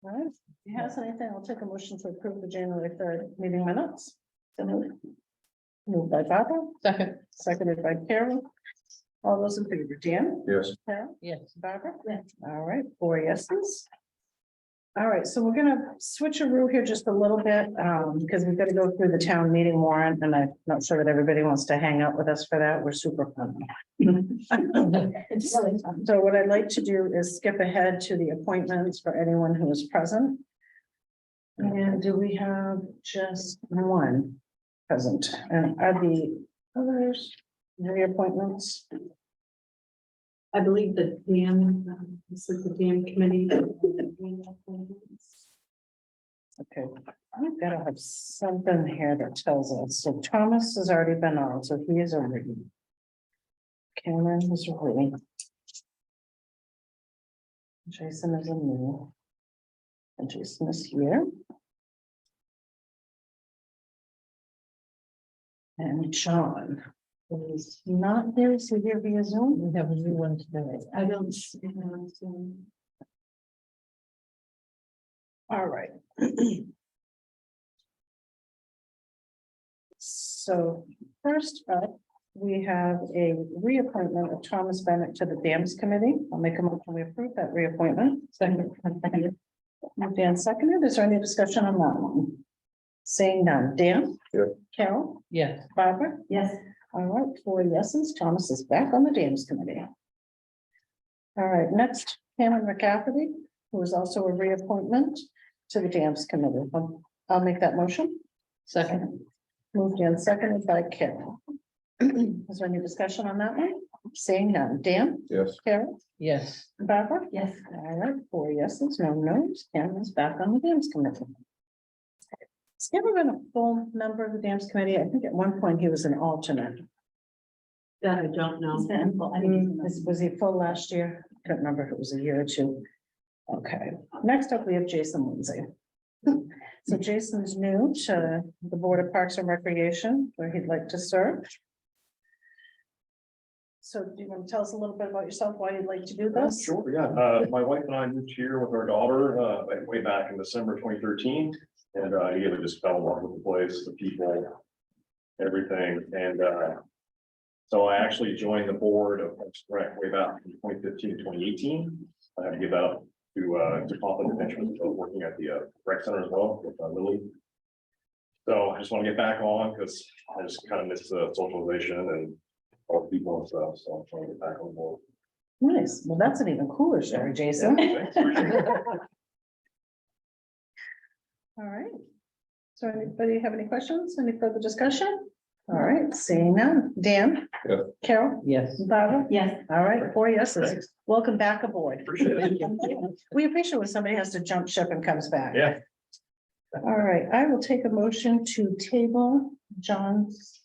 All right, if he has anything, I'll take a motion to approve the January 3rd meeting minutes. So moved by Barbara, seconded by Carol. All those in favor, Dan? Yes. Carol? Yes. Barbara? Yes. All right, 4 yeses. All right, so we're gonna switch a rule here just a little bit, because we've got to go through the town meeting warrant, and I'm not sure that everybody wants to hang out with us for that. We're super fun. So what I'd like to do is skip ahead to the appointments for anyone who is present. And do we have just one present? And are the others reappointments? I believe the dam, this is the dam committee. Okay, I've got to have something here that tells us. So Thomas has already been on, so he is already. Cameron is already. Jason is a new. And Jason is here. And John is not there, so here via Zoom. We have a new one today. I don't see him, so. All right. So first up, we have a reappointment of Thomas Bennett to the Dams Committee. I'll make a motion we approve that reappointment. Second. Dan seconded. Is there any discussion on that one? Seeing none. Dan? Yeah. Carol? Yes. Barbara? Yes. All right, 4 yeses. Thomas is back on the Dams Committee. All right, next, Cameron McCafferty, who is also a reappointment to the Dams Committee. I'll make that motion. Second. Moved and seconded by Carol. Is there any discussion on that one? Seeing none. Dan? Yes. Carol? Yes. Barbara? Yes. All right, 4 yeses, no no's. Cameron's back on the Dams Committee. He's never been a full member of the Dams Committee. I think at one point he was an alternate. That I don't know. Was he full last year? Can't remember if it was a year or two. Okay, next up, we have Jason Lindsay. So Jason's new to the Board of Parks and Recreation, where he'd like to serve. So do you want to tell us a little bit about yourself, why you'd like to do this? Sure, yeah. My wife and I moved here with our daughter, way back in December 2013. And, yeah, we just fell in love with the place, the people, everything. And, so I actually joined the board of Parks and Rec way back in 2015 to 2018. I had to give out to conflict of interest of working at the rec center as well with Lily. So I just want to get back on because I just kind of miss the socialization and all the people and stuff. So I'm trying to get back on board. Nice, well, that's an even cooler story, Jason. Thanks, appreciate it. All right. So anybody have any questions, any further discussion? All right, seeing none. Dan? Yeah. Carol? Yes. Barbara? Yes. All right, 4 yeses. Thanks. Welcome back aboard. Appreciate it. We appreciate when somebody has to jump ship and comes back. Yeah. All right, I will take a motion to table John's.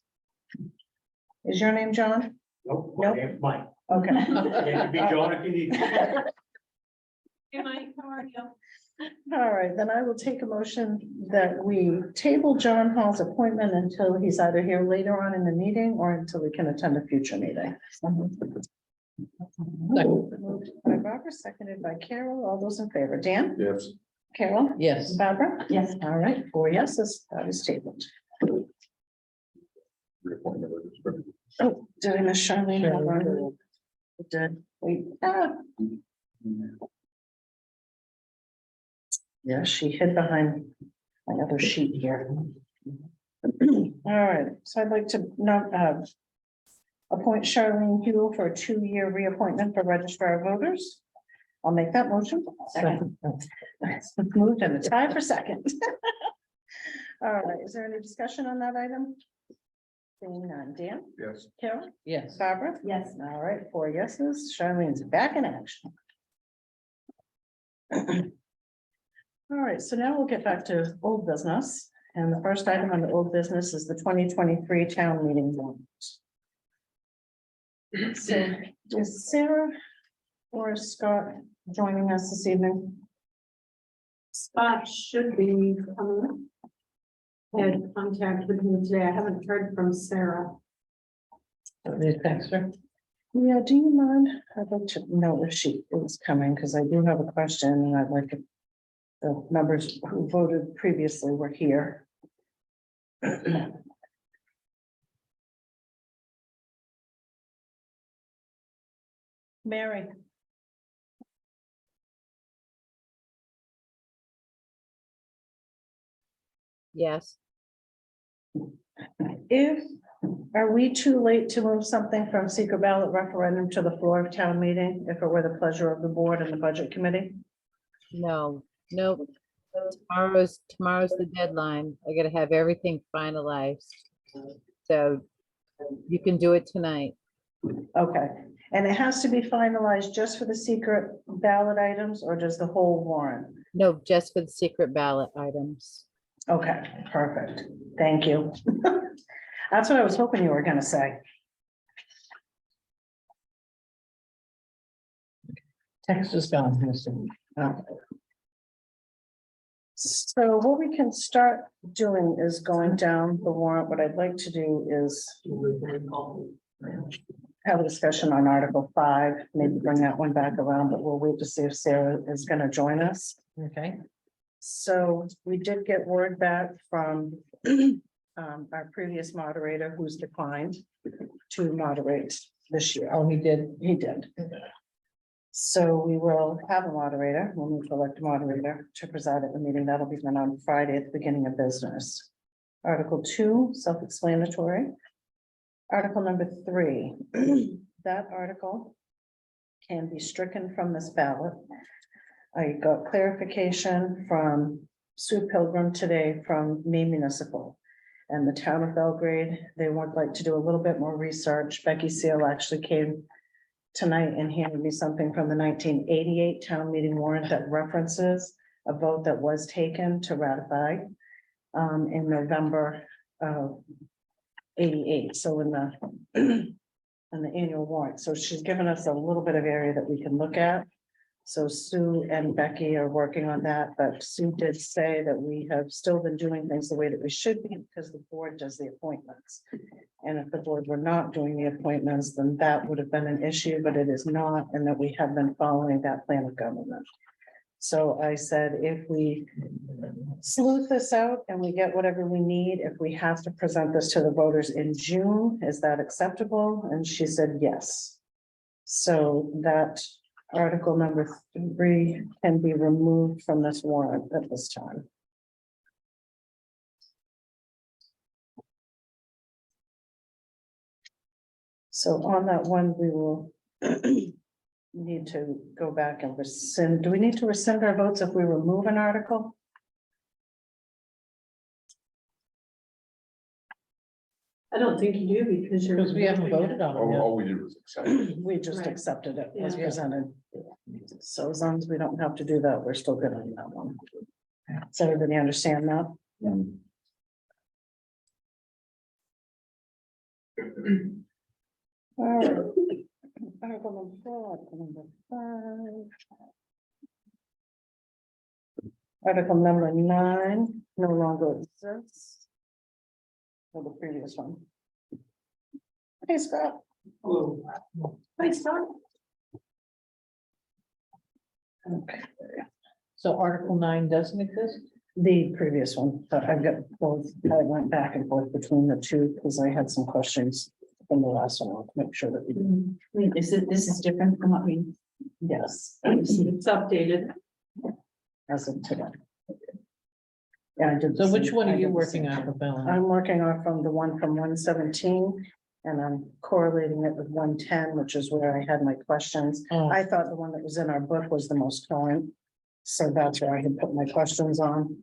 Is your name John? Nope, Nope. my name's Mike. Okay. It can be John if you need. Hey, Mike, how are you? All right, then I will take a motion that we table John Hall's appointment until he's either here later on in the meeting or until he can attend a future meeting. Moved by Barbara, seconded by Carol. All those in favor, Dan? Yes. Carol? Yes. Barbara? Yes. All right, 4 yeses, that is tabled. Reappointment. Oh, did I miss Charlene? Hold on. Charlene. I did, wait. Ah. Yeah, she hid behind my other sheet here. All right, so I'd like to not appoint Charlene Hugh for a 2-year reappointment for registrar of voters. I'll make that motion. Second. Moved and a tie for second. All right, is there any discussion on that item? Seeing none. Dan? Yes. Carol? Yes. Barbara? Yes. All right, 4 yeses. Charlene's back in action. All right, so now we'll get back to old business. And the first item on the old business is the 2023 town meeting warrant. So is Sarah or Scott joining us this evening? Scott should be, had contact with him today. I haven't heard from Sarah. There's Baxter. Yeah, do you mind? I'd like to know if she is coming because I do have a question and I'd like to The members who voted previously were here. Mary, Yes. are we too late to move something from secret ballot referendum to the floor of town meeting if it were the pleasure of the board and the budget committee? No, nope. Tomorrow's the deadline. I gotta have everything finalized. So you can do it tonight. Okay, and it has to be finalized just for the secret ballot items, or does the whole warrant? No, just for the secret ballot items. Okay, perfect. Thank you. That's what I was hoping you were gonna say. Text is gone, Mr. So what we can start doing is going down the warrant. What I'd like to do is have a discussion on Article 5, maybe bring that one back around, but we'll wait to see if Sarah is gonna join us. Okay. So we did get word back from our previous moderator who's declined to moderate this year. Oh, he did. He did. So we will have a moderator, we'll need to elect a moderator to preside at the meeting. That'll be done on Friday at the beginning of business. Article 2, self-explanatory. Article number 3, that article can be stricken from this ballot. I got clarification from Sue Pilgrim today from Maine Municipal and the town of Belgrade. They would like to do a little bit more research. Becky Seal actually came tonight and handed me something from the 1988 town meeting warrant that references a vote that was taken to ratify in November of 88. So in the annual warrant. So she's given us a little bit of area that we can look at. So Sue and Becky are working on that, but Sue did say that we have still been doing things the way that we should be because the board does the appointments. And if the board were not doing the appointments, then that would have been an issue, but it is not, and that we have been following that plan of government. So I said, if we sleuth this out and we get whatever we need, if we have to present this to the voters in June, is that acceptable? And she said, yes. So that article number 3 can be removed from this warrant at this time. So on that one, we will need to go back and rescind. Do we need to rescind our votes if we remove an article? I don't think you do because you're. Because we haven't voted on it yet. All we did was accept it. We just Right. accepted it as Yeah. presented. So as long as we don't have to do that, we're still good on that one. Does everybody understand that? All right. Article number 4, article number 5. Article number 9 no longer exists. For the previous one. Hey, Scott. Hi, Scott. Okay, So Article 9 doesn't exist? the previous one, but I've got both, I went back and forth between the two because I had some questions from the last one. I'll make sure that we do. Wait, this is different from what we, Yes, it's updated. as of today. Yeah, I did. So the which same- one I are you did the working same on, thing. Bella? I'm working on from the one from 117. And I'm correlating it with 110, which is where I had my questions. Oh, I thought the one that was in our book was the most current. So that's where I had put my questions on.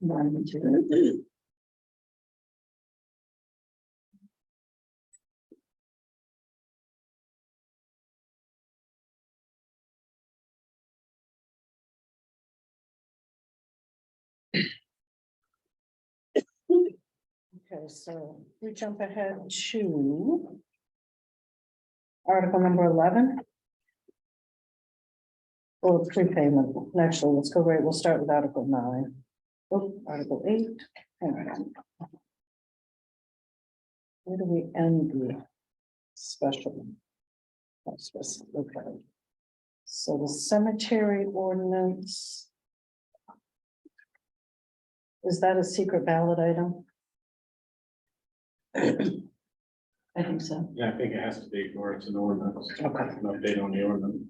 Okay, so we jump ahead to article number 11. Or prepayment. Actually, let's go right. We'll start with article 9. Oh, article 8. Hang on. Where do we end the special? Okay. So the cemetery ordinance. Is that a secret ballot item? I think so. Yeah, I think it has to be, or it's an ordinance. Okay. An update on the ordinance.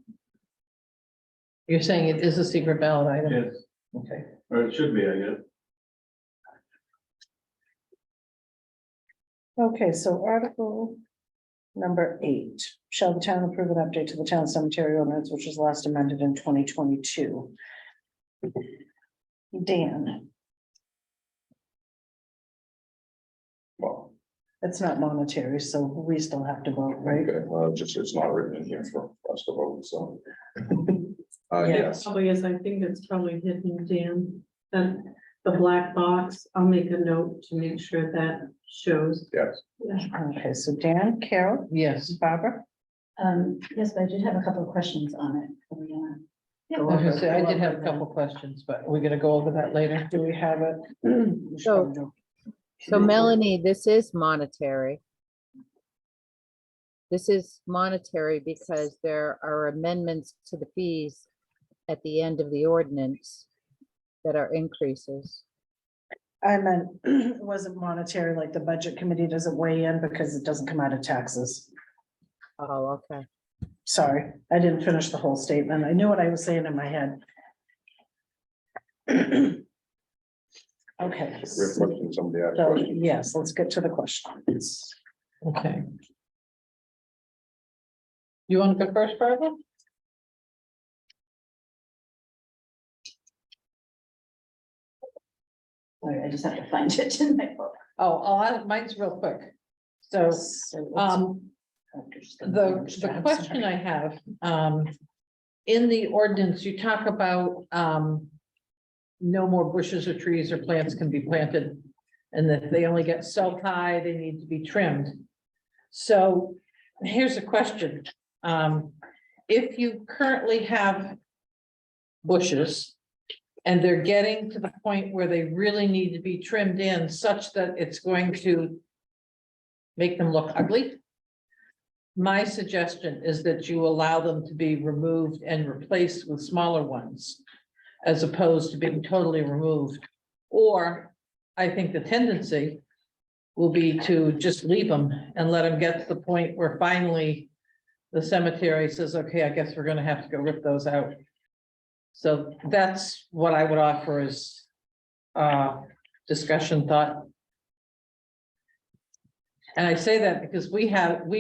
You're saying it is a secret ballot item? Yes, Okay. or it should be, I guess. Okay, so article number 8, shall the town approve an update to the town cemetery ordinance, which was last amended in 2022? Dan, Well, it's not monetary, so we still have to vote, right? okay, well, just, it's not written in here for us to vote, so. Yeah. Yes, Probably is, I think it's probably hidden, Dan, that the black box, I'll make a note to make sure that shows. yes. Okay, so Dan, Carol, Yes. Barbara? Yes, but I did have a couple of questions on it. I was gonna say, I did have a couple questions, but we're gonna go over that later. Do we have it? So Melanie, this is monetary. This is monetary because there are amendments to the fees at the end of the ordinance that are increases. I meant, it wasn't monetary, like the budget committee doesn't weigh in because it doesn't come out of taxes. Oh, okay. Sorry, I didn't finish the whole statement. I knew what I was saying in my head. Okay. Reflecting somebody asked So, questions. yes, let's get to the questions. Okay. You want to go first, Barbara? Sorry, I just have to find it in my book. Mine's real quick. So, the question I have, in the ordinance, you talk about, no more bushes or trees or plants can be planted, and that they only get so high, they need to be trimmed. So here's a question. If you currently have bushes and they're getting to the point where they really need to be trimmed in such that it's going to make them look ugly, my suggestion is that you allow them to be removed and replaced with smaller ones, as opposed to being totally removed. Or I think the tendency will be to just leave them and let them get to the point where finally the cemetery says, okay, I guess we're gonna have to go rip those out. So that's what I would offer as discussion thought. And I say that because we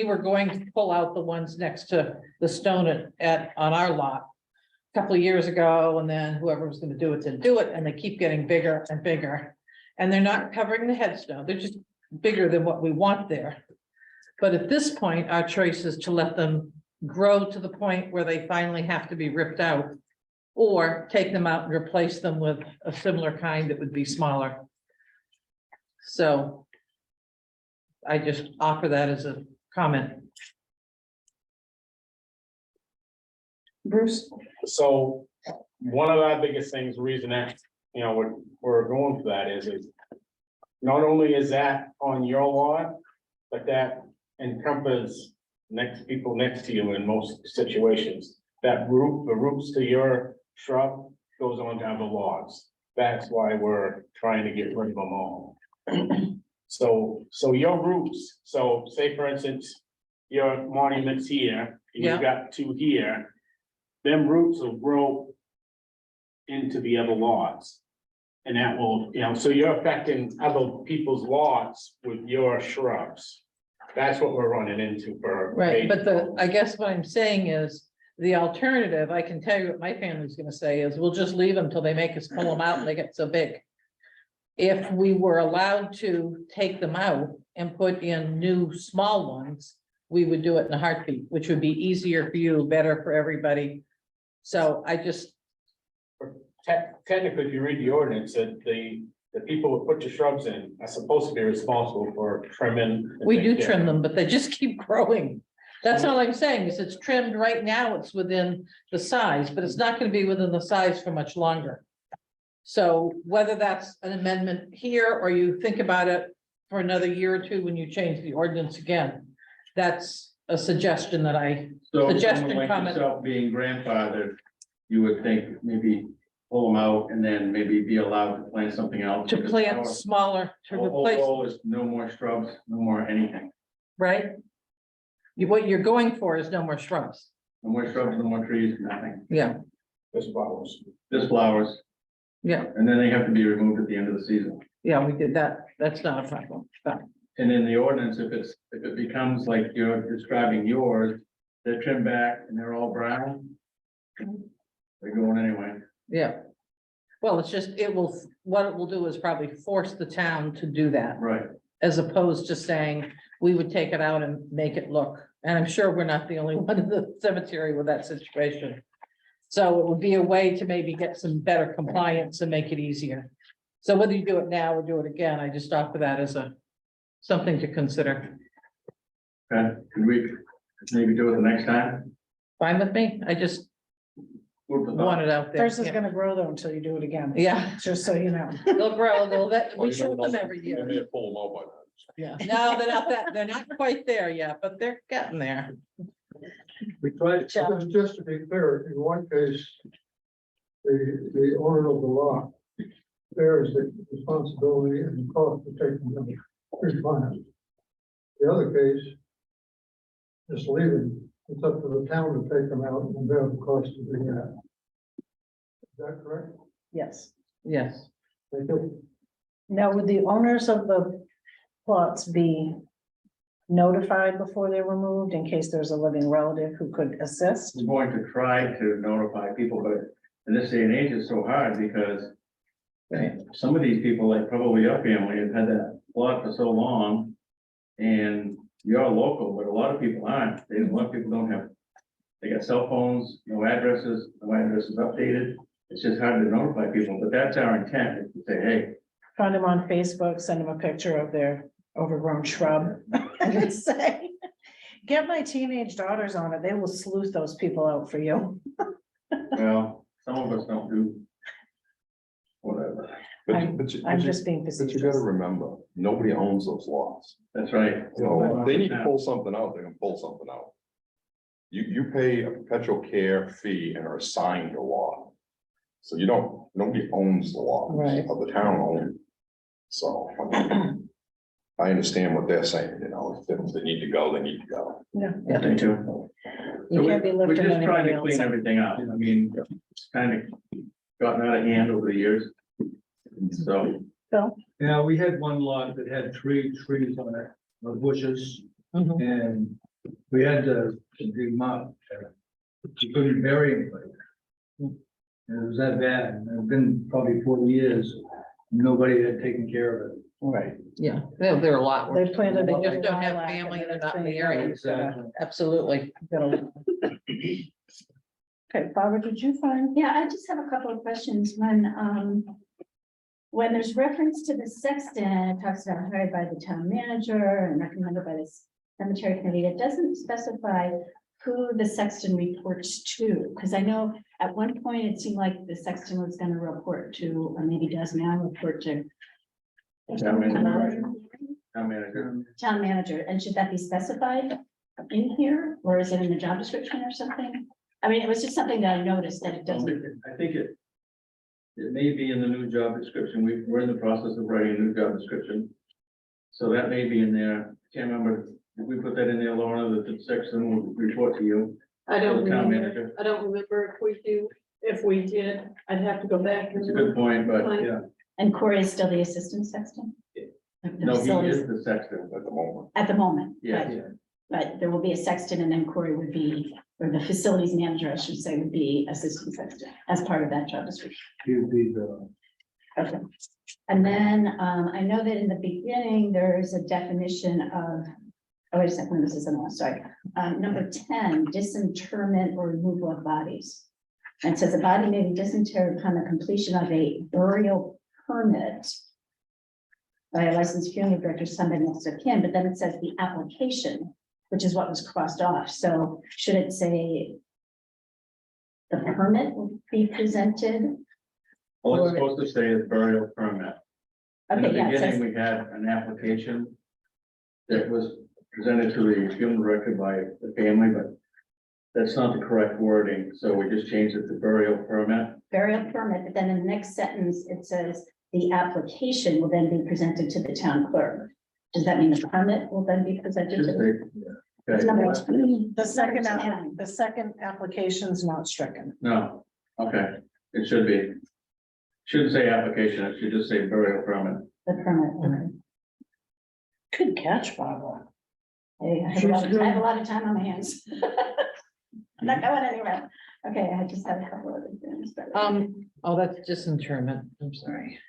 were going to pull out the ones next to the stone on our lot a couple of years ago, and then whoever was gonna do it didn't do it, and they keep getting bigger and bigger. And they're not covering the headstone, they're just bigger than what we want there. But at this point, our choice is to let them grow to the point where they finally have to be ripped out, or take them out and replace them with a similar kind that would be smaller. So I just offer that as a comment. Bruce? So one of our biggest things, the reason that, you know, we're going for that is not only is that on your lot, but that encompasses people next to you in most situations. That the roots to your shrub goes on to other lots. That's why we're trying to get rid of them all. So your roots, so say for instance, your monument's here, and Yeah. you've got two here. Them roots will grow into the other lots. And that will, you know, so you're affecting other people's lots with your shrubs. That's what we're running into for. Right, but I guess what I'm saying is, the alternative, I can tell you what my family's gonna say is, we'll just leave them till they make us pull them out and they get so big. If we were allowed to take them out and put in new small ones, we would do it in a heartbeat, which would be easier for you, better for everybody. So I just, Technically, if you read the ordinance, that the people who put your shrubs in are supposed to be responsible for trimming. and we do taking care trim of them, but they just keep growing. That's all I'm saying, is it's trimmed right now, it's within the size, but it's not gonna be within the size for much longer. So whether that's an amendment here, or you think about it for another year or two when you change the ordinance again, that's a suggestion that I, So Suggestion, someone like comment. yourself being grandfathered, you would think maybe pull them out and then maybe be allowed to plant something else. To Because plant our smaller, to whole replace, goal is no more shrubs, no more anything, right? What you're going for is no more shrubs. no more shrubs, no more trees, nothing, Yeah, Just flowers. just flowers. yeah, And then they have to be removed at the end of the season. yeah, we did that. That's not a problem. But And in the ordinance, if it becomes like you're describing yours, they're trimmed back and they're all brown. They're going anyway. yeah. Well, it's just, what it will do is probably force the town to do that, Right. as opposed to saying, we would take it out and make it look. And I'm sure we're not the only one in the cemetery with that situation. So it would be a way to maybe get some better compliance and make it easier. So whether you do it now or do it again, I just offer that as something to consider. Okay, could we maybe do it the next time? Fine with me? I just Food for thought. want it out there. Theirs is gonna grow though until you do it again. Yeah, Just so you know. they'll grow, we you shoot may them not- every You year. may have pulled them out by then. Yeah, no, they're not quite there yet, but they're getting there. We tried, just to be clear, in one case, the owner of the lot bears the responsibility and the cost of taking them tree plants. The other case, just leave them, it's up to the town to take them out and bear the cost of doing that. Is that correct? Yes. Yes, Thank you. Now, would the owners of the plots be notified before they're removed in case there's a living relative who could assist? I'm going to try to notify people, but in this day and age, it's so hard because some of these people, like probably your family, have had that lot for so long. And you're local, but a lot of people aren't. A lot of people don't have, they got cell phones, no addresses updated. It's just hard to notify people, but that's our intent, is to say, hey, Find them on Facebook, send them a picture of their overgrown shrub. And say, get my teenage daughters on it. They will sleuth those people out for you. well, some of us don't do whatever. I'm just being But you gotta facetious. remember, nobody owns those lots. That's right. You know, if they need to pull something out, they can pull something out. You pay a perpetual care fee and are assigned a lot. So nobody owns the lot. Right. Of the town owns. So, I understand what they're saying, you know, if they need to go, they need to go. Yeah, Yeah, they do. you So can't be we're lifting just trying anybody to else clean up. everything up. I mean, it's kind of gotten out of hand over the years. And so, Phil? Yeah, we had one lot that had trees on it, or bushes, Mhm. and we had to dig them up. You couldn't bury anybody. And it was that bad, and it's been probably 40 years, nobody had taken care of it. Right. Yeah, they're a lot. They planted. They a just don't have lilac family, and they're not in the everything. area. Exactly. Absolutely. Okay, Barbara, did you find? Yeah, I just have a couple of questions. When there's reference to the sexton, it talks about hired by the town manager and recommended by the cemetery committee. It doesn't specify who the sexton reports to, because I know at one point it seemed like the sexton was gonna report to, or maybe does now report to town manager. town manager, and should that be specified in here, or is it in the job description or something? I mean, it was just something that I noticed that it doesn't. I think it may be in the new job description. We're in the process of writing a new job description. So that may be in there. Can't remember, did we put that in there, Lorna, that the section will report to you? I don't Town remember, manager. I don't remember if we did, I'd have to go back. and It's a good point, but yeah, And Corey is still the assistant sexton? The no, he facilities- is the sexton. At the moment, At the moment. Yes. But there will be a sexton and then Corey would be, or the facilities manager, I should say, would be assistant sexton as part of that job description. He'd be the, Okay. And then, I know that in the beginning, there's a definition of, oh, wait a second, this is another, sorry. Number 10, disinterment or removal of bodies. And it says a body may be disinterred upon the completion of a burial permit by a licensed funeral director, somebody next of kin, but then it says the application, which is what was crossed off. So should it say the permit will be presented? Well, it's supposed to say it's burial permit. In the Okay, yeah, it says, beginning, we had an application that was presented to the funeral director by the family, but that's not the correct wording, so we just changed it to burial permit. Burial permit, but then in the next sentence, it says the application will then be presented to the town clerk. Does that mean the permit will then be presented to Just the? say, It's okay, number 10. The second, Number 10. the second application's not stricken. no, okay, it should be. Shouldn't say application, it should just say burial permit. The permit. Okay. Good catch, Barbara. Hey, I have a lot of time on my hands. I'm not going anywhere. Okay, I just had a couple other things. but- Oh, that's disinterment. I'm sorry.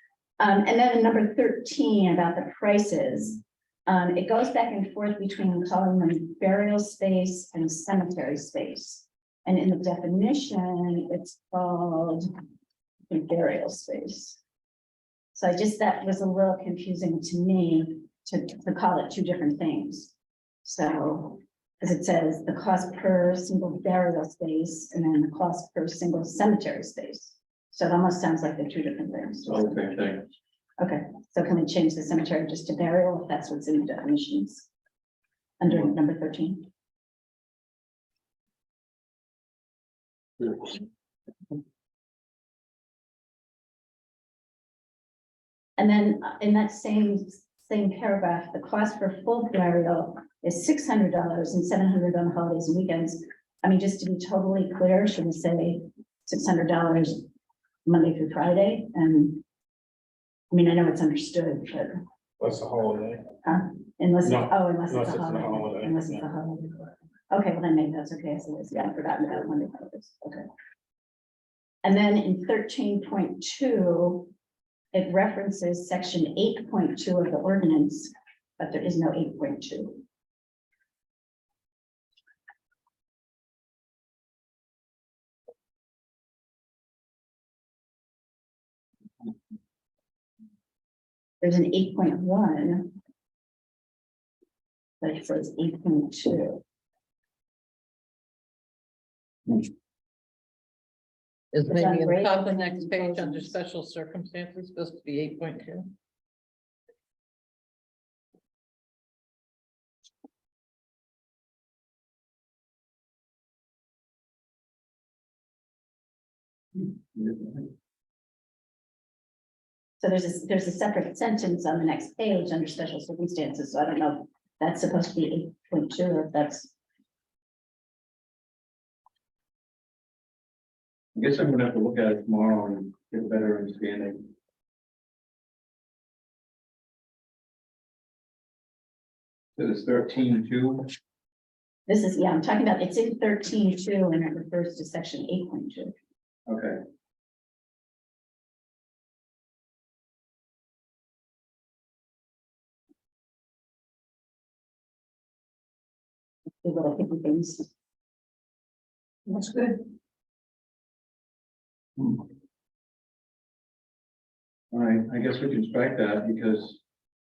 And then in number 13 about the prices, it goes back and forth between calling them burial space and cemetery space. And in the definition, it's called burial space. So that was a little confusing to me to call it two different things. So, as it says, the cost per single burial space and then the cost per single cemetery space. So it almost sounds like they're two different things. It's all the same thing. Okay, so can we change the cemetery just to burial if that's what's in the definitions? Under number 13? And then in that same paragraph, the cost for full burial is $600 and $700 on holidays and weekends. I mean, just to be totally clear, should we say $600 Monday through Friday? And I mean, I know it's understood, but What's the holiday? unless, No, unless unless it's a it's a holiday. holiday, Unless it's a yeah. holiday. Okay, well then maybe that's okay. So it's, yeah, I forgot about Monday holidays. Okay. And then in 13.2, it references section 8.2 of the ordinance, but there is no 8.2. There's an 8.1. But it says 8.2. Is that maybe in the right? top of the next page under special circumstances supposed to be 8.2? So there's a separate sentence on the next page under special circumstances, so I don't know if that's supposed to be 8.2 or if that's. I guess I'm gonna have to look at it tomorrow and get a better understanding. So it's 13.2. This is, yeah, I'm talking about, it's in 13.2 and it refers to section 8.2. Okay. The little hidden things. That's good. All right, I guess we can strike that because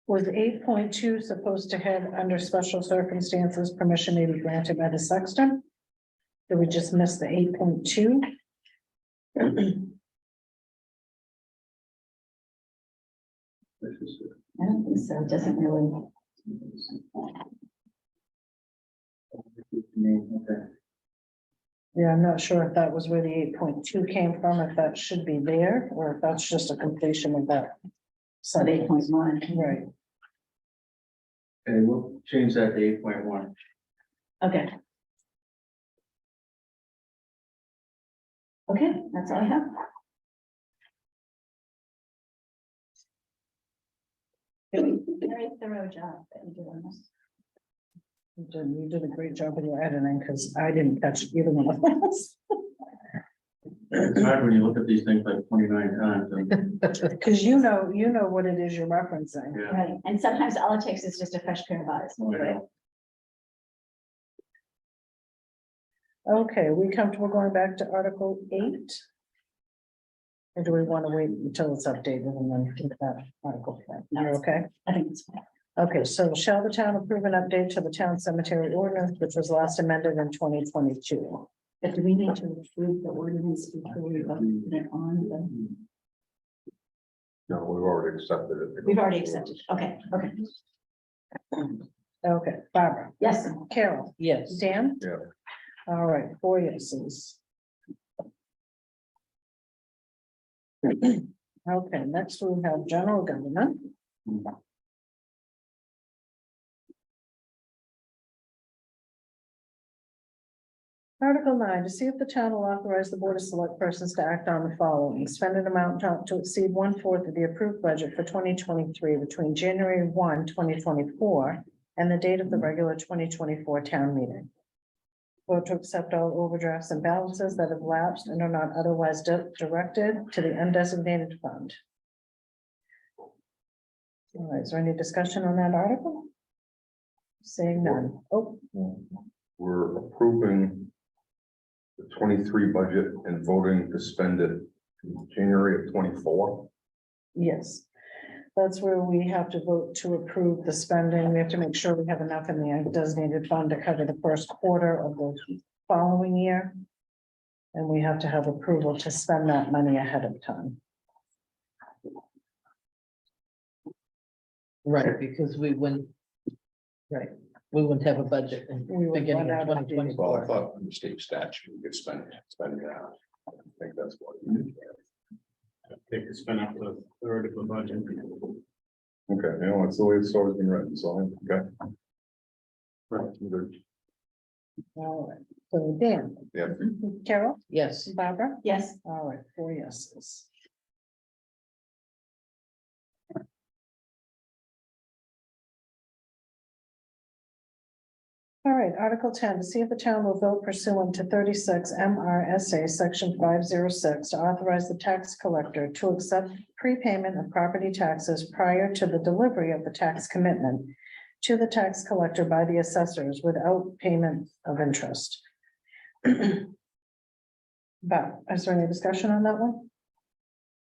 Was 8.2 supposed to have under special circumstances, permission may be granted by the sexton? Did we just miss the 8.2? I don't think so, it doesn't really. Okay. Yeah, I'm not sure if that was where the 8.2 came from, if that should be there, or if that's just a completion of that. Of 8.1. Right. Okay, we'll change that to 8.1. Okay. Okay, that's all I have. Very thorough job that you did on this. You did a great job with your editing, because I didn't catch either one of those. It's hard when you look at these things like 29 times. and- Because you know what it is you're referencing. Yeah. Right, and sometimes all it takes is just a fresh pair of eyes. I know. Okay, we comfortable going back to Article 8? Or do we want to wait until it's updated and then think that article? You're okay? I think it's fine. Okay, so shall the town approve an update to the town cemetery ordinance, which was last amended in 2022? But do we need to approve the ordinance before we vote it on? No, we've already accepted it. We've already accepted. Okay, okay. Okay, Barbara, Yes, Carol, Yes. Dan? Yeah. All right, 4 yeses. Okay, next we have general government. Article 9, to see if the town will authorize the board of select persons to act on the following: spend an amount not to exceed 1/4 of the approved budget for 2023 between January 1, 2024, and the date of the regular 2024 town meeting. Vote to accept all overdrafts and balances that have lapsed and are not otherwise directed to the undesignated fund. All right, is there any discussion on that article? Seeing none. Oh, We're approving the 23 budget and voting to spend it in January of 24. yes. That's where we have to vote to approve the spending. We have to make sure we have enough in the designated fund to cover the first quarter of the following year. And we have to have approval to spend that money ahead of time. Right, because we wouldn't. Right, we wouldn't have a budget in We would beginning run of out of 2024. Well, I thought in the state statute, you could spend it out. I think that's what. we did. They could spend up to a third of the budget. Okay, you know, it's the way it's always been written, so, okay. Right, good. All right, so Dan. Yeah. Carol, Yes, Barbara? Yes, All right, 4 yeses. All right, Article 10, to see if the town will vote pursuant to 36 MRSA Section 506 to authorize the tax collector to accept prepayment of property taxes prior to the delivery of the tax commitment to the tax collector by the assessors without payment of interest. But is there any discussion on that one?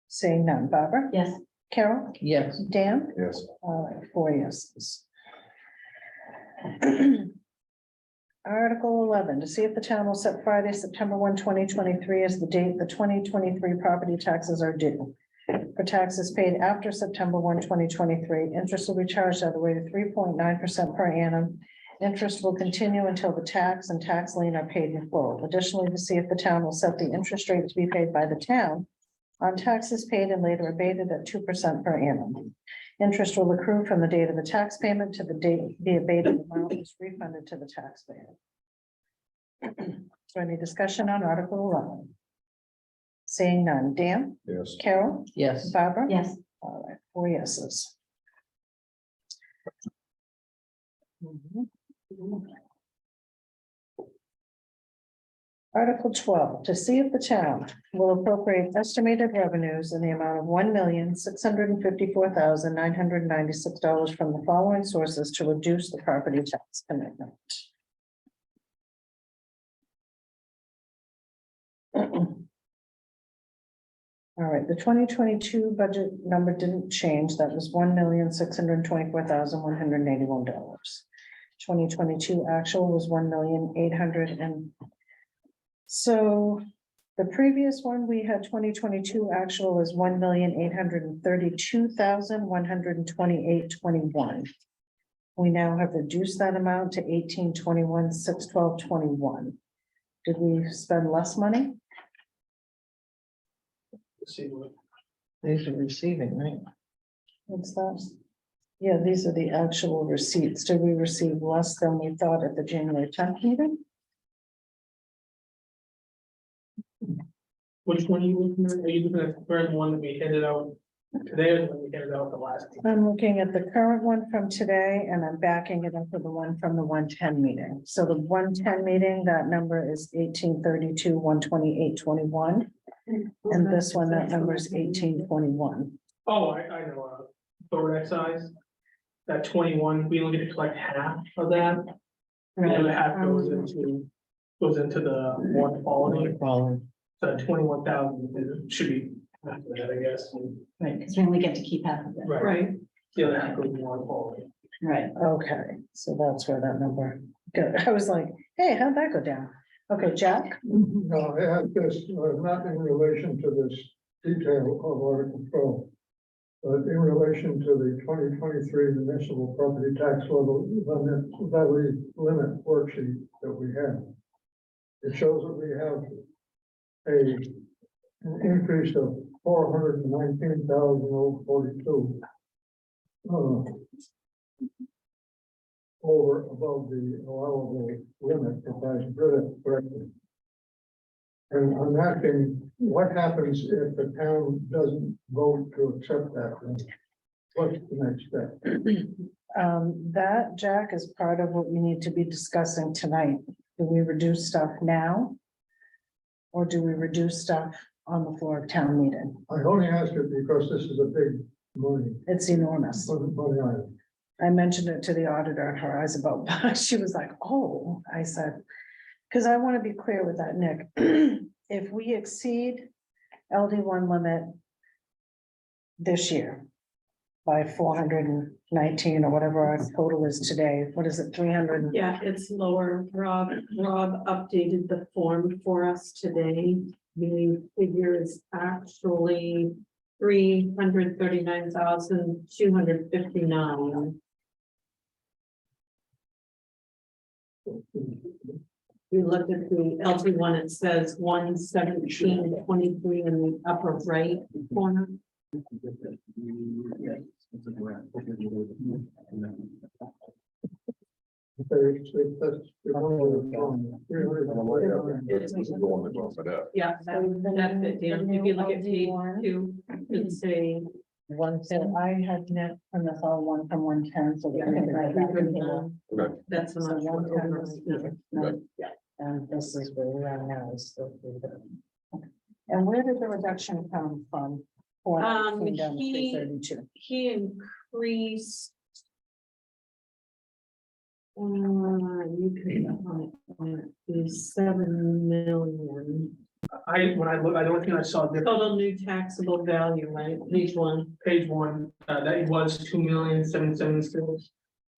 Seeing none. Barbara? yes, Carol? yes, Dan? Yes, All right, 4 yeses. Article 11, to see if the town will set Friday, September 1, 2023 as the date the 2023 property taxes are due. For taxes paid after September 1, 2023, interest will be charged at a rate of 3.9% per annum. Interest will continue until the tax and tax lien are paid in full. Additionally, to see if the town will set the interest rate to be paid by the town on taxes paid and later abated at 2% per annum. Interest will accrue from the date of the tax payment to the date the abated amount is refunded to the taxpayer. So any discussion on Article 11? Seeing none. Dan? yes. Carol? yes, Barbara? yes, All right, 4 yeses. Article 12, to see if the town will appropriate estimated revenues in the amount of $1,654,996 from the following sources to reduce the property tax commitment. All right, the 2022 budget number didn't change. That was $1,624,181. 2022 actual was 1,800,000 and so the previous one, we had 2022 actual is 1,832,128.21. We now have reduced that amount to 1821,612.21. Did we spend less money? these are receiving, right? What's that? Yeah, these are the actual receipts. Did we receive less than we thought at the January 10th meeting? Which one are you looking at? Are you looking at the current one that we handed out today or the one we handed out the last? meeting? I'm looking at the current one from today and I'm backing it up with the one from the 110 meeting. So the 110 meeting, that number is 1832, 128.21. And this one, that number is 1821. Oh, I know, for excise. That 21, we only get to collect half of that. And the other half goes into the one quality. Following. So 21,000 should be after that, I guess. right, because we only get to keep half of it, Right, right, the other half goes in one quality. right, Okay, so that's where that number go. I was like, hey, how'd that go down? Okay, Jack? No, I had this, not in relation to this detail of Article 12, but in relation to the 2023 municipal property tax levy limit worksheet that we have. it shows that we have an increase of 419,042. Over above the allowable limit, if I read it correctly. And I'm asking, what happens if the town doesn't vote to accept that? What's the next step? That, Jack, is part of what we need to be discussing tonight. Do we reduce stuff now? Or do we reduce stuff on the floor of town meeting? I only ask it because this is a big money, It's enormous. money item. I mentioned it to the auditor and her eyes about, she was like, oh, I said, because I want to be clear with that, Nick. If we exceed LD1 limit this year by 419 or whatever our total is today, what is it, 300? Yeah, it's lower. Rob updated the form for us today. The figure is actually 339,259. We looked at the LT one, it says 117.23 in the upper right corner. This is the one that goes for that. Yeah, that's it, Dan. If you look at page 2, it'd say 110. I had net from this all 1 from 110, so we can get right back in here. Okay. that's So much. 110 was Good. and this is where we are now is still. And where did the reduction come from? 419 down to He- 332. He increased. You can, is 7 million. When I look, I don't think I saw the Total new taxable value, right? Page 1. page 1, that was 2,776.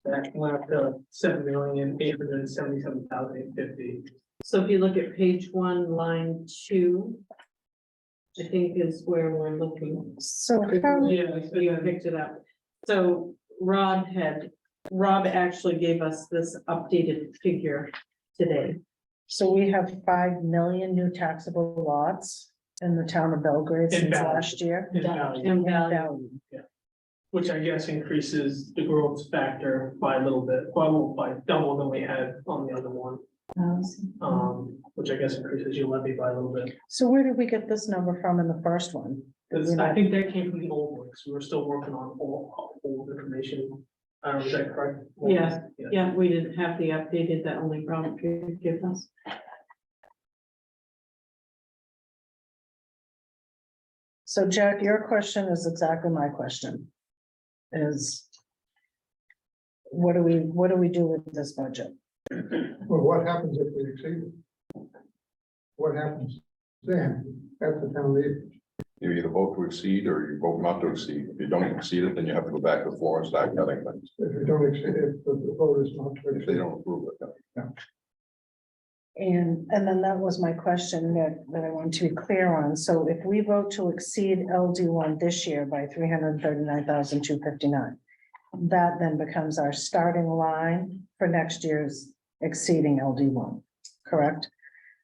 That went up to 7,877,850. So if you look at page 1, line 2. I think is where we're looking. So how, Yeah, You picked it up. So Rob actually gave us this updated figure today. so we have 5 million new taxable lots in the town of Belgrade In since value. last year. in value, In In value. value. which I guess increases the growth factor by a little bit, by double than we had on the other one. Which I guess increases your levy by a little bit. So where did we get this number from in the first one? Did we Because I not- think that came from the old one, because we were still working on old information. Is that correct? Yeah. Yeah, we didn't have the updated that only Rob could give us. So Jack, your question is exactly my question. Is. What do we do with this budget? Well, what happens if we exceed it? What happens then at the town meeting? You either vote to exceed or you vote not to exceed. If you don't exceed it, then you have to go back to the floor and start cutting things. If we don't exceed, if the vote is not to If they exceed. don't approve it. And then that was my question that I want to be clear on. So if we vote to exceed LD1 this year by 339,259. That then becomes our starting line for next year's exceeding LD1, correct?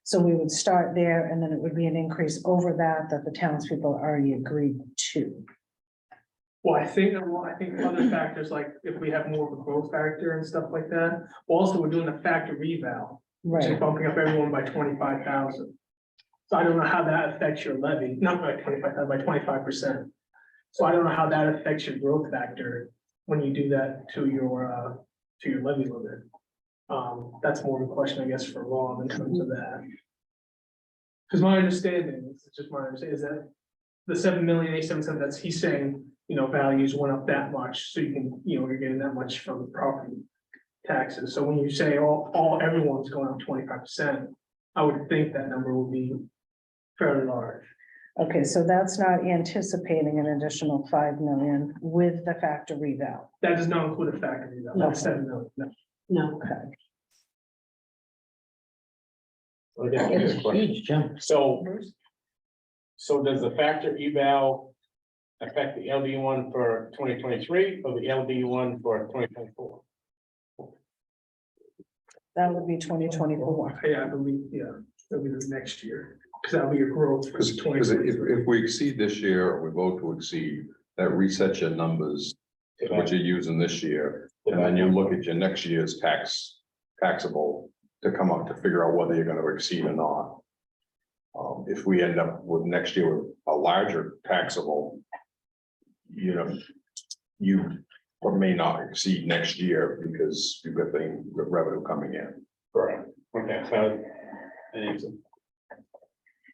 So we would start there and then it would be an increase over that the townspeople already agreed to. Well, I think other factors, like if we have more of a growth factor and stuff like that, also we're doing a factor reval. Which is Right, bumping up everyone by 25,000. So I don't know how that affects your levy, not by 25, by 25%. So I don't know how that affects your growth factor when you do that to your levy limit. That's more of a question, I guess, for Rob in terms of that. Because my understanding, it's just my understanding, is that the 7,877, that's, he's saying, values went up that much, so you can, you're getting that much from the property taxes. So when you say everyone's going up 25%, I would think that number would be fairly large. okay, so that's not anticipating an additional 5 million with the factor reval. That does not include a factor reval, that's 7 million. No. No, Okay, It's a huge jump. So does the factor eval affect the LD one for 2023 or the LD one for 2024? That would be 2024. Yeah, I believe, yeah, that'll be the next year, because that'll be your growth. for Because 2024. if we exceed this year, or we vote to exceed, that resets your numbers, what you're using this year. And then you look at your next year's taxable to come up to figure out whether you're gonna exceed or not. If we end up with next year with a larger taxable, you know, you may not exceed next year because you've got the revenue coming in. Correct. Okay, so.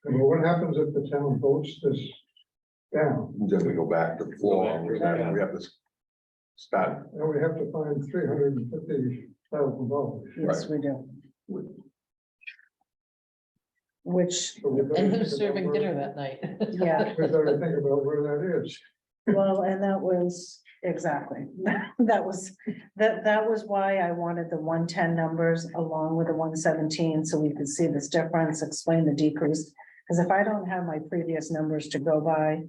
And what happens if the town votes this down? Then we go back to the floor, and we have to start. Then we have to find $350,000. Yes, we do. Which, And who's serving dinner that night? yeah, We better think about where that is. well, and that was, exactly, that was why I wanted the 110 numbers along with the 117, so we could see this difference, explain the decrease. Because if I don't have my previous numbers to go by,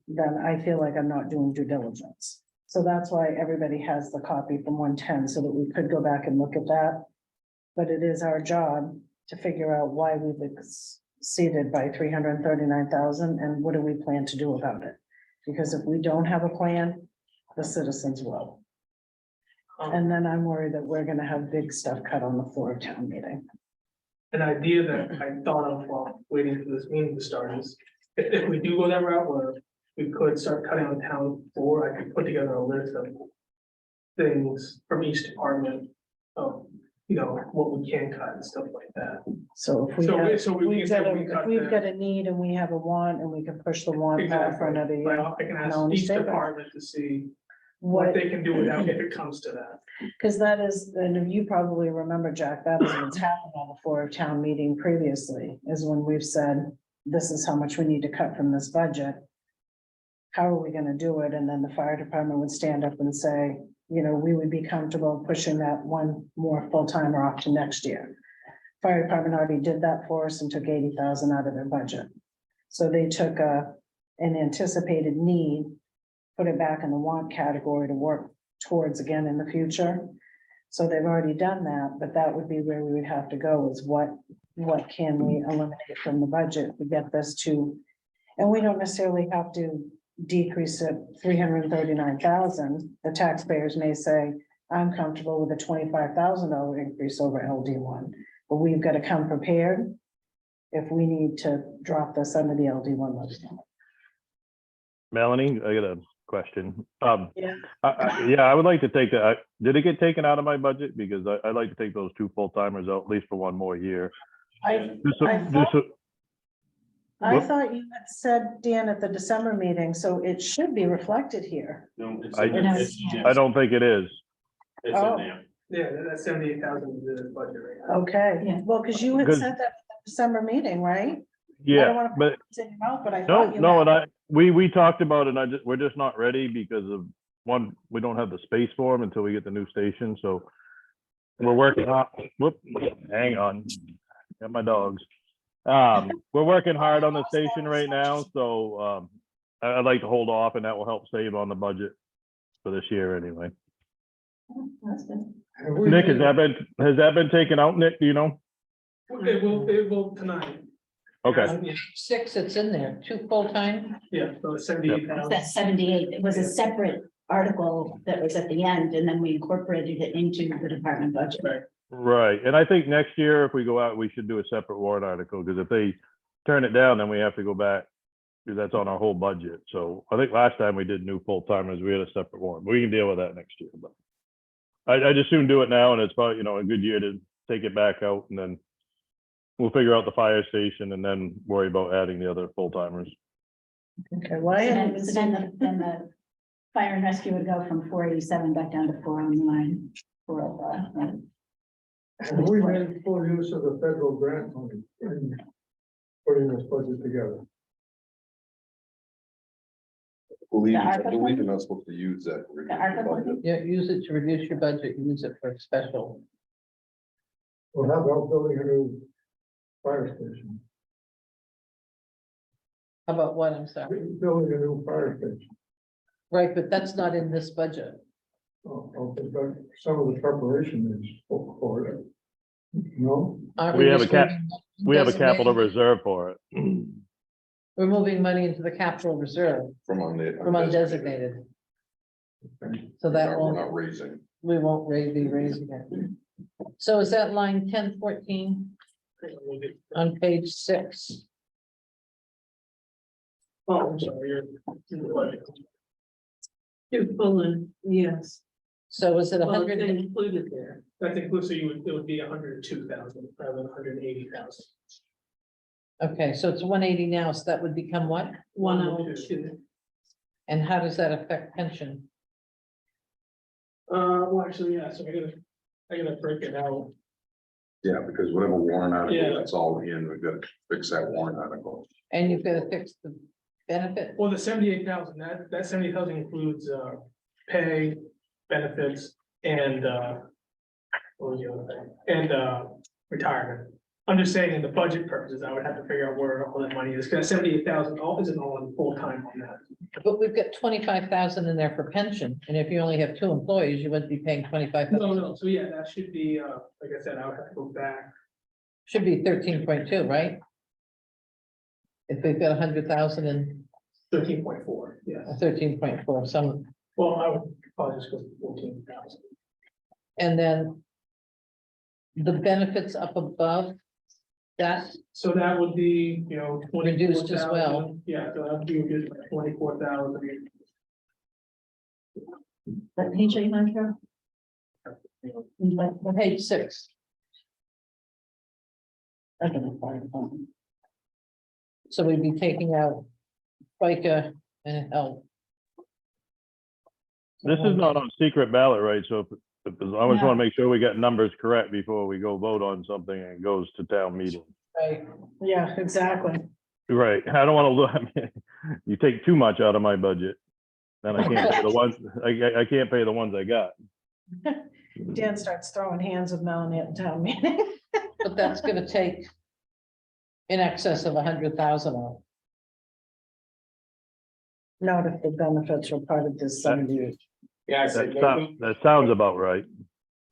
then I feel like I'm not doing due diligence. So that's why everybody has the copy from 110, so that we could go back and look at that. But it is our job to figure out why we've exceeded by 339,000 and what do we plan to do about it? Because if we don't have a plan, the citizens will. And then I'm worried that we're gonna have big stuff cut on the floor of town meeting. An idea that I thought of while waiting for this meeting to start is, if we do go that route where we could start cutting on the town floor, I could put together a list of things from each department of, you know, what we can cut and stuff like that. So if we So have, so we we've can, got we a, cut if we've that. got a need and we have a want and we can push the want back for another Exactly. year. Like, I can No, ask each stay back. department to see what What, they can do without, if it comes to that. because that is, and you probably remember, Jack, that is what's happened on the floor of town meeting previously, is when we've said, this is how much we need to cut from this budget. How are we gonna do it? And then the fire department would stand up and say, you know, we would be comfortable pushing that one more full-timer off to next year. Fire department already did that for us and took 80,000 out of their budget. So they took an anticipated need, put it back in the want category to work towards again in the future. So they've already done that, but that would be where we would have to go, is what can we eliminate from the budget to get this to, and we don't necessarily have to decrease it 339,000. The taxpayers may say, I'm comfortable with a $25,000 increase over LD1, but we've got to come prepared if we need to drop this under the LD1 levy. Melanie, I got a question. Yeah. I would like to take that. Did it get taken out of my budget? Because I'd like to take those two full-timers out at least for one more year. I Whoop. thought you had said, Dan, at the December meeting, so it should be reflected here. No, it's I- in there. I don't think it is. It's Oh. in there. Yeah, that's 78,000 is the budget right now. Okay, Yeah. well, because you had Good. said that at the December meeting, right? I don't Yeah, wanna put but words in your mouth, but I no, thought you no, had. and we talked about it, and we're just not ready because of one, we don't have the space for them until we get the new station, so we're working on, hang on, got my dogs. We're working hard on the station right now, so I'd like to hold off, and that will help save on the budget for this year anyway. That's good. Have we Nick, has made- that been taken out, Nick, do you know? It will tonight. Okay, Yeah, 6, it's in there, 2 full-time. yeah, so it's 78,000. That's 78. It was a separate article that was at the end, and then we incorporated it into the department budget. Right. right, and I think next year, if we go out, we should do a separate warrant article, because if they turn it down, then we have to go back, because that's on our whole budget, so I think last time we did new full-timers, we had a separate warrant, we can deal with that next year, but I'd just soon do it now, and it's probably, a good year to take it back out, and then we'll figure out the fire station and then worry about adding the other full-timers. Okay, well, I So hadn't then, so seen- then the fire and rescue would go from 487 back down to 409. Have we made full use of the federal grant money in putting this budget together? I believe you're not supposed to use that. for The ARPA budget. money? Yeah, use it to reduce your budget, use it for special. Well, how about building a new fire station? How about what, I'm sorry? Building a new fire station. Right, but that's not in this budget. Oh, okay, but some of the preparation is for it. No, Aren't We have a just cap- moving- We have a capital designating- reserve for it. We're moving money into the capital reserve From on the. from undesignated. So that We're won't, not raising. we won't be raising it. So is that line 1014 on page 6? Oh, I'm sorry, you're in the budget. To pull in, yes, So is it well, it's 100? included there. That's inclusive, it would be 102,000 rather than 180,000. Okay, so it's 180 now, so that would become what? 102. And how does that affect pension? Well, actually, yeah, so I gotta break it out. Yeah, because whatever warrant Yeah. article, that's all in, we've got to fix that warrant article. And you've got to fix the benefit? Well, the 78,000, that 70,000 includes, pay, benefits, and, what was the other thing? And, retirement. I'm just saying, in the budget purposes, I would have to figure out where all that money is, because 78,000 all isn't all in full time on that. But we've got 25,000 in there for pension, and if you only have 2 employees, you wouldn't be paying 25,000. No, so yeah, that should be, like I said, I would have to go back. Should be 13.2, right? If we've got 100,000 and 13.4, yes. 13.4, some, Well, I would probably just go to 14,000. and then the benefits up above that, So that would be, you know, Reduced as well. 24,000. Yeah, so that would be reduced by 24,000. What page are you on, Carol? page 6. Okay, fine. So we'd be taking out FICA and health. This is not on secret ballot, right? So if I always No. want to make sure we get numbers correct before we go vote on something and it goes to town meeting. Right. Yeah, exactly. Right, I don't want to look, I mean, you take too much out of my budget. Then I can't pay the ones, I can't pay the ones I got. Dan starts throwing hands with Melanie at the town meeting. But that's gonna take in excess of 100,000 out. Not if the benefits were part of this 70. Yeah, I said, That sounds about right.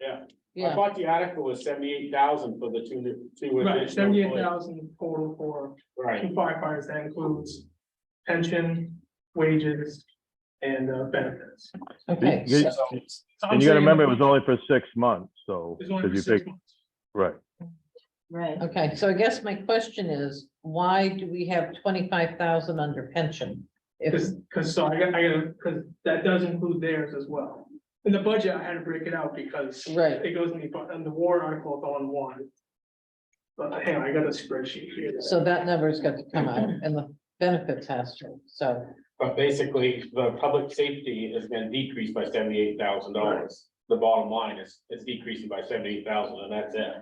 I Yeah, thought the article was 78,000 for the two Right, additional 78,000 total for employees. Right, two firefighters, that includes pension, wages, and benefits. okay, You- so, So I'm And you gotta saying remember, it was only for 6 months, so. It's only 'cause for you 6 pick- months. Right, Right. okay, so I guess my question is, why do we have 25,000 under pension? If, So I gotta, because that does include theirs as well. In the budget, I had to break it out because right, it goes in the warrant article, it's all in one. But hang on, I got a spreadsheet here. so that number's got to come out and the benefits has to, so, but basically, the public safety is gonna decrease by $78,000. The bottom line is, it's decreasing by 78,000, and that's it.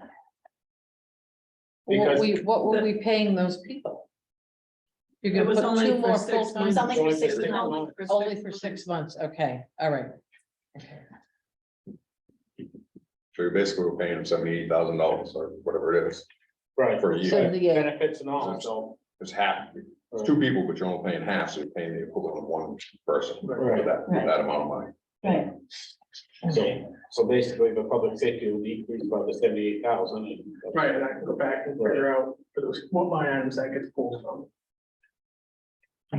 Because what were we paying those people? You're It gonna was put only 2 for more 6 full-time, It's only for Only 6 for 6 months. months. only for 6 months, okay, all right. So basically, we're paying them $78,000 or whatever it is, Right, for a So year. the, benefits and all, so. It's half, it's 2 people, but you're only paying half, so you're paying the equivalent of 1 person for Right. that amount of money. Right. So basically, the public safety will decrease by the 78,000. Right, and I can go back and figure out what line items that gets pulled from.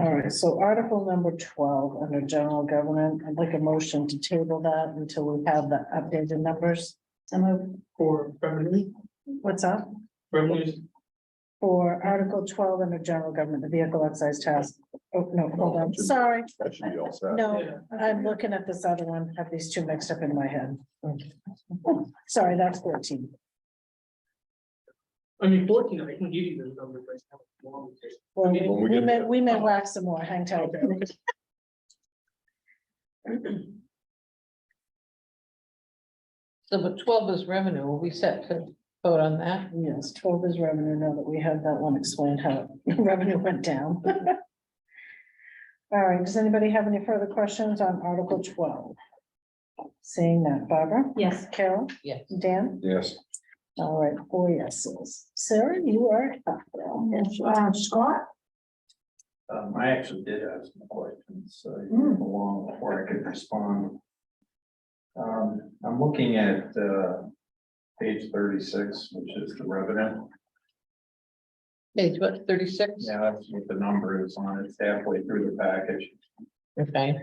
All right, so article number 12 under general government, I'd like a motion to table that until we have the updated numbers. Some of, For revenue, What's up? revenues, For article 12 under general government, the vehicle excise task. Oh, no, hold on, sorry. That should be all set. No, yeah. I'm looking at this other one, have these two mixed up in my head. Sorry, that's 14. I mean, 14, I can give you those numbers right now. Well, When we we get may, there. we may wax some more, hang tight. Okay. so but 12 is revenue, are we set to vote on that? Yes, 12 is revenue, now that we have that one explained how revenue went down. All right, does anybody have any further questions on article 12? Seeing that, Barbara? yes, Carol? Yes. Dan? Yes, All right, 4 yeses. Sarah, you are up. Scott? I actually did have some questions, so you move along before I could respond. I'm looking at, page 36, which is the revenue. Page what, 36? Yeah, that's what the number is on it. It's halfway through the package. Okay.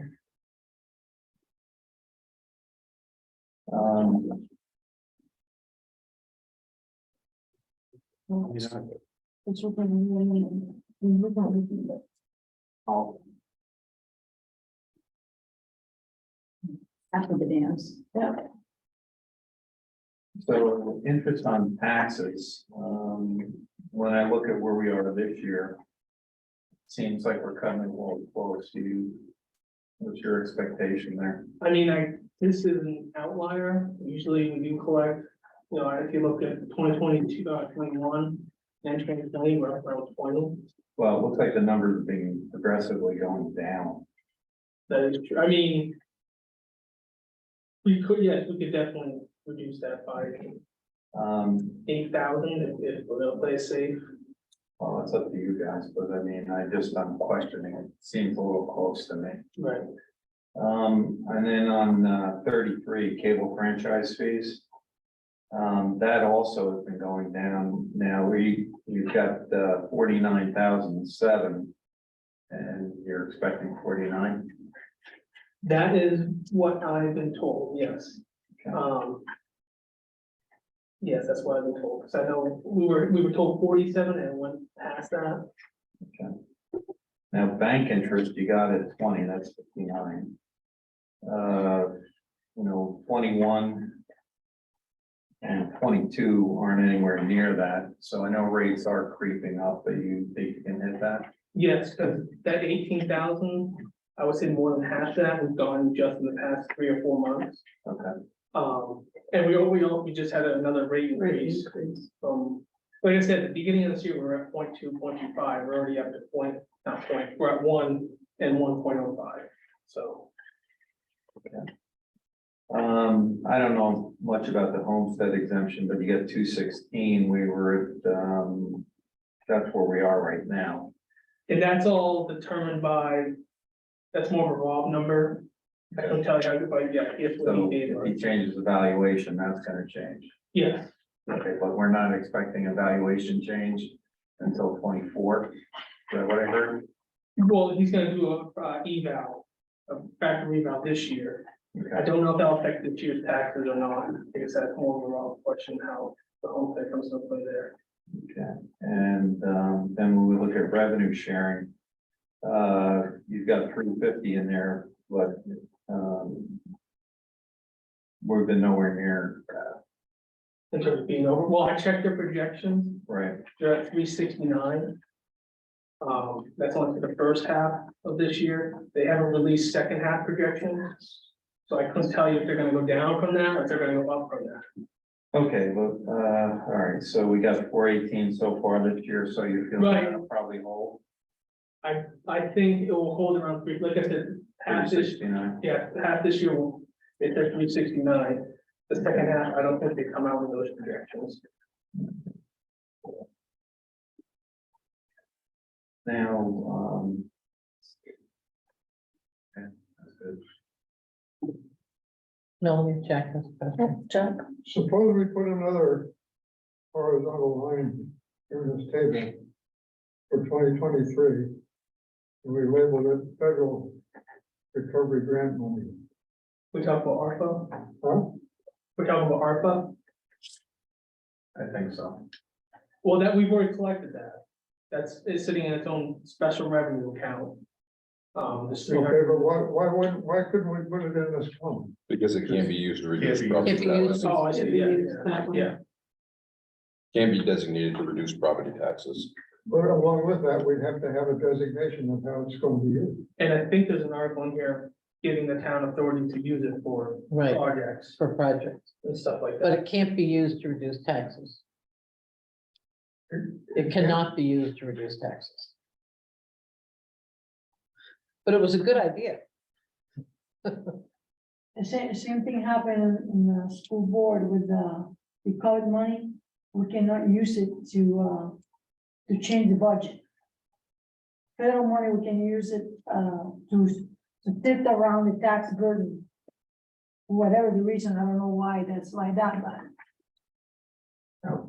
Um, you know, I'll- After the dams. Yeah. So interest on taxes, when I look at where we are this year. Seems like we're coming a little close to you. What's your expectation there? I mean, this is an outlier. Usually we do collect, if you look at 2022, 21, and 2020, we're around 20. Well, it looks like the numbers are being progressively going down. That is true. I mean, we could, yes, we could definitely reduce that by 8,000 if we're gonna play safe. Well, it's up to you guys, but I mean, I'm questioning it. Seems a little close to me. Right. And then on 33, cable franchise fees. That also has been going down. Now you've got 49,007. And you're expecting 49. That is what I've been told, yes. Okay. Yes, that's what I've been told, because I know we were told 47 and went past that. Okay. Now, bank interest, you got it at 20, that's 59. 21 and 22 aren't anywhere near that, so I know rates are creeping up, but you think you can hit that? Yes, because that 18,000, I would say more than half that has gone just in the past 3 or 4 months. Okay. And we just had another rate increase. Like I said, at the beginning of this year, we were at 0.2, 0.25, we're already up to we're at 1 and 1.05, so. I don't know much about the homestead exemption, but you got 216, we were at, that's where we are right now. And that's all determined by, that's more of a raw number. I don't tell you how, but yeah, if So we did, if he changes the valuation, that's gonna change. yes, Okay, but we're not expecting a valuation change until 24. Is that what I heard? well, he's gonna do a eval, a factory eval this year. I Okay. don't know if that'll affect this year's taxes or not, I guess that's more of a raw question, how the homestead comes into play there. Okay, and then when we look at revenue sharing, you've got 350 in there, but we've been nowhere near that. In terms of being over, well, I checked their projections, Right. they're at 369. That's only for the first half of this year, they haven't released second half projections. So I couldn't tell you if they're gonna go down from that, or if they're gonna go up from that. Okay, well, all right, so we got 418 so far this year, so you feel Right. that'll probably hold I think it will hold around three, like I said, half this, 369. yeah, half this year will, it's at 369. The second half, I don't think they come out with those projections. Now, okay, that's good. Melanie, check this question. Chuck, Suppose we put another horizontal line in this table for 2023. And we labeled it federal recovery grant money. We talk about ARPA, Huh? we're talking about ARPA, I think so. well, that, we've already collected that. It's sitting in its own special revenue account. This Okay, 300, but why couldn't we put it in this one? Because it can't be used to reduce Can't be property used. If you taxes. oh, I see, yeah, That yeah. Can't be designated to reduce property taxes. But along with that, we'd have to have a designation of how it's going to be used. And I think there's an article in here giving the town authority to use it for Right, projects for projects, and stuff like but that. it can't be used to reduce taxes. It cannot be used to reduce taxes. But it was a good idea. The same thing happened in the school board with the COVID money. We cannot use it to change the budget. Federal money, we can use it, to tip around the tax burden. Whatever the reason, I don't know why that's like that, but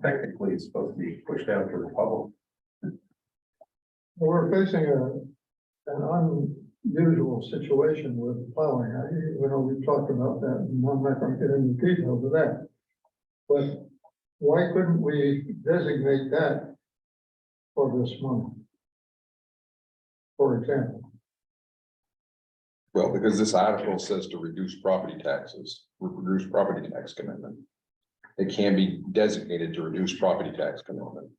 technically it's supposed to be pushed out to the public. We're facing an unusual situation with plowing. We talked about that, and I'm not gonna get into details of that. But why couldn't we designate that for this month? For example, Well, because this article says to reduce property taxes, reduce property tax commitment. It can be designated to reduce property tax commitment.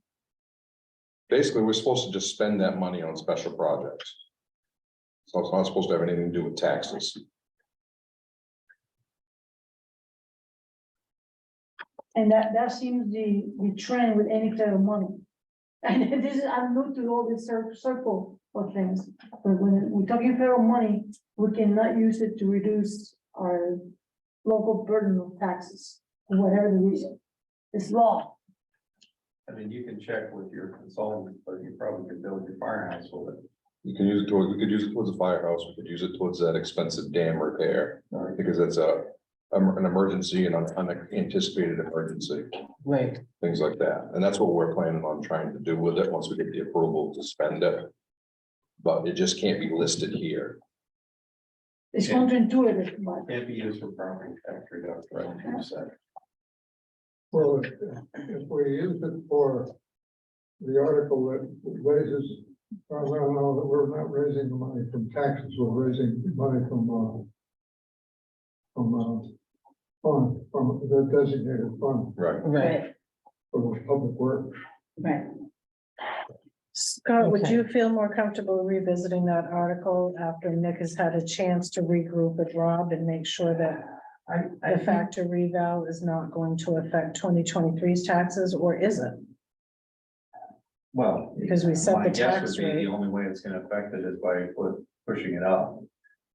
Basically, we're supposed to just spend that money on special projects. So it's not supposed to have anything to do with taxes. And that seems the trend with any kind of money. And this is, I'm new to all this circle of things, but when we're talking federal money, we cannot use it to reduce our local burden of taxes, for whatever the reason. It's law. I mean, you can check with your consultant, but you probably could build your firehouse with it. You can use it towards, we could use it towards a firehouse, we could use it towards that expensive dam repair, because it's an emergency and an unanticipated emergency, Right. things like that. And that's what we're planning on trying to do with it, once we get the approval to spend it. But it just can't be listed here. It's counterintuitive, but Can't be used for property tax reduction, right? You said. well, if we use it for the article that raises, no, we're not raising the money from taxes, we're raising money from the designated fund Right. Right. for the public works. Right. Scott, would Okay. you feel more comfortable revisiting that article after Nick has had a chance to regroup with Rob and make sure that the factor reval is not going to affect 2023's taxes, or is it? Well. Because we set my the guess tax would be rate. The only way it's gonna affect it is by pushing it up.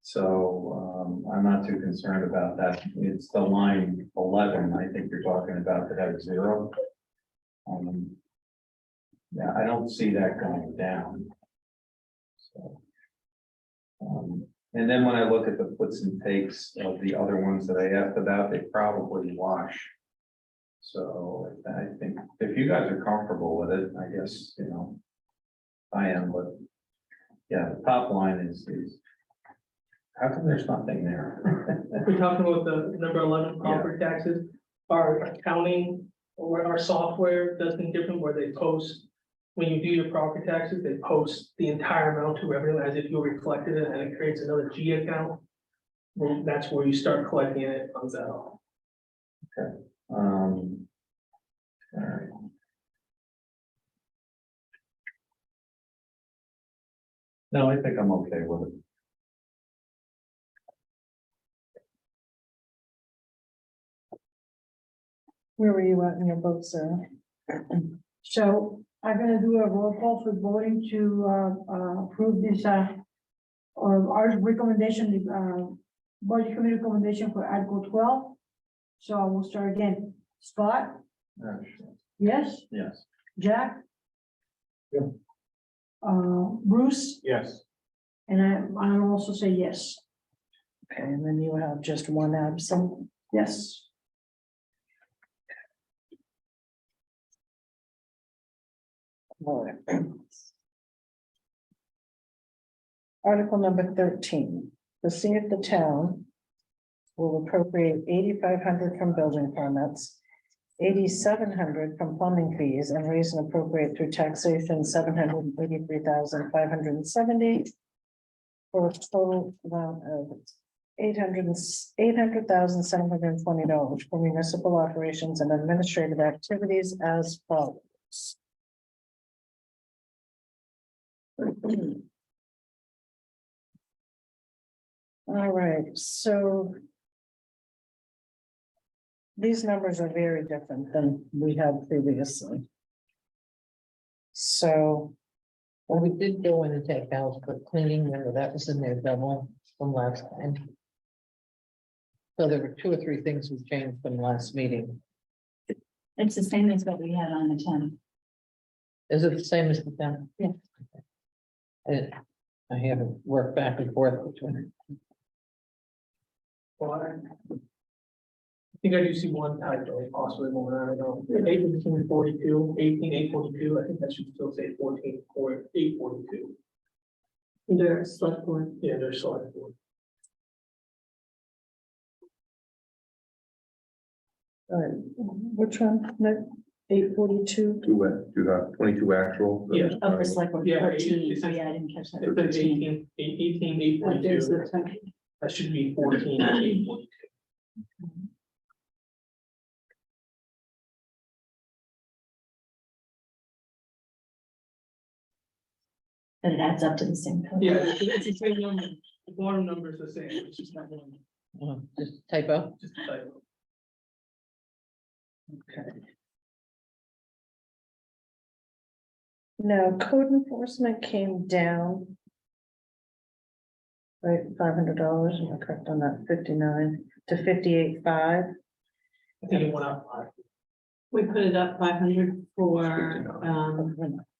So, I'm not too concerned about that. It's the line 11, I think you're talking about, that has 0. Yeah, I don't see that going down. So. And then when I look at the puts and takes of the other ones that I asked about, they probably wash. So I think if you guys are comfortable with it, I guess, I am, but yeah, the top line is how come there's nothing there? We're talking about the number 11 property taxes, our accounting or our software does things different where they post. When you do your property taxes, they post the entire amount to revenue as if you reflected it, and it creates another G account. Well, that's where you start collecting it, it comes out. All right. No, I think I'm okay with it. Where were you at in your book, Sarah? so I'm gonna do a roll call for voting to approve this or our recommendation, budget committee recommendation for Article 12. So I will start again. Scott, yes, Yes. Jack? Yeah. Bruce, Yes. and I'll also say yes. Okay, and then you have just one absent. Yes. All right. Article number 13, to see if the town will appropriate 8,500 from building permits, 8,700 from plumbing fees, and raise and appropriate through taxation 783,570 for a total amount of $800,720 for municipal operations and administrative activities as follows. All right, so these numbers are very different than we had previously. So, Well, we did go in and take out for cleaning, remember that was in there double from last time. So there were 2 or 3 things we changed from last meeting. It's the same as what we had on the 10. Is it the same as the 10? Yeah. I haven't worked back and forth between. Water. think I do see one typo, possibly more, I don't know. 1842, 842, I think that should still say 14 or 842. Under select board. Yeah, there's select board. All right, which one? No, 842? 22 actual. Yeah. Oh, for select board Yeah, 13. it Oh, says- yeah, I didn't catch that. It says 18, 842. That should be 14, 842. But it adds up to the same. total. Yeah, it's the same number. The bottom number is the same, it's just not one, Just typo. just a typo. Okay. Now, code enforcement came down. Right, $500, am I correct on that? 59 to 58.5. I think it went up. We put it up 500 for,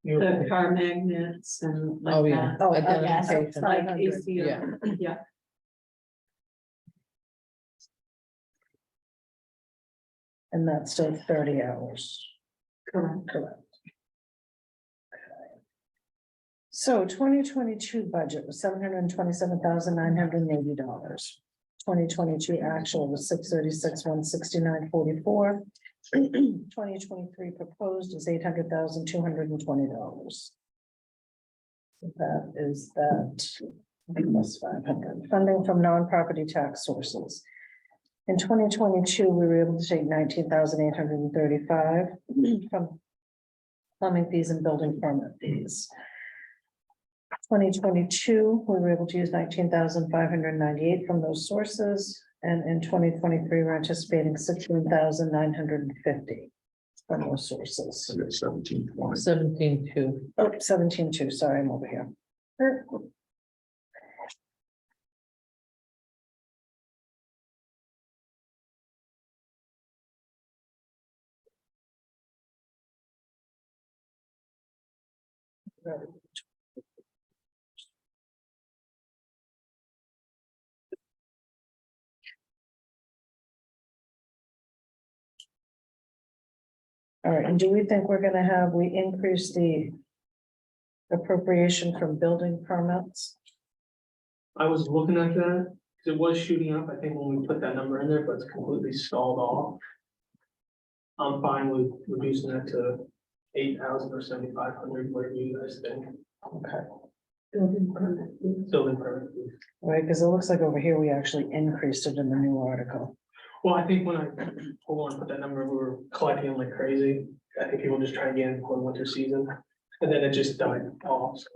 the car magnets and Oh, like yeah. that. Oh, Identification. Like 500. ACO, yeah. And that's still 30 hours. Correct. Correct. So 2022 budget was $727,980. 2022 actual was $636,169.44. 2023 proposed is $800,220. That is that plus 500. Funding from non-property tax sources. In 2022, we were able to take 19,835 from plumbing fees and building permit fees. 2022, we were able to use 19,598 from those sources, and in 2023, we're anticipating 16,950 from those sources. 1720. 17.2. Oh, 17.2, sorry, I'm over here. All right, and do we think we're gonna have, we increase the appropriation from building permits? I was looking at that, because it was shooting up, I think when we put that number in there, but it's completely stalled off. I'm fine with reducing that to 8,000 or 7,500, whatever you guys think. Okay, Building permit. Building permit. right, because it looks like over here, we actually increased it in the new article. Well, I think when I, hold on, put that number, we were collecting them like crazy. I think people just trying to get in for the winter season, and then it just died off. So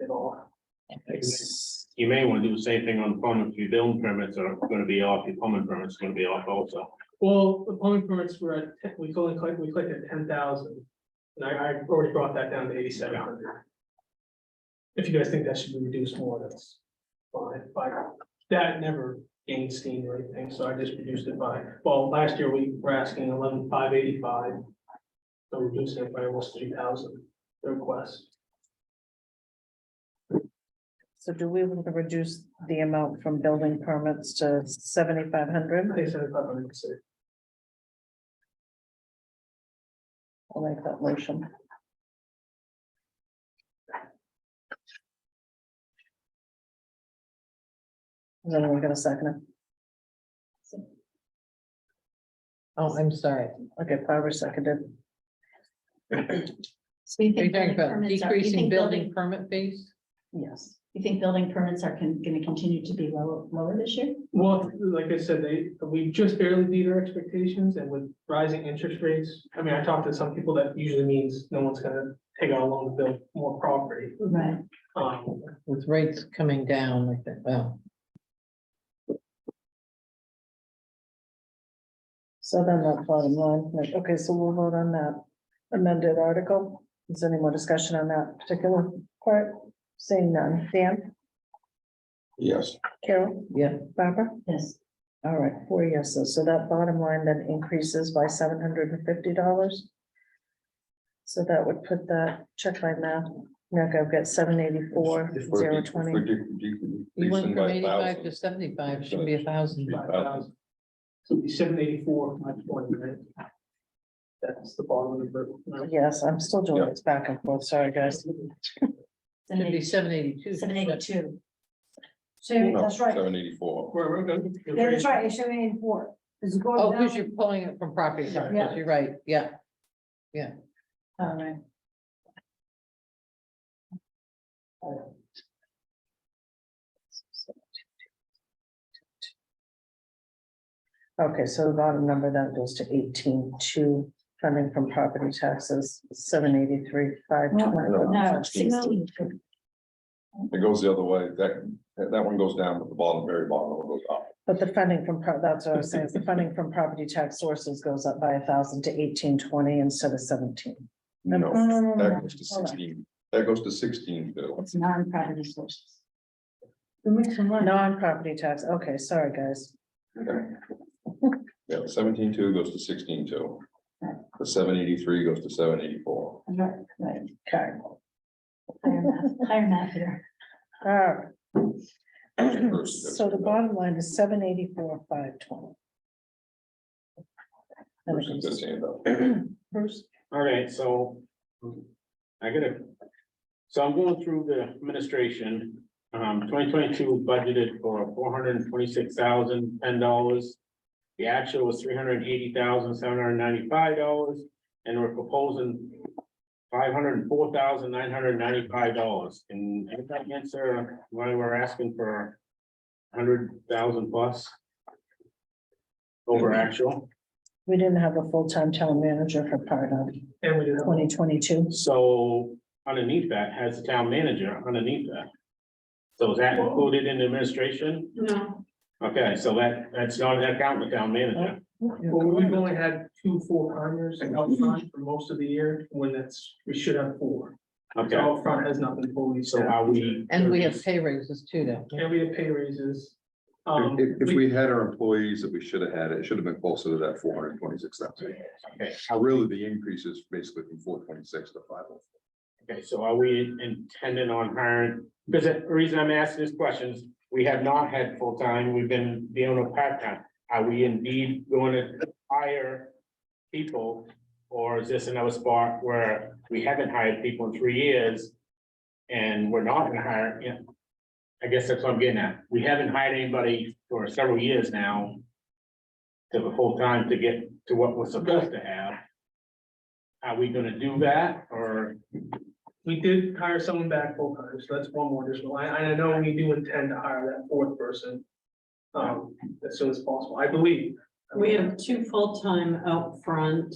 it off. You may want to do the same thing on plumbing. Your building permits are gonna be off, your plumbing permits are gonna be off also. Well, the plumbing permits were at, we collected 10,000. And I already brought that down to 8,700. If you guys think that should be reduced more, that's fine, but that never gained steam or anything, so I just reduced it by, well, last year we were asking 11,585. So reducing it by almost 3,000, the request. So do we want to reduce the amount from building permits to 7,500? I think 7,500 to say. I'll make that motion. Is anyone gonna second Oh, I'm sorry. it? Okay, Barbara seconded. So you Are you think talking building about permits are, you decreasing think building permit fees? Yes. you think building permits are gonna continue to be lower this year? Well, like I said, we just barely beat our expectations, and with rising interest rates, I mean, I talked to some people, that usually means no one's gonna take out a loan to build more property. Right. With rates coming down, I think, well, So then that bottom line, like, okay, so we'll vote on that amended article. Is there any more discussion on that particular part? Seeing none. Dan, Yes. Carol, yeah, Barbara? Yes. All right, 4 yeses. So that bottom line then increases by $750. So that would put that, check my math, Nick, I've got 784, 020. you went from 85 to 75, it should be 1,000. So it'd be 784, 520, right? That's the bottom of the. Yes, I'm still doing this back and forth. Sorry, guys. Should be 782. 782. No, That's right. 784. We're good. Yeah, that's right, it's 784. Does it go Oh, because down? you're pulling it from property tax, Yeah. you're right, yeah. All right. Okay, so the bottom number then goes to 18,200, funding from property taxes, 783, 520. No, 16. It goes the other way. That one goes down, but the bottom, very bottom one goes up. But the funding from, that's what I was saying, is the funding from property tax sources goes up by 1,000 to 1820 instead of 17. No, no, that goes to Hold on. 16. That goes to 16 too. It's non-property sources. To make some money. Non-property tax, okay, sorry, guys. Yeah, 17.2 goes to 16.2. The 783 goes to 784. Right, right. Okay. Higher math here. All right. So the bottom line is 784, 520. And it Versus this goes- handout. Bruce, All right, so so I'm going through the administration. 2022 budgeted for $426,010. The actual was $380,795, and we're proposing $504,995. And if that answer why we're asking for 100,000 plus over actual. we didn't have a full-time town manager for part of And we do have 2022. So underneath that has the town manager underneath that. So is that included in the administration? No, Okay, so that's not an account, the town manager. Well, we've only had 2 full-timers out front for most of the year, when we should have 4. So Okay, out front has not been fully so staffed. are we? And we have pay raises too, though. And we have pay raises. If we had our employees that we should have had, it should have been closer to that 426,000. Okay, Really, the increase is basically from 426 to 504. okay, so are we intending on hiring? Because the reason I'm asking this question is, we have not had full-time, we've been dealing with part-time. Are we indeed going to hire people? Or is this another spot where we haven't hired people in 3 years? And we're not gonna hire, yeah. I guess that's what I'm getting at. We haven't hired anybody for several years now. To the full-time to get to what we're supposed to have. Are we gonna do that or? We did hire someone back full-time, so that's one more additional. I know we do intend to hire that 4th person. As soon as possible, I believe. we have 2 full-time out front,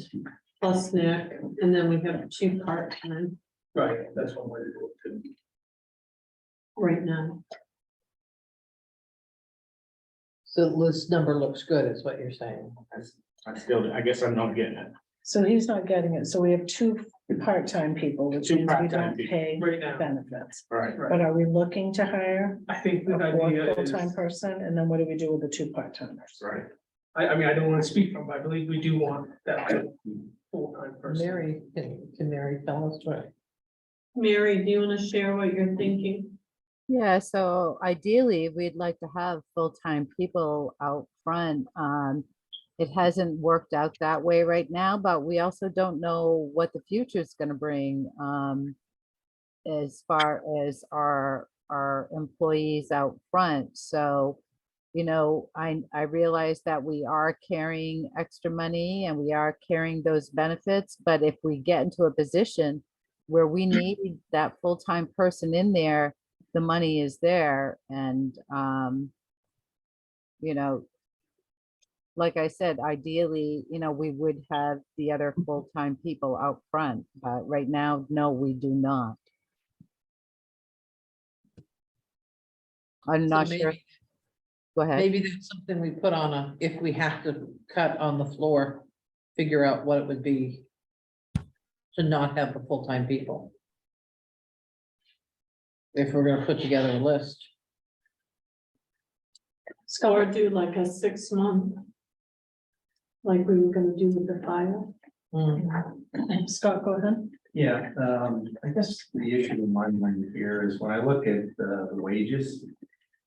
plus Nick, and then we have 2 part-time Right, that's one way to do it too. right now. So this number looks good, is what you're saying. I guess I'm not getting it. So he's not getting it. So we have 2 part-time people, which 2 means we part-time don't people. pay Right now. benefits. All right, But are we looking to hire I think a the 4th idea is, full-time person? And then what do we do with the 2 part-timers? right. I mean, I don't want to speak from, but I believe we do want that full-time person. Mary, can Mary tell us what? Mary, do you want to share what you're thinking? Yeah, so ideally, we'd like to have full-time people out front. It hasn't worked out that way right now, but we also don't know what the future is gonna bring. As far as our employees out front, so. You know, I realize that we are carrying extra money and we are carrying those benefits, but if we get into a position where we need that full-time person in there, the money is there and, you know, like I said, ideally, you know, we would have the other full-time people out front, but right now, no, we do not. I'm not sure. Go ahead. Maybe that's something we put on if we have to cut on the floor, figure out what it would be to not have the full-time people. If we're gonna put together a list. Or do like a 6-month. Like we were gonna do with the fire. Scott, go ahead. Yeah, I guess the issue in my mind here is when I look at the wages.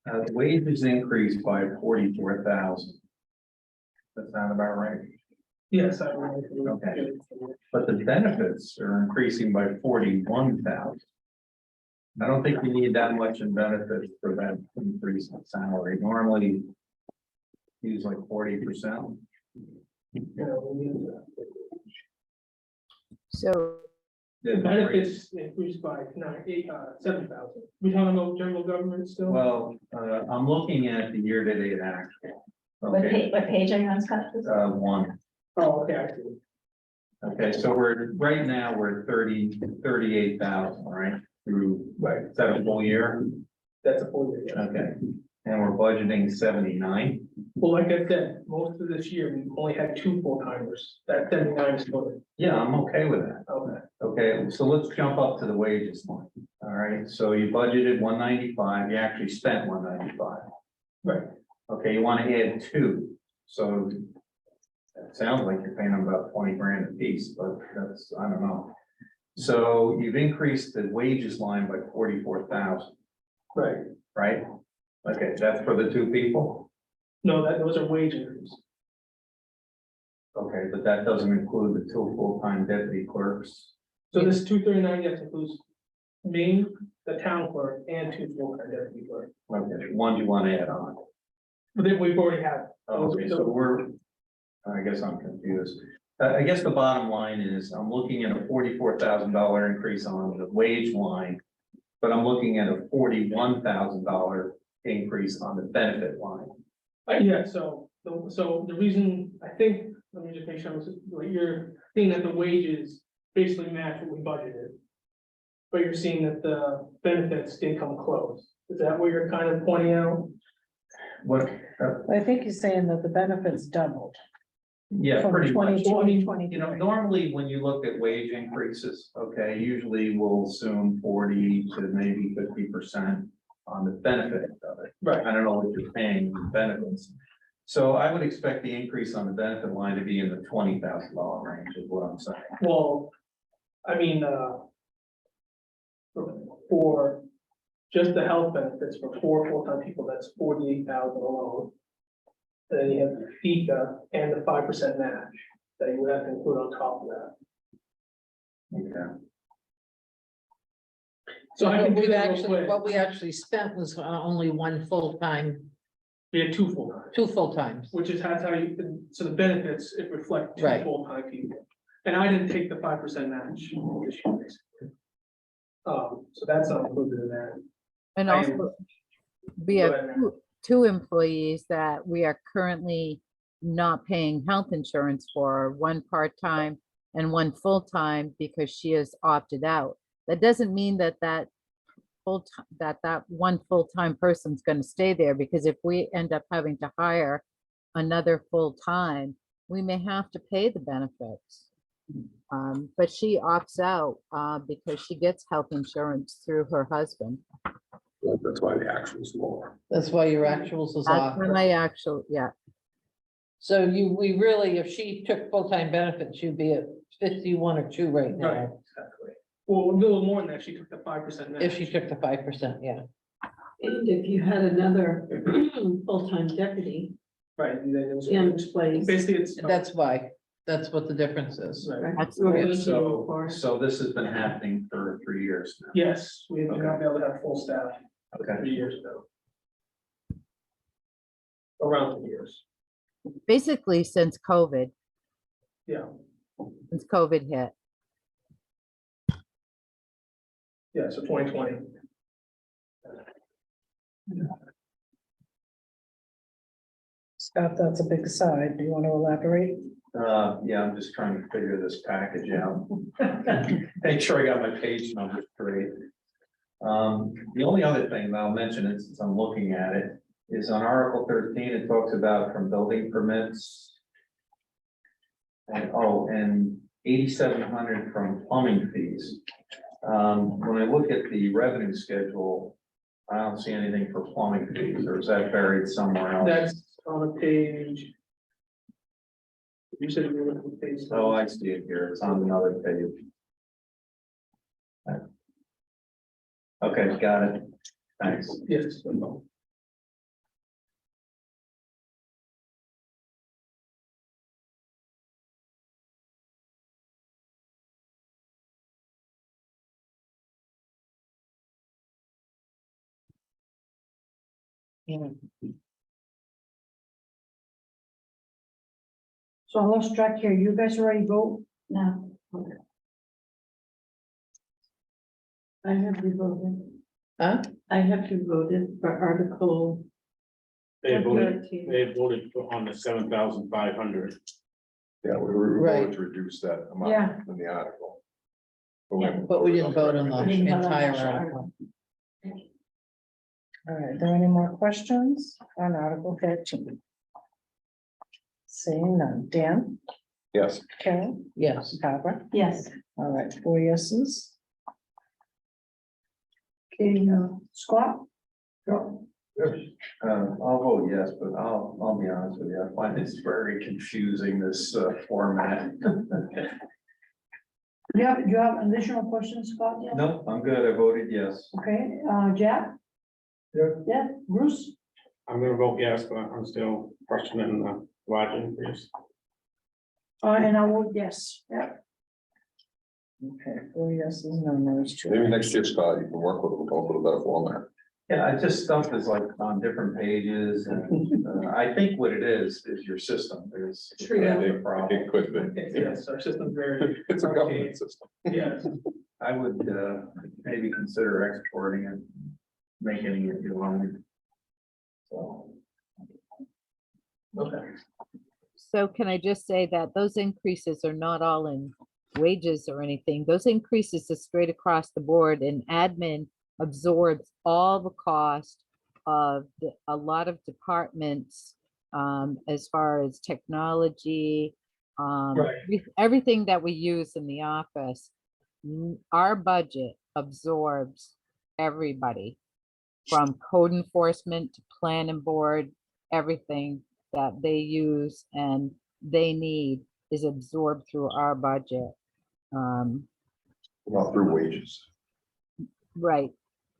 The wages increased by 44,000. That sound about right? Yes, Okay. But the benefits are increasing by 41,000. I don't think you need that much in benefits for that increase in salary. Normally, use like 40%. So The benefits increased by 7,000. We talking about general government still? Well, I'm looking at the year-to-date actual. What Okay, page, what page are you on, Scott? one. Oh, okay, I see. Okay, so right now, we're 38,000, right? Through, Right, is that a full year? that's a full year. Yeah. Okay, and we're budgeting 79. Well, like I said, most of this year, we only had 2 full timers. That 79 is good. Yeah, I'm okay with that. Okay. Okay, so let's jump up to the wages line. All right, so you budgeted 195, you actually spent 195. Right. Okay, you want to add 2, so it sounds like you're paying them about 20 grand a piece, but that's, I don't know. So you've increased the wages line by 44,000, Right. right? Okay, that's for the 2 people? No, those are wage increases. Okay, but that doesn't include the 2 full-time deputy clerks. So this 239, yes, includes me, the town clerk, and 2 full-time deputy clerk. Okay, one you want to add on. But then we've already had. Okay, so I guess I'm confused. I guess the bottom line is, I'm looking at a $44,000 increase on the wage line, but I'm looking at a $41,000 increase on the benefit line. Yeah, so the reason, I think, let me just make sure, what you're seeing that the wages basically match what we budgeted. But you're seeing that the benefits didn't come close. Is that what you're kind of pointing out? What, I think he's saying that the benefits doubled. yeah, From pretty much. 2020. You know, normally when you look at wage increases, okay, usually we'll assume 40 to maybe 50% on the benefit of it. Right. I don't know what you're paying in benefits. So I would expect the increase on the benefit line to be in the $20,000 range is what I'm saying. Well, I mean, for just the health benefits for 4 full-time people, that's 48,000 alone. And then you have the FICA and the 5% match that you would have to include on top of that. Okay. So I can do We've that real actually, quick. what we actually spent was only 1 full-time, We had 2 full-time, 2 full-times. which is how you, so the benefits, it reflect 2 Right. full-time people. And I didn't take the 5% match this year, basically. So that's not included in that. and I am- also, we Go have ahead, ma'am. two employees that we are currently not paying health insurance for, one part-time and one full-time because she has opted out. That doesn't mean that that one full-time person's gonna stay there, because if we end up having to hire another full-time, we may have to pay the benefits. But she opts out because she gets health insurance through her husband. That's why the actual is lower. That's why your actuals is That's off. when I actually, yeah, So we really, if she took full-time benefits, you'd be at 51 or 2 right Right, now. exactly. Well, a little more than that, she took the 5% match. If she took the 5%, yeah. And if you had another full-time deputy Right, and then it was. in place. Basically, it's. That's why, that's what the difference is. Right. that's We're great. gonna do So, for- so this has been happening for 3 years now. Yes, we have not been able to have full staff Okay. 3 years ago. Around 3 years, Basically since COVID yeah, hit. yeah, so 2020. Scott, that's a big side. Do you want to elaborate? Yeah, I'm just trying to figure this package out. Make sure I got my page numbers straight. The only other thing that I'll mention is, since I'm looking at it, is on Article 13, it talks about from building permits. And, and 8,700 from plumbing fees. When I look at the revenue schedule, I don't see anything for plumbing fees, or is that buried somewhere else? That's on a page. You said you were looking at page. Oh, I see it here. It's on another page. Okay, got it. Thanks. Yes. So I lost track here. You guys already vote? No, I have to vote. Huh? I have to vote it for Article They voted, 13. they voted on the 7,500. Yeah, we Right. voted to reduce that amount Yeah. in the article. But we didn't vote on the Didn't vote on the entire article. article. All right, are there any more questions on Article 13? Seeing none. Dan, Yes, Karen, Yes. Barbara? Yes. All right, 4 yeses. Okay, Scott? Go. I'll vote yes, but I'll be honest with you, I find this very confusing, this format. You have additional questions, Scott? Yeah? Nope, I'm good, I voted yes. Okay, Jack? Yeah. Yeah, Bruce? I'm gonna vote yes, but I'm still questioning the large increase. And I vote yes. Yeah. Okay, 4 yeses, no no's, 2 maybe ayes. next year, Scott, you can work with a little better format. Yeah, I just stuff is like on different pages and I think what it is your system is. Trio. the problem. It could be. Yes, our system's very. It's a government system. Yes. I would maybe consider exporting it, making it your own. So. Okay. So can I just say that those increases are not all in wages or anything. Those increases are straight across the board, and admin absorbs all the cost of a lot of departments as far as technology, everything that we use in the office. Our budget absorbs everybody, from code enforcement to planning board. Everything that they use and they need is absorbed through our budget. Not through wages. Right,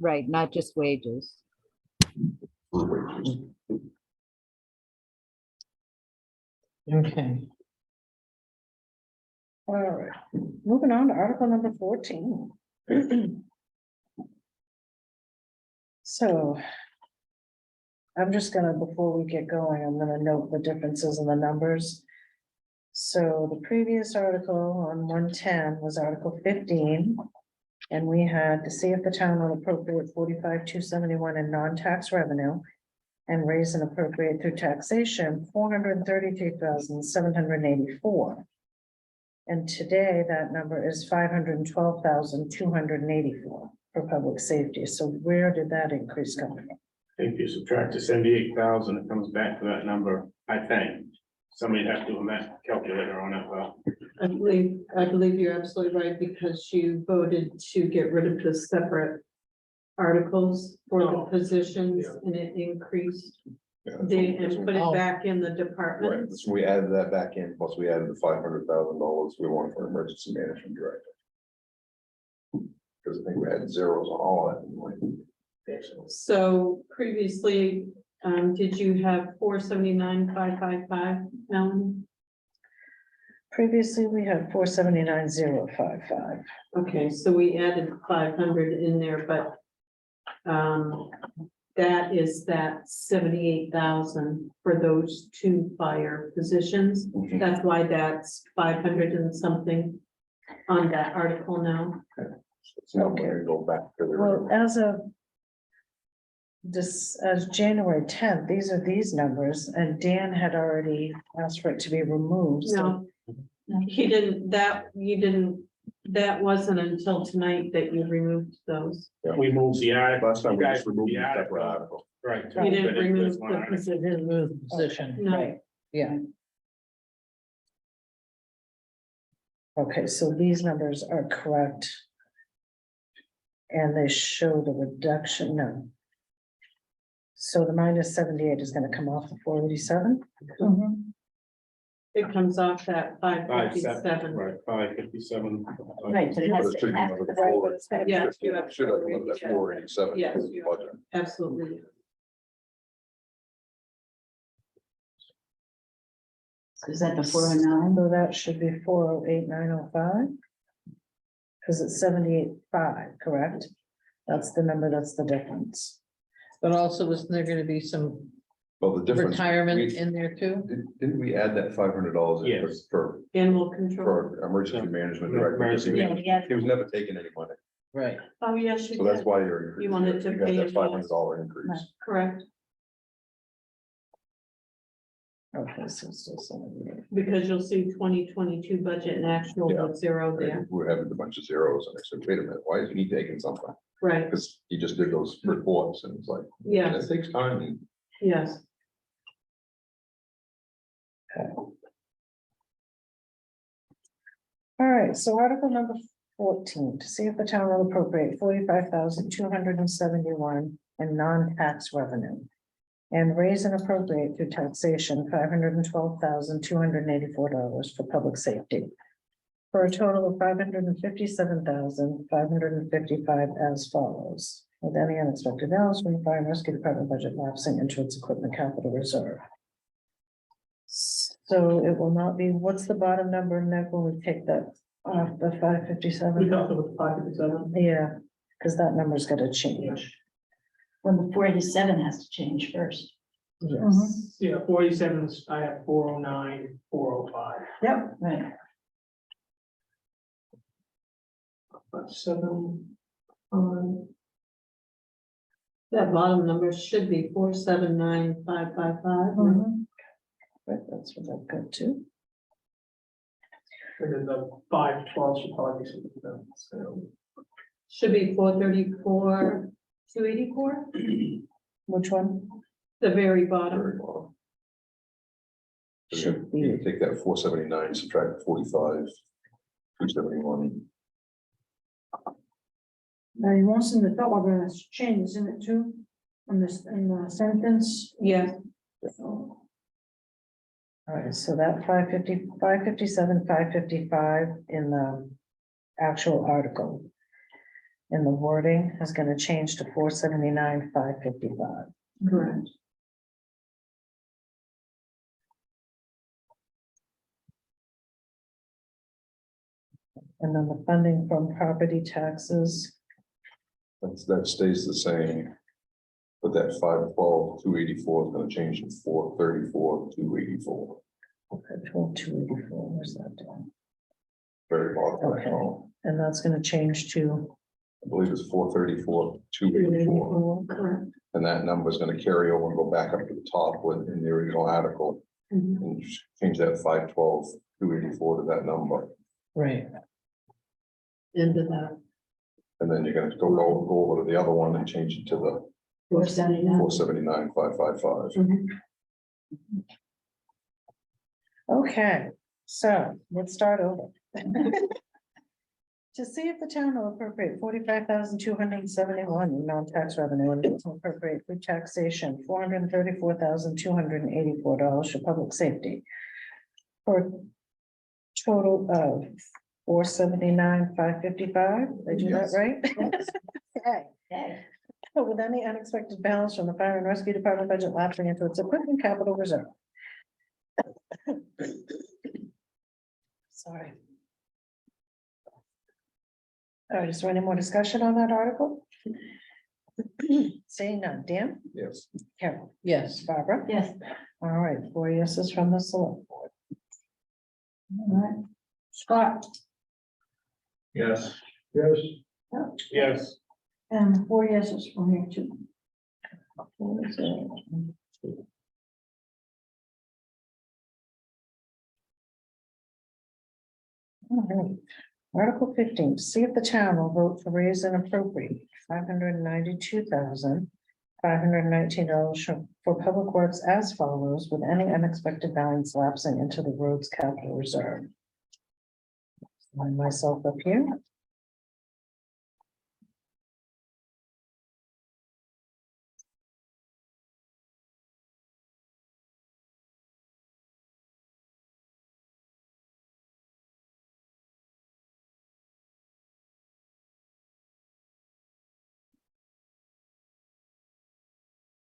not just wages. Through wages. Okay. All right, moving on to Article number 14. So I'm just gonna, before we get going, I'm gonna note the differences in the numbers. So the previous article on 110 was Article 15. And we had to see if the town will appropriate 45,271 in non-tax revenue and raise and appropriate through taxation 433,784. And today that number is 512,284 for public safety. So where did that increase come from? If you subtract the 78,000, it comes back to that number, I think. Somebody'd have to do a math calculator on it, but I believe you're absolutely right, because you voted to get rid of the separate articles for the positions, and it increased Yeah, and put it back in the Right, departments. so we added that back in, plus we added the $500,000 we want for emergency management director. Because I think we had zeros on all of them. So previously, did you have 479,555, Melanie? Previously, we had 479,055. Okay, so we added 500 in there, but that is that 78,000 for those two fire positions. That's why that's 500 and something on that article now. So we're gonna go back to the. Well, as of this, as January 10th, these are these numbers, and Dan had already asked for it to be removed. So No, he didn't, that wasn't until tonight that you removed those. we moved the article. Last time we You guys just removed moved the separate article. Right. You didn't But it remove was one the article. position. Didn't move the position. No, Right. Yeah. Okay, so these numbers are correct. And they show the reduction, no. So the minus 78 is gonna come off the 487? it comes off that 557, 557. right, 557. right, but it But has it to should have come out of the the right, floor. but it's gotta be- Yeah, you have. Should have come up that 487. Yes, you have. budget. Absolutely. Is that the 409? So that should be 408,905. Because it's 78,500, correct? That's the number, that's the difference. But also, isn't there gonna be some Well, the difference. retirement we- in there too? Didn't we add that $500 in Yes. for, Animal control. for emergency management director? Because he Yeah, was- yeah. he was never taking any money, Right. Oh, yes, you so that's did, why you're. You wanted to got pay that him $500 increase. correct, Okay, so still 78. because you'll see 2022 budget and actual Yeah. with zero there, We're having a bunch of zeros, and I said, wait a minute, why isn't he taking something? right, Because he just did those reports, and it's like, yes, that takes time. yes. All right, so article number 14, to see if the town will appropriate 45,271 in non-tax revenue. And raise and appropriate through taxation $512,284 for public safety. For a total of $557,555 as follows, with any unexpected balance from the fire and rescue department budget lapsing into its equipment capital reserve. So it will not be, what's the bottom number, Nick, when we take that off the 557? We talked about 557. Yeah, because that number's gotta change. When the 487 has to change first. Yes. Yeah, 47, I have 409, 405. Yep. Right. But 7. That bottom number should be 479,555. Right, that's what I've got too. And then the 512 should probably be something like that, so. Should be 434, 284, Which one? the very bottom. Very well. Should You be, take that 479, subtract 45, 271. Now, you want in the top, we're gonna change, isn't it too? On this, in the sentence. Yes, all right, so that 557, 555 in the actual article. And the wording is gonna change to 479, 555. correct. And then the funding from property taxes, That stays the same. But that 512, 284 is gonna change to 434, 284. okay, 12,284, where's that down? Very bottom of that Okay. column. And that's gonna change to I believe it's 434, 284. Correct. And that number is gonna carry over and go back up to the top with in the original article. Mhm. And change that 512, 284 to that number. right. Into that. And then you're gonna go over to the other one and change it to the 479. 479, 555. Okay, so let's start over. To see if the town will appropriate 45,271 in non-tax revenue and to appropriate for taxation, $434,284 for public safety. For a total of 479,555, did I do that Yes. right? Okay. Okay. With any unexpected balance from the fire and rescue department budget lapsing into its equipment capital reserve. Sorry. All right, is there any more discussion on that article? Seeing none, Dan, Yes. Carol, Yes. Barbara, Yes. all right, 4 yeses from the select board. All right. Scott, Yes. Yes, Yes. and 4 yeses from here too. All right. Article 15, to see if the town will vote to raise and appropriate $592,519 for public works as follows, with any unexpected balance lapsing into the roads capital reserve. Line myself up here.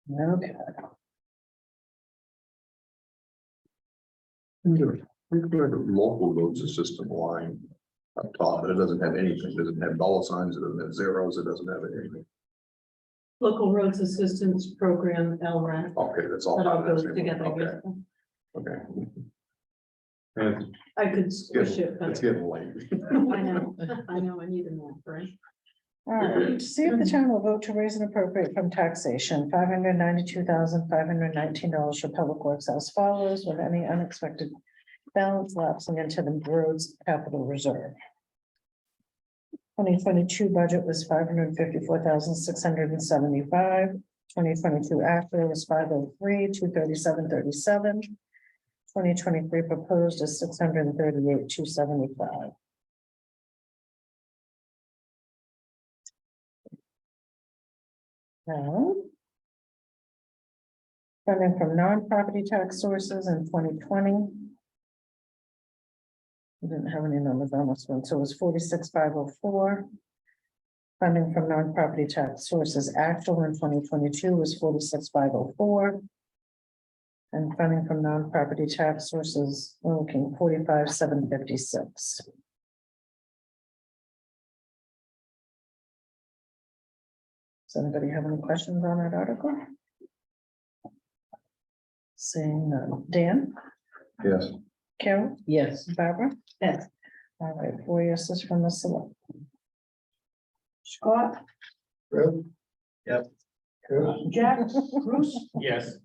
Okay. We've got a local roads system line up top, but it doesn't have anything, it doesn't have dollar signs, it doesn't have zeros, it doesn't have anything. Local Roads Assistance Program, LRAP, Okay, that's all. that all part of goes the same together. one. yes. Okay, okay. And I could it's squish it, getting, but it's getting late. I know, I need a nap, right? All right, to see if the town will vote to raise and appropriate from taxation, $592,519 for public works as follows, with any unexpected balance lapsing into the roads capital reserve. 2022 budget was $554,675. 2022 actual was 503,237.37. 2023 proposed is 638,275. Now, funding from non-property tax sources in 2020. We didn't have any numbers on this one, so it was 46,504. Funding from non-property tax sources actual in 2022 was 46,504. And funding from non-property tax sources, we're looking 45,756. Does anybody have any questions on that article? Seeing none. Dan? Yes. Carol? Yes. Barbara? Yes. All right, 4 yeses from the select. Scott, Fred? Yep. Yes. Jack, Bruce, Yes.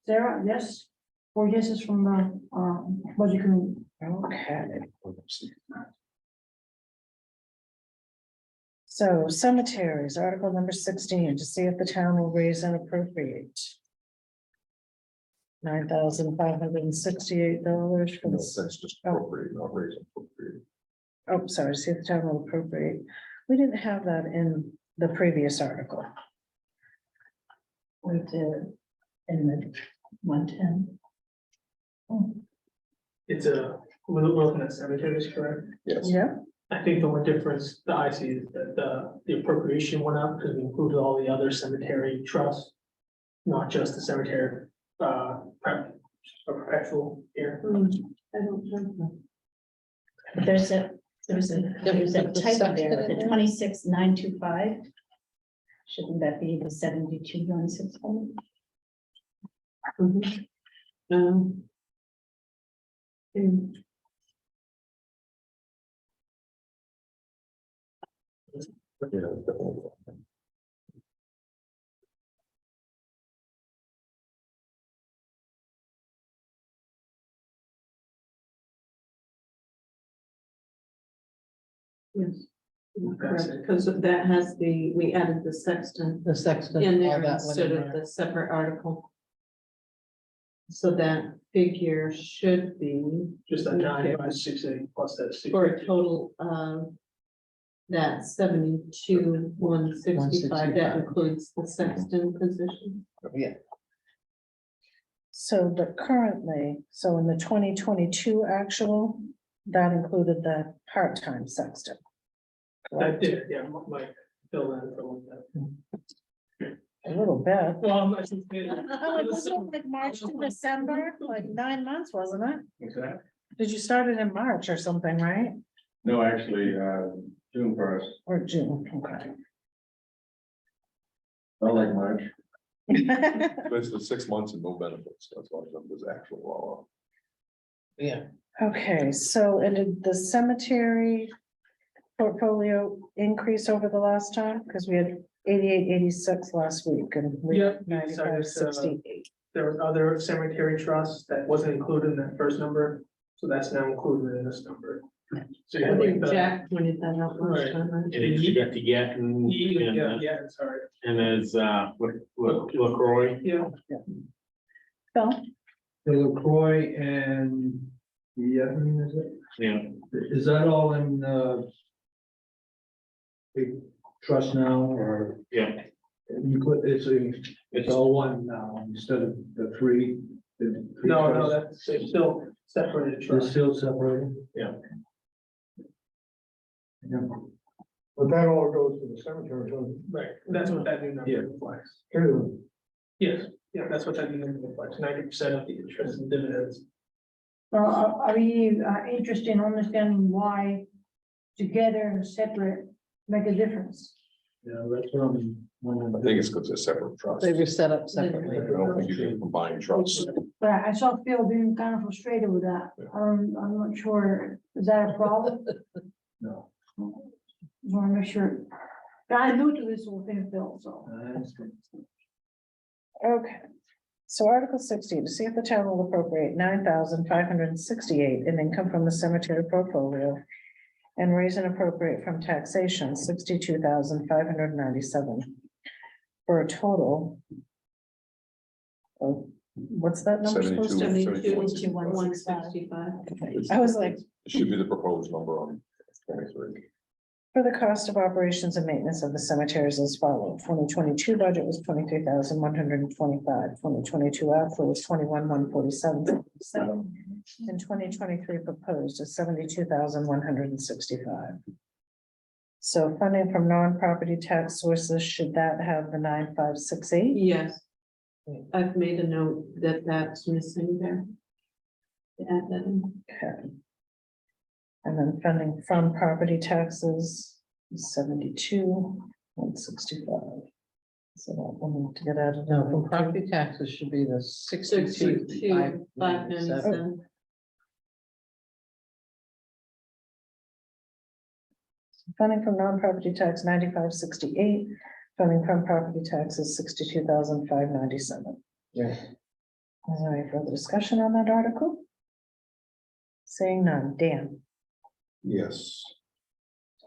Sarah, yes. 4 yeses from the, budget committee. Okay. So cemeteries, article number 16, to see if the town will raise and appropriate $9,568 for No, the, that's just appropriate, not raising appropriate. oh, sorry, see if the town will appropriate. We didn't have that in the previous article. We did in the 110. It's we're looking at cemeteries, correct? Yes. Yeah, I think the only difference that I see is that the appropriation went up because we included all the other cemetery trusts. Not just the cemetery, perpetual here. I don't know. But there's a typo there, the 26,925. Shouldn't that be the 72,160? Yes. Correct, because that has we added the sexton The sexton. in all there that went in instead of there. the separate article. So that figure should be Just that 9,568 plus that. for a total of that 72,165, that includes the sexton position. Yeah. so but currently, so in the 2022 actual, that included the part-time sexton. That did, yeah, Mike, fill that for that. A little bit. Well, I think. Oh, it wasn't like March to December, like 9 months, wasn't it? Exactly. Did you start it in March or something, right? No, actually, June 1st, Or June, okay. not like March. Basically 6 months and no benefits, that's what the numbers actually are. Yeah. Okay, so and did the cemetery portfolio increase over the last time? Because we had 8886 last week and we Yeah, had we decided, 9568. There was other cemetery trusts that wasn't included in that first number, so that's now included in this number. So you I have like think the. Jack pointed that out last Right. time. right? And then you got to get Yeah, sorry. and there's LaCroix. Yeah. Phil? The LaCroix and the, is it? Yeah. Is that all in, big trust now, or Yeah. you put, it's all one now instead of the three? No, that's it's still separated They're trust. still separated? Yeah. Yeah. But that all goes to the cemetery, doesn't Right, that's what that new Yeah. number reflects. it? Yes, yeah, that's what that new number reflects, 90% of the interest and dividends. Are we interested in understanding why together and separate make a difference? Yeah, that's what I'm. I think it's because they're separate trusts. They were set up I separately. don't think you can combine trusts. But I saw Phil being kind of frustrated with that. I'm not sure, is that a problem? No. Just wanna make sure. I'm new to this whole thing, Phil, so. Okay. So Article 16, to see if the town will appropriate 9,568 in income from the cemetery portfolio and raise and appropriate from taxation 62,597 for a total of, what's that number supposed to be? 72, 165. I was like, It should be the proposed number on 23. for the cost of operations and maintenance of the cemeteries as follows. 2022 budget was 23,125. 2022 outflow was 21,147. And 2023 proposed is 72,165. So funding from non-property tax sources, should that have the 9,568? Yes. I've made a note that that's missing there. To add that in. Okay. And then funding from property taxes, 72,165. So that one need to get added. No, from property taxes should be the 62, 597. Funding from non-property tax, 9,568. Funding from property taxes, 62,597. Yeah. Is there any further discussion on that article? Seeing none. Dan, Yes.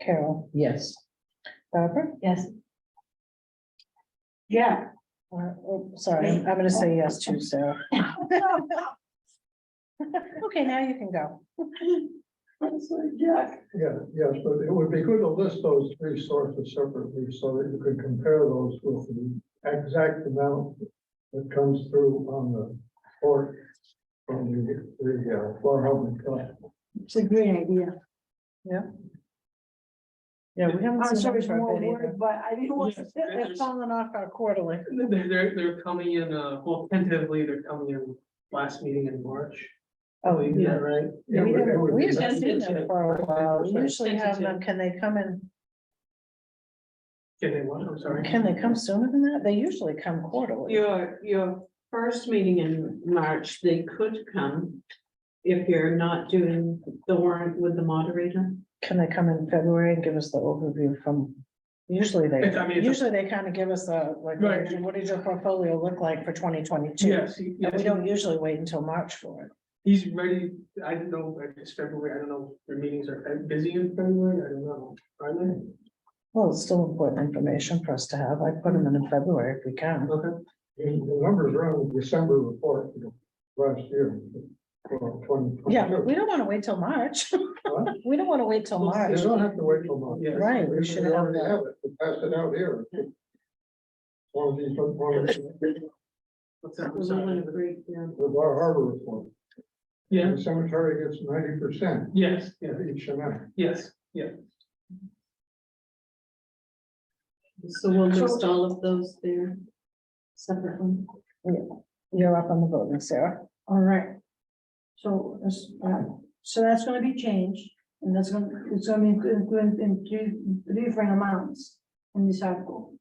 Carol, Yes. Barbara? Yes. Yeah. Sorry, I'm gonna say yes too, Sarah. Okay, now you can go. Yeah. Yeah, yes, but it would be good to list those three sources separately so that you could compare those with the exact amount that comes through on the port from the Florida Housing Trust. It's a great idea. Yeah, we haven't I'm seen sorry, them it's for a more bit work, either. but I didn't want to. They're falling off our quarterly. They're coming in, well, tentatively, they're coming in last meeting in March. Oh, Is yeah. that right? Yeah, but it would We be haven't nice- seen them for a while. We usually have them, Tentative. can they come in, Can they what? I'm sorry. can they come sooner than that? They usually come quarterly. Your first meeting in March, they could come if you're not doing the warrant with the moderator. Can they come in February and give us the overview from, usually they, It's- I mean, it's a- usually they kind of give us a, like, Right. what does your portfolio look like for 2022? Yes, And yes, we don't usually wait until March for it. he's ready. I don't know, it's February. I don't know, their meetings are busy in February. I don't know. Are they? Well, it's still important information for us to have. I put them in February if we can. Okay. The numbers are on the December report last year. for 2022. Yeah, but we don't want to wait till March. What? We don't want to wait till You March. don't have to wait till March. Yeah. Right, we should have already that. have it. We passed it out here. One of these, one of these, What's that? I'm We're sorry. willing to break down. the Bar Harbor report. Yeah, The cemetery gets 90%. yes, yeah, Each amount. yes, yeah. So we'll list all of those there separately. You're up on the voting, Sarah. All right. So, so that's gonna be changed, and it's gonna be included in three different amounts in this article.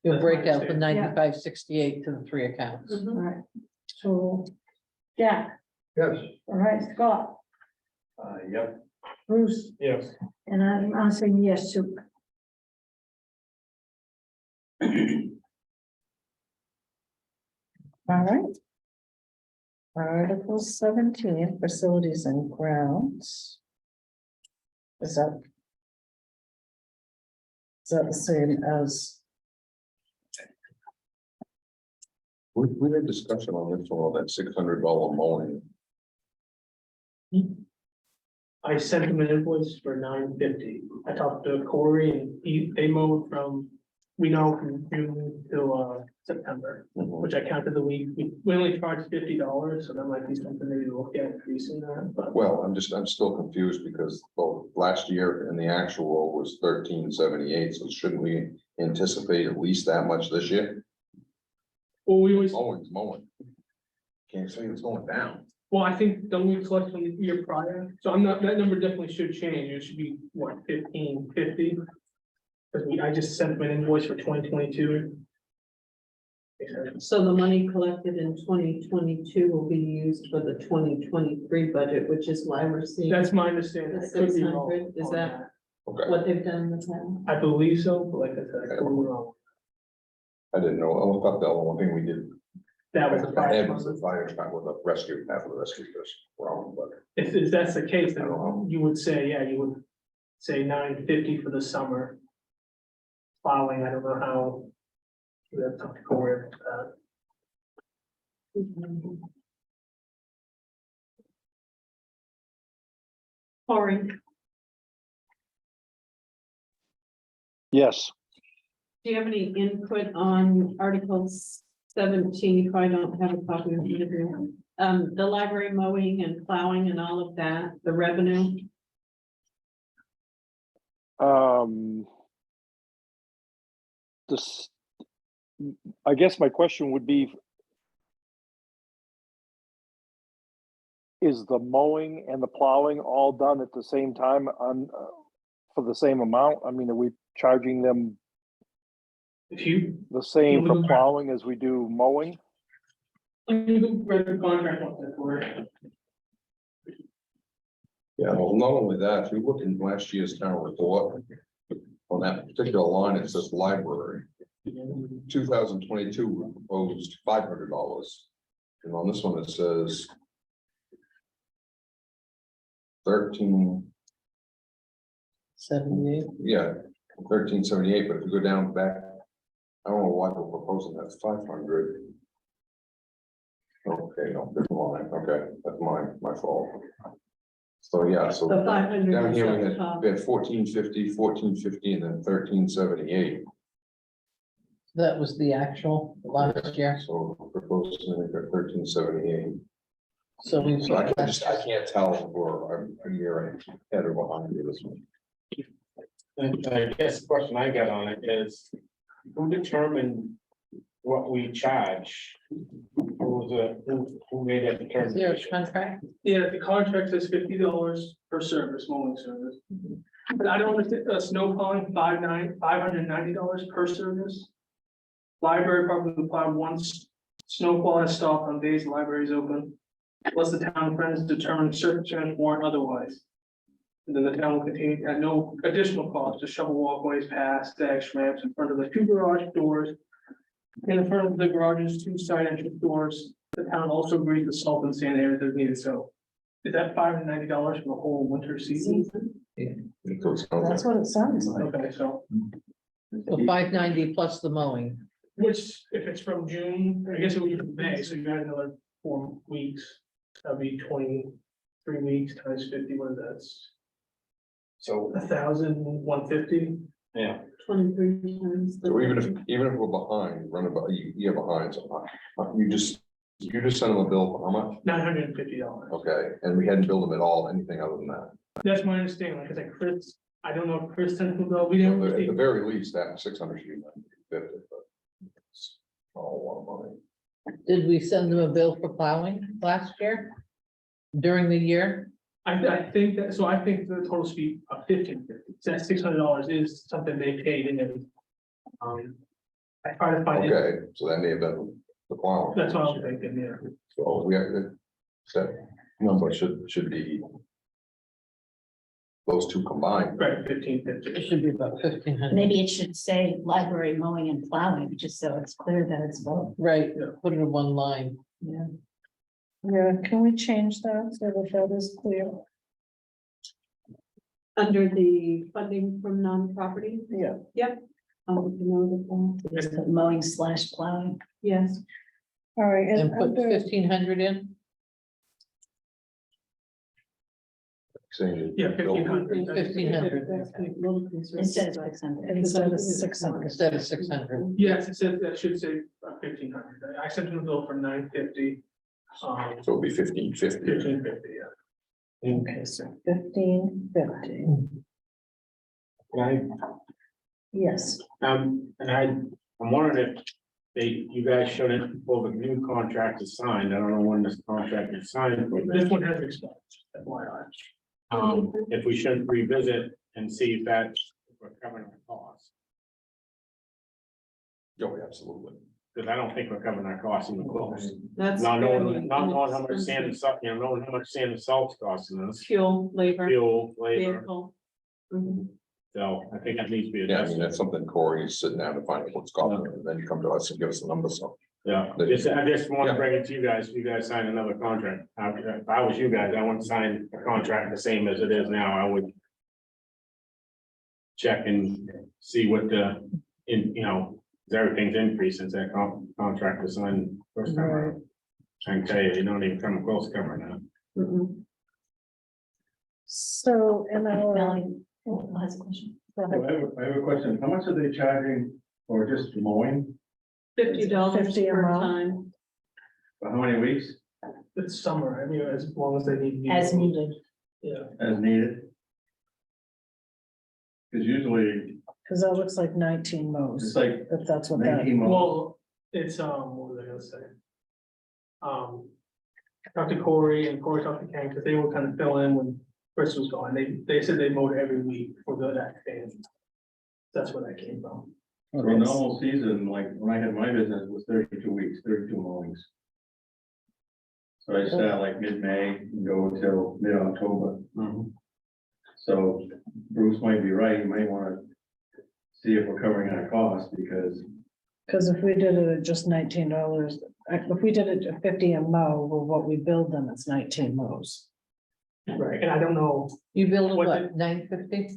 You'll That's break my out the understanding. 9568 to the three accounts. All right, so, Jack, Yes, all right, Scott, Yep. Bruce, Yes. and I'm saying yes too. All right. Article 17, facilities and grounds. Is that the same as, We had discussion on this one, that $600 mowing. I sent him an invoice for $950. I talked to Corey and they mowed from, we know from June till September, which I counted the week. We only charged $50, so that might be something maybe to look at increasing that, but. Well, I'm still confused because, well, last year in the actual was 1378, so shouldn't we anticipate at least that much this year? Well, we always, Mowing. Can't say it's going down. well, I think, don't we collect from the year prior? So I'm not, that number definitely should change. It should be, what, 1550? Because I just sent them an invoice for 2022. So the money collected in 2022 will be used for the 2023 budget, which is why we're seeing. That's my understanding. The I could be wrong 600, is on that Okay, what they've done in the past? I believe so, but like I said, I could be wrong. I didn't know, I thought the one thing we did. That was the I had fire. was the fire department with the rescue, half of the rescue was wrong, but If that's the case, then I don't know. you would say, yeah, you would say $950 for the summer. Plowing, I don't know how. We have to go with that. Cory, Yes. do you have any input on Article 17? If I don't have a copy of it here. The library mowing and plowing and all of that, the revenue. This, I guess my question would be, is the mowing and the plowing all done at the same time on, for the same amount? I mean, are we charging them If you, the same You for would- plowing as we do mowing? you read the contract on that for it. yeah, well, not only that, if you look in last year's town report. On that particular line, it says library. 2022 we proposed $500. And on this one, it says. 13, 78. yeah, 1378, but if you go down back. I don't know why we're proposing that 500. Okay, no, different line, okay, that's my fault. So, yeah, so. The 500 Down is here, at we the had, top. we had 1450, and then 1378. That was the actual last year. So proposed, I think, at 1378. So we. So I can't tell if I'm a year ahead or behind this one. And I guess the question I got on it is, who determined what we charge? Who made that Is there a determination? contract? Yeah, the contract says $50 per service, mowing service. But I don't understand, snow plowing, $590 per service. Library probably apply once snow plow has stopped on days the library is open. Unless the town friends determine circumstance warrant otherwise. And then the town will continue at no additional cost to shovel walkways past dash ramps in front of the 2 garage doors. In front of the garages, 2 side entrance doors. The town also agrees to salt and sand areas as needed, so. Is that $590 for the whole winter season? That's what it sounds like. Okay, so, So 590 plus the mowing. which, if it's from June, I guess it would be from May, so you got another 4 weeks. That'd be 23 weeks times 50, what is that? So, 1,150. yeah, 23 times. So even if we're behind, run about, you're behind, so you just send them a bill for how much? $950. Okay, and we hadn't billed them at all, anything other than that. That's my understanding, like I said, Chris, I don't know if Chris sent the bill, we didn't At the receive. very least, that 600 should be 950, but. It's not a lot of money. Did we send them a bill for plowing last year? During the year? I think that, so I think the total should be $1,550. So that $600 is something they paid in every. I try to find it, Okay, so that may have been the plan. that's what I'm thinking, yeah. So we have, that number should be. Those two combined. Right, It 1,550. should be about 1,500. Maybe it should say library mowing and plowing, just so it's clear that it's both. Right, Yeah. put it in one line. Yeah. Yeah, can we change that so that that is clear? Under the funding from non-property? Yeah. Yep. You know, Just put mowing / plowing. yes. All right, And and put under, 1,500 in? Saying. Yeah, 1,500. 1,500. Instead of 600. instead of 600. Instead of 600. Yes, it said, that should say 1,500. I sent them a bill for $950. So it'll be 1550. 1,550, yeah. Okay, so 1,550, and yes. and I'm wondering if you guys shouldn't, well, the new contract is signed, I don't know when this contract is signed, but. This one has expired, FYI. If we shouldn't revisit and see if that's, if we're covering our costs. Oh, absolutely. Because I don't think we're covering our costs even close. That's. Not knowing, fairly not knowing how much sand inexpensive. and salt, knowing how much sand and salt's costing us, Fuel, labor, fuel, labor, vehicle. Mhm. so I think that needs to be Yeah, I mean, addressed. that's something Corey's sitting down to find out what's costing, and then you come to us and give us the numbers, so. Yeah, I just want to bring it to you guys, you guys sign another contract. If I was you guys, I wouldn't sign a contract the same as it is now, I would. Check and see what everything's increased since that contract was signed first time around. I can tell you, you don't even come close to covering that. Mhm. So in our, Melanie, has a question. go I ahead. have a question. How much are they charging for just mowing? $50 50 a per month. time. For how many weeks It's summer, I mean, as long as they need. As needed. Yeah, as needed? Because usually Cause that looks like 19 mows, it's like if that's what that. 19 mows. well, it's, what was I gonna say? Talked to Corey and Corey talked to Ken, because they would kind of fill in when Chris was gone, they said they mowed every week for that day. That's where that came from. So a normal season, like when I had my business, was 32 weeks, 32 mowings. So I start like mid-May and go till mid-October. So Bruce might be right, you might wanna see if we're covering our costs, because Cause if we did it at just $19, if we did it at 50 a mow, well, what we build them, it's 19 mows. Right, and I don't know, You build What what, 950?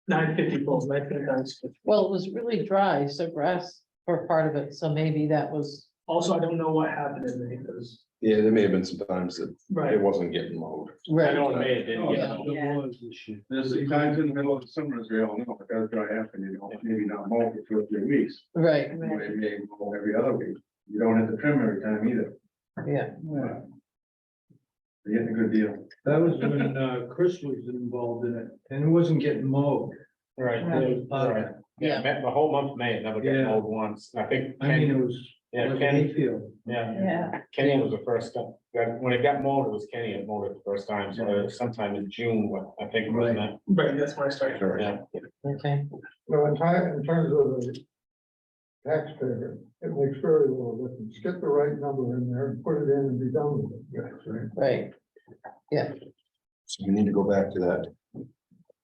950 bulls, 950. Well, it was really dry, so grass for part of it, so maybe that was, Also, I don't know what happened in there, because, Yeah, there may have been some times that right, it wasn't getting mowed. I right, know in May it didn't get. Yeah. Yeah. there's times in the middle of the summer, as we all know, it does dry up and you don't, maybe not mow for 2 or 3 weeks. right, You may mow every other week. You don't have to trim every time either. yeah. You're getting a good deal. That was when Chris was involved in it, and it wasn't getting mowed. Right, Right. right. Yeah, the whole month of May, it never got Yeah. mowed once, I think. I mean, Ken- it was Yeah, like a Ken, hayfield. yeah, Kenny was the first, when it got mowed, it was Kenny that mowed it the first time, so sometime in June, I think, wasn't it? right, that's when I started. Yeah. Okay, So in terms of the taxpayer, it makes very little difference. Get the right number in there and put it in and be done with it. right, So we need to go back to that.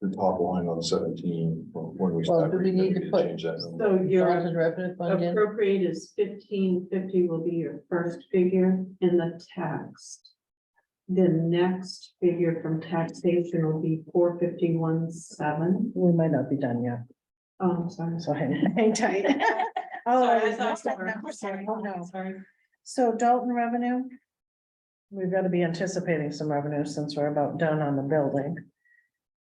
The top line on 17, when we Well, start. do we need to put- change that number. So your Deposit revenue fund in, appropriate is 1550 will be your first figure in the tax. The next figure from taxation will be 451.7. We might not be done yet, Oh, I'm sorry. so hang tight. Oh, Sorry, I that's thought that so. number, sorry, oh, no. Sorry. So Dalton revenue. We've got to be anticipating some revenue since we're about done on the building.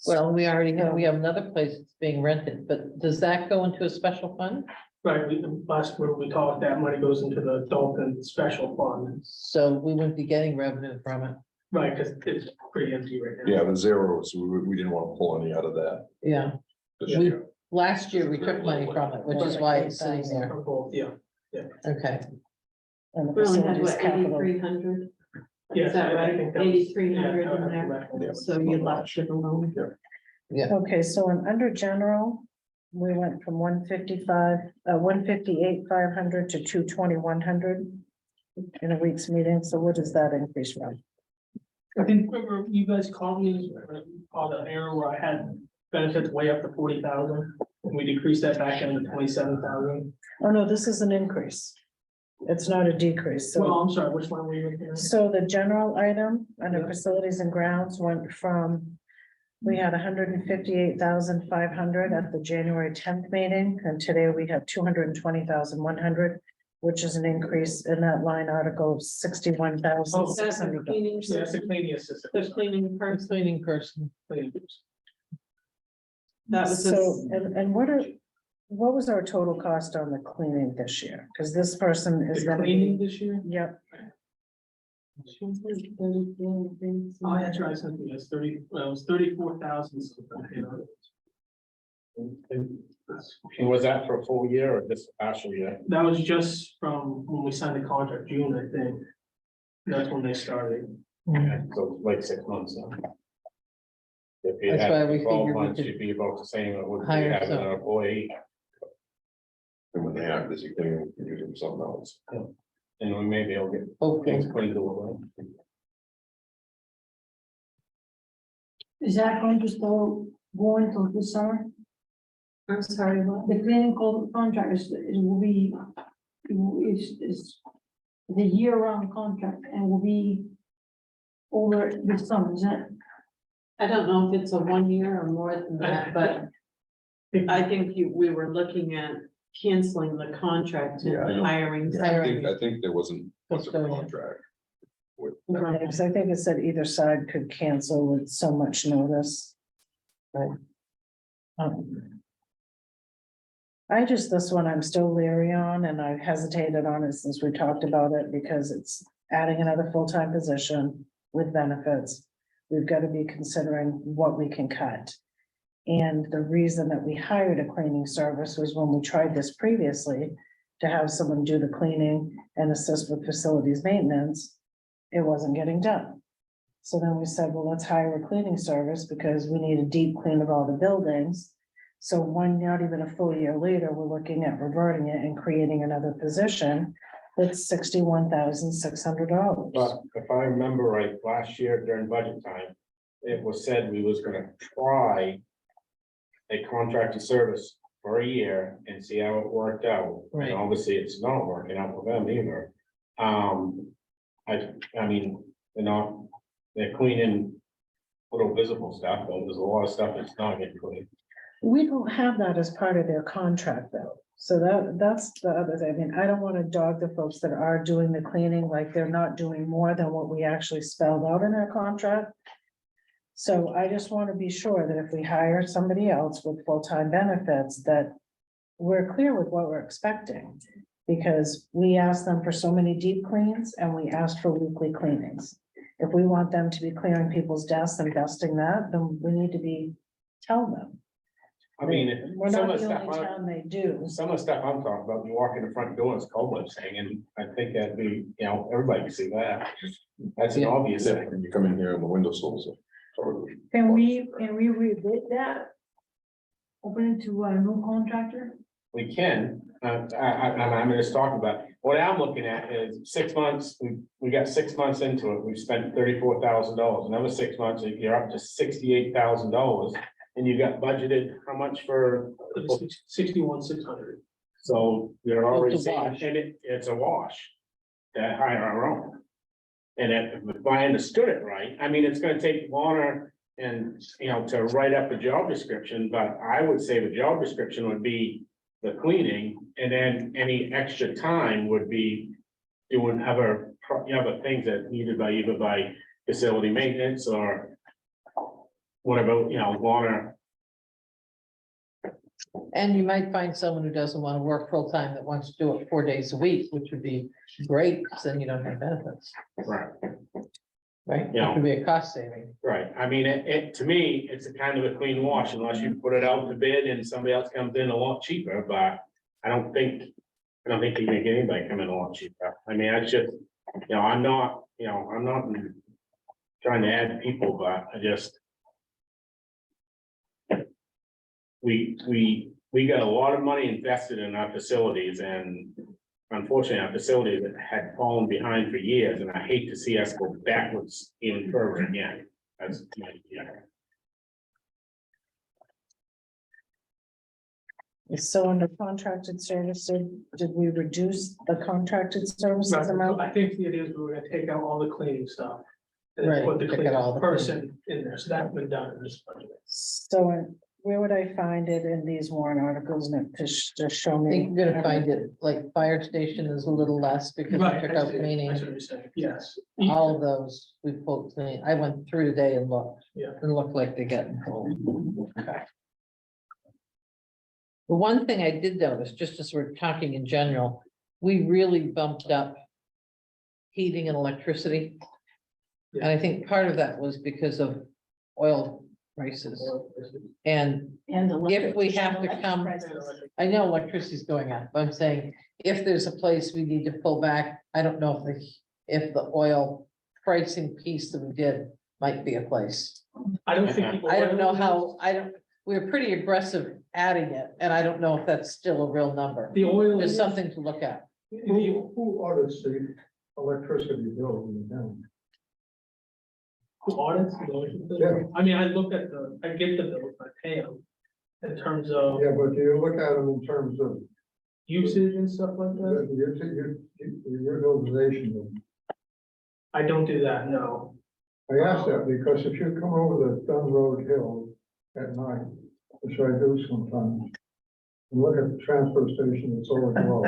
well, we already have, we have another place that's being rented, but does that go into a special fund? Right, last week we talked, that money goes into the Dalton special fund, So we wouldn't be getting revenue from it, right, because it's pretty empty right now. Yeah, the zeros, we didn't want to pull any out of that yeah. this We, year. last year we took money from it, which is why it's sitting there, For both, yeah, okay. And the We only had facilities what, capital. 8,300? yeah. Is that I right? think that was- 8,300 yeah, in there? correct. Yeah. So you left it alone. Okay, so in under general, we went from 158, 500 to 220, 100 in a week's meeting. So what does that increase from? I think remember you guys called me on the error where I had benefits way up to 40,000, and we decreased that back down to 27,000. Oh, no, this is an increase. It's not a decrease. Well, So, I'm sorry, which one were you looking at? so the general item under Yeah. facilities and grounds went from, we had 158,500 at the January 10th meeting, and today we have 220,100, which is an increase in that line article of That's the $61,600. cleaning, Yeah, it's a cleaning assistant. the cleaning First person. cleaning person, Cleaning. That was So, just, and what was our total cost on the cleaning this year? Because this person is The gonna cleaning be, this year? yep, Oh, that's right, something, it's 30, well, it was 34,000 something, you know. And was that for a full year or just partial year? That was just from when we signed the contract, June, I think. That's when they started. Yeah, so it's like 6 months now. If you That's had why we 12 figured we months, could you'd be about the same, it would be hire having some. an employee. And when Yeah, because you can use them something else. And we may be able to get Okay. things cleaned away. Is that going to still go until this summer? I'm sorry, what? The cleaning contract will be, is the year-round contract and will be over this summer, is that? I don't know if it's a 1 year or more than that, but I think we were looking at canceling the contract Yeah, I and know. hiring. I think there wasn't much of a Custodian. contract. With, Right. Because I think it said either side could cancel with so much notice. Right. This one I'm still leery on, and I hesitated on it since we talked about it, because it's adding another full-time position with benefits. We've got to be considering what we can cut. And the reason that we hired a cleaning service was when we tried this previously, to have someone do the cleaning and assist with facilities maintenance, it wasn't getting done. So then we said, well, let's hire a cleaning service because we need a deep clean of all the buildings. So not even a full year later, we're looking at reverting it and creating another position. That's $61,600. But if I remember right, last year during budget time, it was said we was gonna try a contracted service for a year and see how it worked out. Right. And obviously, it's not working out for them either. I mean, they're cleaning little visible stuff, but there's a lot of stuff that's not getting cleaned. We don't have that as part of their contract though. So that's the other thing. I mean, I don't want to dog the folks that are doing the cleaning, like they're not doing more than what we actually spelled out in our contract. So I just want to be sure that if we hire somebody else with full-time benefits, that we're clear with what we're expecting. Because we asked them for so many deep cleans and we asked for weekly cleanings. If we want them to be clearing people's desks and dusting that, then we need to tell them. I mean, We're some not of the the stuff, only town they do. some of the stuff I'm talking about, you walk in the front door, it's cobwebs hanging. I think that'd be, everybody can see that. That's an Yeah. obvious yeah, thing. when you come in here and the windowsills are. Can we rebid that? Open it to a new contractor? We can, I'm just talking about, what I'm looking at is 6 months, we got 6 months into it, we've spent $34,000, another 6 months, you're up to $68,000. And you got budgeted how much for, 61,600. so you're already It's a saying, wash. and it's a wash. To hire our own. And if I understood it right, I mean, it's gonna take Warner and, to write up a job description, but I would say the job description would be the cleaning, and then any extra time would be doing other things that needed by either by facility maintenance or whatever, Warner. And you might find someone who doesn't want to work full time that wants to do it 4 days a week, which would be great, because then you don't have benefits, Right. right? Yeah. It could be a cost saving. Right, I mean, to me, it's a kind of a clean wash unless you put it out to bid and somebody else comes in a lot cheaper, but I don't think you can make anybody come in a lot cheaper. I mean, I just, I'm not trying to add people, but I just. We got a lot of money invested in our facilities, and unfortunately, our facilities had fallen behind for years, and I hate to see us go backwards even further again. That's, So under contracted services, did we reduce the contracted services amount? I think the idea is we were gonna take out all the cleaning stuff. And Right, then put the take out all cleaning the person in there, so that's been done in this budget. So where would I find it in these warrant articles, and to show I me? think you're gonna find it, like fire station is a little less because we Right, took I out see. That's cleaning. what you're saying, yes. All of those we pulled clean. I went through today and looked. Yeah. And looked like they're getting full. The one thing I did notice, just as we're talking in general, we really bumped up heating and electricity. And I think part of that was because of oil prices. And if we have to come, I know electricity's going up, but I'm saying, if there's a place we need to pull back, I don't know if the oil pricing piece that we did might be a place. I don't think people. I don't know how, we're pretty aggressive adding it, and I don't know if that's still a real number. The oil There's is something to look at. Who audits the electricity bill in the town? audits. Yeah. I mean, I look at I get the bills, I pay them in terms of Yeah, but do you look at them in terms of usage and stuff like that. the utilization of them? I don't do that, no. I ask that because if you come over the Dunn Road Hill at night, which I do sometimes, and look at the transfer station, it's overflowed.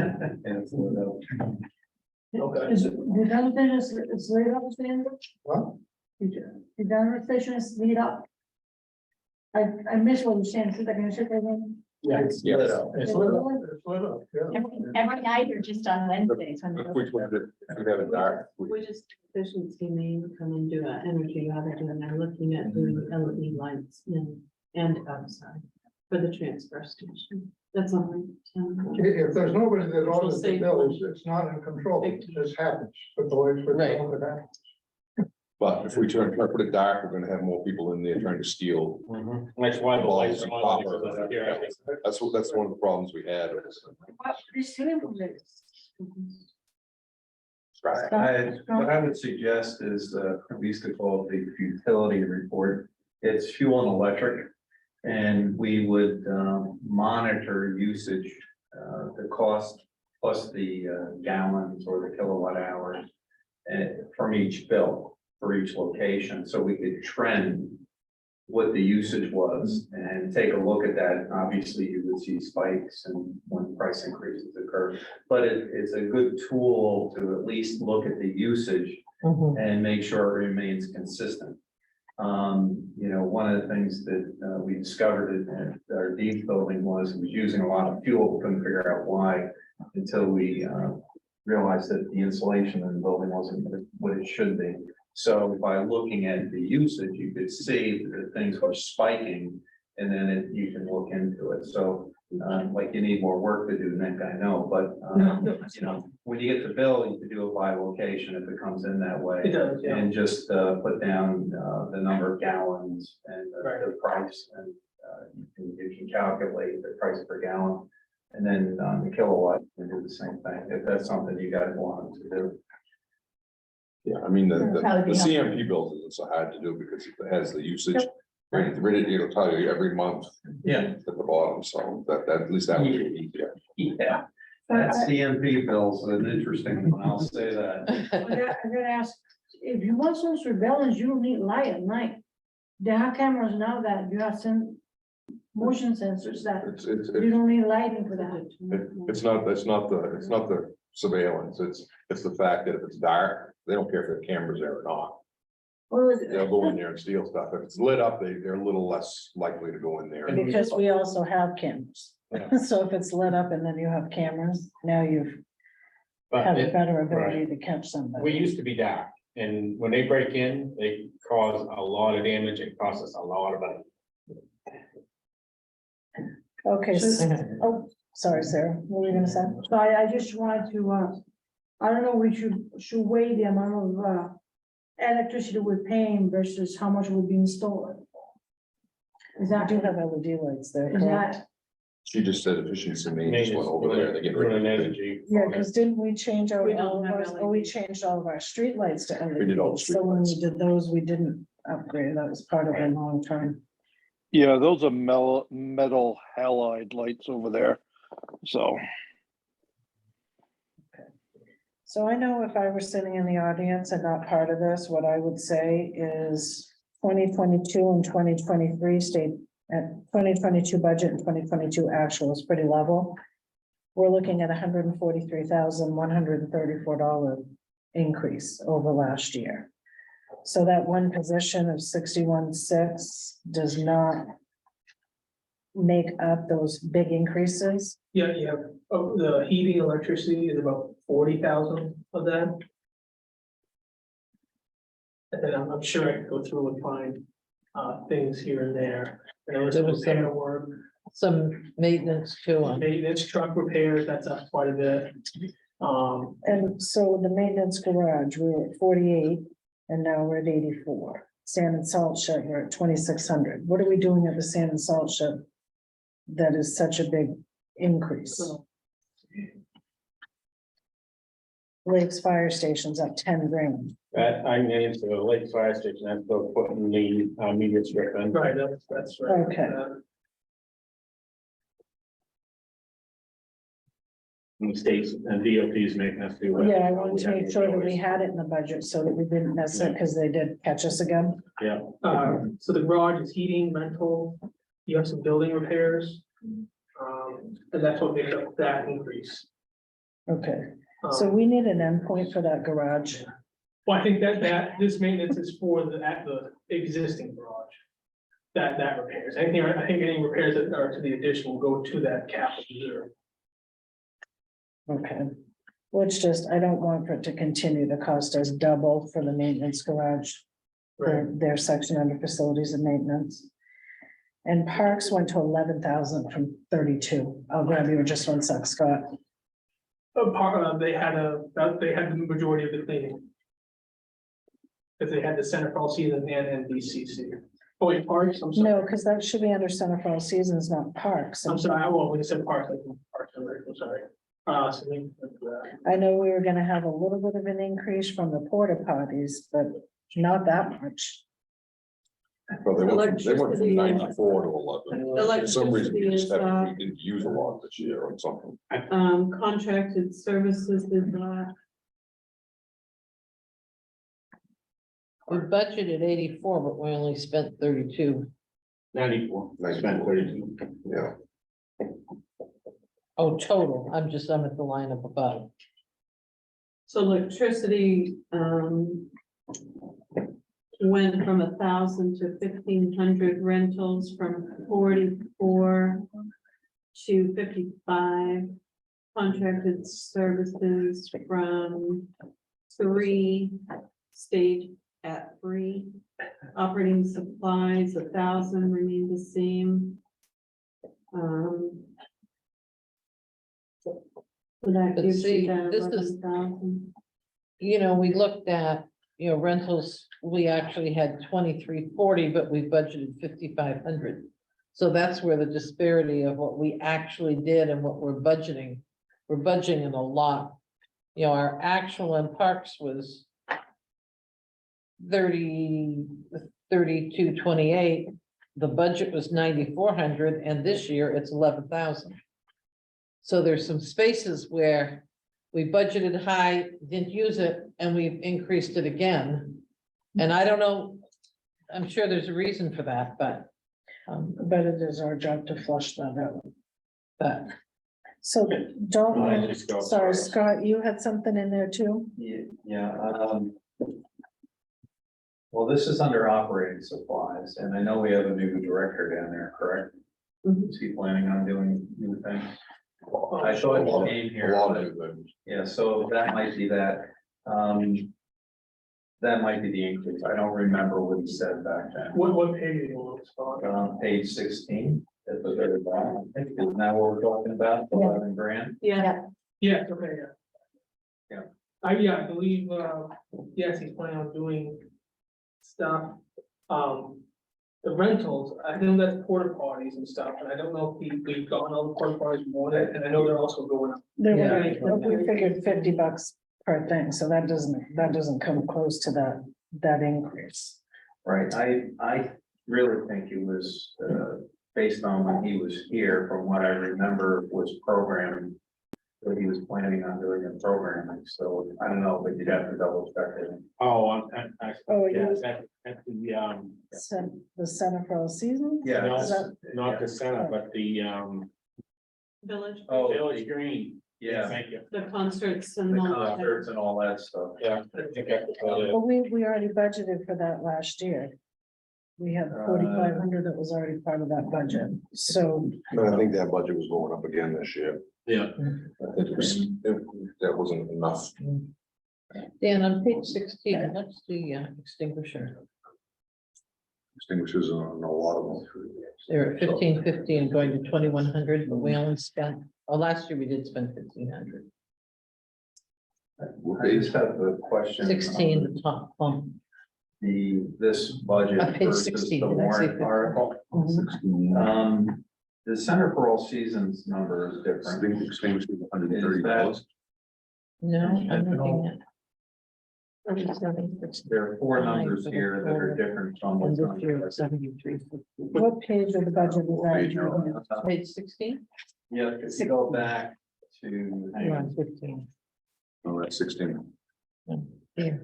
Okay. Is, the down station is lit up, Stan? What? The down station is lit up? I missed what you're saying, so can you say that again? Yeah. It's lit up. It's lit up, it's lit up, yeah. Every night or just on Wednesdays? when If the- we have a dark, We're just efficiency may come and do an energy audit, and they're looking at doing LED lights in and outside for the transfer station. That's on my town. If there's nobody that Which will orders the save bill, money. it's not in control, it just happens, but the lights switch Right. on, it happens. but if we try to put it dark, we're gonna have more people in there trying to steal. That's why the lights Balls are and on. copper. Here, I think. That's one of the problems we had. This ceiling is. What I would suggest is, we used to call it the utility report. It's fuel and electric. And we would, monitor usage, the cost plus the gallons or the kilowatt hours. From each bill for each location, so we could trend what the usage was and take a look at that. Obviously, you would see spikes and when price increases occur, but it's a good tool to at least look at the usage and make sure it remains consistent. You know, one of the things that we discovered at our Dean's building was it was using a lot of fuel. We couldn't figure out why until we realized that the insulation in the building wasn't what it should be. So by looking at the usage, you could see that things were spiking, and then you can look into it. So like you need more work to do, Nick, I know, but you know, when you get the bill, you can do it by location if it comes in that way. It does, yeah. And just put down the number of gallons and Right. the price, and you can calculate the price per gallon. And then the kilowatt, you do the same thing, if that's something you guys want to do. Yeah, I mean, the Probably be CMP bills isn't so hard to do because it has the usage. Right, it'll tell you every month Yeah. at the bottom, so that at least that would be easier. Yeah, that CMP bill's an interesting one, I'll say that. I gotta ask, if you want some surveillance, you don't need light at night. There are cameras now that you have some motion sensors that It's you don't need lighting for that. it's not the surveillance, it's the fact that if it's dark, they don't care if the camera's there or not. Well, They'll go in there and steal stuff. If it's lit up, they're a little less likely to go in there. Because we also have cameras. So if it's lit up and then you have cameras, now you've But have a it- better ability to catch somebody. we used to be dark, and when they break in, they cause a lot of damage, it costs us a lot of money. Okay, oh, sorry, Sarah, what were you gonna say? so I just wanted to, I don't know, we should weigh the amount of, electricity we're paying versus how much would be installed. Is I that, do have LED lights there, is correct? that, She just said efficiency maintenance went over there, they get rid Doing of an it. energy. Yeah, because didn't we change out We all don't of have our, oh, we LED. changed all of our streetlights to LED. We did all the So when we streetlights. did those, we didn't upgrade, that was part of our long term. Yeah, those are metal halide lights over there. So, So I know if I were sitting in the audience and not part of this, what I would say is 2022 and 2023 stayed at 2022 budget and 2022 actual is pretty level. We're looking at $143,134 increase over last year. So that one position of 61.6 does not make up those big increases. Yeah, you have, the heating, electricity is about 40,000 of that. And then I'm sure I could go through and find, things here and there. And there was There was some- repair work, Some maintenance too on. maintenance, truck repairs, that's up quite a bit. And so the maintenance garage, we were at 48 and now we're at 84. sand and salt shed, we're at 2,600. What are we doing at the sand and salt shed? That is such a big increase. Lakes Fire Station's up 10 grand. That, I mean, it's the Lake Fire Station, that's still putting the media strip in. Right, that's right. Okay. And the states and DOT's making us do. it. Yeah, I wanted to make sure that we had it in the budget so that we didn't miss it, because they did catch us again. Yeah, So the garage is heating, rental, you have some building repairs. And that's what makes up that increase. Okay, so we need an endpoint for that garage. Well, I think that this maintenance is for the existing garage. That repairs, anything, I think any repairs that are to the addition will go to that capital reserve. Okay, well, it's just, I don't want for it to continue to cost us double for the maintenance garage. For their section under facilities and maintenance. And parks went to 11,000 from 32. I'll grab you in just one sec, Scott. They had the majority of the cleaning. Because they had the Center for All Seasons and NBCC. Oh, wait, parks, I'm sorry. No, because that should be under Center for All Seasons, not parks. I'm sorry, when you said parks, I'm sorry. So I know we were gonna have a little bit of an increase from the porta potties, but not that much. But they went from Electricity. 94 to 11. For some reason, we just Electricity we didn't use a lot this year or something. Contracted services did not. We budgeted 84, but we only spent 32. 94, I spent 32. Yeah. Oh, total. I'm at the line up above. So electricity, went from 1,000 to 1,500 rentals, from 44 to 55. Contracted services from 3 stayed at 3. Operating supplies, 1,000 remained the same. So that But gives see, you that this is- 11,000. We looked at, rentals, we actually had 2,340, but we budgeted 5,500. So that's where the disparity of what we actually did and what we're budgeting. We're budgeting a lot. Our actual in parks was 3228. The budget was 9,400, and this year it's 11,000. So there's some spaces where we budgeted high, didn't use it, and we've increased it again. And I don't know, I'm sure there's a reason for that, but it is our job to flush that out. but So don't, I just go- sorry, Scott, you had something in there too? Yeah. Well, this is under operating supplies, and I know we have a new director down there, correct? Is he planning on doing new things? I thought he came here. A lot of things. Yeah, so that might be that. That might be the increase. I don't remember what he said back then. What page do you want to spot? Page 16, at the very bottom. I think isn't that what we're talking about, 11 grand? Yeah, Yeah, okay, yeah. Yeah. I believe, yes, he's planning on doing stuff. The rentals, I know that's porta potties and stuff, and I don't know if we've gotten all the porta potties more, and I know they're also going up. There Yeah. we figured $50 per thing, so that doesn't come close to that increase. Right, I really think it was, based on when he was here, from what I remember, was programming. What he was planning on doing in programming, so I don't know, but you'd have to double check it. Oh, Oh, yeah, you at the, said the Center for All Seasons? Yeah. no, Is that- not the center, but the, village, Oh, Village Green. yeah, Thank you. the concerts the and all that. concerts and all that stuff. Yeah, I think that's about it. Well, we already budgeted for that last year. We had 4,500 that was already part of that budget, so. But I think that budget was going up again this year. Yeah. I think that wasn't enough. Dan, on page 16, what's the extinguisher? Extinguishers on a lot of them. They're at 1,550 and going to 2,100, but we only spent, last year we did spend 1,500. I just have a question. 16, the top pump. this budget On page versus 16, the did I say warrant 15? article. Mhm. The Center for All Seasons number is different. Extinguishing $130. No, I'm looking at. There are four numbers here that are different from And what's this on year, the it's 73. What page of the budget is Page that? budget. Page 16? Yeah, if you go back to, hang You're on. on 15. Oh, that's 16. Here.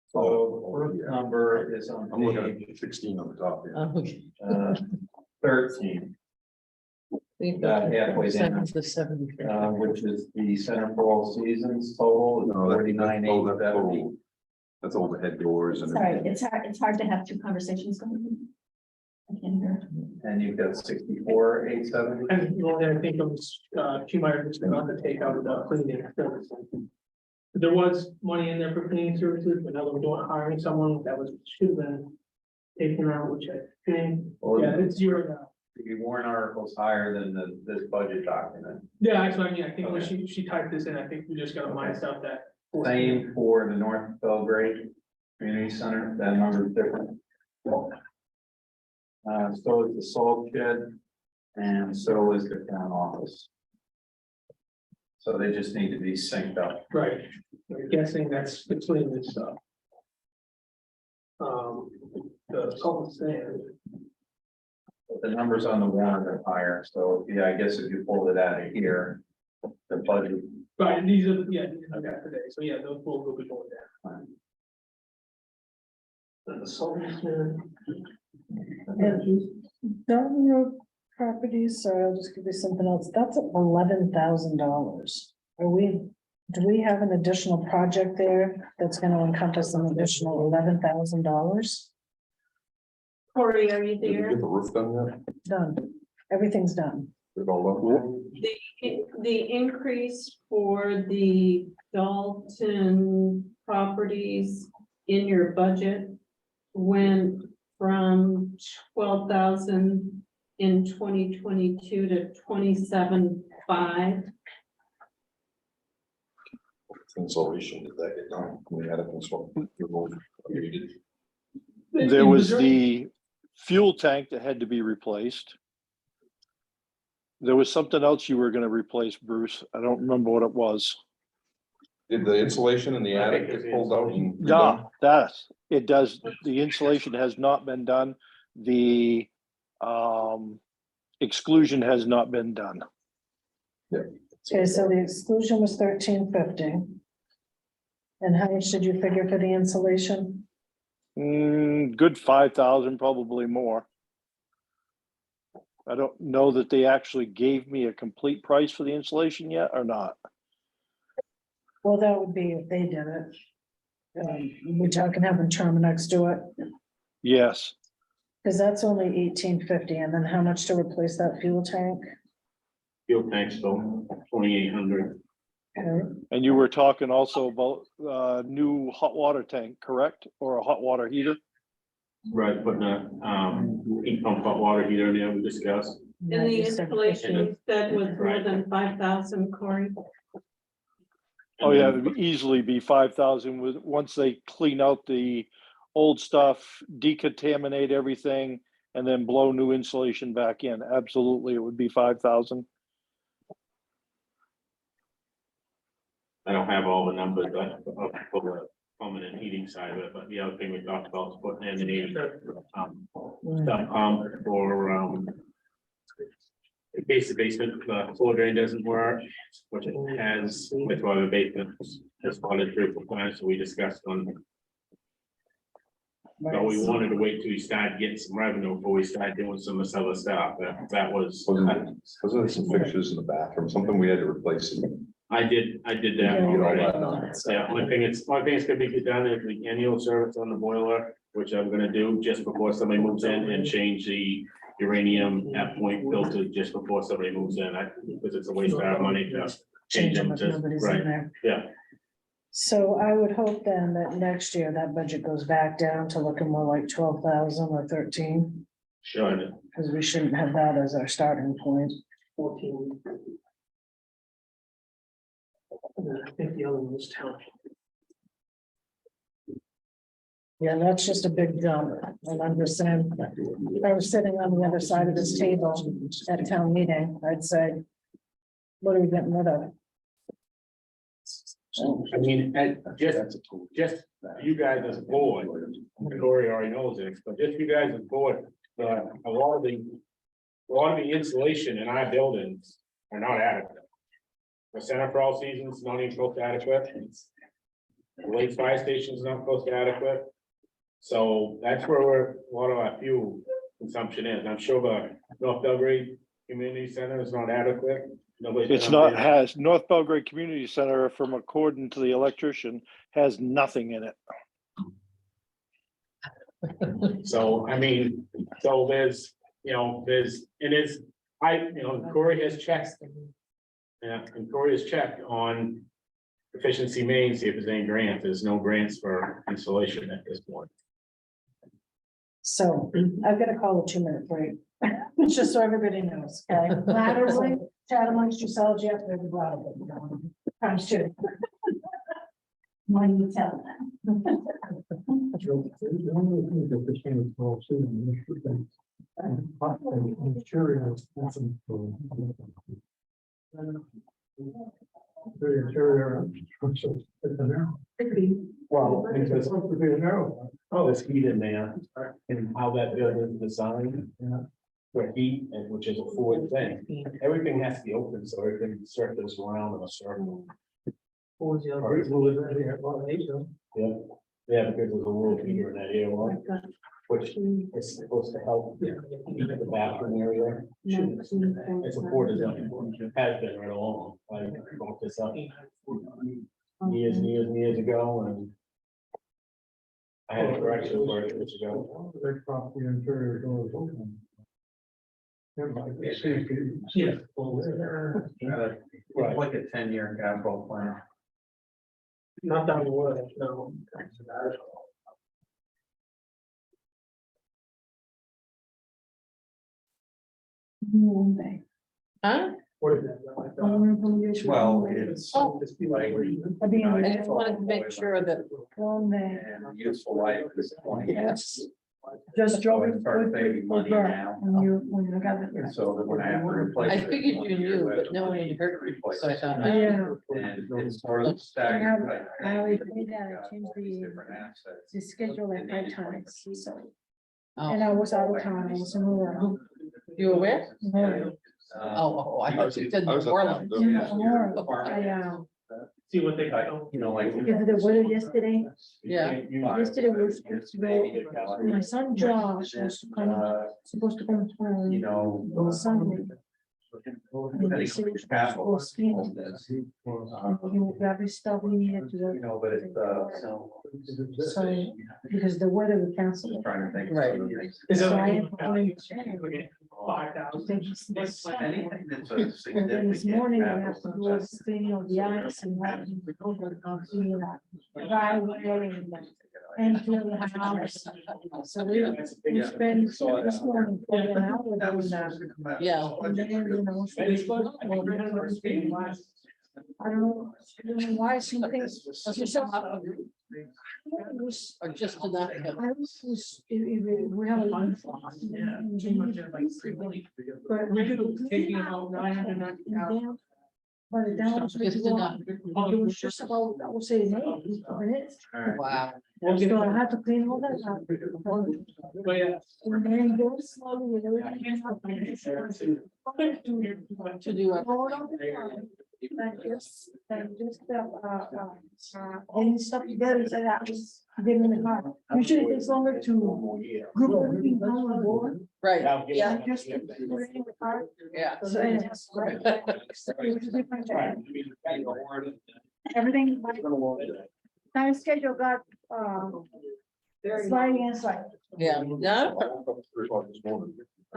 So first number is on I'm looking page at 16 on the top here. Okay. 13, We've Got got halfway down. 7 to 73. which is the Center for All Seasons total, is No, that- 49,870. total. That's overhead doors and. Sorry, it's hard to have two conversations going. I can't hear. And you've got 64,870. And well, I think it was, she might have just been on the take out of the cleaning service. There was money in there for cleaning services, but now we're doing hiring someone that was, should have been taken out, which I think, Well, yeah, it's zero now. The warrant article's higher than this budget document. Yeah, that's what I mean. I think when Okay. she typed this in, I think we just gotta mind stuff that. Same for the North Belgrade Community Center, that number's different. So is the salt shed, and so is the town office. So they just need to be synced up. Right, I'm guessing that's between this stuff. The salt stand. The numbers on the warrant are higher, so yeah, I guess if you pulled it out of here, the budget. Right, and these are, yeah, these are that today, so yeah, those will be going down. The salt stand. Dalton Road properties, sorry, I'll just give you something else. That's $11,000. Do we have an additional project there that's gonna encompass an additional $11,000? Corey, are you Did you there? get the roof done yet? Done. Everything's done. Did it all look? The increase for the Dalton properties in your budget went from 12,000 in 2022 to 27,500. Insulation, did that get done? We had a consultant removed. We did. There was the fuel tank that had to be replaced. There was something else you were gonna replace, Bruce. I don't remember what it was. Did the insulation in the attic get pulled out and? Yeah, it does. The insulation has not been done. The exclusion has not been done. Okay, so the exclusion was $1,350. And how much did you figure for the insulation? Good 5,000, probably more. I don't know that they actually gave me a complete price for the insulation yet or not. Well, that would be if they did it. We're talking having Terminex do it, Yes, because that's only $1,850, and then how much to replace that fuel tank? Fuel tanks, so 2,800. Okay, and you were talking also about new hot water tank, correct? Or a hot water heater? Right, putting a, heat pump hot water heater in there, we discussed. And the installation you said was more than 5,000, Corey. Oh, yeah, it would easily be 5,000 with, once they clean out the old stuff, decontaminate everything, and then blow new insulation back in. Absolutely, it would be 5,000. I don't have all the numbers, but for the permanent heating side of it, but the other thing we talked about is putting in the stuff for in case the basement floor drain doesn't work, which it has with one of the basements, has fallen through for plans, so we discussed on. But we wanted to wait till we started getting some revenue before we started doing some of this other stuff. That was. Wasn't there some fixtures in the bathroom, something we had to replace? I did that Yeah, you already. got that done. Yeah, only thing it's gonna be done is the annual service on the boiler, which I'm gonna do just before somebody moves in and change the uranium at point filter just before somebody moves in. Because it's a waste of our money to change them if to, nobody's in right, there. yeah. So I would hope then that next year that budget goes back down to looking more like 12,000 or 13, Sure. because we shouldn't have that as our starting point. 14. And then I think the other one was town. Yeah, that's just a big jump. And I'm just saying, if I was sitting on the other side of this table at town meeting, I'd say, what are we getting rid of? I mean, and just you guys as a board, Corey already knows this, but just you guys as a board, a lot of the insulation in our buildings are not adequate. The center for all seasons not even close to adequate. The Lake Fire Station is not close to adequate. So that's where a lot of our fuel consumption is. I'm sure the North Belgrade Community Center is not adequate. Nobody's It's been not, up there. has, North Belgrade Community Center, from according to the electrician, has nothing in it. So, I mean, so there's, Corey has checked. Yeah, and Corey has checked on efficiency main, see if there's any grants. There's no grants for installation at this point. So I've got to call a 2-minute break, just so everybody knows, okay? Laterally, chat amongst yourselves, you have to be loud. Times 2. When you tell them. Well, because this heat in there and how that building is designed. For heat, and which is a forward thing, everything has to be open, so everything circles around in a circle. Yeah, because there's a little heater in that area, which is supposed to help the bathroom area. It's a board design, it has been right along, I brought this up years and years and years ago, and I had a correction for it years ago. Yeah. Like a 10-year capital plan. Not that we would, no. Huh? What is that? Well, it's. Oh. like, I just wanted to make sure that, and useful life is 20 years. Just So drove I start saving money now. when you got it. And so that when I have to replace. I it, figured you knew, but no one had heard it, so I thought. oh. Yeah. And it's sort of I staggered. always did that, I changed All these the different assets. schedule like 5 times, so. Oh. And I was out of town, I was in Aurora. You were where? Aurora. Oh, I thought you said I was New at Orleans. town, Yeah, Aurora. See what they got. You know, like. Because of the weather yesterday, Yeah. yesterday we were supposed to go, my son Josh was supposed to come home. You know. On Sunday. Depending on which capital. Or skiing. And he would grab his stuff, we needed to You know, but it's, go, so, because the weather would cancel it. trying to think. Right. Is it So I like? have to go in. 5,000. Anything that's a And then this significant morning I have to capital do a investment. cleaning of the ice and that. Driveway and clean the house. So we spend this morning for an hour doing that. Yeah. And then, you know, so I don't know why some things. Or just enough. I was, we have a lot of. But we could Taking out 990,000. But the down was Just enough. it was just about, I would say, 8 minutes. Wow. So I had to clean all that up. But yeah. And then go slowly with everything. To do it. And stuff together, so that was getting in the car. Usually it takes longer to group everything on the board. Right, yeah, than just to put it in the car. yeah. So it's right. It was a different day. Everything, time schedule got, sliding and sliding. Yeah, no, I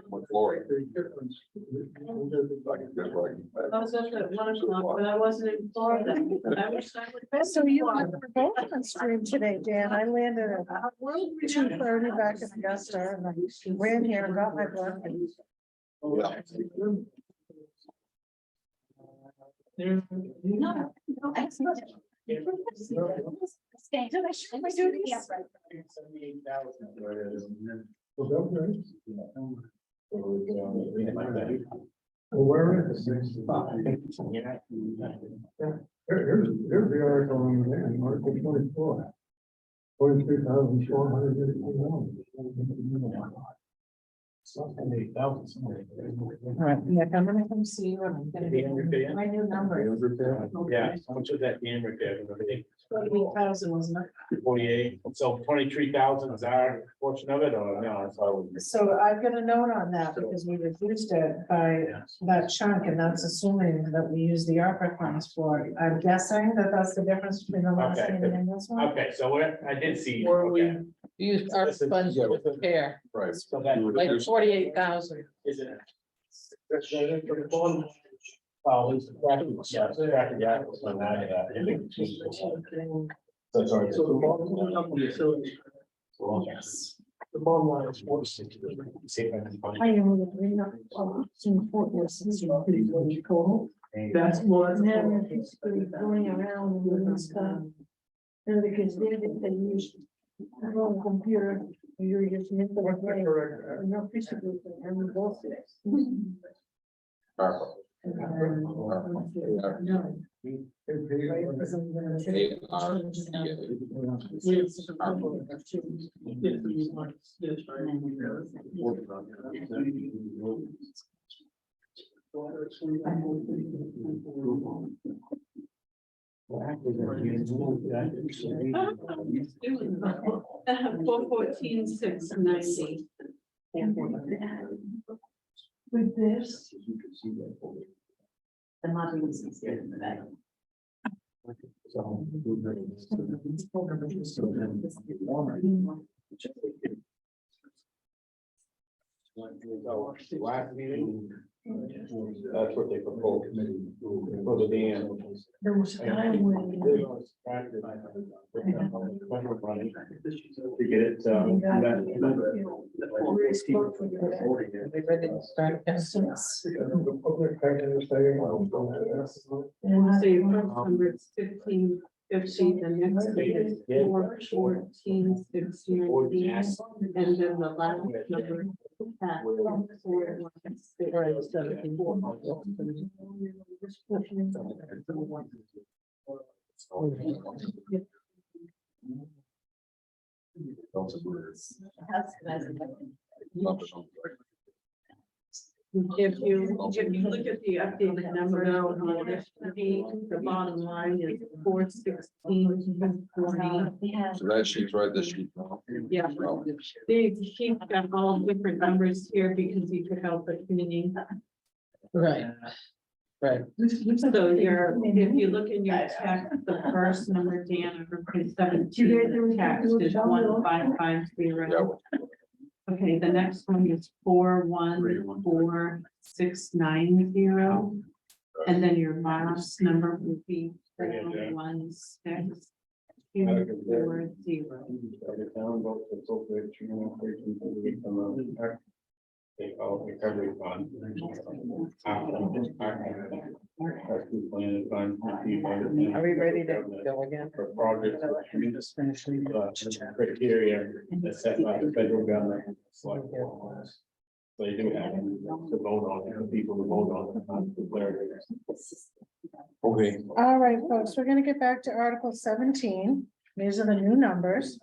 was up at 1 o'clock, but I wasn't in Florida. I wish I would. So you were both on stream today, Dan. I landed at 2:30 back in Augusta and I ran here and got my blessings. No, excellent. Did I show my duties? Where is it? Here's the article on there, Article 24. 43,481. All right, yeah, I'm gonna come see you. I'm gonna get my new number. Yeah, how much was that dam repair? 48,000, wasn't it? 48, so 23,000 is our portion of it, or no? So I've got a note on that because we reduced it by that chunk, and that's assuming that we use the ARPA funds for it. I'm guessing that that's the difference between the last Okay. meeting and this one. Okay, so I did see. Or we Okay. use our funds to repair, Right. So that. like 48,000. Is it? Oh, it's tracking, yeah, it's tracking, yeah, it's not added that. So sorry. So the bottom line of the facility, Yes. the bottom line is 460. See if I can find I am with the green up, some Fort Wilson, That's, well, that's. and then it's going around and doing stuff. And because they use a little computer, you're just in the way, no physical, and both. Four 14,690. With this, The modeling is easier than that. Last meeting. That's what they proposed. For the dam. there was a time when. To get it, They ready to start? The public can say, So your first number is 1550, the next one is 414,690, and then the last number. At 417. If you look at the updated number now on this sheet, the bottom line is 416,40. So that sheet's right, this sheet. Yeah, they keep got all different numbers here because you took out the cleaning. Right. Right. So if you look in your text, the first number, Dan, over page 17, text is 1550. Okay, the next one is 414690. And then your last number would be 41640. They call it recovery fund. Are we ready to go again? For projects. Criteria that's set by the federal government. So you do have to vote on it, people to vote on it, not declare it. Okay. All right, folks, we're gonna get back to Article 17. These are the new numbers.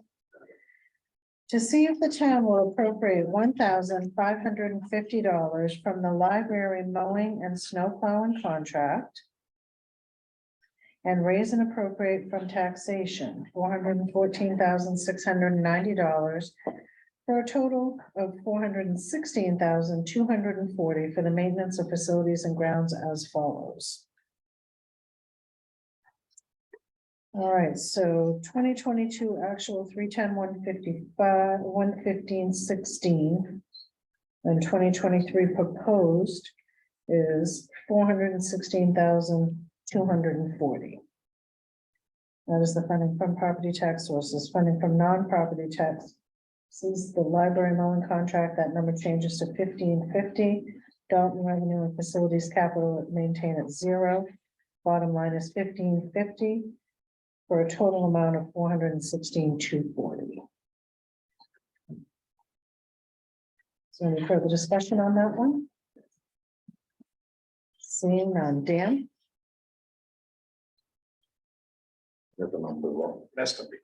To see if the town will appropriate $1,550 from the library mowing and snow plowing contract. And raise and appropriate from taxation, $414,690. For a total of $416,240 for the maintenance of facilities and grounds as follows. All right, so 2022 actual 310,155, 115,16. And 2023 proposed is 416,240. That is the funding from property tax sources. Funding from non-property tax. This is the library mowing contract. That number changes to 1550. Dalton revenue and facilities capital maintain at 0. Bottom line is 1550. for a total amount of $416,240. Is there any further discussion on that one? Seeing none, Dan? Got the number wrong. That's gonna be.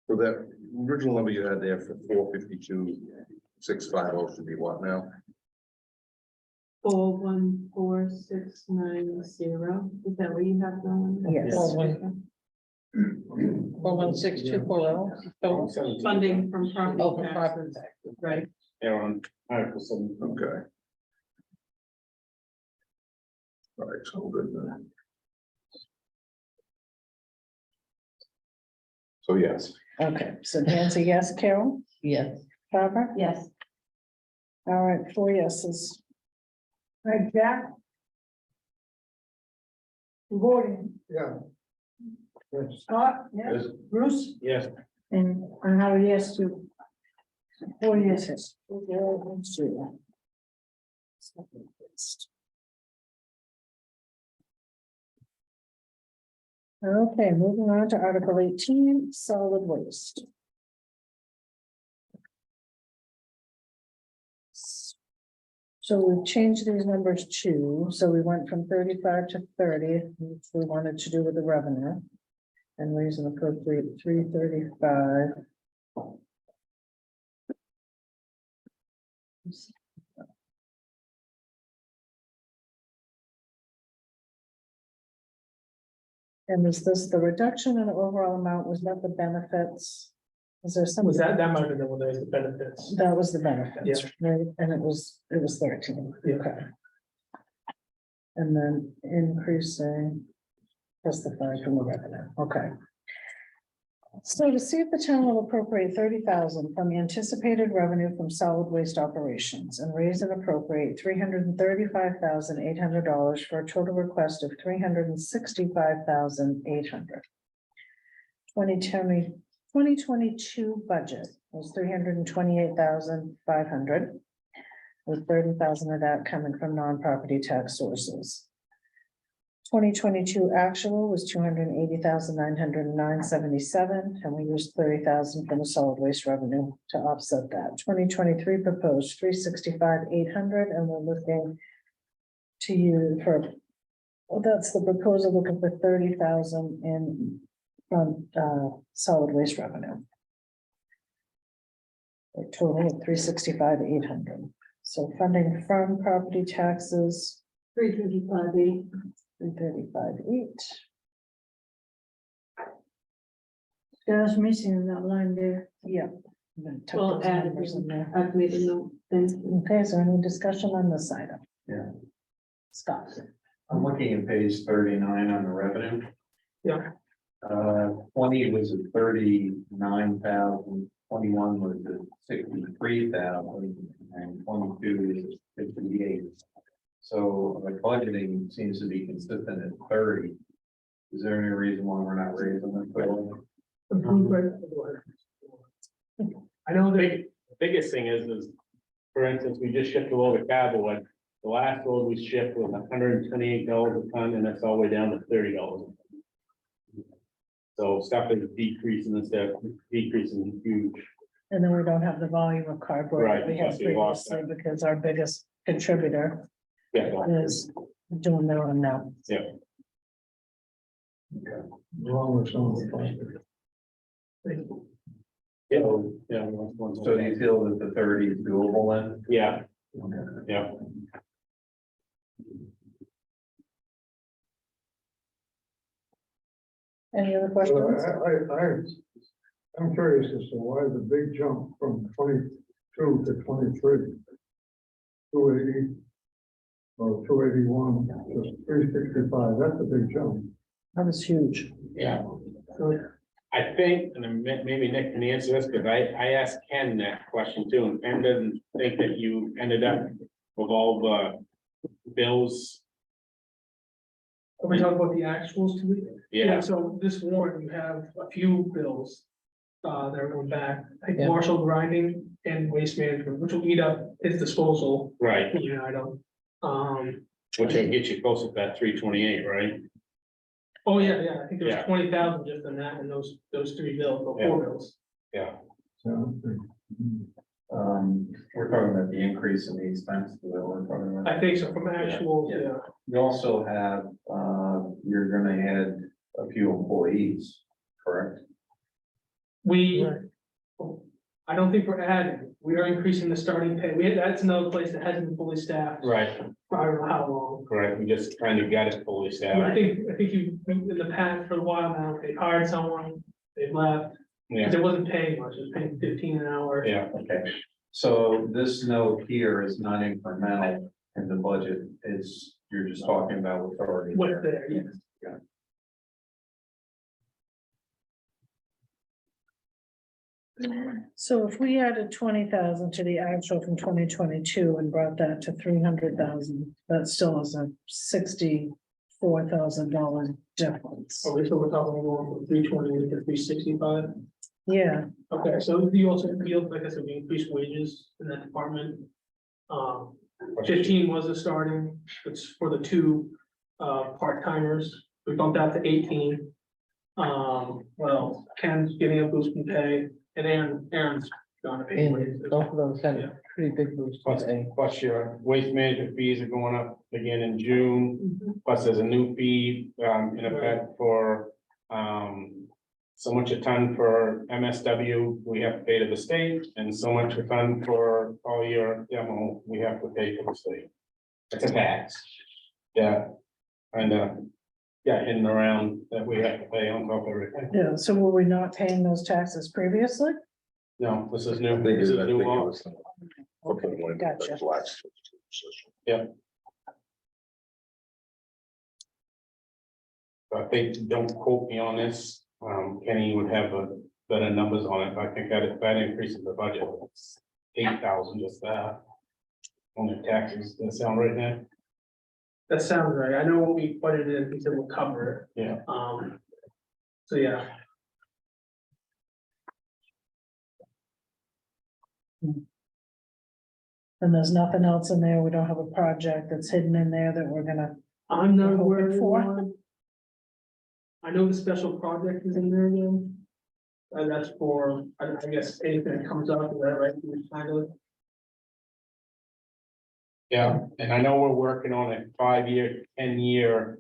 So that original number you had there for 452,650 should be what now? 414690, is that what you have going? Yes. 416240. So Funding from property Oh, from property taxes, right? They're on Article 7. Okay. All right, so good then. So yes, Okay, so Dan's a yes, Carol, yes. Barbara? Yes. All right, 4 yeses. Right, Jack? Voting, Yeah. Yes. Scott, yes, Bruce, Yes. and I have a yes too. 4 yeses. Okay, moving on to Article 18, solid waste. So we've changed these numbers too, so we went from 35 to 30, which we wanted to do with the revenue. And raise and appropriate 335. And is this the reduction in the overall amount? Was that the benefits? Is there some? Was that might have been one of the benefits? That was the benefits, Yeah. right? And it was 13, Yeah. okay. And then increasing plus the 5 from the revenue, okay. So to see if the town will appropriate 30,000 from the anticipated revenue from solid waste operations and raise and appropriate $335,800 for a total request of $365,800. 2022 budget was $328,500, with 30,000 of that coming from non-property tax sources. 2022 actual was $280,909.77, and we used 30,000 from the solid waste revenue to offset that. 2023 proposed $365,800, and we're looking to use for, well, that's the proposal, looking for 30,000 in from solid waste revenue. A total of $365,800. So funding from property taxes, 335,800. 335,800. That's missing in that line there. Yeah. I'm gonna tuck Well, those add numbers in there. I've made a note, thank you. Okay, is there any discussion on this item? Yeah. Scott? I'm looking at page 39 on the revenue. Yeah. 20 was at 39,000, 21 was at 63,000, and 22 is at 58. So the budgeting seems to be consistent at 30. Is there any reason why we're not raising it? I know The biggest thing is, for instance, we just shipped a load of cardboard. The last load we shipped was $128 a ton, and that's all the way down to $30. So stuff is decreasing instead of decreasing huge. And then we don't have the volume of cardboard that Right, we had plus we lost previously, because our biggest contributor Yeah. is doing their own now. Yeah. Along with some of the plastic. Yeah. So do you feel that the 30 is doable then? Yeah, Okay. yeah. Any other Well, questions? I'm curious as to why the big jump from 22 to 23. 280 or 281 to 365, that's a big jump. That was huge. Yeah. I think, and then maybe Nick can answer this, because I asked Ken that question too, and Ken doesn't think that you ended up with all the bills. Are we talking about the actuals to me? Yeah, So this warrant, you have a few bills. That are going back, like Yeah. Marshall grinding and waste management, which will eat up his disposal, right, you know, I don't. which will get you close to that 328, right? Oh, yeah, I think there Yeah. was 20,000 just in that, and those three bills, or Yeah. four bills. Yeah, We're talking about the increase in the expense that we're talking about. I think so, from actual, Yeah. yeah. You also have, you're gonna add a few employees, correct? We, I don't think we're adding, we are increasing the starting pay. That's another place that hasn't been fully staffed. right, For I don't know how long. correct. We just kind of got it fully I staffed. think you, in the past, for a while now, they hired someone, they left, Yeah, because it wasn't paying much, it was paying 15 an hour. yeah, Okay, so this note here is not incremental in the budget, it's, you're just talking about what's already What's there. there, yes. So if we added 20,000 to the actual from 2022 and brought that to 300,000, that still is a $64,000 difference. Okay, so we're talking going from 320 to 365. Yeah, Okay, so you also feel, like I said, we increased wages in that department. 15 was the starting, it's for the two part-timers, we bumped out to 18. Well, Ken's getting a boost in pay, and Aaron's gonna pay. And both of those had Yeah. a pretty big boost. plus, plus your waste management fees are going up again in June. Plus, there's a new fee, in effect for, so much a ton for MSW, we have to pay to the state, and so much a ton for all your demo, we have to pay to the state. It's a tax. Yeah, and, yeah, hidden around that we have to pay on top of everything. yeah, so were we not paying those taxes previously? No, this is I new, think this it is I new think it law. was. Okay, when Gotcha. that's last. I think, don't quote me on this, Kenny would have a better numbers on it, I think that increases the budget, it's 8,000 just that. On the taxes, does that sound right now? That sounds right, I know what we budgeted, he said we'll cover it. Yeah. So yeah, And there's nothing else in there, we don't have a project that's hidden in there that we're gonna, I'm not Hoping aware for. for. I know the special project is in there again. And that's for, I guess, anything that comes up, is that right? We kind of- Yeah, and I know we're working on a 5-year, 10-year.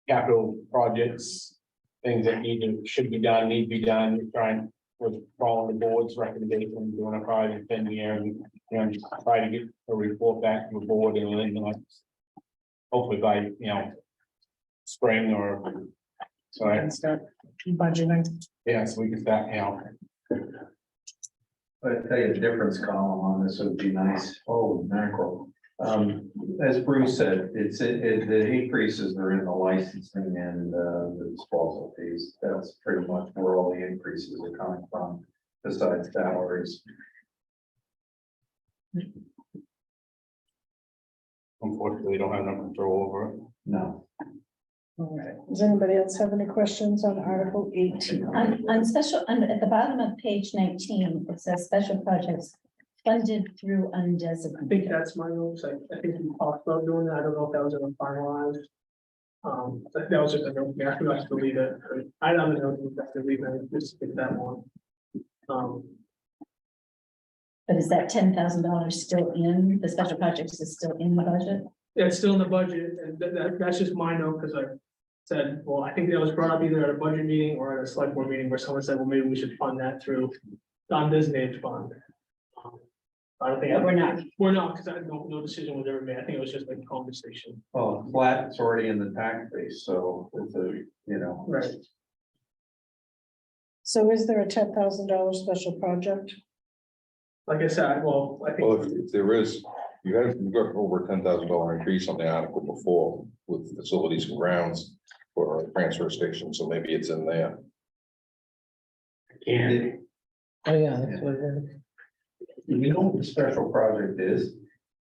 Capital projects, things that should be done, need to be done, trying with following the board's recommendation, doing a 5 and 10 year, and just try to get a report back to the board and then hopefully by, spring or. So, and start budgeting. yeah, so we can start, But I tell you, the difference column on this would be nice, oh, mackerel. As Bruce said, the increases are in the licensing and the disposal fees, that's pretty much where all the increases are coming from, besides salaries. unfortunately, don't have no control over it. No. All right, does anybody else have any questions on Article 18? On special, at the bottom of page 19, it says special projects funded through I think undesignated. that's my notes, I think we talked about doing that, I don't know if that was ever finalized. That was just a note, I forgot to leave it, I don't know if I have to leave it, just pick that one. But is that $10,000 still in, the special projects is still in the budget? Yeah, it's still in the budget, and that's just my note, because I said, well, I think that was brought up either at a budget meeting or at a select board meeting, where someone said, well, maybe we should fund that through undesignated fund. I don't think. But we're not. Because no decision was ever made, I think it was just like a conversation. Well, flat, it's already in the tax base, so it's a, Right. So is there a $10,000 special project? Like I said, well, I Well, think, if there is, you've got over $10,000 increase on the article before with facilities and grounds for a transfer station, so maybe it's in there. And Oh, yeah, that's what it is. You know what the special project is?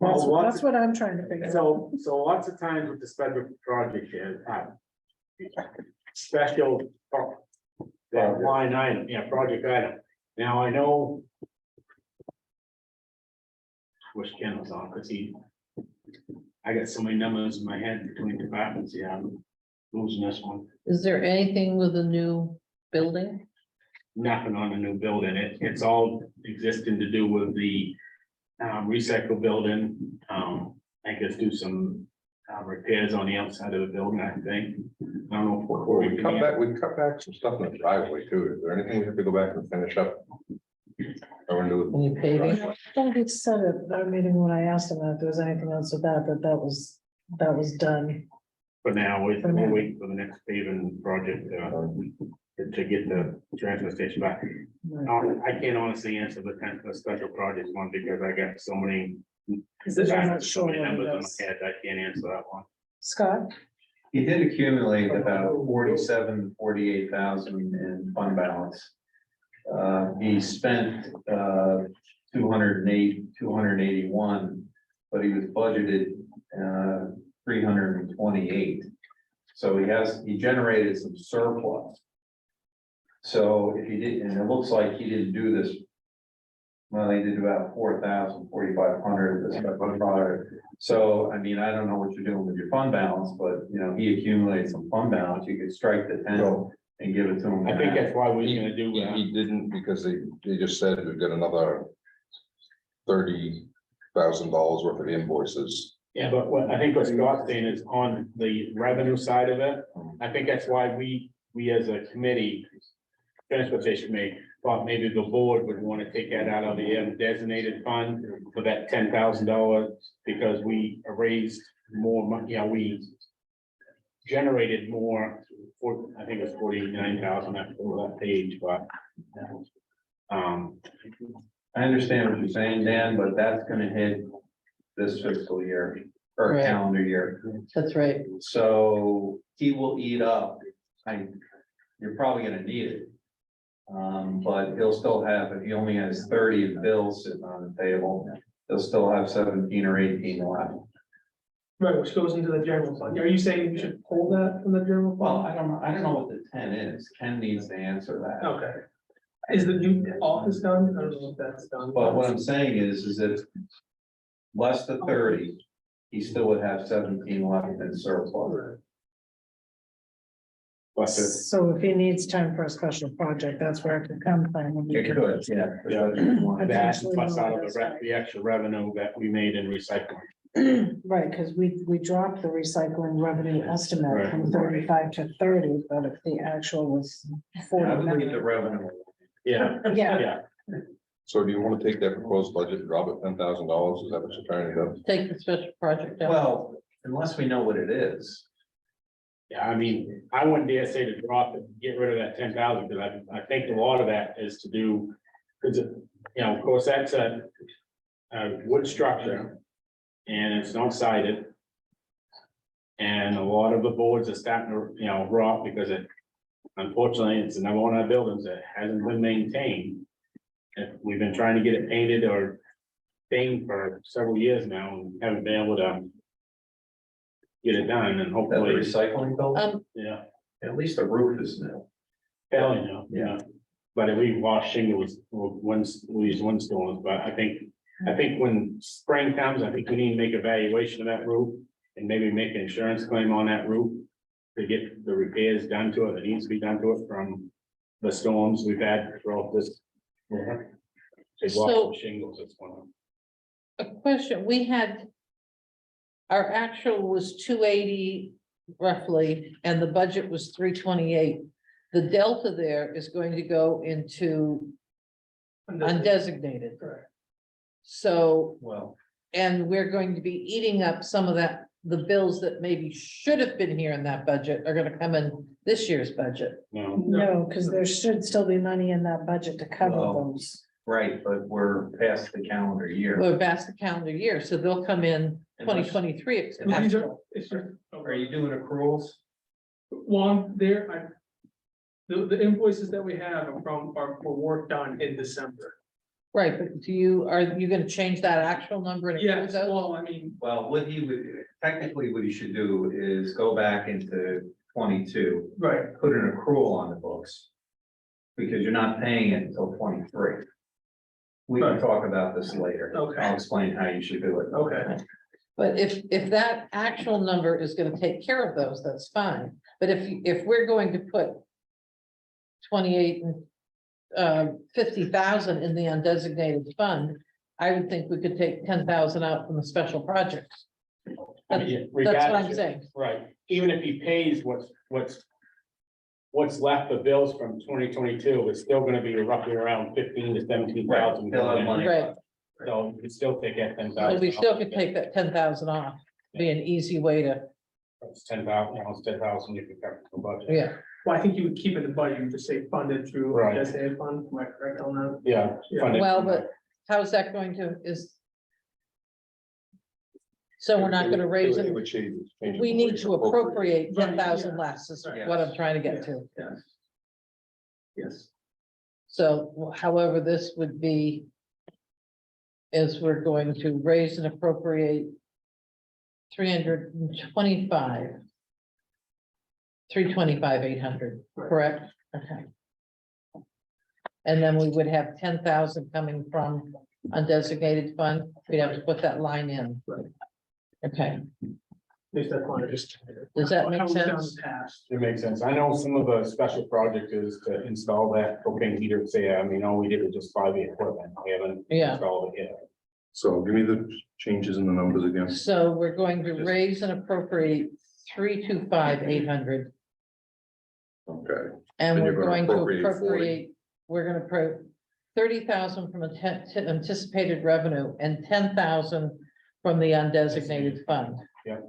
That's what I'm trying to figure out. so lots of times with the special project is, special. Line item, project item. Now I know. Wish Ken was on, because I got so many numbers in my head between departments, yeah, I'm losing this one. Is there anything with the new building? Nothing on a new building, it's all existing to do with the recycle building. I guess do some repairs on the outside of the building, I think. I don't know. Well, we cut back some stuff in the driveway too. Is there anything we have to go back and finish up? Or do Any paving? I thought he said at our meeting when I asked him if there was anything else with that that was done. For now, For now. we'll wait for the next paving project, to get the transfer station back. I can't honestly answer the special projects one because I got so many. I'm not so many sure what it numbers in is. my head, I can't answer that one. Scott? He did accumulate about 48,000 in fund balance. He spent 281, but he was budgeted 328. So he generated some surplus. So if he did, and it looks like he didn't do this. Well, he did about 4,500 this product. So, I mean, I don't know what you're doing with your fund balance, but he accumulated some fund balance. You could strike the 10 and give it to him. I think that's why we're gonna do, He didn't because they just said we've got another $30,000 worth of invoices. yeah, but I think what Scott's saying is on the revenue side of it, I think that's why we as a committee, transportation committee, thought maybe the board would want to take that out of the designated fund for that $10,000, because we raised more money, we generated more, I think it's 49,000 after that page, but. I understand what you're saying, Dan, but that's gonna hit this fiscal year or Right. calendar year. That's right. So he will eat up. You're probably gonna need it. But he'll still have, if he only has 30 in bills sitting on the table, he'll still have 17 or 18 left. Right, which goes into the general fund. Are you saying we should pull that from the general Well, fund? I don't know what the 10 is. Ken needs to answer that. Okay. Is the new office done? I don't know if that's done. But what I'm saying is that less than 30, he still would have 17 left in surplus. Plus it, So if he needs time for a special project, that's where it could come from. It could, yeah. that plus out of the extra revenue that we made in recycling. Right, because we dropped the recycling revenue estimate Right. from 35 to 30, but if the actual was I would leave 49. the revenue. Yeah, Yeah, yeah. So do you want to take that proposed budget and drop it $10,000? Is that what you're trying to do? Take the special project out. Well, unless we know what it is. Yeah, I mean, I wouldn't dare say to drop it, get rid of that 10,000, because I think a lot of that is to do, because, of course, that's a wood structure, and it's not sided. And a lot of the boards are starting to, rot because unfortunately, it's the number one of our buildings that hasn't been maintained. And we've been trying to get it painted or stained for several years now, and haven't been able to get it done, and That the hopefully, recycling building, yeah. at least the roof is new. Hell, yeah. But if we wash shingles, we use windstorms, but I think when spring comes, I think we need to make evaluation of that roof. And maybe make an insurance claim on that roof to get the repairs done to it that needs to be done to it from the storms we've had throughout this. They So- wash the shingles, it's one. A question, we had. Our actual was 280 roughly, and the budget was 328. The delta there is going to go into undesignated. Correct. So, Well, and we're going to be eating up some of that, the bills that maybe should have been here in that budget are gonna come in this year's budget. No, no, because there should still be money in that budget to cover Well, those. right, but we're past the calendar year. We're past the calendar year, so they'll come in 2023. These are, it's just. Are you doing accruals? Well, the invoices that we have are for work done in December. Right, but are you gonna change that actual number and? include Yes, those? well, I mean, Well, what he should do is go back into 22, right, put an accrual on the books. Because you're not paying it until 23. We can Right. talk about this later. Okay. I'll explain how you should do it. okay. But if that actual number is gonna take care of those, that's fine. But if we're going to put 28 and 50,000 in the undesignated fund, I would think we could take 10,000 out from the special projects. I That's mean, what I'm regardless, saying. right, even if he pays what's left of bills from 2022, it's still gonna be roughly around 15 to 17,000. They'll have money. Right, So we still take that 10,000. but we still could take that 10,000 off, be an easy way to, It's 10,000, it's 10,000, you can cover the budget. yeah. Well, I think you would keep it in the budget, you would just say funded through Right. designated fund, am I correct on that? Yeah. Yeah. funded. Well, but how's that going to, so we're not gonna raise it, would change it we need to appropriate Right, 10,000 yeah. less, is Right. what I'm trying to get to. Yes. Yes. So however, this would be is we're going to raise and appropriate 325. 325, 800, Right. correct? Okay. And then we would have 10,000 coming from undesignated fund. We'd have to put that line in. Right. Okay, At least that's one, just. Does that make how we've done in sense? the Past. It makes sense. I know some of the special project is to install that propane heater, say, I mean, all we did was just buy the equipment. We haven't Yeah. installed it yet. So give me the changes in the numbers again. So we're going to raise and appropriate 325, 800. Okay, And Then we're you're gonna going to appropriate 40. appropriate, we're gonna 30,000 from anticipated revenue and 10,000 from the undesignated fund. Yeah.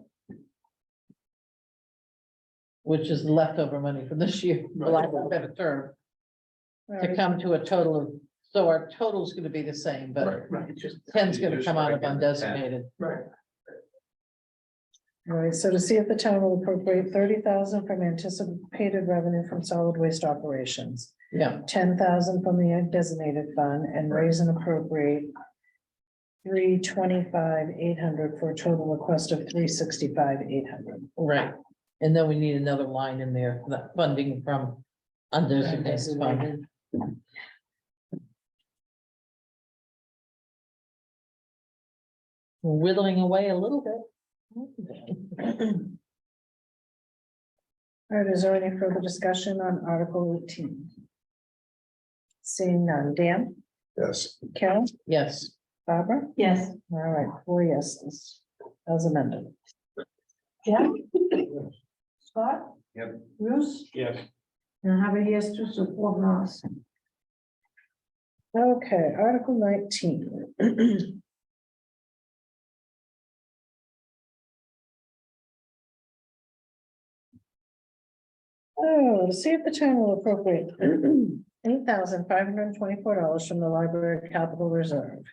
Which is leftover money from this year, for lack of a better term, to come to a total of, so our total is gonna be the same, but Right, just, 10's gonna Just come out of break it into 10. undesignated. right. All right, so to see if the town will appropriate 30,000 from anticipated revenue from solid waste operations, Yeah, 10,000 from the designated fund, and raise and appropriate 325, 800 for a total request of 365, 800. right. And then we need another line in there, for that funding from undesignated fund. Whittling away a little bit. All right, is there any further discussion on Article 18? Seeing none. Dan? yes. Carol? Yes, Barbara? Yes. All right, 4 yeses, as amended. Jack? Scott? Yep. Bruce? Yes. And I have a yes to support Ross. Okay, Article 19. Oh, to see if the town will appropriate $8,524 from the library capital reserve.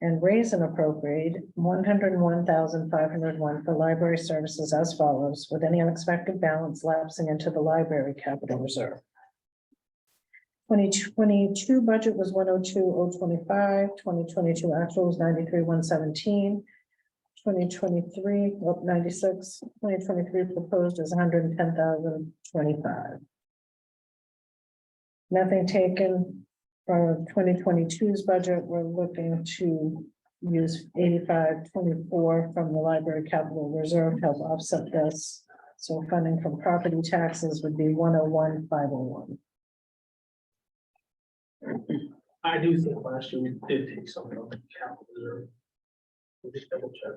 And raise and appropriate $101,501 for library services as follows, with any unexpected balance lapsing into the library capital reserve. 2022 budget was 102,025, 2022 actual was 93,117. 2023, 96, 2023 proposed is 110,025. Nothing taken from 2022's budget. We're looking to use 85,24 from the library capital reserve to help offset this. So funding from property taxes would be 101,501. I do think last year we did take something on the capital reserve. We'll just double check.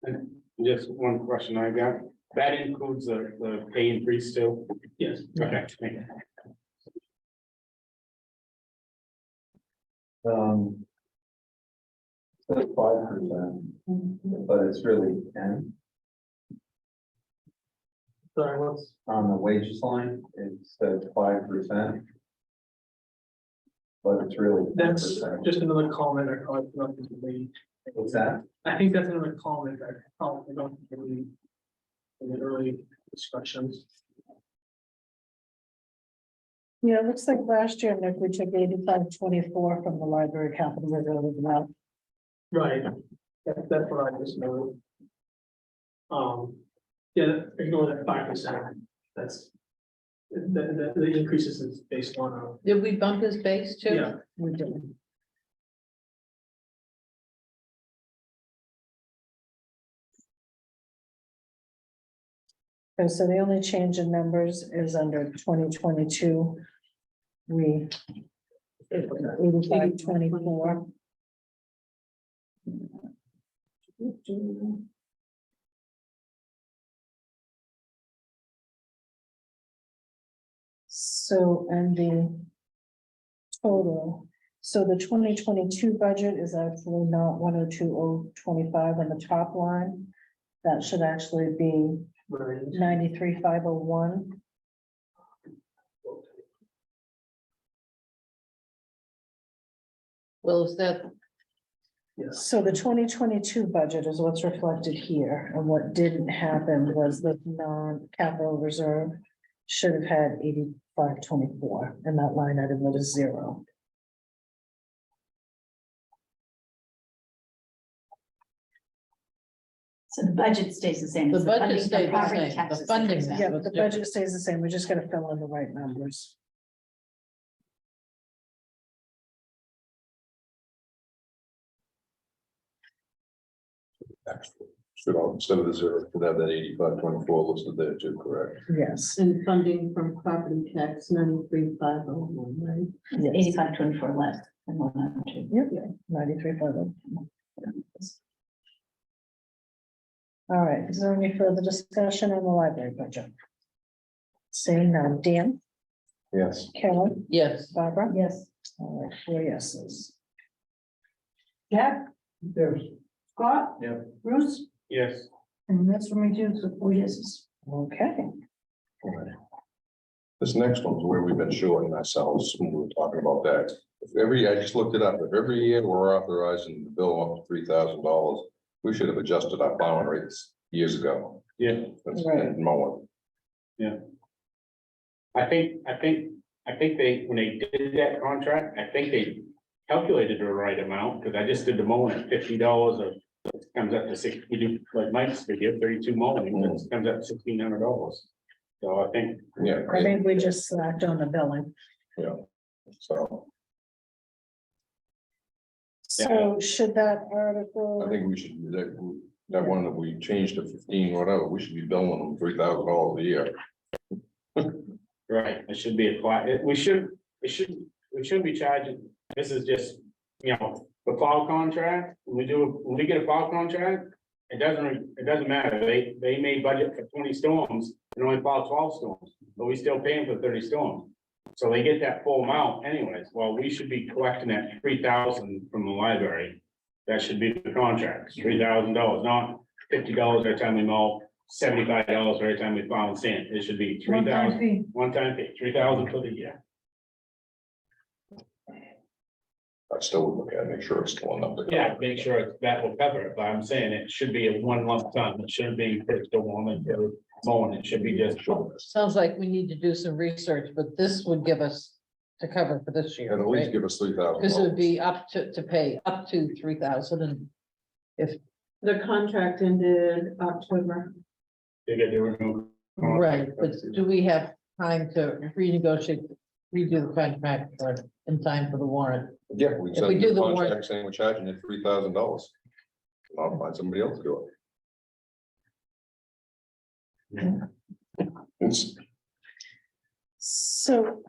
And just one question I got, that includes the pay increase still? Yes. Okay, thank you. So 5%, but it's really 10 Sorry, what's, on the wages line, it says 5%. But it's really that's 10%. just another comment I caught, nothing to me. What's that? I think that's another comment I caught, don't really. In the early discussions. Yeah, it looks like last year, Nick, we took 85,24 from the library capital reserve as well. Right, that's what I just noted. Yeah, ignore that 5%, that's. The increases is based on, did we bump his base too? yeah, We did. Okay, so the only change in numbers is under 2022. We. 8524. So, and the total, so the 2022 budget is actually not 102,025 on the top line. That should actually be 93,501. Well, is that, So the 2022 budget is what's reflected here, and what didn't happen was the non-capital reserve should have had 8524, and that line item was 0. So the budget stays the same. the It's budget funding for stayed the property same, the taxes funding. stays the Yeah, same. but the budget stays the same, we just gotta fill in the right numbers. Should all, instead of the 0, should have that 8524 listed there too, correct? Yes. And funding from property tax 93,501, right? Yes. 8524 less than 102. Yep, 93,501. All right, is there any further discussion on the library budget? Seeing none, Dan, Yes. Karen, Yes, Barbara? Yes. All right, 4 yeses. Jack, Yes. Scott. Yep. Bruce, Yes. and that's for me too, so 4 yeses. Okay, This next one's where we've been shorting ourselves when we were talking about that. If I just looked it up, if every year we're authorizing the bill up to $3,000, we should have adjusted our plowing rates years ago. Yeah, That's Right. and mowing. I think they, when they did that contract, I think they calculated the right amount, because I just did the mowing at $50 or it comes up to 6, we do like Mike's figure, 32 mowing, and it comes up to $1,600. So I think, Yeah. I think we just slacked on the billing. So So should that article? I think we should, that one that we changed to 15, whatever, we should be billing them $3,000 a year. right, it should be a flat, we shouldn't be charging, this is just, the plow contract, when we get a plow contract, it doesn't matter, they may budget for 20 storms and only plow 12 storms, but we still pay them for 30 storms. So they get that full amount anyways, well, we should be collecting that 3,000 from the library. That should be the contract, $3,000, not $50 every time we mow, $75 every time we plow and sand, it should be One-time 3,000, fee. one-time fee, 3,000 for the year. I still would look at it, make sure it's still enough. to Yeah, cover. make sure that will cover it, but I'm saying it should be a one lump sum, it shouldn't be first to one until mowing, it should be just. sounds like we need to do some research, but this would give us to cover for this year, And at least right? give us $3,000. Because it would be up to pay up to 3,000 and The contract ended October. They get their own. right, but do we have time to renegotiate, redo the contract for, in time for the warrant? Yeah, we If send we do the the warrant- contract saying we're charging you $3,000. I'll find somebody else to do it. It's, So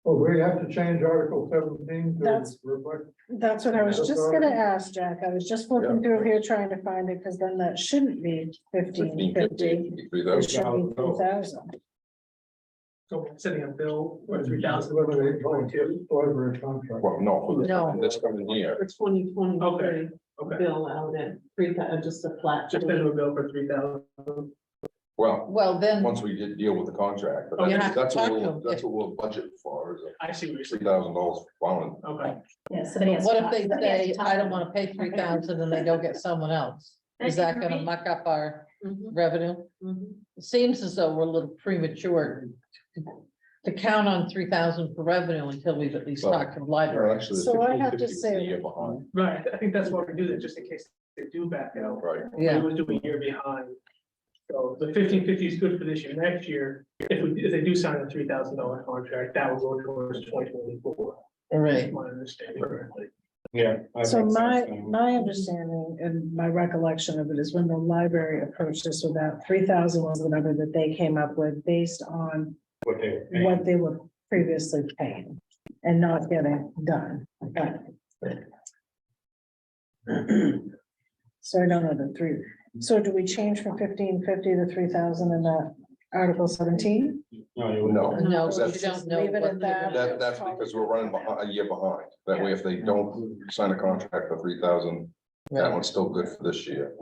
Well, we have to change Article 17 to That's- reflect. that's what I was just gonna ask, Jack. I was just flipping through here trying to find it, because then that shouldn't be 1550. It 3,000. should be 2,000. So sending a bill for 3,000. Eliminate library contract. Well, no, for No. this coming year. For 2023, Okay, bill out at 3,000, just a flat. just send them a bill for 3,000. Well, Well, then, once we did deal with the contract, but Oh, you have to that's what talk to we'll, them. that's what we'll budget for, is I see what you're saying. $3,000 for plowing. Okay. Yeah, somebody has. what to if they talk- somebody has say, to talk I don't to want to pay 3,000 and they go get someone else? Is that gonna muck up our Mhm, revenue? mhm. It seems as though we're a little premature to count on 3,000 for revenue until we've at least Well, talked to the library. Actually, the So I have to 1550 was the say- year behind. Right, I think that's why we do that, just in case they do back out. Right. Yeah. We would do a year behind. So the 1550 is good for this year. Next year, if they do sign a $3,000 contract, that will go towards 2024. Right. My understanding correctly. Yeah. So my understanding and my recollection of it is when the library approached us with that 3,000 was the number that they came up with based on what they were previously paying and not getting done. So I don't know the three. So do we change from 1,550 to 3,000 in that Article 17? No, you No. No, Or you just don't know. leave it what at they're that? That's because we're running a year behind. That way, if they don't sign a contract for 3,000, that Right. one's still good for this year.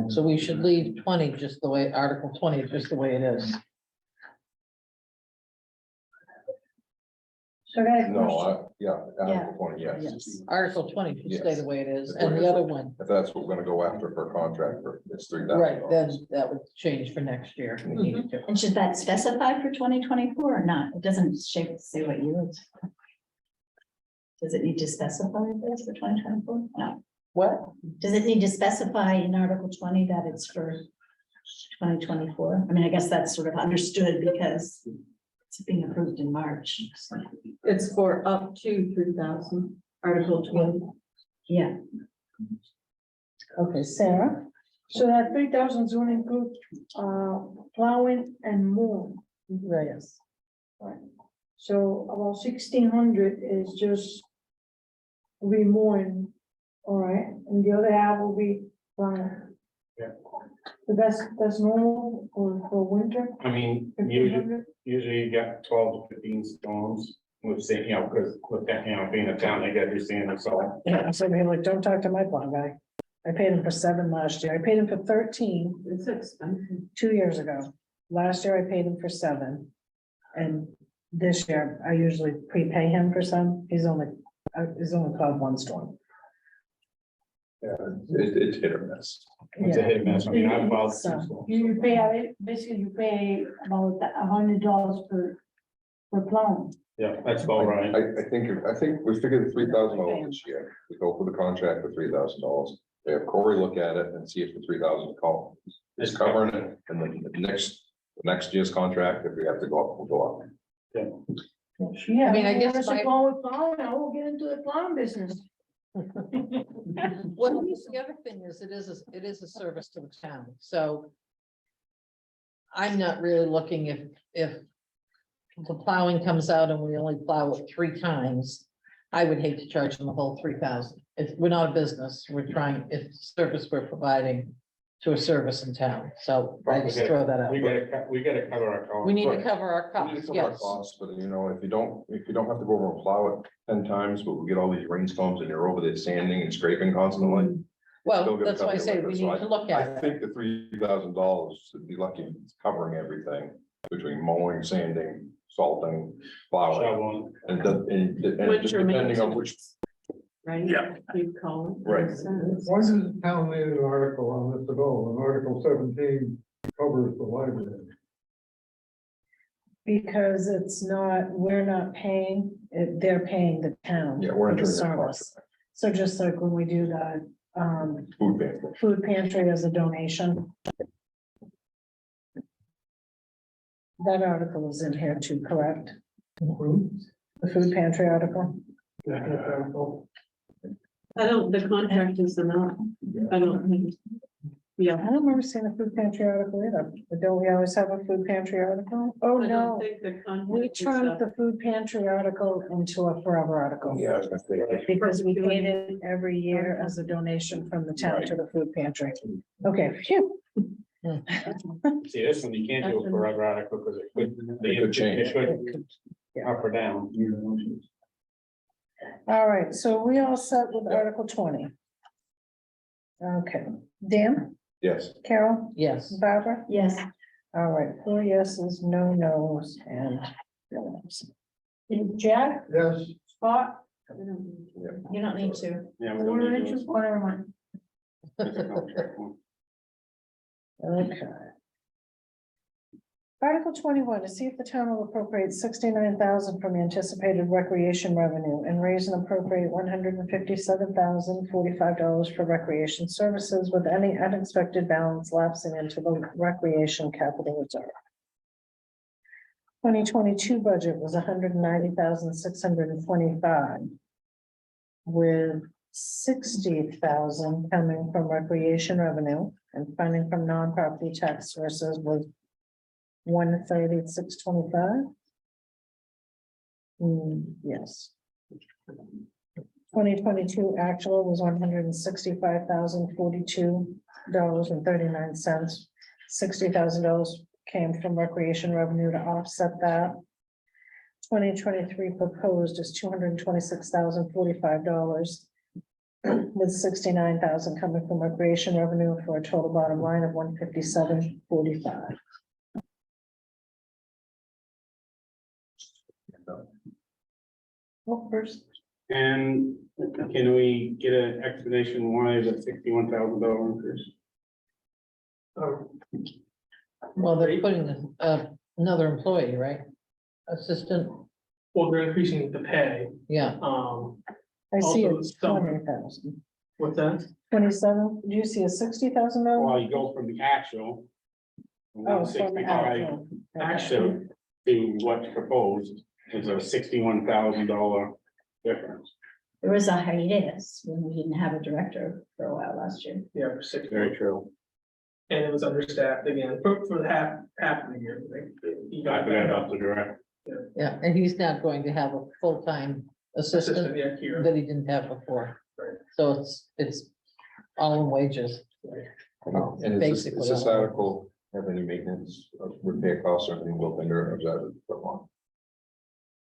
So we should leave 20 just the way, Article 20 is just the way it is. So I got a No, question. yeah, Article 20, yes. Yes, Article 20 should stay Yes. the way it is, That's what and it the is. other one, If that's what we're gonna go after for a contract, it's $3,000. right, then that would change for next year. if we needed to. And should that specify for 2024 or not? It doesn't say what year it's. Does it need to specify this for 2024? No. What? Does it need to specify in Article 20 that it's for 2024? I mean, I guess that's sort of understood because it's being approved in March. It's for up to 3,000, Article 20. Yeah, Okay, Sarah? So that 3,000 zone include, plowing and mowing. Right. Yes. So about 1,600 is just remowing, all right, and the other half will be plowing. Yeah. So that's normal for winter? I mean, 1,500? usually you got 12 to 15 storms with, you know, because with that, you know, being a town, they got your sand and salt. Yeah, so they're like, don't talk to my plow guy. I paid him for 7 last year. I paid him for 13 It's expensive. 2 years ago. Last year I paid him for 7. And this year I usually prepay him for some. He's only plowed 1 storm. It's hit or miss. It's a hit and miss. I mean, I've filed So, 2 storms. You pay, basically you pay about $100 per plowing. Yeah, that's about right. I think we figured $3,000 this year. We go for the contract for $3,000. They have Corey look at it and see if the 3,000 is covering it. And then the next year's contract, if we have to go up, we'll go up. Yeah. I mean, I guess Unless my- you go with plowing, I will get into the plowing business. Well, the other thing is, it is a service to the town, so. I'm not really looking if the plowing comes out and we only plow it 3 times. I would hate to charge them the whole 3,000. If we're not a business, it's service we're providing to a service in town, so I just throw that out. We gotta cover our costs. We need to cover our We need to costs, cover our yes. costs, but you know, if you don't have to go over and plow it 10 times, but we get all these rainstorms and you're over there sanding and scraping constantly. still Well, gonna that's why I cover say your we labor. need So to look at I it. think the $3,000 should be lucky it's covering everything between mowing, sanding, salting, plowing. Shoveling. And just Winter depending on which, Right? Yeah. You call it. Right. Why does the town need an article on this at all? And Article 17 covers the library. Because we're not paying, they're paying the town. yeah, we're for the entering that service. contract. So just like when we do the Food pantry. food pantry as a donation. That article is in here too, correct? The food pantry article? The contract is enough. I don't think. Yeah. I don't remember seeing a food pantry article either, but don't we always have a food pantry article? Oh, I don't no, think the contract we is turned up. the food pantry article into a forever article. Yeah, I was gonna say. Because we paid it every year as a donation from the town to the food pantry. Okay, phew. See, this one, you can't do a forever article because it could change. It could up or down. All right, so we all set with Article 20. Okay, Dan, Yes. Carol, Yes, Barbara? yes. All right, 4 yeses, no nos, and. Jack, Yes, Scott, You don't need to. Yeah. we what don't did need you, to- whatever, man. it's a contract one. Okay. Article 21, to see if the town will appropriate 69,000 from anticipated recreation revenue and raise and appropriate $157,045 for recreation services with any unexpected balance lapsing into the recreation capital reserve. 2022 budget was $190,625. with 60,000 coming from recreation revenue and funding from non-property tax sources was 130,625. Yes. 2022 actual was $165,042.39. $60,000 came from recreation revenue to offset that. 2023 proposed is $226,045, with 69,000 coming from recreation revenue for a total bottom line of 157,45. Well, first, And can we get an explanation why the $61,000 increase? Well, they're putting another employee, right? Assistant, Well, they're increasing the pay, yeah. I see Also, it's some- 20,000. what's that? 27, do you see a $60,000? Well, you go from the actual. Oh, from the 165 actual. Okay. actual to what's proposed is a $61,000 difference. There was a hiatus when we didn't have a director for a while last year. Yeah, for 6 Very months, true. and it was understaffed again for the half of the year. Like, you I got forgot that about the direct. Yeah, and he's not going to have a full-time assistant, assistant yeah, here. that he didn't have before. Right. So it's all in wages. And is Basically, this all- article have any maintenance, repair costs or anything built in there? Or is that put on?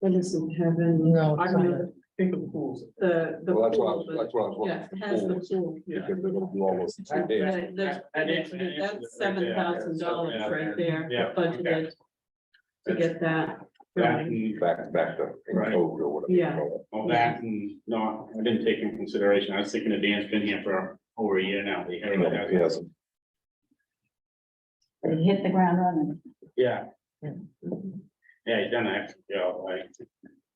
It doesn't have any. No, I it's not. don't think of pools. The Well, that's what I pool, was, but- that's what I was looking. Yeah, it has the pool. Yeah. Because they're gonna do all those things. That's $7,000 right there, Yeah, budgeted to get that. That and, Back to Right. code or whatever. Yeah. well, that and not, I didn't take in consideration. I was thinking of Dan's been here for over a year now. He Yes. They hit the ground running. Yeah. Yeah, he's done that, you know, like,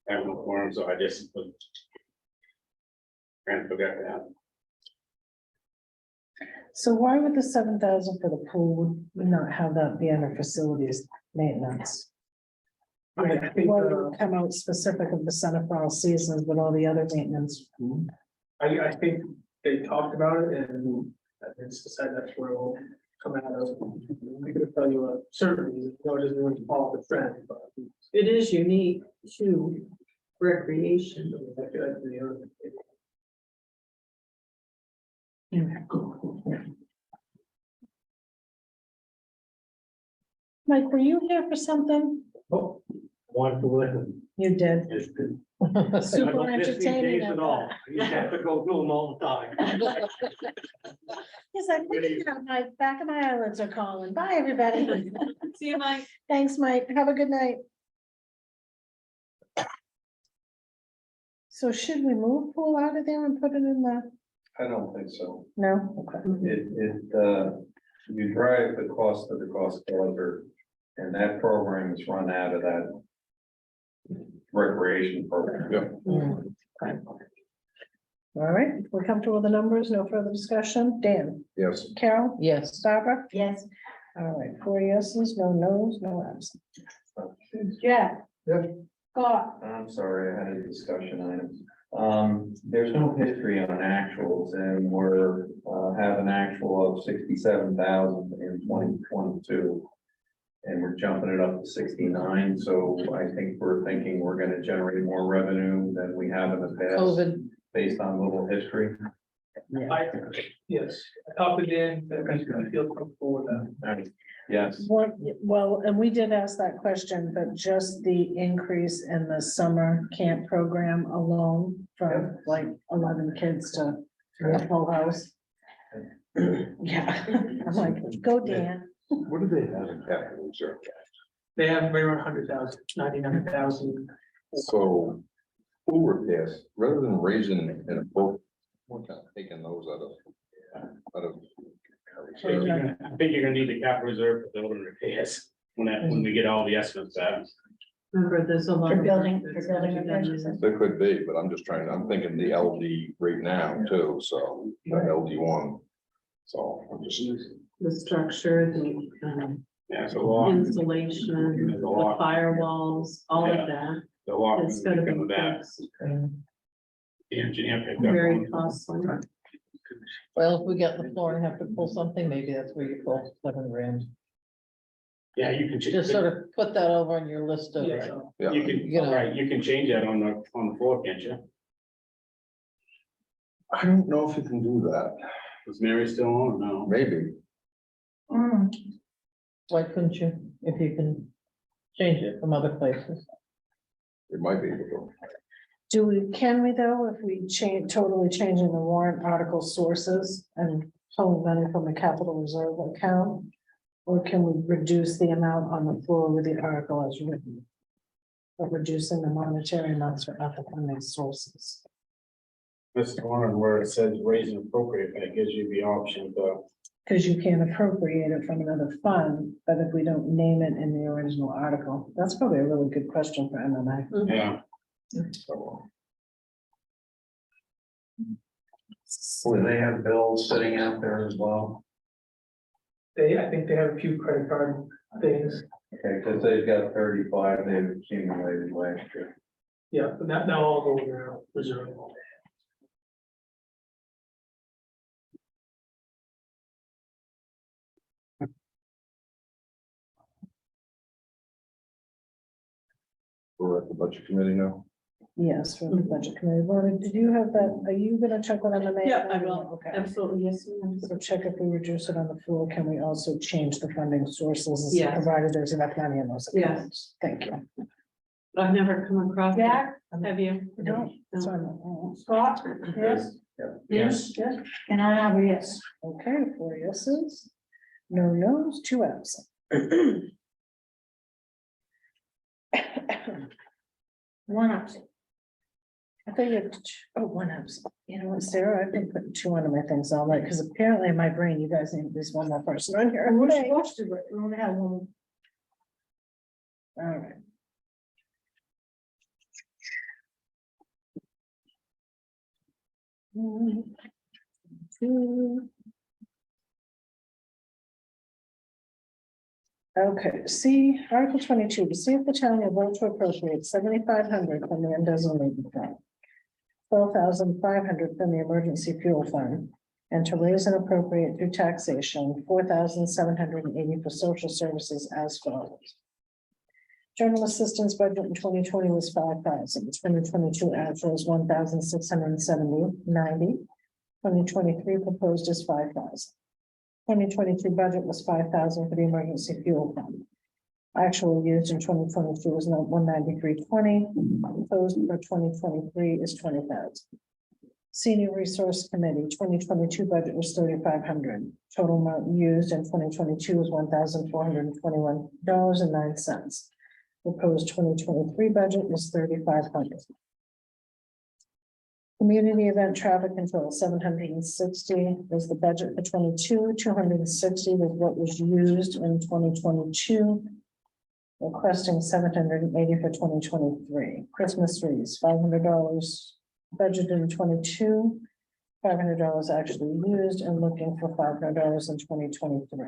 I have no form, so I just. Kind of forgot that. So why would the 7,000 for the pool not have that be under facilities maintenance? I mean, I think, Why would it come out specific of the center for all seasons, but all the other maintenance? I think they talked about it and it's decided that's where it'll come out of. I could tell you a certainty, no, it doesn't really follow the trend, but. It is unique to recreation. I feel like the other. Mike, were you here for something? Oh, wonderful listen. You did. It's good. Super entertaining. At all. You have to go through them all the time. He's like, look at that, my back of my eyelids are calling. Bye, everybody. See you, Mike. Thanks, Mike. Have a good night. So should we move pool out of there and put it in the, I don't think so. no? Okay. You drive the cost of the cost filter, and that program is run out of that recreation program. All right, we're comfortable with the numbers, no further discussion. Dan, Yes. Carol, Yes, Barbara? Yes. All right, 4 yeses, no nos, no absent. Jack. Yes. Scott. I'm sorry, I had a discussion item. There's no history on actuals, and we're, have an actual of 67,000 in 2022. And we're jumping it up to 69, so I think we're thinking we're gonna generate more revenue than we have in the past, COVID. based on little history. Yes, I talked to Dan, I feel comfortable with that. Yes, Well, and we did ask that question, but just the increase in the summer camp program alone from like 11 kids to a full house. Yeah, I'm like, go Dan. What do they have in capital reserve? They have right around 100,000, 99,000. So, pool repairs, rather than raising an appropriate, we're kind of taking those out of. I think you're gonna need the capital reserve for building repairs, when we get all the estimates back. Remember, there's a lot. For of building work that's repairs, you done. said? There could be, but I'm just trying, I'm thinking the LD right now too, so, the LD1. So, I'm just. The structure, the Yeah, it's a lot, insulation, There's a the lot. firewalls, all Yeah. of that. a lot. It's gotta be coming back. fixed. The engineer picked up Very on. costly. Well, if we get the floor and have to pull something, maybe that's where you pull 7 grand. Yeah, you can. Just sort of put that over on your list of. Yeah. Yeah. You can, You know. right, you can change that on the floor, can't you? I don't know if you can do that. Was Mary still on or no? Maybe. Why couldn't you, if you can change it from other places? It might be able Can we though, if we totally changing the warrant article sources and pulling money from the capital reserve account? Or can we reduce the amount on the floor with the article as written? But reducing the monetary amounts for other funding sources. This one where it says raise and appropriate, that gives you the option to. Because you can't appropriate it from another fund, but if we don't name it in the original article, that's probably a really good question for MMA. Yeah. Do they have bills sitting out there as well? I think they have a few credit card things. Okay, because they've got 35 they've accumulated last year. Yeah, but that all go in their reserve. We're at the budget committee now. Yes, for the budget committee. Lauren, did you have that? Are you gonna check with MMA? Yeah, I will. Okay. Absolutely, yes. ma'am. So check if we reduce it on the floor, can we also change the funding sources? Yes. Provided there's enough money in those Yes. accounts. Thank you. I've never come across that. Have you? No, that's what I'm- Scott, yes? Yes. Yes, and I have a yes. Okay, 4 yeses. No nos, 2 absent. One absent. I think it, oh, 1 absent. You know what, Sarah, I've been putting 2 on my things all night, because apparently in my brain, you guys need at least one more person on here. And we're Okay. supposed to, but we only have one. All right. One, 2. Okay, see, Article 22, to see if the town will vote to appropriate 7,500 from the undesignated fund, 12,500 from the emergency fuel fund, and to raise and appropriate through taxation 4,780 for social services as follows. General assistance budget in 2020 was 5,000. 2022 actual is 1,670.90. 2023 proposed is 5,000. 2022 budget was 5,000 for the emergency fuel fund. Actual used in 2022 was 193.20. Proposed for 2023 is 20,000. Senior Resource Committee 2022 budget was 3,500. Total amount used in 2022 was $1,421.09. Proposed 2023 budget is 3,500. Community event traffic control, 760 was the budget for 22, 260 was what was used in 2022. Requesting 780 for 2023. Christmas trees, $500 budgeted in 22, $500 actually used, and looking for $500 in 2023.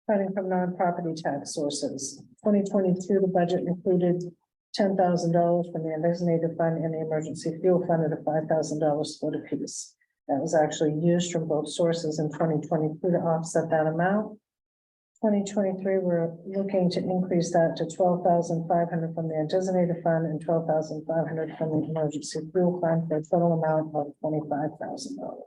Funding from non-property tax sources. 2022, the budget included $10,000 from the undesignated fund and the emergency fuel fund at a $5,000 split apiece. That was actually used from both sources in 2022 to offset that amount. 2023, we're looking to increase that to 12,500 from the undesignated fund and 12,500 from the emergency fuel fund for a total amount of $25,000.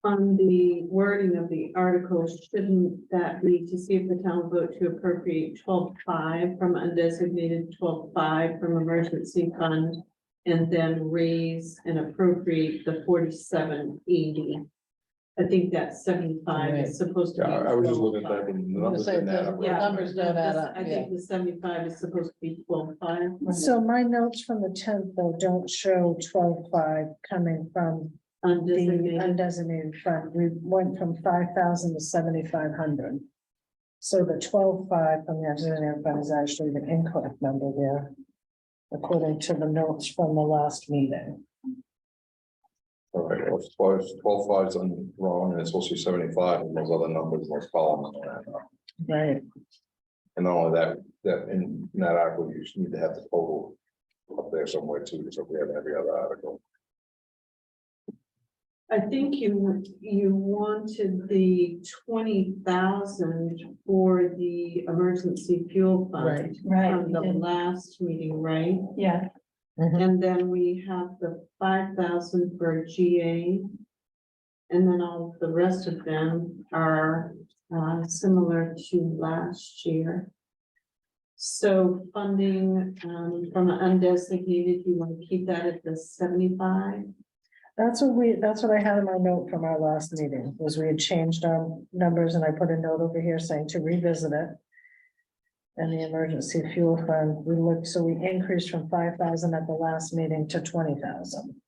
On the wording of the article, shouldn't that be to see if the town will vote to appropriate 12,500 from undesignated, 12,500 from emergency fund, and then raise and appropriate the 4780? I think that 75 is supposed to be. Yeah, I was just looking at that. and the numbers didn't add up. The numbers don't add up, I think the 75 is supposed to be 12,500. So my notes from the 10th though don't show 12,500 coming from the Undesignated. undesignated fund. We went from 5,000 to 7,500. So the 12,500 from the undesignated fund is actually the incorrect number there, according to the notes from the last meeting. All right, well, 12.5 is wrong, and it's supposed to be 75, and those other numbers, those columns. don't add up. Right. And not only that, that in that article, you just need to have the total up there somewhere too, so we have every other article. I think you wanted the 20,000 for the emergency fuel fund. Right, From the we did. last meeting, right? Yeah, And then we have the 5,000 for GA. And then all the rest of them are similar to last year. So funding from undesignated, you want to keep that at the 75? That's what I had in my note from our last meeting, was we had changed our numbers and I put a note over here saying to revisit it. And the emergency fuel fund, so we increased from 5,000 at the last meeting to 20,000.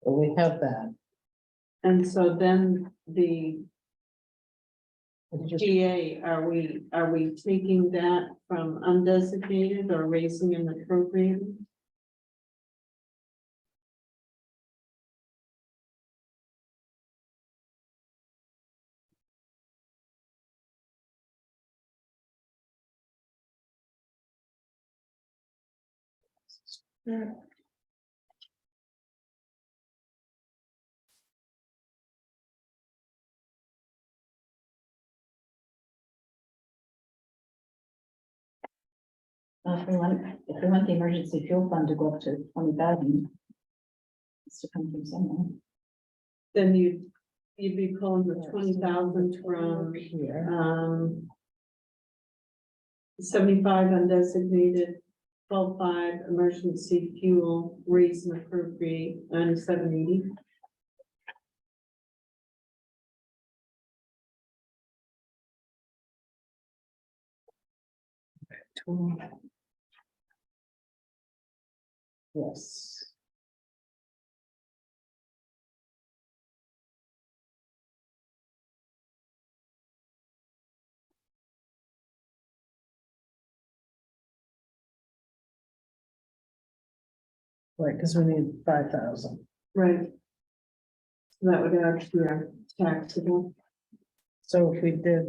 We have that. And so then the GA, are we taking that from undesignated or raising and appropriating? if we want the emergency fuel fund to go up to 20,000. It's to come from somewhere. Then you'd be pulling the 20,000 from Here, 75 undesignated, 12.5 emergency fuel, raise and appropriate, 9780. yes. Right, because we need 5,000. Right. So that would add to your taxable. So if we did,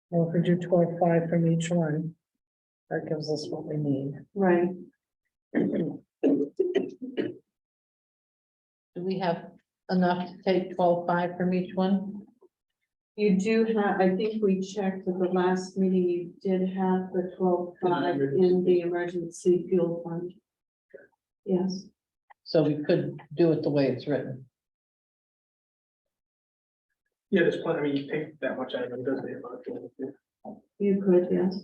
well, if we do 12.5 from each one, that gives us what we need. Right. Do we have enough to take 12.5 from each one? You do have, I think we checked at the last meeting, you did have the 12.5 in the emergency fuel fund. Yes, So we could do it the way it's written. Yeah, there's plenty, I mean, you take that much out of it, doesn't it? you could, yes.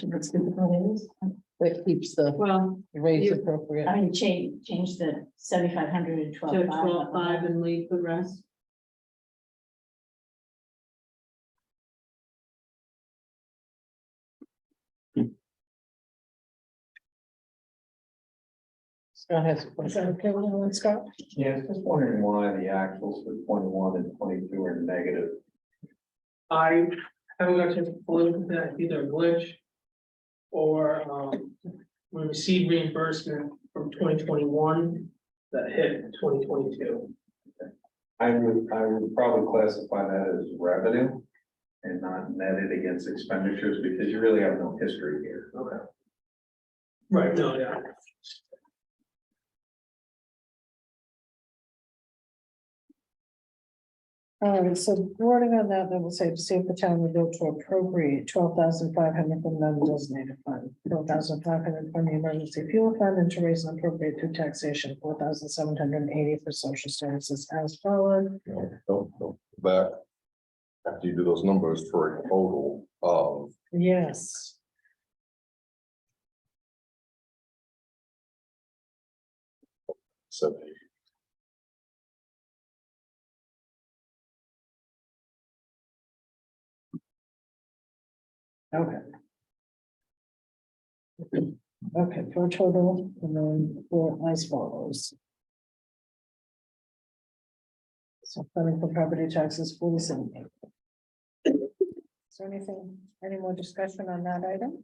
That's good for is. That keeps the Well, raise You- appropriate. I mean, change the 7,500 to to 12,500. 12.5 and leave the rest. Scott has a Is that question. okay with everyone, Scott? Yeah, I was just wondering why the actuals for 21 and 22 are negative. I haven't got a chance to fully look at that, either a glitch or, we received reimbursement from 2021 that hit 2022. I would probably classify that as revenue and not netted against expenditures because you really have no history here. Okay. Right, no, yeah. All right, so wording on that, will say to see if the town will vote to appropriate 12,500 from the undesignated fund, 12,500 from the emergency fuel fund, and to raise and appropriate through taxation, 4,780 for social services as followed. Don't go back. After you do those numbers for a total of Yes. $70. Okay. Okay, for a total, and then for as follows. So funding for property taxes, 47. Is there anything, any more discussion on that item?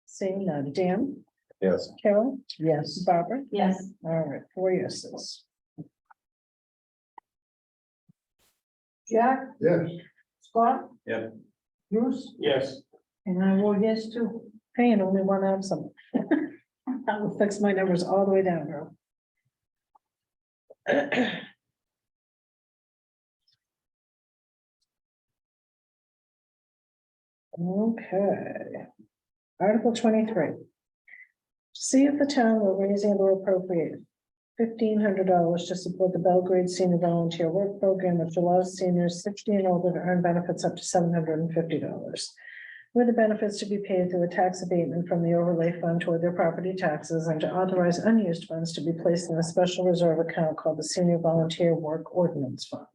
Seeing none, Dan, Yes. Carol, Yes. Barbara? Yes, All right, 4 yeses. Jack, Yes. Scott? Yep. Bruce, Yes. and I vote yes too. Hey, and only one absent. I will fix my numbers all the way down, girl. Okay. Article 23. See if the town will raise and or appropriate $1,500 to support the Belgrade Senior Volunteer Work Program, which allows seniors 60 and older to earn benefits up to $750. With the benefits to be paid through a tax abatement from the overlay fund toward their property taxes, and to authorize unused funds to be placed in a special reserve account called the Senior Volunteer Work Ordinance Fund.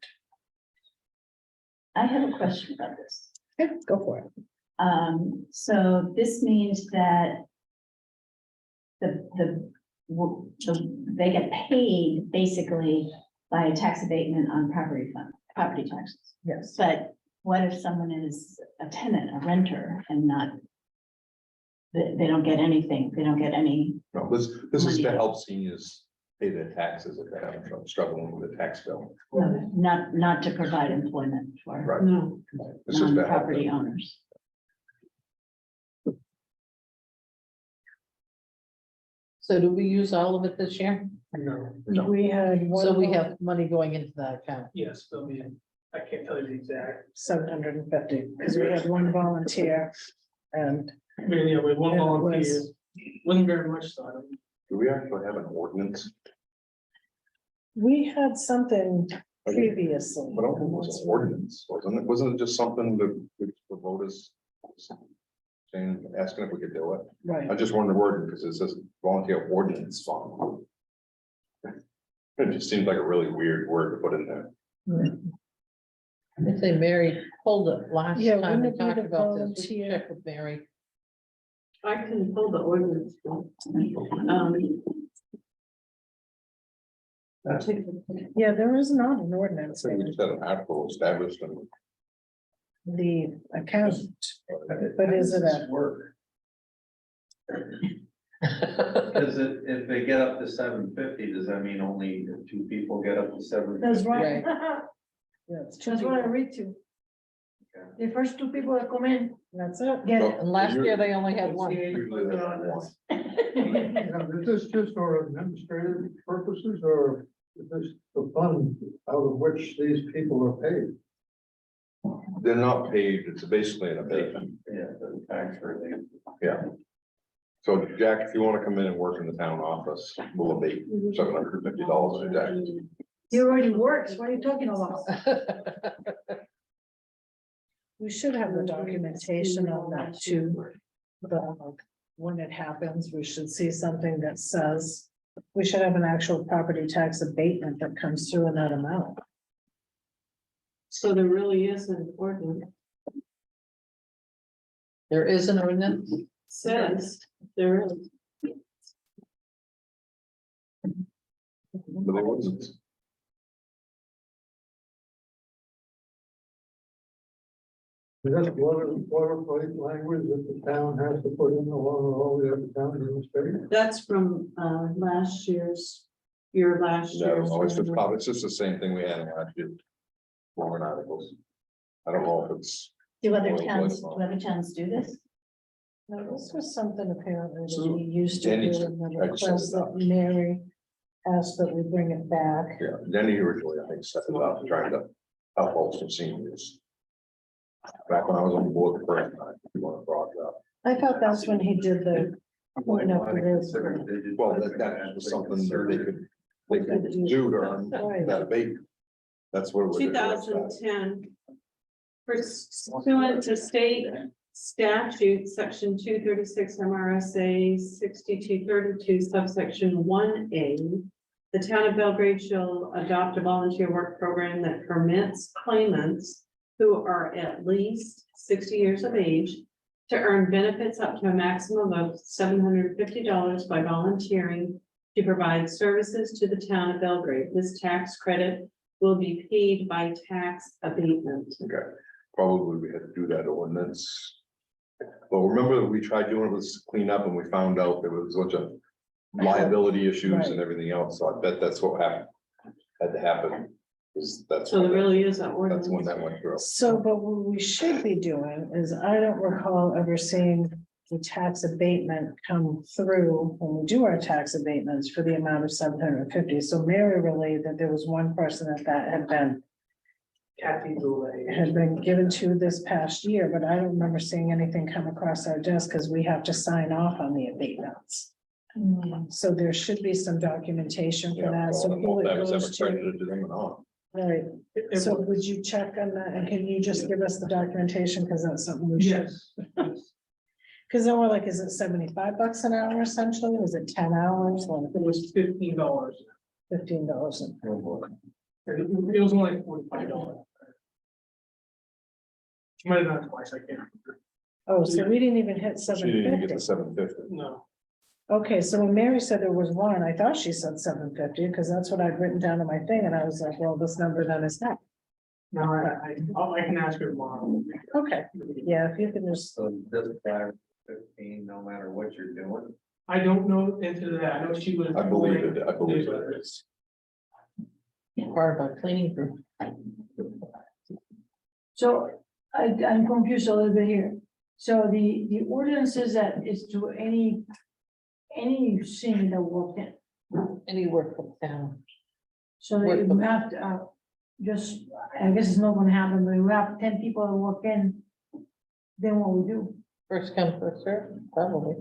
I have a question about this. Okay, go for it. So this means that they get paid basically by a tax abatement on property taxes. Yes. But what if someone is a tenant, a renter, and not, they don't get anything, they don't get any, No, this is Money. to help seniors pay their taxes if they're having trouble struggling with the tax bill. not to provide employment for Right. No, This is to help property them. owners? So do we use all of it this year? No, No. We had one. So we have money going into that account. yes, there'll be, I can't tell you the exact. 750, because we had one volunteer and I mean, yeah, we had one And it volunteer, was- wasn't very much, so I don't. Do we actually have an ordinance? we had something previously. But I don't think it was an ordinance, wasn't it? Wasn't it just something that the voters saying, asking if we could do it? I Right, just wanted to word it because it says volunteer ordinance fund. It just seems like a really weird word to put in there. I say Mary pulled it last Yeah, time we wouldn't it be talked the about this. We volunteer? check with Mary. I can pull the ordinance. yeah, there is not an ordinance, So we just had an article established and the account, but is it a, Work. Because if they get up to 750, does that mean only 2 people get up to 750? That's right. yeah, it's two That's what I people. read to. The first two people that come in, That's it. get it. And last year they only had one. usually there's one. Now, is this just for administrative purposes or is this the fund out of which these people are paid? They're not paid, it's basically an abatement. Yeah, the tax rate. Yeah. So Jack, if you want to come in and work in the town office, we'll abate $750 a day. He already works. What are you talking about? We should have the documentation on that too. The, when it happens, we should see something that says, we should have an actual property tax abatement that comes through in that amount. So there really is an ordinance, There is an ordinance. says there is. But it wasn't. Is that boilerplate language that the town has to put in along with all the other towns in the state? That's from last year's, last No, year's. it's just the same thing we had in last year. Warrant articles. I don't know if it's. Do other Well, towns, like- do other towns do this? Now, this was something apparently that So, we used to do Danny's in the tried to set request it that up. Mary asked that we bring it back. Yeah, Denny originally, I think, set it up, trying to help out some seniors. Back when I was on the board the first time, if you want to brought it up. I thought that's when he did the. Might No, wanna it is. consider digit- Well, that was something that they could do to earn that abatement. That's what. we're doing. 2010. Pursuant to state statute, section 236 MRSA 6232 subsection 1A. The town of Belgrade shall adopt a volunteer work program that permits claimants who are at least 60 years of age to earn benefits up to a maximum of $750 by volunteering to provide services to the town of Belgrade. This tax credit will be paid by tax abatement. Okay, probably we had to do that ordinance. Well, remember we tried doing it with cleanup and we found out there was such a liability issues and everything else, so I bet that's what happened. Had to happen That's So when there really is that that's when ordinance. that went through. So, but what we should be doing is, I don't recall ever seeing the tax abatement come through when we do our tax abatements for the amount of 750. So Mary relayed that there was one person that Kathy Boulay. had been given to this past year, but I don't remember seeing anything come across our desk because we have to sign off on the abatements. So there should be some documentation for Yeah, that. So so I don't know who if it that was goes ever to, credited to them or not. right? It So was- would you check on that? And can you just give us the documentation? Because that's something we should. Yes, Because then we're like, is it $75 an hour essentially? Was it 10 hours? Like it was $15. $15 an It was only $45. Might have not twice, I can't remember. Oh, so we didn't even hit She didn't even get the 750. 750. No, Okay, so when Mary said there was one, I thought she said 750 because that's what I'd written down on my thing. And I was like, well, this number then is that. no, I can ask her tomorrow. Okay, yeah, if you can just, So this 515, no matter what you're doing. I don't know into that. I know she was. I believe it, I believe it is. Part of our cleaning crew. So I'm confused a little bit here. So the ordinance says that it's to any senior that walked in. Any work from town. So that you have to, just, I guess it's not gonna happen, but you have 10 people that walk in, then what we do? First come, first served, probably.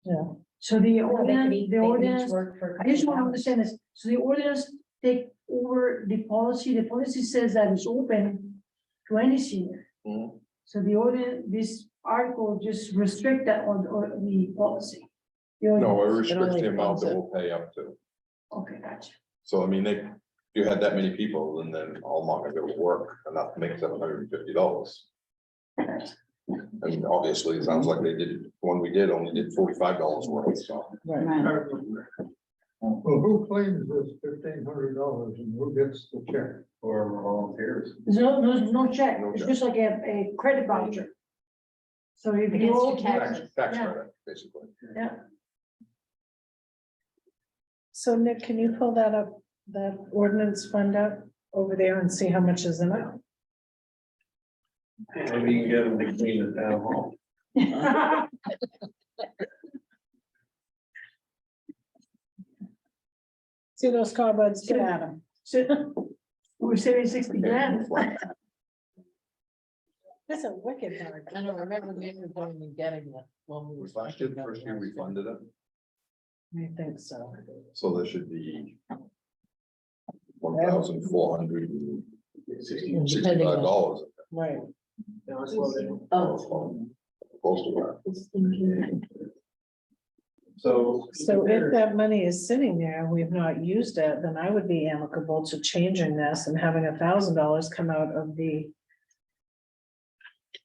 yeah. So the ordinance, Work for. I just want to understand this, so the ordinance take over the policy says that it's open to any senior. Mhm. So the ordinance, this article just restrict that on, the policy. The No, it ordinance. restricts only the amount that funds it. we'll pay up to. Okay, gotcha. So I mean, if you had that many people, and then all not gonna be able to work enough to make $750. I mean, obviously, it sounds like they did, one we did only did $45 worth, so. Right. Right. Well, who claims this $1,500 and who gets the check? Or volunteers. There's no check, No it's check. just like a credit voucher. So if Against you. your tax. Tax Yeah. credit, basically. So Nick, can you pull that up, that ordinance fund up over there and see how much is in it? Maybe you can get them to clean the town hall. See those cardboards, get at them. We're saving 60 grand. That's a wicked hard. I don't remember me going and getting that. When we Was were last year, talking the about first year that. we funded it, I think so. so there should be $1,465. Depending on- Right. No, it's loaded. Oh. Close to that. So. So if that money is sitting there, and we've not used it, then I would be amicable to changing this and having $1,000 come out of the.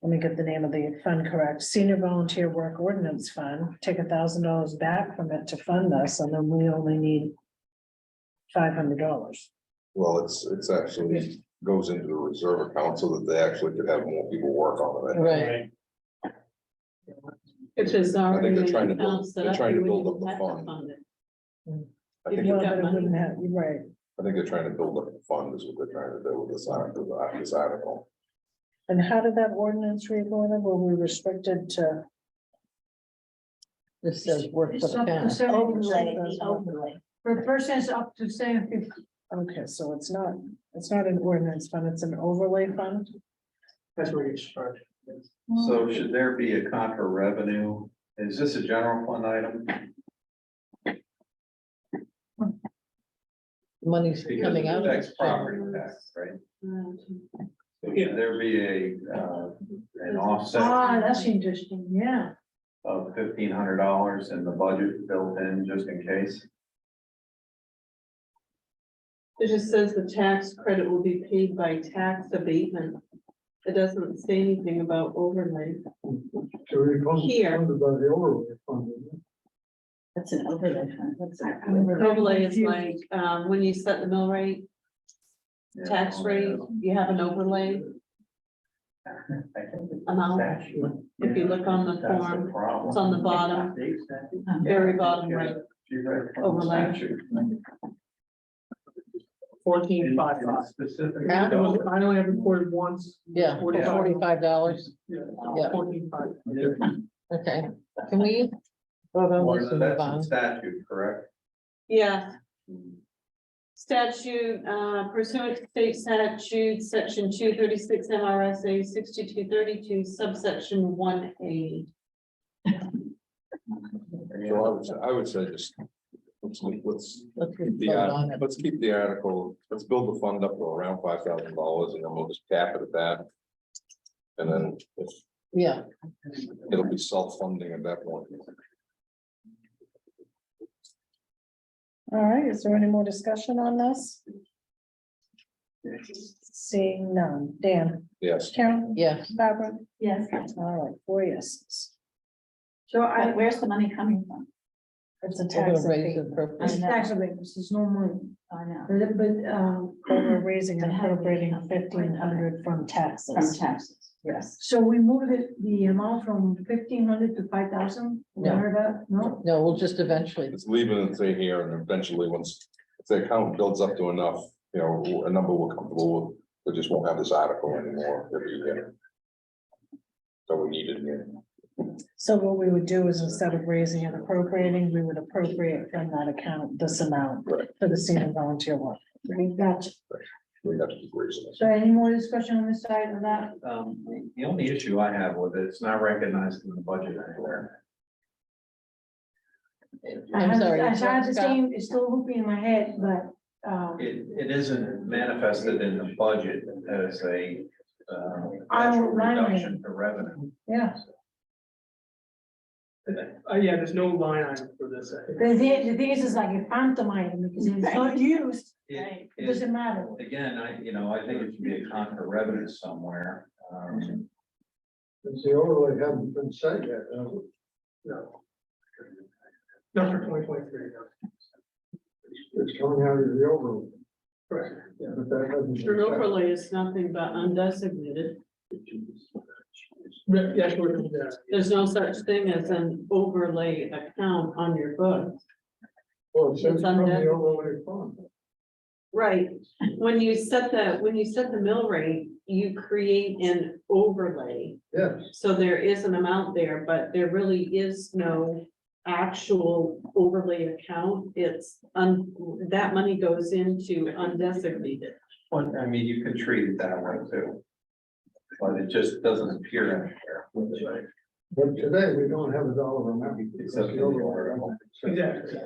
Let me get the name of the fund correct, Senior Volunteer Work Ordinance Fund, take $1,000 back from it to fund this, and then we only need $500. Well, it's actually goes into the reserve account so that they actually could have more people work on it. Right, If it's I already. think they're trying to in build, accounts set they're up, trying to you build up wouldn't the have to fund. fund it. I If think, you Well, got but it money. wouldn't have, you're right. I think they're trying to build up the fund is what they're trying to do with this article. And how did that ordinance read, Lorna? Were we restricted to? this says work for It's the up to town. 70%. The overlay. Per person is up to 750. Okay, so it's not an ordinance fund, it's an overlay fund? That's where you start. So should there be a contra revenue? Is this a general fund item? Money's Because coming it out. of affects the property general. tax, right? So should there be an offset That's interesting, yeah. of $1,500 in the budget built in just in case? It just says the tax credit will be paid by tax abatement. It doesn't say anything about overlay. So it comes Here. funded by the overlay fund. isn't it? That's an overlay fund. What's that? Overlay is like, when you set the mill rate, tax rate, you have an overlay amount. If you look on the form, it's on the bottom, very bottom right. Overlay. 14,555. Specific. I only have reported once. Yeah, $45. Yeah, Yeah. 14,555. Okay, can we? vote on Or this and move that's on? in statute, correct? Yeah. Statute pursuant to state statute, section 236 MRSA 6232 subsection 1A. So I would say just, let's Let's keep the, vote on it. let's keep the article, let's build the fund up to around $5,000 and then we'll just cap it at that. And then Yeah, it'll be self-funding at that point. All right, is there any more discussion on this? Seeing none. Dan, Yes. Karen, yes. Barbara, Yes, all right, 4 yeses. So but where's the money coming from? It's a We're tax gonna raise the abatement, appropriate. it's tax abatement, there's no money, I know, but, but we're raising and But how do we appropriating come- 1,500 from from taxes. taxes. Yes. so we moved the amount from 1,500 to 5,000? No. Heard that? No? No, we'll just eventually, It's leaving it in here and eventually once, if the account builds up to enough, you know, a number we're comfortable with, we just won't have this article anymore every year. So we need it here. So what we would do is instead of raising and appropriating, we would appropriate from that account this amount Right. for the senior volunteer work. We got, We have to keep raising it. so any more discussion on this side of that? The only issue I have with it, it's not recognized in the budget anywhere. I'm sorry. I had the Scott? same, it's still looping in my head, but, It isn't manifested in the budget as a I actual don't mind reduction to revenue. yeah. Yeah, there's no line item for this. The thing is like a phantom item, because if it's not used, It- it doesn't matter. Again, I think it should be a contra revenue somewhere. Since the overlay hasn't been set yet, No. Not for 2023, no. it's coming out of the overlay. Correct. But that hasn't been Your set. overlay is nothing but undesignated. Yeah, sure, yeah. There's no such thing as an overlay account on your books. Well, it says It's from the undesignated. overlay fund. Right, when you set the mill rate, you create an overlay. Yes, So there is an amount there, but there really is no actual overlay account. It's that money goes into undesignated. Well, I mean, you can treat it that way too. But it just doesn't appear anywhere. but today we don't have a dollar amount. because Except the in the overlay. overlay. Exactly.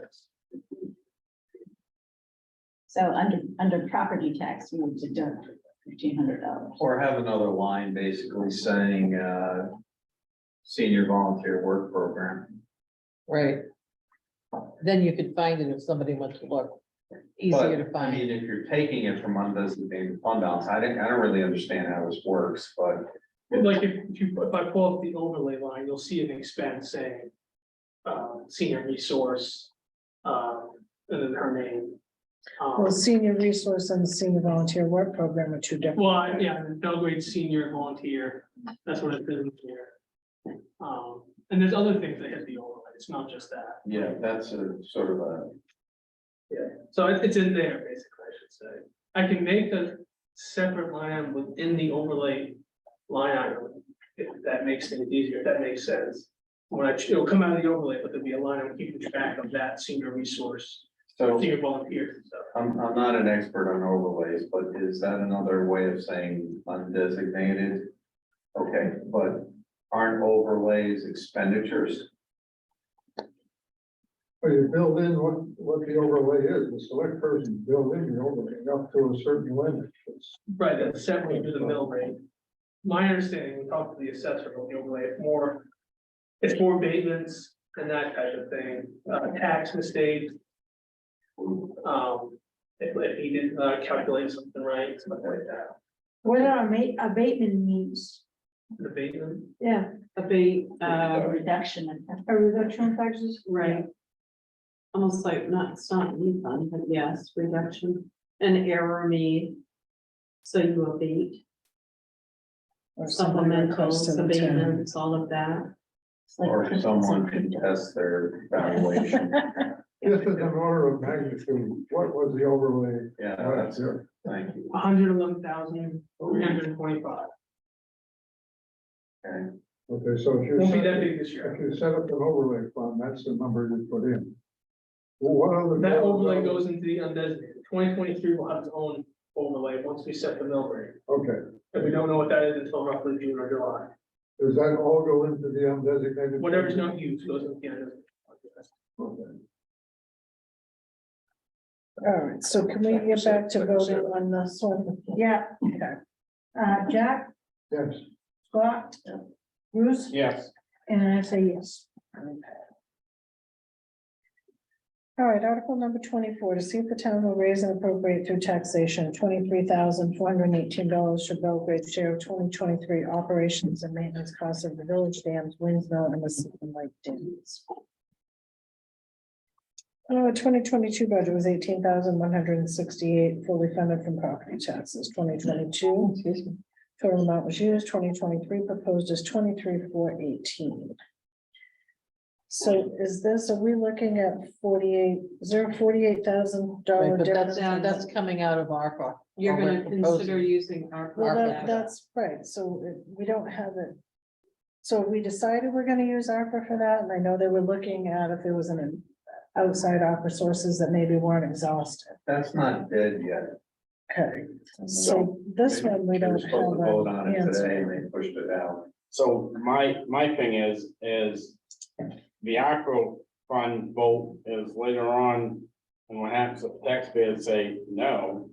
So under property tax, we would deduct $1,500. Or have another line basically saying, senior volunteer work program. right. Then you could find it if somebody wants to look. Easier to But, I mean, find. if you're taking it from undesignated fund balance, I don't really understand how this works, but. Like if I pull up the overlay line, you'll see an expense saying, senior resource, and then her name. Well, senior resource and senior volunteer work program are two different. Well, yeah, Belgrade senior volunteer, that's what it says here. And there's other things that hit the overlay, it's not just that. Yeah, that's a sort of a, So it's in there, basically, I should say. I can make a separate line item within the overlay line item, if that makes things easier, if that makes sense. When it'll come out of the overlay, but there'll be a line item keeping track of that senior resource, so senior volunteers and stuff. I'm not an expert on overlays, but is that another way of saying undesignated? Okay, but aren't overlays expenditures? Well, you build in what the overlay is, the select person build in the overlay up to a certain limit. It's- Right, that's separate to the mill rate. My understanding, we talked to the assessor about the overlay, it's more abatements and that type of thing, tax mistakes. If he didn't calculate something right, something like that, What are abatement means? abatement. Yeah, Abate, A reduction in a reduction of taxes? right. Almost like it's not refund, but yes, reduction, an error made. So you abate, Or somebody requests supplementals, to the town. abatements, all of that. It's like Or Christmas someone and can test their valuation? Just as an order of magnitude, what was the overlay? Yeah, that's it. Thank you. 111,325. Okay, so if you Won't be set, that big this year. if you set up an overlay fund, that's the number you put in. Well, what other? That overlay goes into the undesignated. 2023 will have its own overlay once we set the mill rate. Okay, And we don't know what that is until roughly June or July. does that all go into the undesignated? Whatever's not used goes into the undesignated. Okay. All right, so can we get back to voting on this one? Yeah, Okay. Jack, Yes, Scott, Bruce, Yes. and I say yes. All right, article number 24, to see if the town will raise and appropriate through taxation $23,418 for Belgrade's share of 2023 operations and maintenance costs of the village dams, Winsmill, and the Second Lake dams. 2022 budget was 18,168, fully funded from property taxes. 2022 total amount was used. 2023 proposed is 23,418. So is this, are we looking at 48, is there a $48,000 Right, but difference? that's coming out of ARPA. You're Or we're gonna consider proposing. using our. Well, ARPA. that's right, so we don't have it. So we decided we're gonna use ARPA for that, and I know they were looking at if there was an outside ARPA sources that maybe weren't exhausted. That's not dead yet. Okay, so this one, we They were don't supposed to have vote on an it today and answer. they pushed it out. So my thing is the ARPA fund vote is later on, and what happens if taxpayers say no,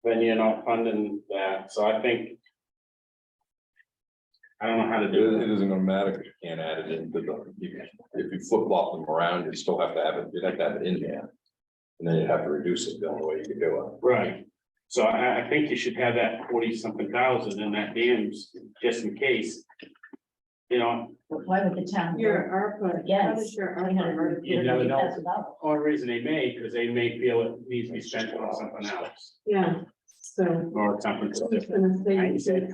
then you're not funding that, so I think I don't know how to do It it. isn't gonna matter because you can't add it into if you flip flop them around, you still have to have it, you'd have to have it in there. And then you'd have to reduce it the only way you could do it. Right, so I think you should have that 40-something thousand in that dams, just in case. You know, Why would the town? Your ARPA, how Yes. does your ARPA? You never know. $350,000. only reason they may, because they may feel it needs to be spent on something else, Yeah, so. or something. I was gonna say-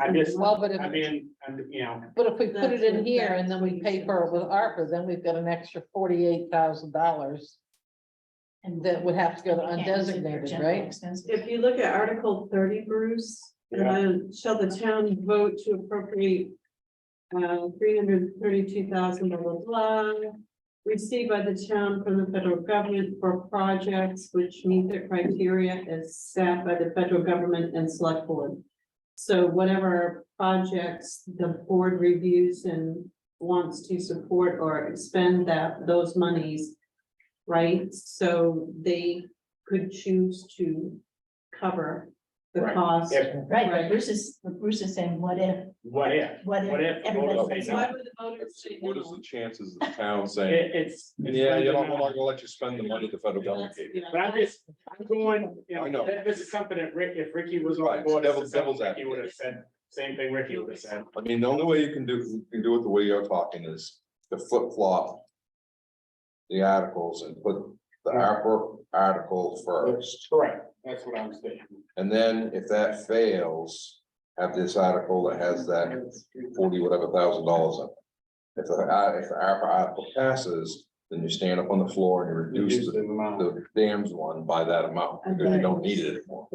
I just, Well, but if, I mean, you know, but if we put That's it in what- here and then we pay for it with ARPA, then we've got an extra $48,000 And that would have to go to we can't use it for undesignated, general right? expenses. If you look at Article 30, Bruce, shall the town vote to appropriate 332,000, blah, blah, blah, received by the town from the federal government for projects which meet the criteria as set by the federal government and select board. So whatever projects the board reviews and wants to support or expend those monies, right? So they could choose to cover the Right. cost. if, Right, Right. but Bruce is saying, what if, what if? what What if if everybody voters says say no? Why would the voters say What is no? the chances of the town saying, It's. yeah, you know, we're not gonna let you spend the money the federal government gave you. But I'm going, you I know, know. this is something that if Ricky was on Right, board, devil's Ricky advocate. would have said, same thing Ricky would have said. I mean, the only way you can do it the way you're talking is to flip flop the articles and put the ARPA article first. Correct, that's what I'm saying. And then if that fails, have this article that has that $40,000 in it. If the ARPA article passes, then you stand up on the floor and you reduce Reduce the amount. the dams one by that amount, because you don't need it anymore.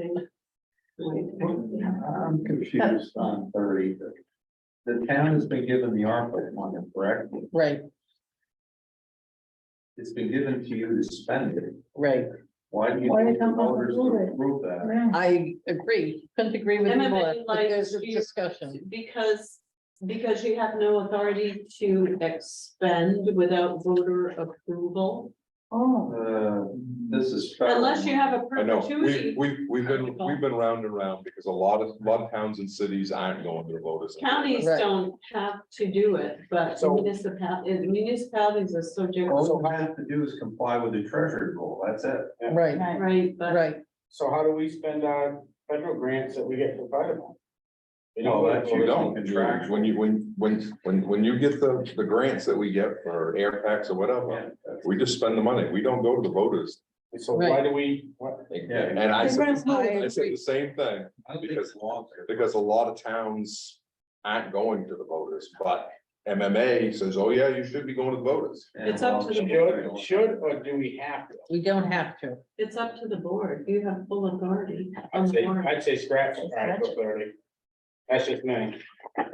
I'm confused on 30. The town has been given the ARPA money, correct? Right, It's been given to you to spend it. right. Why do you Why need they the come up voters with to it? approve that? Yeah. I agree, couldn't agree with you Emma, more, but like, there's a you- discussion. Because you have no authority to expend without voter approval. Oh, This is. federal Unless you have a I know, perpetuity. we've been round and round because a lot of towns and cities aren't going to the voters. Counties Right. don't have to do it, but So- municipalities are subject, All you have to do is comply with the treasury rule, that's it. Right, Right. right, but. right. So how do we spend our federal grants that we get from fire department? You Well, know, that's You don't, Contractual. when you get the grants that we get for air packs or whatever, we just spend the money, we don't go to the voters. so why do we, what? And I said the same thing, I don't think it's long. because a lot of towns aren't going to the voters, but MMA says, oh yeah, you should be going to the voters. It's up to the board. Should, or do we have to? We don't have to. It's up to the board. You have full authority. on I'd the say, board. I'd say scratch Article 30. That's just me.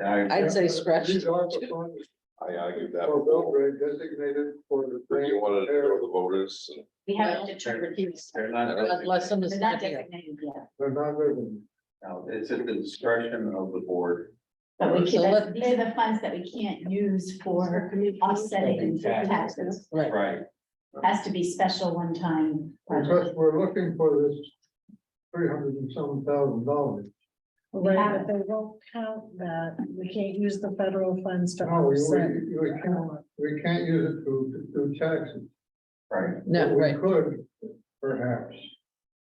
I'd say scratch. These are the funds I argued that. for Belgrade designated for the. But you wanted to go to the voters and We haven't determined, They're not, Unless they're someone's not not here. designated yet. They're not revenue. no, it's at the discretion of the board. But we So can, let- these are the funds that we can't use for offsetting taxes. Right. Right. Has to be special one-time. Because budget. we're looking for this $300,000. Right, but they won't count that. We can't use the federal funds to No, we offset. can't use it to do taxes. Right. No, But we right. could perhaps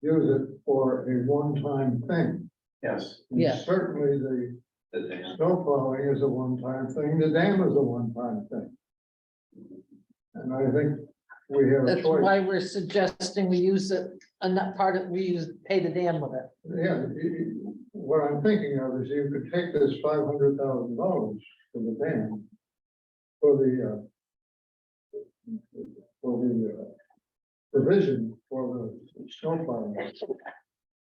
use it for a one-time thing. Yes. And Yeah. certainly The dam. snow plowing is a one-time thing, the dam is a one-time thing. And I think we have a That's choice. why we're suggesting we use it, and that part of, we use, pay the dam with it. Yeah, what I'm thinking of is you could take this $500,000 for the dam. For the provision for the snow plowing.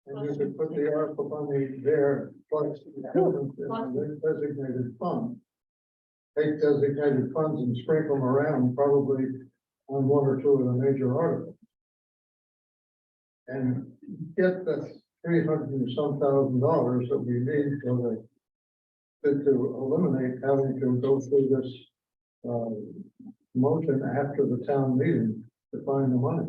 And you could put the ARPA money there, plus the equipment in the designated fund. Take designated funds and sprinkle them around, probably on one or two of the major articles. And get the $300 and some thousand that we need for to eliminate having to go through this motion after the town meeting to find the money.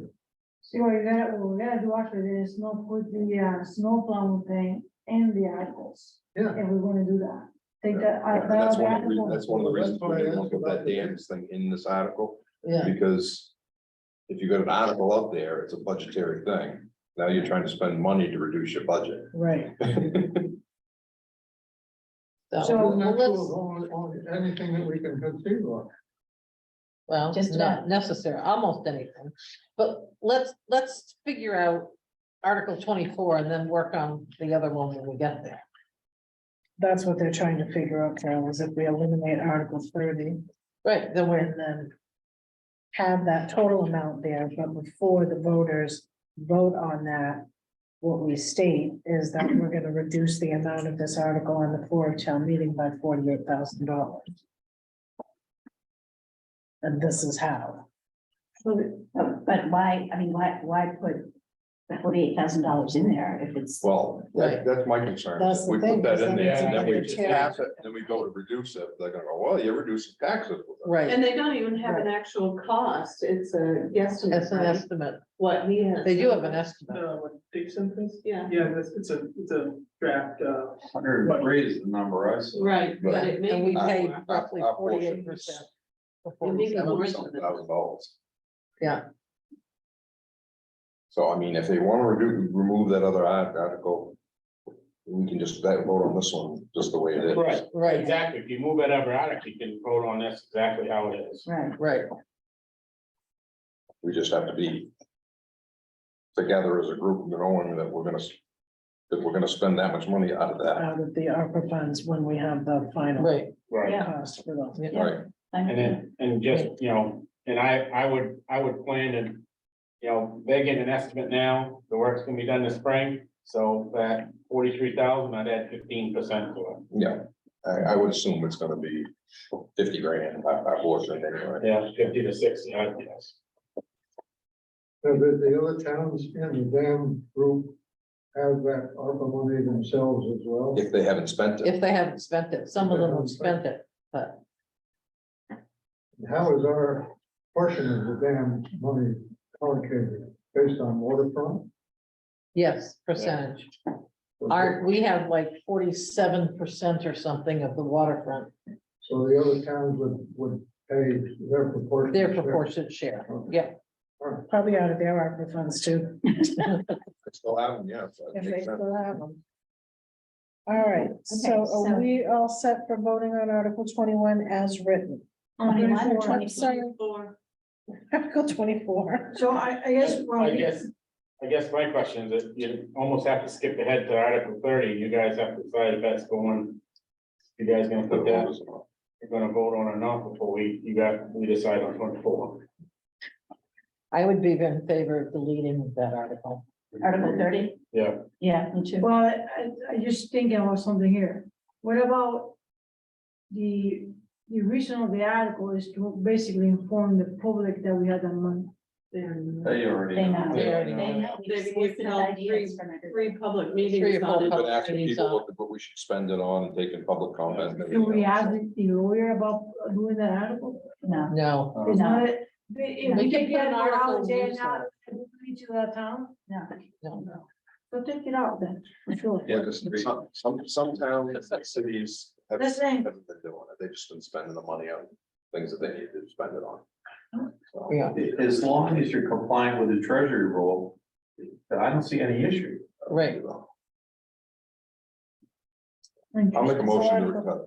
See, what we're gonna do after this, not put the snow plowing thing in the articles, Yeah. if we're gonna do that. Take that. And that's one of the reasons, article. that's one of the reasons That's why we I didn't asked put about that the- dams thing in this article. Yeah. Because if you got an article up there, it's a budgetary thing. Now you're trying to spend money to reduce your budget. Right. So, That's let's, on anything that we can conceive of. well, Just not about. necessary, almost anything, but let's figure out Article 24 and then work on the other one when we get there. That's what they're trying to figure out, Carol, is if we eliminate Article 30 Right, then we're, and then have that total amount there, but before the voters vote on that, what we state is that we're gonna reduce the amount of this article on the floor of town meeting by $48,000. And this is how. But why, I mean, why put the $48,000 in there if it's, Well, Right. that's my concern. That's the We thing, put that is in that there it's and then we budgetary. pass it, then we go to reduce it. They're gonna go, well, you're reducing taxes. right, And they don't even have an actual cost. It's a guesstimate. that's an right? estimate, What he has. they do have an estimate. What Dixon thinks? Yeah, Yeah, it's a draft, 103 is the number I saw. right, but it may And we be. pay Our- roughly our portion 48%. It may be more than that. $47,000. Yeah, So I mean, if they want to remove that other article, we can just vote on this one, just the way it is. Right, right, exactly. If you move it ever out, you can vote on this exactly how it is. right, right, We just have to be together as a group, knowing that we're gonna spend that much money out of that. Out of the ARPA funds when we have the final right. Right. Yeah. cost for those. Yeah. Right. I'm- And then, and just, you know, and I would plan to, you know, they're getting an estimate now, the work's gonna be done this spring. So that 43,000, I'd add 15% to it. Yeah, I would assume it's gonna be 50 grand, our portion anyway. Yeah, 50 to 60, I guess. But the other towns in the dam group have that ARPA money themselves as well. If they haven't spent it, If they haven't spent it, some of them have spent it, but How is our portion of the dam money allocated based on waterfront? yes, percentage. We have like 47% or something of the waterfront, So the other towns would pay their proportion. their proportionate share, yeah. Probably out of their ARPA funds too, they still have them, yeah. so that if they makes sense. still have them. All right, so so- are we all set for voting on Article 21 as written? 21 or 20, sorry, 24? Article 24. So I guess. I guess my question is that you almost have to skip ahead to Article 30. You guys have to decide if that's going. You guys gonna put that? you're gonna vote on or not before we decide on 24. I would be in favor of deleting that article. Article 30, Yeah, yeah, me too. Well, I just thinking about something here. What about the reason of the article is to basically inform the public that we had that money. They already. They know. They already They know. know. We They've solicited held ideas from everybody. Three public Three meetings or on four it. Been asking Meetings people on- what we should spend it on and taking public comment. and Can we everything else. ask the lawyer about doing that article? No, No, It's No. not, if We we can can put get an an article article in saying newsletter. not to that town, no. no. so take it out then, for sure. Yeah, just some towns, cities have That's saying- haven't been doing it. They've just been spending the money on things that they need to spend it on. So, Yeah, As long as you're compliant with the treasury rule, I don't see any issue. right. I'll make a motion to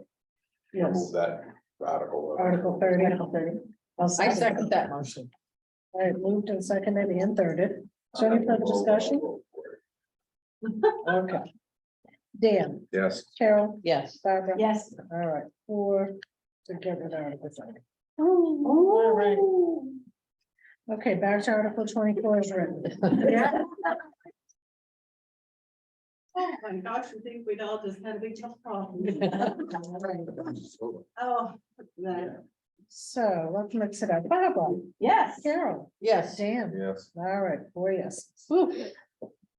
Yes, remove that article. Article 30. Article 30. I'll I second that motion. All right, moved and seconded and thirded. So any further discussion? Okay. Dan, Yes. Carol, Yes. Barbara? Yes. All right, 4 to get rid of Article 30. All right. Okay, back to Article 24 is written. Yeah. Oh my gosh, I think we'd all just had a big tough problem. Oh, that. So let's mix it up. Barbara, Yes. Carol, Yes. Dan. Yes. All right, 4 yes. Whew.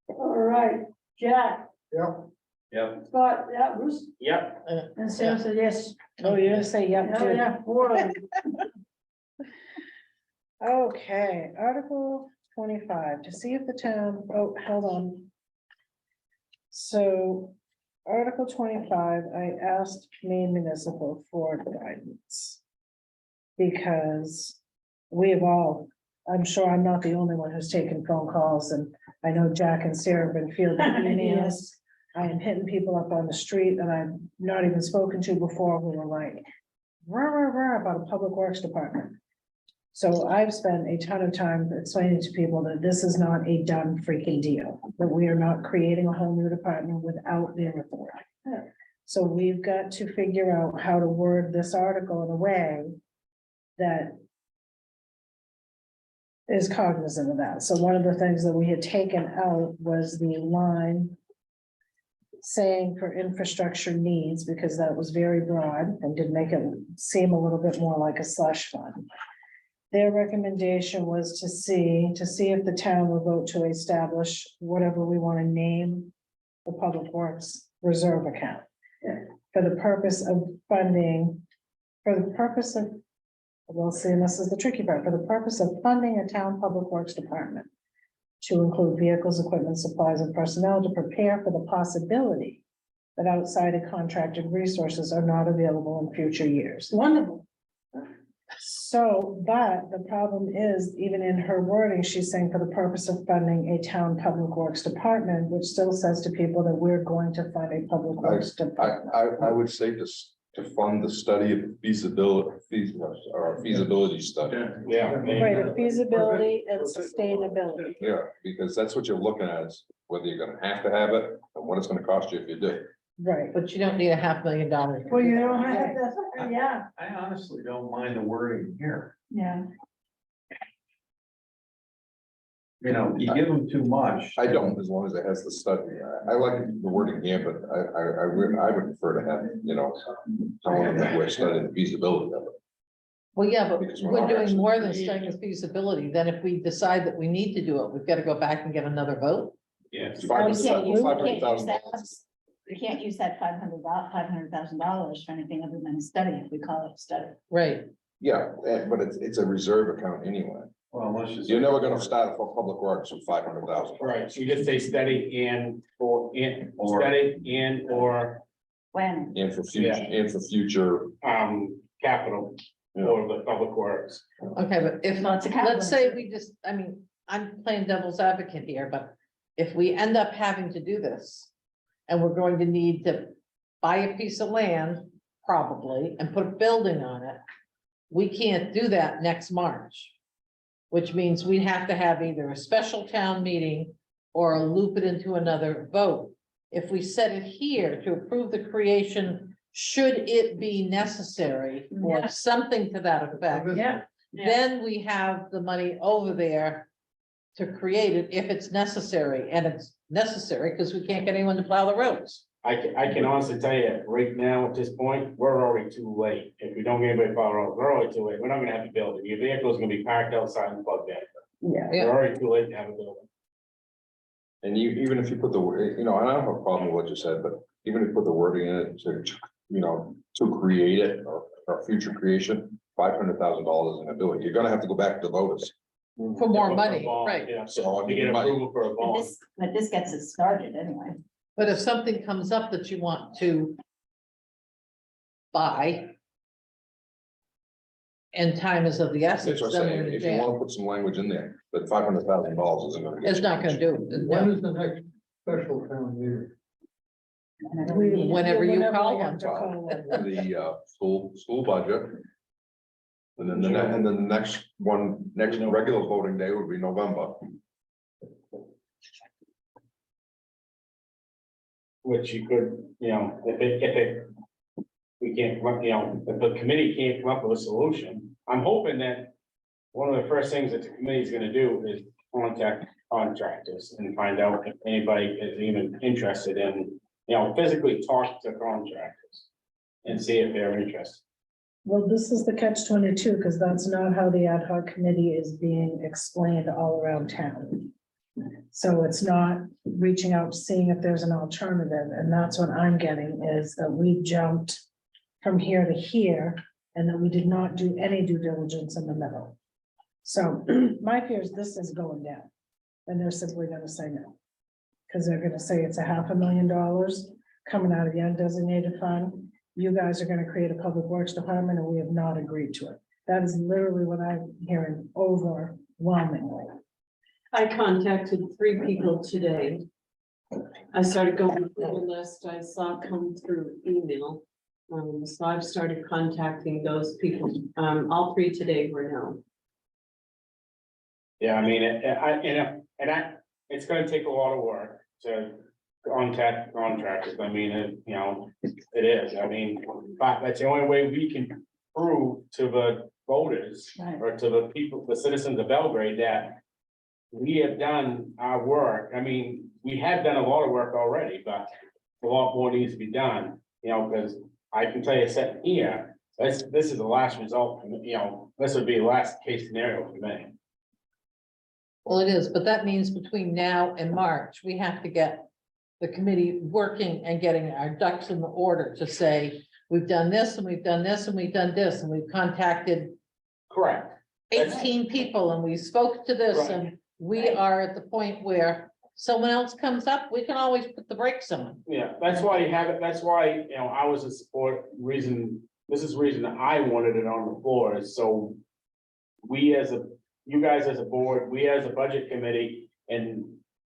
All right, Jack, Yep. Scott, yeah, Bruce, Yep. and Sarah said yes. Oh, you're gonna say yep Yeah, too. yeah, 4. Okay, Article 25, to see if the town, oh, hold on. So, Article 25, I asked Maine Municipal for guidance. Because we've all, I'm sure I'm not the only one who's taken phone calls, and I know Jack and Sarah have been fielding emails. Yes. I am hitting people up on the street that I've not even spoken to before who are like, rah, rah, rah, about a public works department. So I've spent a ton of time explaining to people that this is not a done freaking deal, that we are not creating a whole new department without their authority. So we've got to figure out how to word this article in a way that is cognizant of that. So one of the things that we had taken out was the line saying for infrastructure needs, because that was very broad and did make it seem a little bit more like a slush fund. Their recommendation was to see if the town will vote to establish whatever we want to name the public works reserve account. For the purpose of funding, for the purpose of, well, see, and this is the tricky part, for the purpose of funding a town public works department. To include vehicles, equipment, supplies, and personnel to prepare for the possibility that outside of contracted resources are not available in future years. Wonderful. So, but the problem is, even in her wording, she's saying for the purpose of funding a town public works department, which still says to people that we're going to fund a public works department. I would say just to fund the study of feasibility study. Yeah. Right, of feasibility and sustainability. Yeah, because that's what you're looking at is whether you're gonna have to have it and what it's gonna cost you if you do. Right. But you don't need $500,000. Well, you don't have that, yeah. I honestly don't mind the wording here. Yeah. You know, you give them too much. I don't, as long as it has the study. I like the wording here, but I would prefer to have, you know, someone that we're studying the feasibility of it. Well, yeah, but Because we're we're not doing actually- more than studying the feasibility. Then if we decide that we need to do it, we've got to go back and get another vote. Yeah. We can't use $500,000. that. We can't use that $500,000 for anything other than a study if we call it a study. Right. Yeah, but it's a reserve account anyway. Well, let's just. You're never gonna start for public works with $500,000. Right, so you just say study and or Or- study and or When, And for future, capital or the public works. Okay, but if, Well, it's a capital let's say reserve. we just, I mean, I'm playing devil's advocate here, but if we end up having to do this. And we're going to need to buy a piece of land, probably, and put a building on it. We can't do that next March. Which means we'd have to have either a special town meeting or loop it into another vote. If we set it here to approve the creation should it be necessary or Yeah. something to that effect. Yeah. Then we have the money over there to create it if it's necessary, and it's necessary because we can't get anyone to plow the roads. I can honestly tell you, right now, at this point, we're already too late. If we don't get anybody to plow roads, we're already too late. We're not gonna have to build it. Your vehicle's gonna be parked outside and plugged in. Yeah. Yeah. We're already too late to have a building. And even if you put the, you know, and I don't have a problem with what you said, but even if you put the wording in it to, you know, to create it or future creation, $500,000 isn't gonna do it. You're gonna have to go back to the voters. For more a money, bond, right. Yeah, So, so I to get mean, money. approval for a But bond. this gets it started anyway. But if something comes up that you want to buy, and time is of the That's essence, what I'm then saying. we're in If you jam. wanna put some language in there, but $500,000 isn't gonna. get It's you not gonna much. do it. When No. is the next special town meeting? Whenever you call we have one. to call one. For the school budget. And then the next regular voting day would be November. Which you could, you know, we can't, you know, if the committee can't come up with a solution, I'm hoping that one of the first things that the committee is gonna do is contact contractors and find out if anybody is even interested in, you know, physically talk to contractors and see if they're interested. Well, this is the catch 22, because that's not how the ad hoc committee is being explained all around town. So it's not reaching out, seeing if there's an alternative, and that's what I'm getting is that we jumped from here to here, and that we did not do any due diligence in the middle. So my fear is this is going down, and they're simply gonna say no. Because they're gonna say it's $500,000 coming out of the undesignated fund. You guys are gonna create a public works department, and we have not agreed to it. That is literally what I'm hearing overwhelmingly. I contacted 3 people today. I started going through the list I saw come through email. So I've started contacting those people. All 3 today were no. Yeah, I mean, it's gonna take a lot of work to contact contractors. I mean, you know, it is. I mean, but that's the only way we can prove to the voters Right. or to the people, the citizens of Belgrade that we have done our work. I mean, we have done a lot of work already, but a lot more needs to be done, you know, because I can tell you sitting here, this is the last result, you know, this would be the last case scenario for me. Well, it is, but that means between now and March, we have to get the committee working and getting our ducks in the order to say, we've done this and we've done this and we've done this, and we've contacted Correct. 18 people and we spoke to this, and we are at the point where someone else comes up, we can always put the brakes on. Yeah, that's why you have it, that's why, you know, I was in support, this is the reason that I wanted it on the floor, is so. You guys as a board, we as a budget committee, and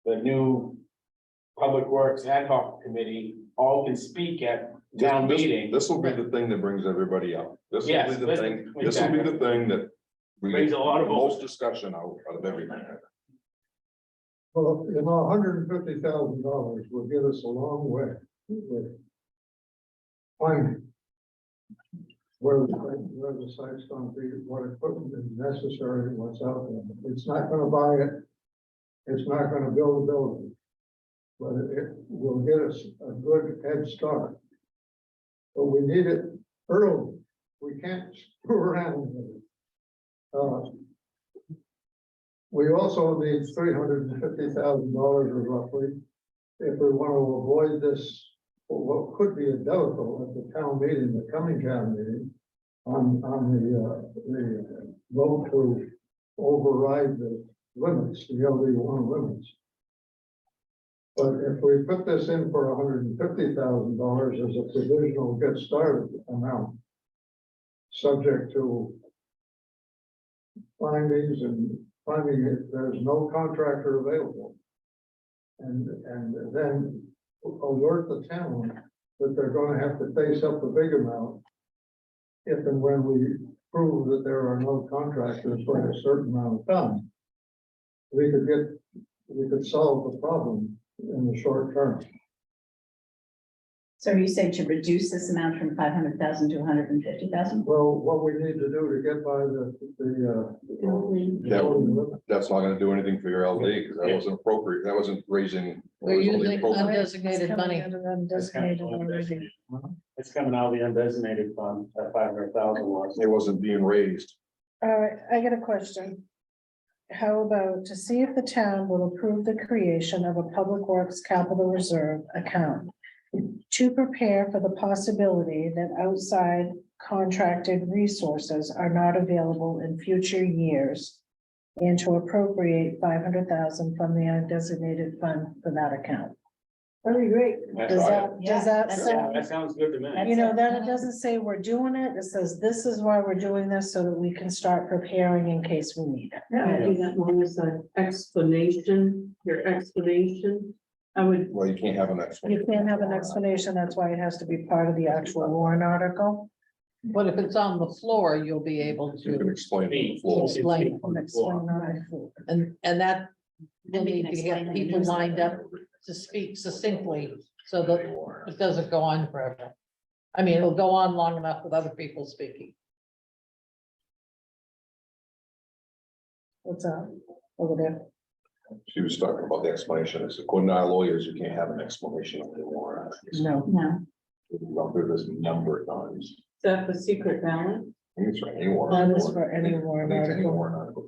the new Public Works Ad hoc Committee, all can speak at town meeting. This will be the thing that brings everybody up. This will Yes, be the this- thing, this will be the thing that. We Brings get a lot of the most discussion out of everything. Well, you know, $150,000 will get us a long way with finding where the site's gonna be, what equipment is necessary, what's out there. It's not gonna buy it. It's not gonna build a building. But it will get us a good head start. But we need it early. We can't screw around with it. We also need $350,000 roughly, if we want to avoid this, what could be a debacle at the town meeting, the coming town meeting, on the vote to override the limits, the LD1 limits. But if we put this in for $150,000 as a provisional get started amount, subject to findings and finding that there's no contractor available. And then alert the town that they're gonna have to face up a big amount if and when we prove that there are no contractors for a certain amount of time. We could solve the problem in the short term. So you say to reduce this amount from 500,000 to 150,000? Well, what we need to do to get by That's not gonna do anything for your LD, because that wasn't appropriate, that wasn't raising. We're it was only using appropriate. undesignated money. Undesignated already. It's coming out of the undesignated fund, that 500,000 was. It wasn't being raised. All right, I got a question. How about to see if the town will approve the creation of a public works capital reserve account to prepare for the possibility that outside contracted resources are not available in future years and to appropriate 500,000 from the undesignated fund for that account. Very great. That's Does right. that, Yeah, does that that's Yeah, sound? that sounds good to me. You know, then it doesn't say we're doing it, it says this is why we're doing this, so that we can start preparing in case we need it. I do that one as an explanation, your explanation. I would, Well, you can't have an explanation. You can't have an explanation, that's why it has to be part of the actual warrant article. But if it's on the floor, you'll be able You can to explain it on the floor. explain, I'll explain on it. and that you'll And we need can to explain get in the people lined up newsletter. to speak succinctly so that it doesn't go on forever. I mean, it'll go on long enough with other people speaking. What's up over there? She was talking about the explanation. It's according to our lawyers, you can't have an explanation of the warrant. No. No, Run through this number of times. is that the secret ballot? I think it's for any warrant. That is for any warrant I think it's any article. warrant article.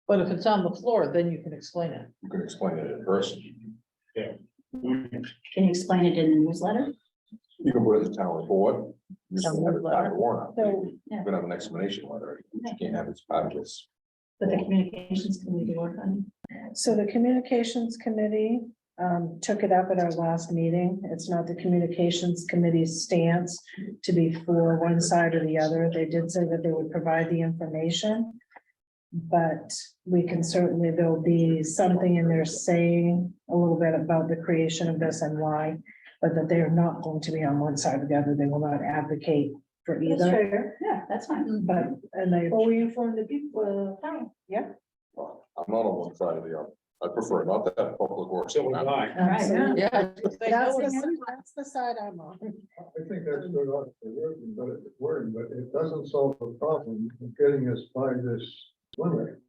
But if it's on the floor, then you can explain it. You can explain it in person. can you explain it in the newsletter? You can put it in the town report. You Town can have it part of the warrant. So, You can have an explanation letter. You can't have it as part of this. But the communications committee work on so the communications committee took it up at our last meeting. It's not the communications committee's stance to be for one side or the other. They did say that they would provide the information. But we can certainly, there'll be something in there saying a little bit about the creation of this and why, but that they are not going to be on one side or the other. They will not advocate for That's either, fair. it. Yeah, that's fine. but, and they, But we inform the people, town. yeah. I'm not on one side or the other. I prefer not to have public works. So was I. All right, absolutely. Yeah. they know That's it's- that's the side I'm on. I think that's good on the wording, but it doesn't solve the problem of getting us by this limit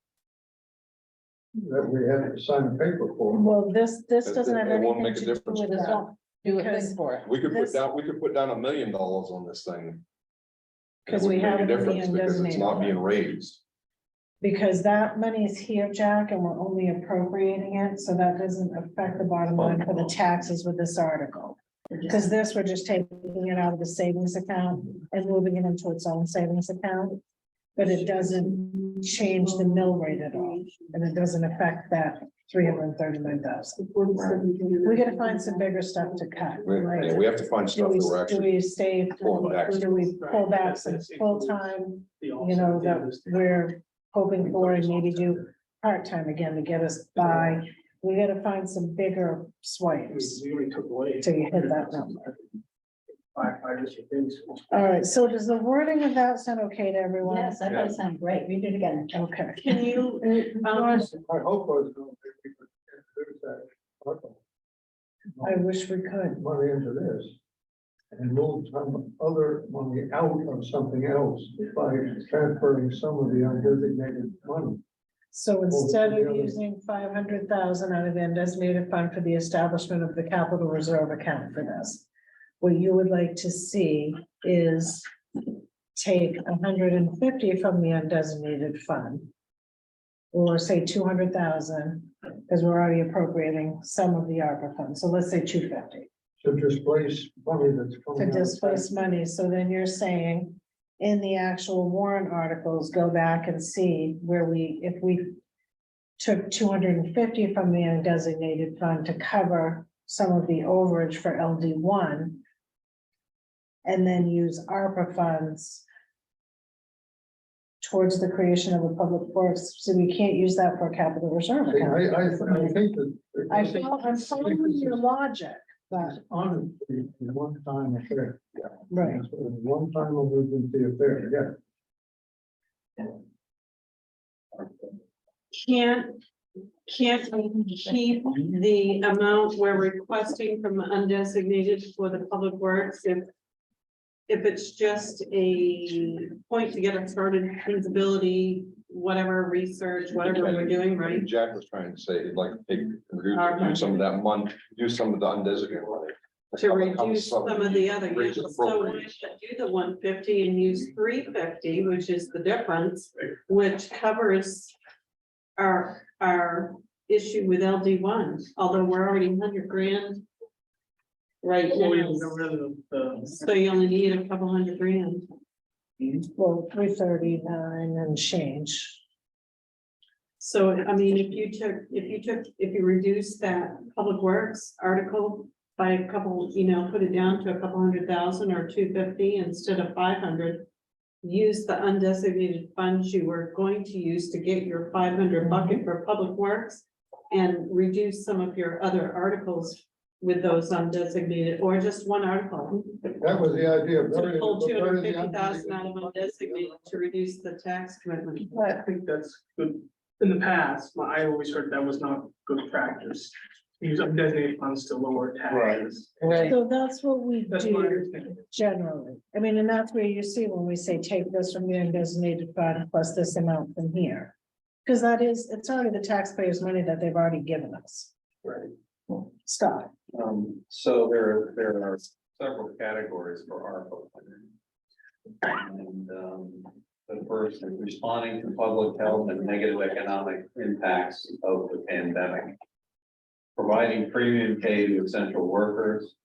that we had to sign a paper for. Well, this doesn't have It won't anything make a to do difference. with This that. won't do a Because- thing for it. We could This- put down $1 million on this thing. Because It we wouldn't have make a it in the difference because it's not being undesignated. raised. Because that money is here, Jack, and we're only appropriating it, so that doesn't affect the bottom line for the taxes with this article. Because this, we're just taking it out of the savings account and moving it into its own savings account. But it doesn't change the mill rate at all, and it doesn't affect that 339,000. We gotta find some bigger stuff to cut. Yeah, we have to find Do stuff we, that we're do actually we stay, pulling back. do we pull back some full-time, you know, that we're hoping for, and maybe do part-time again to get us by? We gotta find some bigger swipes We already took away. to hit that number. Five different things. All right, so does the wording of that sound okay to everyone? Yes, that does sound great. Read it again. Okay. Can you, My hope was that we could introduce that article, I wish we could. money into this and move some other money out of something else by transferring some of the undesignated money. So instead of together. using 500,000 out of the undesignated fund for the establishment of the capital reserve account for this, what you would like to see is take 150 from the undesignated fund. Or say 200,000, because we're already appropriating some of the ARPA funds. So let's say 250 To displace money that's to coming out. displace money. So then you're saying in the actual warrant articles, go back and see where if we took 250 from the undesignated fund to cover some of the overage for LD1, and then use ARPA funds towards the creation of a public works, so we can't use that for a capital reserve See, account. I think that. I'm following your logic, but, Honestly, the one-time affair. right, That's what a one-time emergency affair, yeah. can't Can't we keep the amount we're requesting from undesignated for the public works if it's just a point to get us started, feasibility, whatever, research, whatever we're doing, right? Jack was trying to say, he'd like to take, use some of that money, use some of the undesignated money. To reduce some of the other, Bridge so why appropriations. not do the 150 and use 350, which is the difference, which covers our issue with LD1, although we're already 100 grand. Right So we now, can get rid of the. so you only need a couple hundred grand. Well, 339 and change. So, I mean, if you reduce that public works article by a couple, put it down to a couple 100,000 or 250 instead of 500. Use the undesignated funds you were going to use to get your 500 bucket for public works. And reduce some of your other articles with those undesignated, or just one article. That was the idea. To pull 250,000 out of undesignated to reduce the tax commitment. I think that's good. In the past, I always heard that was not good practice. Use undesignated funds to lower taxes. Right. So that's what we That's my do understanding. generally. I mean, and that's where you see when we say take this from the undesignated fund plus this amount from here. Because it's already the taxpayers' money that they've already given us. Right. Scott. So there are several categories for ARPA funding. And, the first is responding to public health and negative economic impacts of the pandemic. Providing premium pay to essential workers,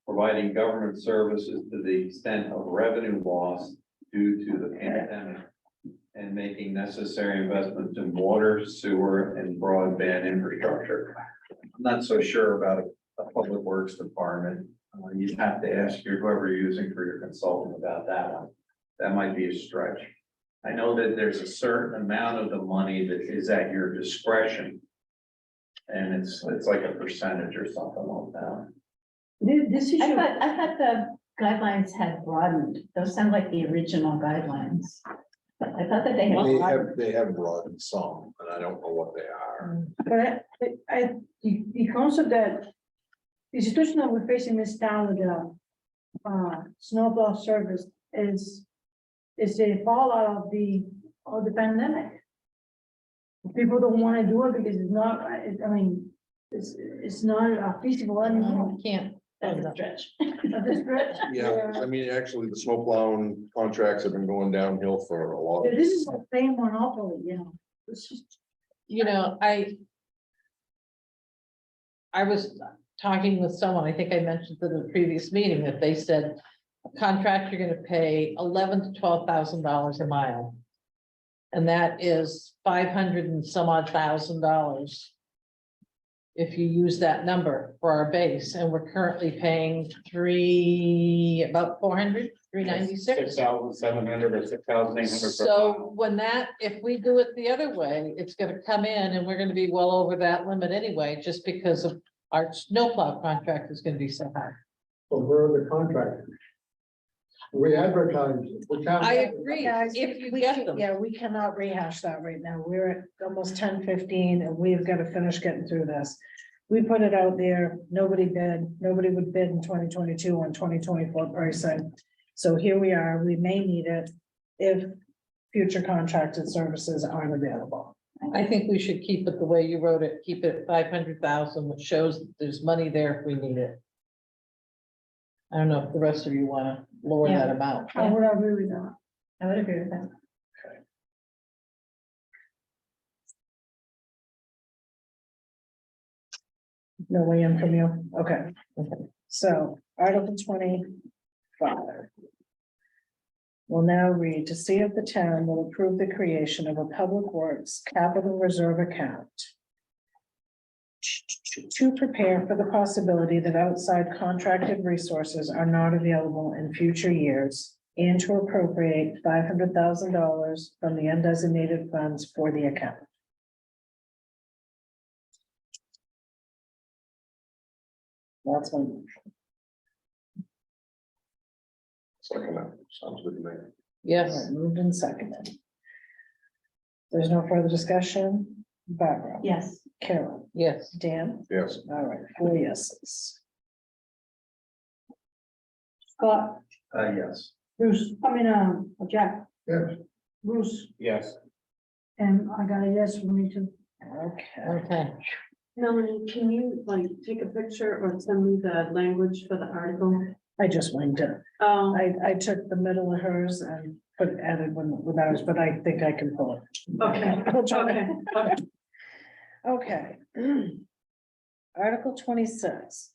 providing government services to the extent of revenue loss due to the pandemic. And making necessary investments in water, sewer, and broadband infrastructure. I'm not so sure about a public works department. You'd have to ask whoever you're using for your consultant about that one. That might be a stretch. I know that there's a certain amount of the money that is at your discretion. And it's like a percentage or something like that. This issue. I thought the guidelines had broadened. Those sound like the original guidelines. I thought that they had. They have broadened some, and I don't know what they are. But the concept that the situation that we're facing this town with the snowplow service is a fallout of the pandemic. People don't want to do it because it's not, it's not feasible anymore. Can't. That's a stretch. At this stretch. Yeah, I mean, actually, the snow plowing contracts have been going downhill for a lot. This is a same monopoly, you know. It's just. I was talking with someone, I think I mentioned in the previous meeting, that they said a contract, you're gonna pay $11,000 to $12,000 a mile. And that is 500 and some odd $1,000. If you use that number for our base, and we're currently paying about 400, 396. 6,700 or 6,800. So if we do it the other way, it's gonna come in and we're gonna be well over that limit anyway, just because of our snowplow contract is gonna be so high. So where are the contractors? We advertise. I agree, Guys, if you we get can- them. Yeah, we cannot rehash that right now. We're at almost 10:15 and we've got to finish getting through this. We put it out there, nobody would bid in 2022 on 2024 pricing. So here we are, we may need it if future contracted services aren't available. I think we should keep it the way you wrote it, keep it at 500,000, which shows that there's money there if we need it. I don't know if the rest of you wanna lower that amount. I would agree with that. I would agree with that. No way in from you, okay. So Article 25. Will now read to see if the town will approve the creation of a public works capital reserve account. To prepare for the possibility that outside contracted resources are not available in future years. And to appropriate $500,000 from the undesignated funds for the account. That's one. Second, that sounds good to me. Yes, All right, moved and seconded. There's no further discussion. Barbara. Yes. Carol, Yes. Dan, Yes, all right, 4 yeses. Scott, Yes. Bruce, Jack, Yes, Bruce, Yes. and I got a yes for me too. Okay, Okay. Melanie, can you like take a picture or send me the language for the article? I just winged it. Oh, I took the middle of hers and added one with ours, but I think I can pull it. okay, We'll try. okay. Okay. Article 26.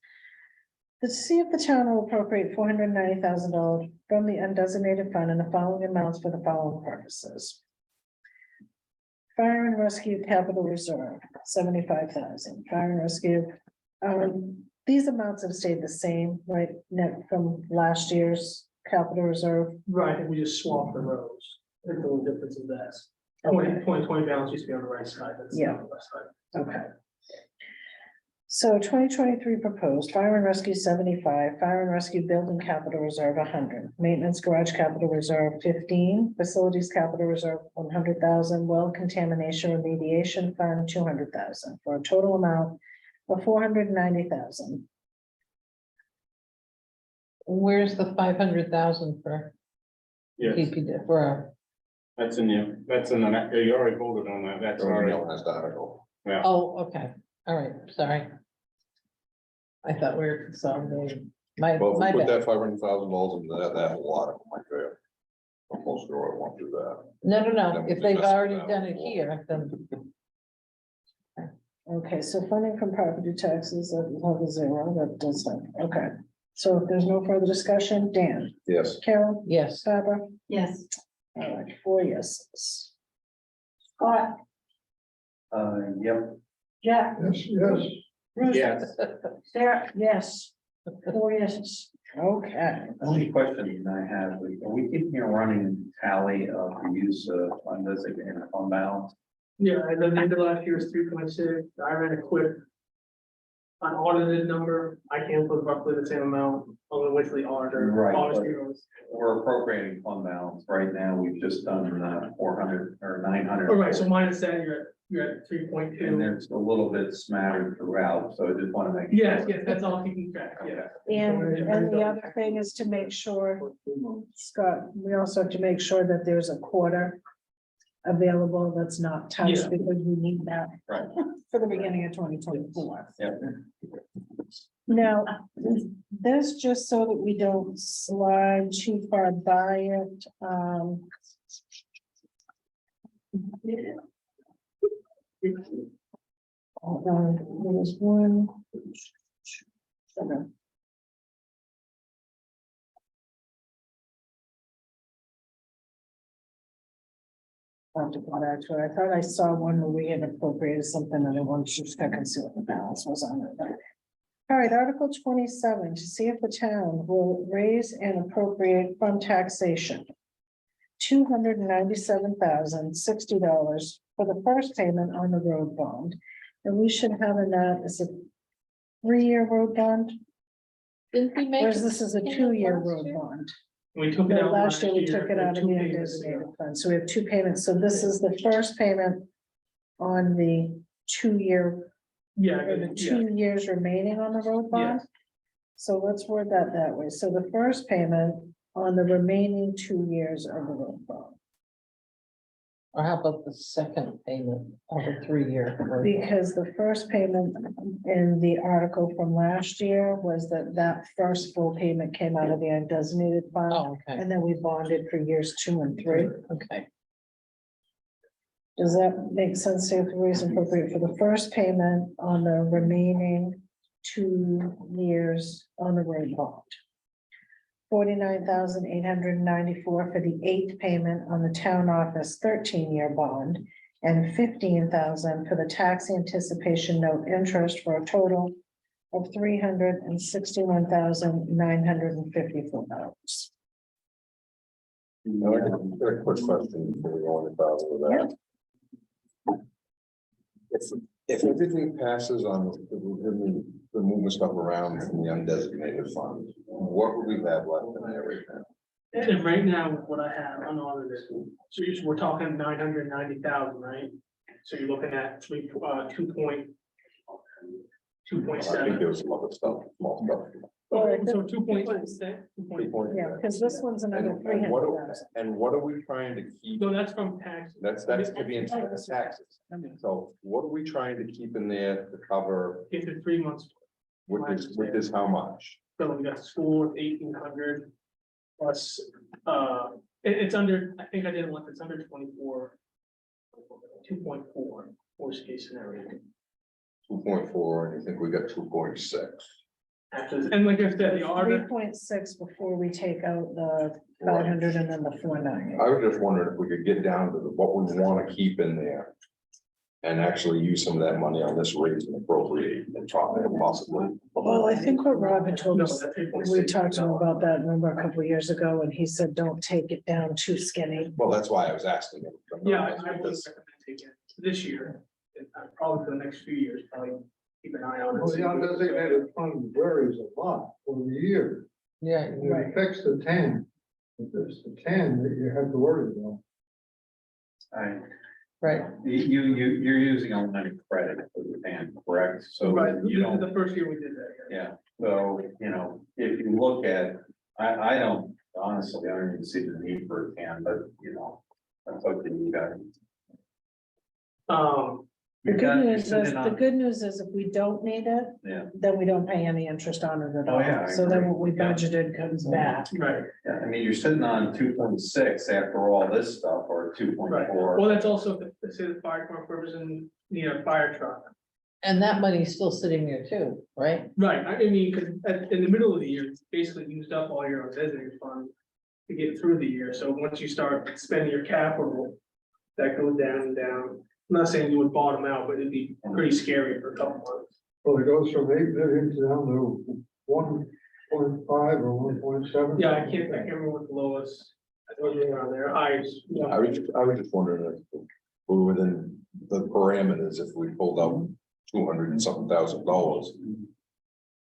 To see if the town will appropriate $490,000 from the undesignated fund in the following amounts for the following purposes. Fire and Rescue Capital Reserve, 75,000. Fire and Rescue, these amounts have stayed the same, right, net from last year's capital reserve. Right, I think we just swapped the rows. I think the only difference is that. Okay. 20 balance used to be on the right side, that's Yeah. on the left side. Okay. So 2023 proposed, fire and rescue 75, fire and rescue building capital reserve 100, maintenance garage capital reserve 15, facilities capital reserve 100,000, well contamination remediation fund 200,000, for a total amount of 490,000. Where's the 500,000 for Yes, PPD for, that's in you, that's in the, you already voted on that, that's that was already, the last article. yeah. oh, okay, all right, sorry. I thought we were consolidating. My Well, if we put bad. that $500,000 into that whole article might fail. I'm close to it, I won't do that. No, Then no, we if they've discuss it already now. done it here, then, Okay, so funding from property taxes at level 0, that does that, okay. So if there's no further discussion, Dan, Yes, Carol, yes, Barbara, Yes. all right, 4 yeses. Scott, Yep. Jack, yes, yes. Bruce, Yes. Sarah, yes. 4 yeses. Okay. Only question I have, are we keeping a running tally of the use of undesignated fund balance? Yeah, and then the end of last year was 3.6, I ran a quick. Unaudited number, I came up with roughly the same amount, on the Whitley auditor. Right, Obviously, but- it was- We're appropriating fund balance right now. We've just done 400 or 900. All right, so minus that, you're at And 3.2. there's a little bit smattered throughout, so I just want to make. Yes, that's all keeping track, yeah. And the other thing is to make sure, Scott, we also have to make sure that there's a quarter available that's not touched, Yeah. because we need that. Right. For the beginning of 2024. Yep. Now, this, just so that we don't slide too far by it, hold on, there was one. Seven. I have to go back to it. I thought I saw one where we had appropriated something and I wanted to just check and see what the balance was on it. All right, Article 27, to see if the town will raise and appropriate from taxation $297,060 for the first payment on the road bond. And we should have in that, is it 3-year road bond? didn't we make? Whereas this is a payment 2-year last road year? bond. We took it No, out last year we took it and out of the 2 payments undesignated ago. fund, so we have 2 payments, so this is the first payment on the 2-year, Yeah, or the yeah, 2 years remaining on the road bond. So let's word that way, so the first payment on the remaining 2 years of the road bond. Or how about the second payment of a 3-year? Because the first payment in the article from last year was that first full payment came out of the undesignated fund. Oh, okay, And then we bonded for years 2 and 3. okay, Does that make sense to you? If the reason appropriate for the first payment on the remaining 2 years on the road bond? $49,894 for the 8th payment on the town office 13-year bond, and $15,000 for the tax anticipation note interest, for a total of $361,954. Now, I got a quick question before we go any further with that. If everything passes on the moving stuff around from the undesignated fund, what would we have left in there right now? and right now, what I have unaudited, so we're talking 990,000, right? So you're looking at 2.7. I think there was some other stuff, small stuff. So 2.6. Yeah, because this one's another And 300,000. and what are we trying to keep? No, that's from tax. That's to be in taxes. So what are we trying to keep in there to cover, Get to 3 months. which is how much? So we got school at 1,800 plus, it's under, I think I did it once, it's under 24. 2.4, worst case scenario. 2.4, and you think we got 2.6? After, and like I said, the order, 3.6 before we take out the 500 and then the 490. I was just wondering if we could get down to what we want to keep in there. And actually use some of that money on this raise and appropriate and try and possibly. Well, I think what Robin told no, us, that 3.6. we talked to him about that, remember, a couple of years ago, and he said, don't take it down too skinny. Well, that's why I was asking. Yeah, I would recommend taking it this year, and probably for the next few years, probably keep an eye on it. Well, the undesignated fund varies a lot over the year. Yeah, It affects the 10. It's the 10 that you have to worry about. right. You're using a line of credit for the ban, correct? So Right, you don't, the first year we did that. yeah, so, you know, if you look at, I don't, honestly, I don't even see the need for a can, but, you know, that's up to you guys. The You've good got- you're news is, sitting the on- good news is if we don't need it, Yeah. then we don't pay any interest on it at Oh, yeah, all. I So then agree. what we Yeah. budgeted comes back. Right, Yeah, I mean, you're sitting on 2.6 after all this stuff, or 2.4. well, that's also, let's say the fire department person need a fire truck. And that money's still sitting there too, right? Right, I mean, because in the middle of the year, it's basically used up all your designated fund to get through the year, so once you start spending your capital, that goes down and down. I'm not saying you would bottom out, but it'd be pretty scary for a couple months. Well, it goes from 8 million down to 1.5 or 1.7. Yeah, I can't remember what the lowest, I was around there, I was just wondering if we were within the parameters, if we pulled out 200 and something $1,000.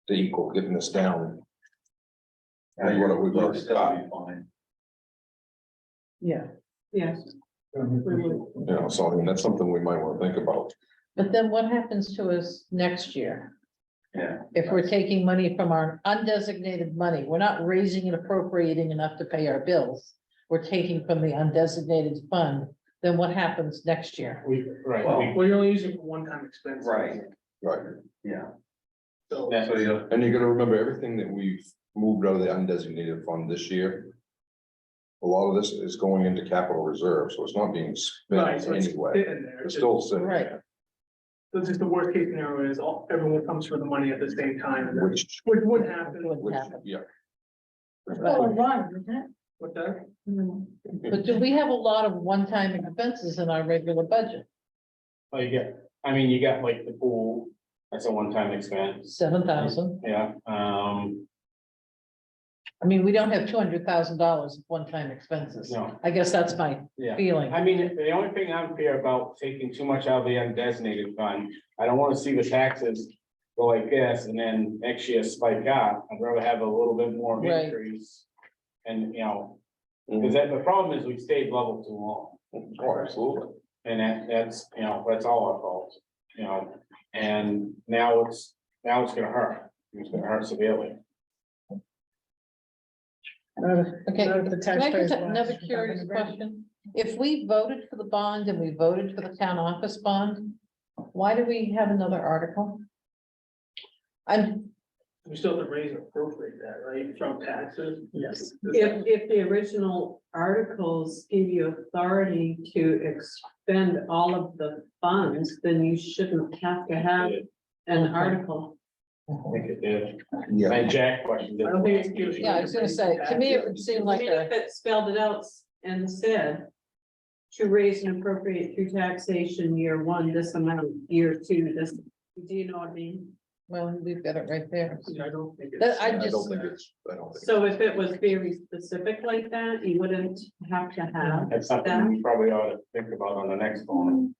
To equal getting this down. And what it would You'll be. still be fine. Yeah. Yes. You know, so I mean, that's something we might want to think about. But then what happens to us next year? Yeah. If we're taking money from our undesignated money, we're not raising and appropriating enough to pay our bills. We're taking from the undesignated fund, then what happens next year? well, you're only using it for one-time expenses. Right, Right. yeah. So, So you, And you gotta remember, everything that we've moved out of the undesignated fund this year. A lot of this is going into capital reserve, so it's not being right, spent so it's anyway. sitting there. It's still sitting Right. there, That's just the worst case scenario is everyone comes for the money at the same time, and that's- which, which would happen. which, yeah. Well, run, isn't it? What that? But do we have a lot of one-time expenses in our regular budget? Oh, you get, I mean, you got like the pool, that's a one-time expense, 7,000. yeah, I mean, we don't have $200,000 of one-time expenses. no, I guess that's my yeah. feeling. I mean, the only thing I'm fear about taking too much out of the undesignated fund, I don't wanna see the taxes go like this and then next year spike up. I'd rather have a little bit more of Right. increase. And, you know, because the problem is we've stayed level too long. Oh, absolutely. And that's, you know, that's all our fault, you know, and now it's gonna hurt. It's gonna hurt severely. Okay, Not if the can I taxpayers just, want another it. curious question? If we voted for the bond and we voted for the town office bond, why do we have another article? We still have to raise and appropriate that, right, from taxes? Yes. If the original articles give you authority to expend all of the funds, then you shouldn't have to have an article. I think it did. Yeah, And Jack questioned it. I don't think it's. gives you- Yeah, I was gonna say, to me, it would seem like a, If it spelled it out and said to raise and appropriate through taxation year one, this amount, year two, this, do you know what I mean? well, we've got it right there. I don't think That, it's. I I don't just, think it's, I don't think. So if it was very specific like that, you wouldn't have to have That's something we probably ought to think about on the next one.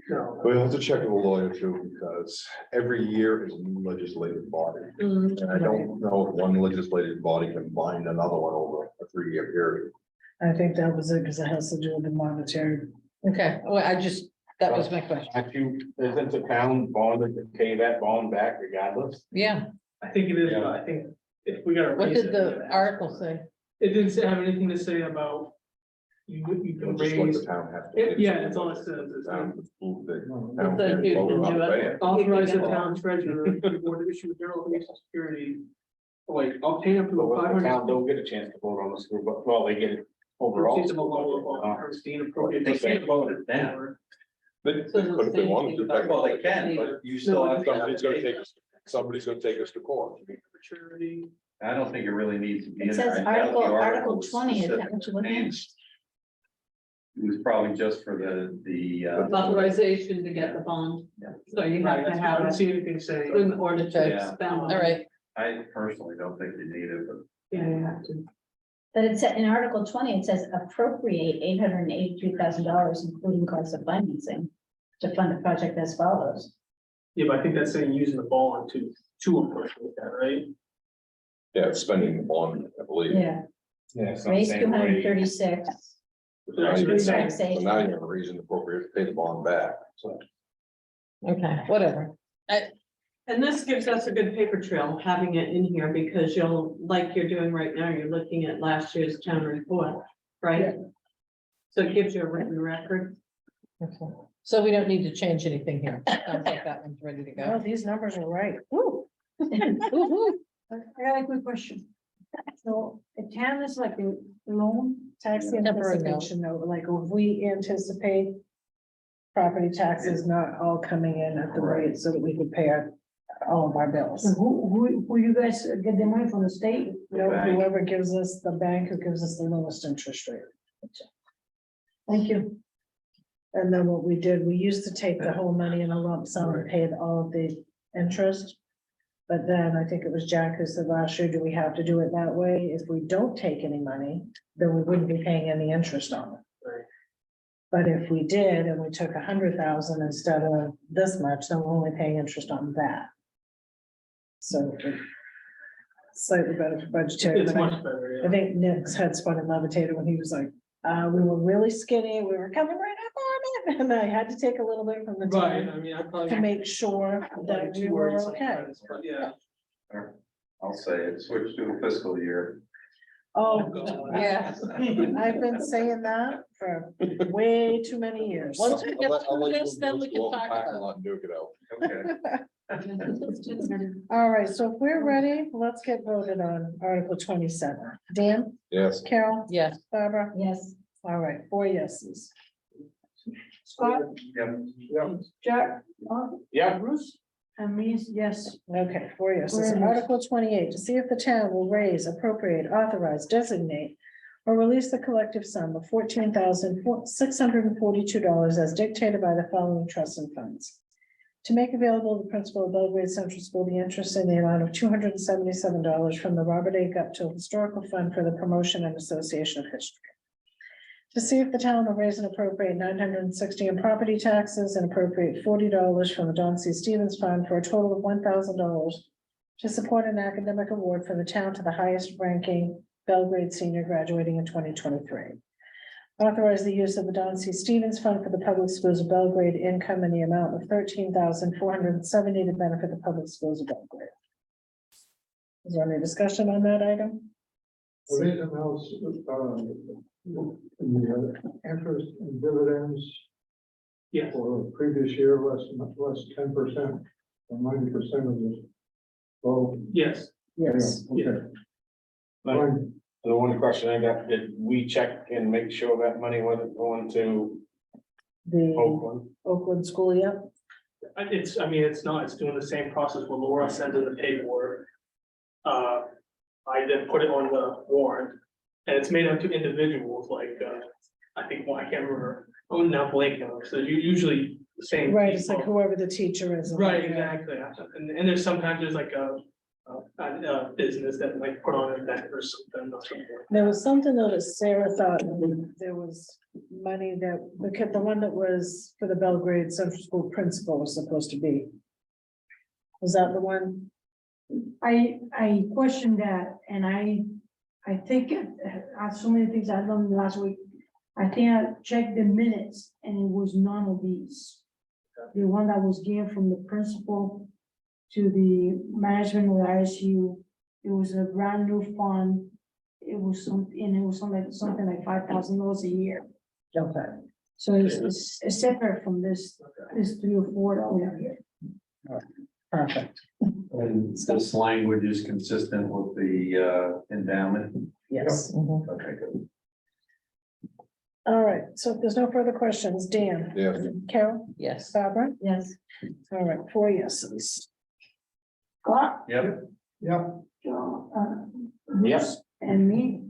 No. We'll have to check with a lawyer too, because every year is a new legislative body. Mm, And I don't know if one legislative body can bind another one over a 3-year period. I think that was it, because it has to do with the monetary. okay, well, I just, That was my question. Isn't the town bonded to pay that bond back regardless? Yeah, I think it is, but I think if we gotta. what raise did it, the article say? It didn't have anything to say about. You can Just what raise, the town has to do. yeah, that's all it says. It's Town like, can prove that It town says can you vote can not do to it. pay it. authorize the town treasurer to the board to issue a general release of security. Like, I'll pay up to But a what five the hundred. town don't get a chance to vote on the school, but, well, they get it overall. Proceeds of a lower bond, or being appropriate. They can't vote it down. They could if they wanted to. Well, they can, but you still have. Somebody's gonna take us to court. Maturity. I don't think it really needs to be. It in there. says I doubt the Article was 20, is that specific what you're looking at? names. It was probably just for the. Authorization to get the bond. So you have to I have don't it see anything saying. in order to Yeah. expend. All right, I personally don't think you need it, but. Yeah, you have to. But it said in Article 20, it says appropriate $883,000, including cost of financing, to fund the project as follows. Yeah, but I think that's saying using the bond to appropriate that, right? Yeah, it's spending the bond, I believe. Yeah, Yeah, it's not raise saying rate. 236. So now you Actually, have taxation. so now you have a reason appropriate to pay the bond back, so. okay, whatever. And this gives us a good paper trail, having it in here, because you'll, like you're doing right now, you're looking at last year's town report, right? So it gives you a written record. Okay. So we don't need to change anything here. Sounds like that one's ready to No, go. these numbers are right. Woo-hoo. I got a quick question. So a town is like a loan, Tax Temporary note. anticipation note, like if we anticipate property taxes not all coming in at the rate so that we could pay all of our bills. so who you guys get the money from the state? No, whoever gives us, the bank who gives us the lowest interest rate. Thank you. And then what we did, we used to take the whole money in a lump sum and paid all of the interest. But then I think it was Jack who said last year, do we have to do it that way? If we don't take any money, then we wouldn't be paying any interest on it. Right. But if we did, and we took 100,000 instead of this much, then we're only paying interest on that. So slightly better for budgetary. It's but I- much better, I yeah. think Nick's head spun and levitated when he was like, we were really skinny, we were coming right up on it, and I had to take a little bit from the Right, time I mean, I probably. to make sure that we were okay. But yeah. I'll say it, switch to a fiscal year. Oh, Yeah. I've been saying that for way too many years. Once we get I'll let through you this, then we can go out talk the parking about lot and duke it out. Okay. All right, so if we're ready, let's get voted on Article 27. Dan, Yes, Carol, it. Yes, Barbara, Yes, all right, 4 yeses. Scott, Yep. Jack, Yeah, Bruce, and me, yes. Okay, 4 yeses. 4 yeses. Article 28, to see if the town will raise, appropriate, authorize, designate, or release the collective sum of $14,642 as dictated by the following trusts and funds. To make available the principal of Belgrade Central School the interest in the amount of $277 from the Robert A. Guptill Historical Fund for the Promotion and Association of History. To see if the town will raise and appropriate $960 in property taxes and appropriate $40 from the Don C. Stevens Fund for a total of $1,000 to support an academic award for the town to the highest ranking Belgrade senior graduating in 2023. Authorize the use of the Don C. Stevens Fund for the Public Schools of Belgrade income in the amount of $13,470 to benefit the public schools of Belgrade. Is there any discussion on that item? Well, these amounts, the interest and dividends Yeah. for previous year, less 10%, or 90% of the. Oh, Yes, Yes. okay. Like, Fine. the one question I got, did we check and make sure that money wasn't going to The Oakland? Oakland School, yeah. it's, I mean, it's not, it's doing the same process where Laura sends in the paperwork. I then put it on the warrant, and it's made up to individuals, like, I think, well, I can't remember, oh, now blanking, so usually the same. Right, it's like people. whoever the teacher is. Right, exactly, and there's sometimes there's like a business that might put on an event or something. There was something that Sarah thought there was money that, the one that was for the Belgrade Central School principal was supposed to be. Was that the one? I questioned that, and I think so many things I learned last week. I think I checked the minutes and it was none of these. The one that was given from the principal to the management of the ISU, it was a brand new fund. It was something like $5,000 a year. Okay. So it's separate from this 3 or 4 that we have here. Perfect. And this language is consistent with the endowment. Yes. Okay, good. All right, so if there's no further questions, Dan? Yes. Carol? Yes. Barbara? Yes. All right, 4 yeses. Scott, Yep. John, Yes. and me.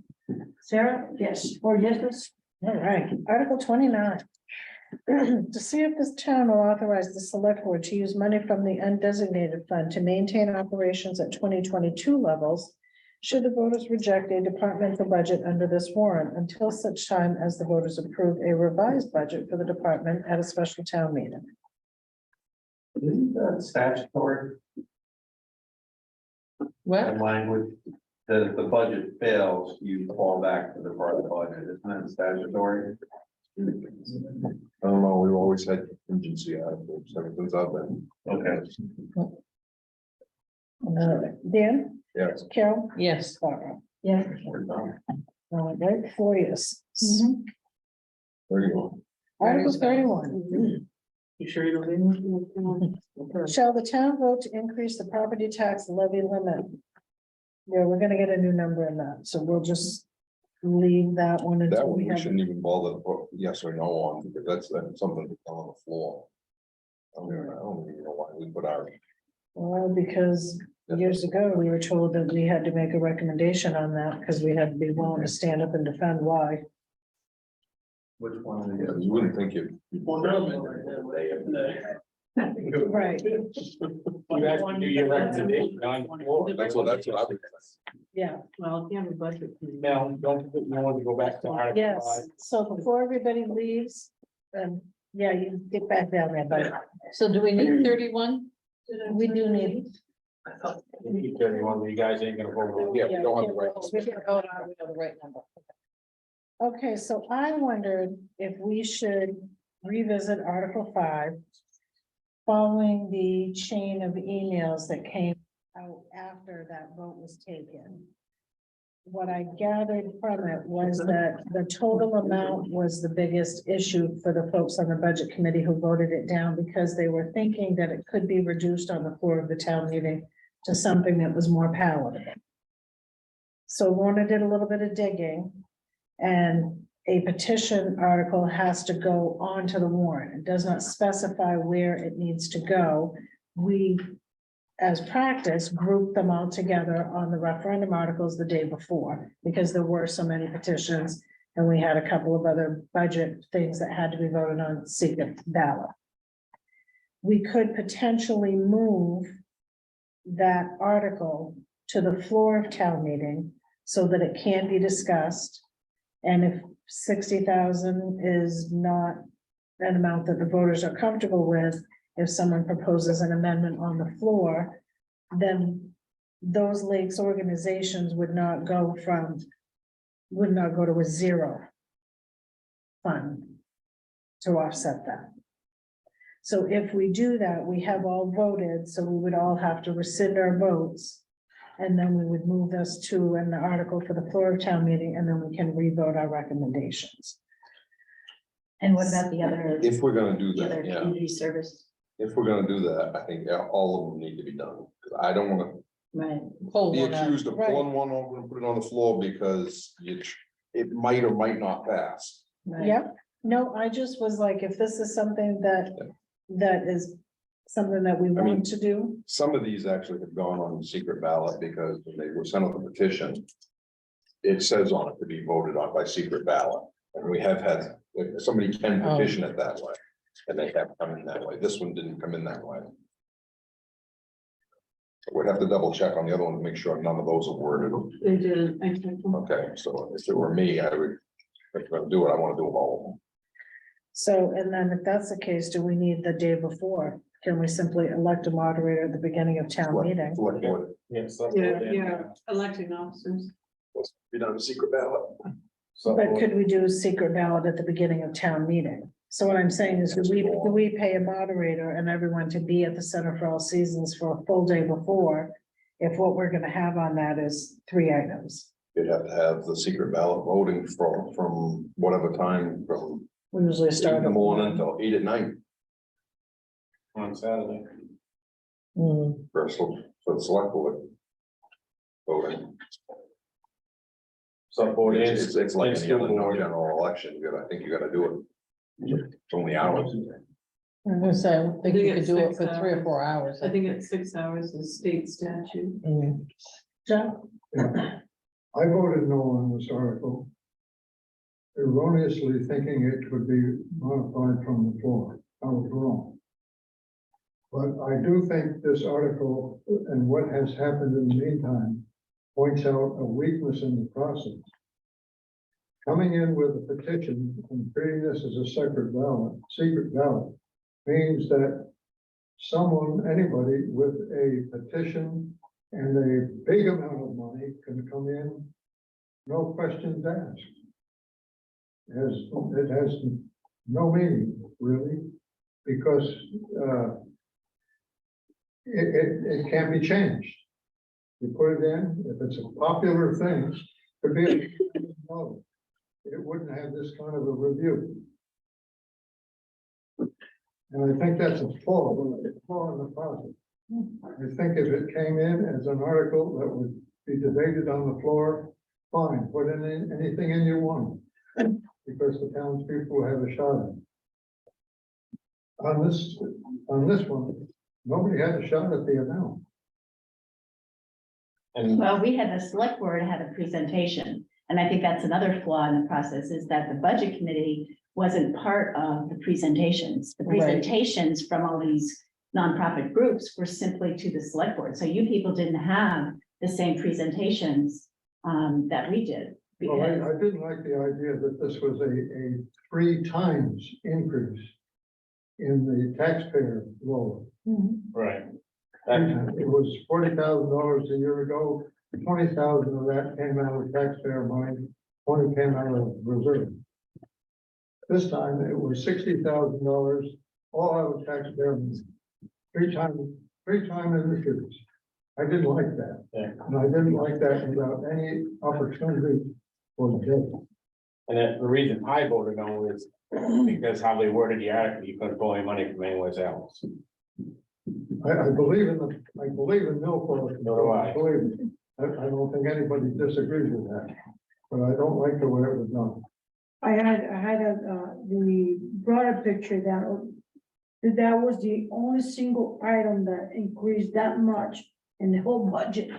Sarah, yes, 4 yeses. All right, Article 29. To see if this town will authorize the select board to use money from the undesignated fund to maintain operations at 2022 levels, should the voters reject a departmental budget under this warrant until such time as the voters approve a revised budget for the department at a special town meeting. Isn't that statutory? Well, That language, that if the budget fails, you fall back to the part of the budget, isn't that statutory? I don't know, we've always had contingency articles, ever since I've been. Okay. Dan? Yes. Carol? yes. Barbara? Yeah. All right, 4 yeses. 31. Article 31. You sure you don't need? Shall the town vote to increase the property tax levy limit? Yeah, we're gonna get a new number in that, so we'll just leave that one That until one, we we have. shouldn't even bother to put yes or no on, because that's something that's on the floor. I don't even know why we put our. Well, because years ago, we were told that we had to make a recommendation on that, because we had to be willing to stand up and defend why. Which one? Yeah, you wouldn't think you. Well, no. Right. You guys can do your recommendation on the floor. That's what I would. Yeah, Well, if you have a budget. Now, don't, you want to go back to Article yes, 5. so before everybody leaves, yeah, you get back down there, but So do we need 31? we do need. Keep 31, but you guys ain't gonna vote on it. Yeah, we don't have the right. We can vote on, we know the right number. Okay, so I wondered if we should revisit Article 5. Following the chain of emails that came out after that vote was taken. What I gathered from it was that the total amount was the biggest issue for the folks on the budget committee who voted it down, because they were thinking that it could be reduced on the floor of the town meeting to something that was more palatable. So Lorna did a little bit of digging, and a petition article has to go onto the warrant. It does not specify where it needs to go. We, as practice, group them all together on the referendum articles the day before, because there were so many petitions, and we had a couple of other budget things that had to be voted on secret ballot. We could potentially move that article to the floor of town meeting so that it can be discussed. And if 60,000 is not an amount that the voters are comfortable with, if someone proposes an amendment on the floor, then those lakes organizations would not go to a zero fund to offset that. So if we do that, we have all voted, so we would all have to rescind our votes. And then we would move this to an article for the floor of town meeting, and then we can revote our recommendations. And what about the other, If we're gonna do the other that, yeah, community service? if we're gonna do that, I think all of them need to be done. 'Cause I don't wanna Right. Hold be one up. accused of Right. pulling one over and put it on the floor because it might or might not pass. Right. Yep, no, I just was like, if this is something that is something that we mean- want to do, Some of these actually have gone on the secret ballot because when they were sent on the petition, it says on it to be voted on by secret ballot. And we have had, if somebody can petition it that way, and they have come in that way. This one didn't come in that way. We'd have to double check on the other one to make sure none of those are worded. They did, I think. Okay, so if it were me, I would, if I'm gonna do it, I wanna do them all. so, and then if that's the case, do we need the day before? Can we simply elect a moderator at the beginning of town meeting? Select board, Yes. Yeah, electing officers. be done with secret ballot. So, But could we do a secret ballot at the beginning of town meeting? So what I'm saying is, do we pay a moderator and everyone to be at the Center for All Seasons for a full day before? If what we're gonna have on that is 3 items, You'd have to have the secret ballot voting from whatever time, from we usually 8 start. in the morning until 8 at night, on Saturday. for the select board. Voting. So board is. It's like and any school other board. general election, I think you gotta do it. It's only hours. I'm gonna say, I think you think could it's do it 6 for 3 or hours. 4 hours. I think it's 6 hours is state statute. Mm. John? I voted no on this article. Erroneously thinking it could be modified from the floor. I was wrong. But I do think this article and what has happened in the meantime points out a weakness in the process. Coming in with a petition and treating this as a secret secret ballot, means that someone, anybody with a petition and a big amount of money can come in, no questions asked. It has no meaning, really, because it can't be changed. You put it in, if it's a popular thing, could be, no, it wouldn't have this kind of a review. And I think that's a flaw in the process. I think if it came in as an article that would be debated on the floor, fine, put in anything in you want. Because the townspeople will have a shot at it. On this one, nobody had a shot at the amount. And Well, we had the select board had a presentation, and I think that's another flaw in the process, is that the budget committee wasn't part of the presentations. The Right. presentations from all these nonprofit groups were simply to the select board, so you people didn't have the same presentations that we did. Well, Because, I didn't like the idea that this was a 3 times increase in the taxpayer role. right. And It was $40,000 a year ago, 20,000 of that came out of taxpayer money, 20 came out of reserve. This time it was $60,000, all out of taxpayer money. 3 times increase. I didn't like that. Yeah. And I didn't like that without any opportunity for the and then the reason I voted no is because how they worded the article, you couldn't pull any money from anywhere else. I believe in Milford. So do I. Believe me. I don't think anybody disagrees with that, but I don't like the way it was done. I had the broader picture that was the only single item that increased that much in the whole budget.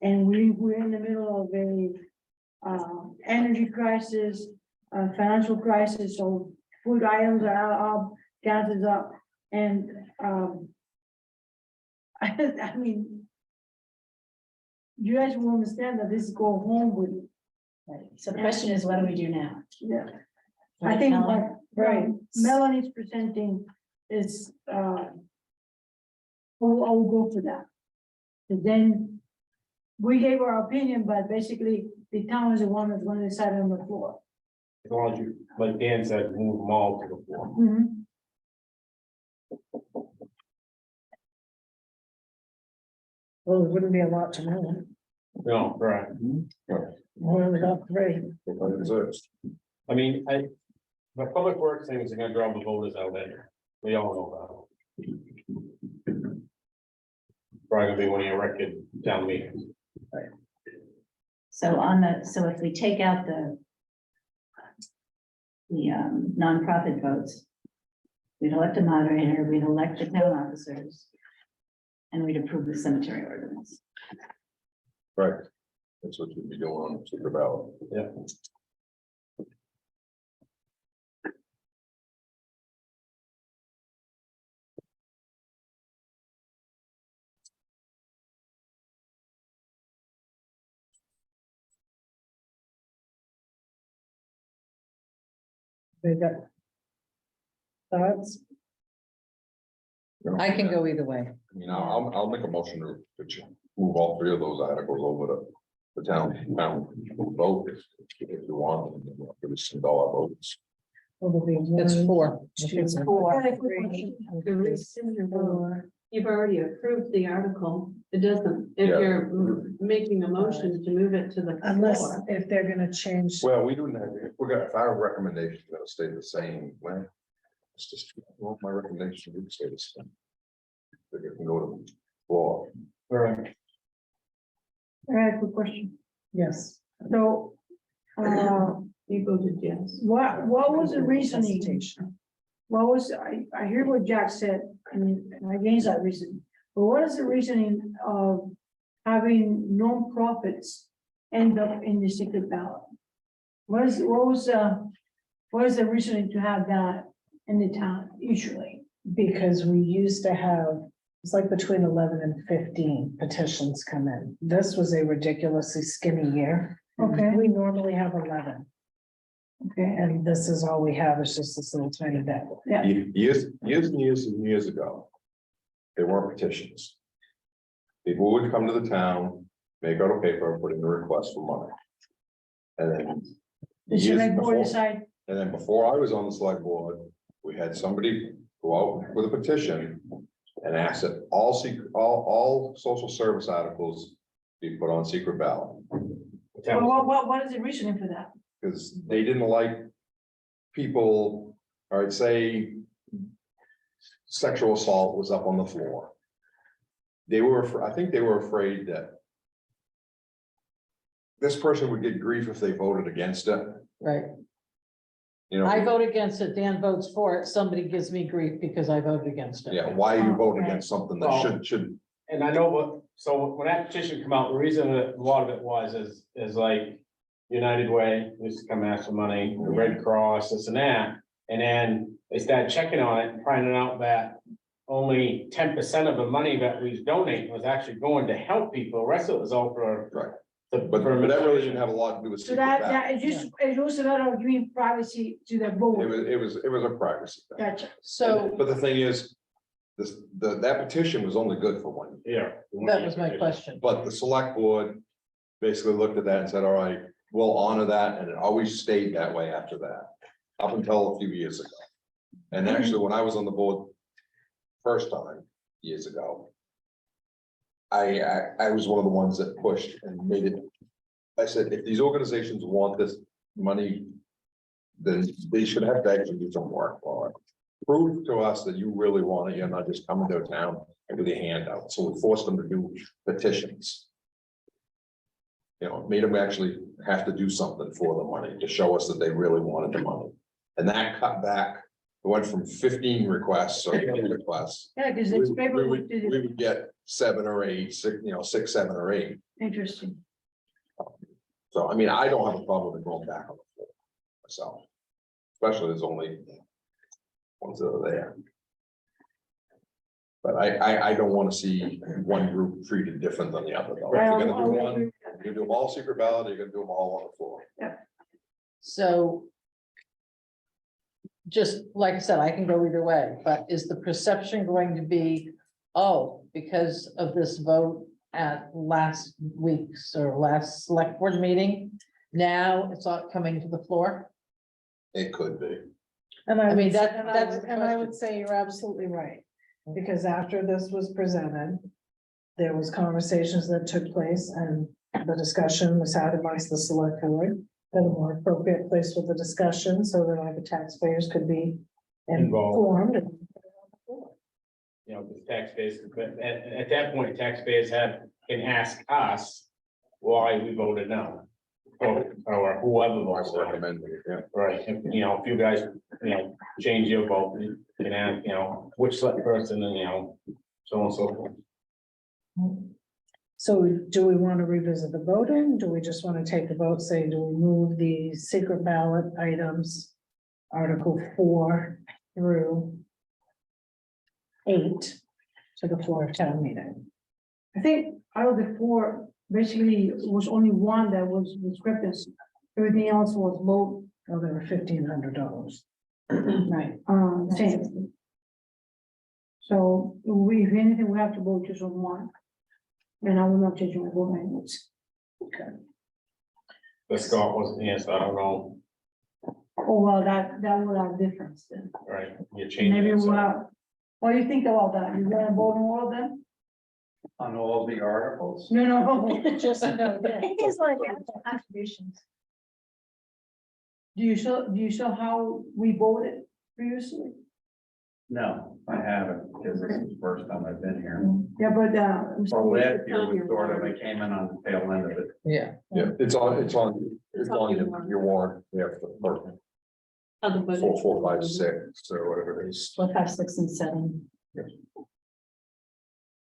And we're in the middle of a energy crisis, financial crisis, so food items are up, gas is up, and I mean, you guys will understand that this go home with, so the question is, what do we do now? yeah. I think Melanie? right, Melanie's presenting is, I will go for that. And then we gave our opinion, but basically the town is the one that's going to decide on the floor. As long as you, like Dan said, move them all to the floor. Well, it wouldn't be a lot to move. No, right. We only got 3. I mean, the public works thing is gonna draw the voters out there. We all know that. Probably gonna be one of your record town meetings. So so if we take out the nonprofit votes, we'd elect a moderator, we'd elect the town officers, and we'd approve the cemetery ordinance. Right. That's what you'd be doing on the secret ballot. Yeah. They got thoughts? I can go either way. You know, I'll make a motion to move all 3 of those articles over to the town vote if you want, give us some dollar votes. It's four. It's I got a quick question. The reason for- You've already approved the article. It doesn't, if Yeah. you're making a motion to move it to the Unless floor. if they're gonna change. Well, we don't have, if our recommendation is gonna stay the same, well, it's just, well, my recommendation would stay the same. They can go to the floor. Right. I got a quick question. Yes. So, You voted yes. what was the reasoning? Hesitation. What was, I hear what Jack said, and I against that reason, but what is the reasoning of having nonprofits end up in the secret ballot? What is the reasoning to have that in the town usually? Because we used to have, it's like between 11 and 15 petitions come in. This was a ridiculously skinny year. Okay. We normally have 11, Okay, and this is all we have, is just this little tiny bit. yeah, Years ago, there weren't petitions. People would come to the town, make out a paper, put in a request for money. And then. the years select board before- decide, And then before I was on the select board, we had somebody go out with a petition and ask that all social service articles be put on secret ballot. what is the reasoning for that? Because they didn't like people, or I'd say sexual assault was up on the floor. They were, I think they were afraid that this person would get grief if they voted against it, Right. you know. I vote against it, Dan votes for it, somebody gives me grief because I voted against it. Yeah, why you vote Okay. against something that Well- should, And I know what, so when that petition come out, the reason that a lot of it was is like United Way used to come ask for money, the Red Cross, this and that. And then they started checking on it and finding out that only 10% of the money that we donate was actually going to help people. The rest of it was all for. Right. the- but for that really didn't have a lot to do with. So secret ballot. that it was about giving privacy to the It board, was a privacy thing. gotcha. So But the thing is, that petition was only good for 1 year. Yeah. that was my question. But the select board basically looked at that and said, all right, we'll honor that, and it always stayed that way after that, up until a few years ago. And actually, when I was on the board first time, years ago, I was one of the ones that pushed and made it. I said, if these organizations want this money, then they should have to actually do some work for it. Prove to us that you really want it, you're not just coming to a town with your hand out, so we forced them to do petitions. You know, made them actually have to do something for the money to show us that they really wanted the money. And that cut back, it went from 15 requests or 20 requests. Yeah, because We it's we paper, would we would get 7 or 8, 6, 6, 7 or 8. interesting. So I mean, I don't have a problem with going back on the floor myself. Especially there's only ones that are there. But I don't want to see one group treated different than the other though. If you're gonna do one, you do them all secret ballot, you're gonna do them all on the floor. So. Just like I said, I can go either way, but is the perception going to be, oh, because of this vote at last week's or last select board meeting? Now it's all coming to the floor? It could be. And I mean, would- that- and I that's would- the And I question. would say you're absolutely right, because after this was presented, there was conversations that took place, and the discussion was had amongst the select board. At a more appropriate place for the discussion, so that the taxpayers could be informed. You know, the taxpayers, but at that point, taxpayers can ask us why we voted no. Or whoever votes no. Recommending it, yeah. Right, and, you know, if you guys, change your vote, you can ask, which select person and, so on and so forth. So do we want to revisit the voting? Do we just want to take the vote, say, do we move the secret ballot items? Article 4 through 8 to the floor of town meeting? I think out of the 4, basically, it was only one that was discrepancy. Everything else was low, Oh, they were $1,500. Right. same. So if anything, we have to vote just on one. And I will not change my vote anyways. The Scott wasn't here, so I don't know, Oh, well, that will have difference then. right, you changed Maybe it, we'll so. have, what do you think about that? You gonna vote on all of them? On all the articles. No, Just no, yeah. It's like contributions. Do you show how we voted previously? No, I haven't, because this is the first time I've been here. Yeah, but, Well, last year was sort of, I came in on the tail end of it. Yeah. Yeah, it's on your warrant, yeah, for Other budget. 4, 4, 5, 6, or whatever it is. 4, 5, 6, and 7.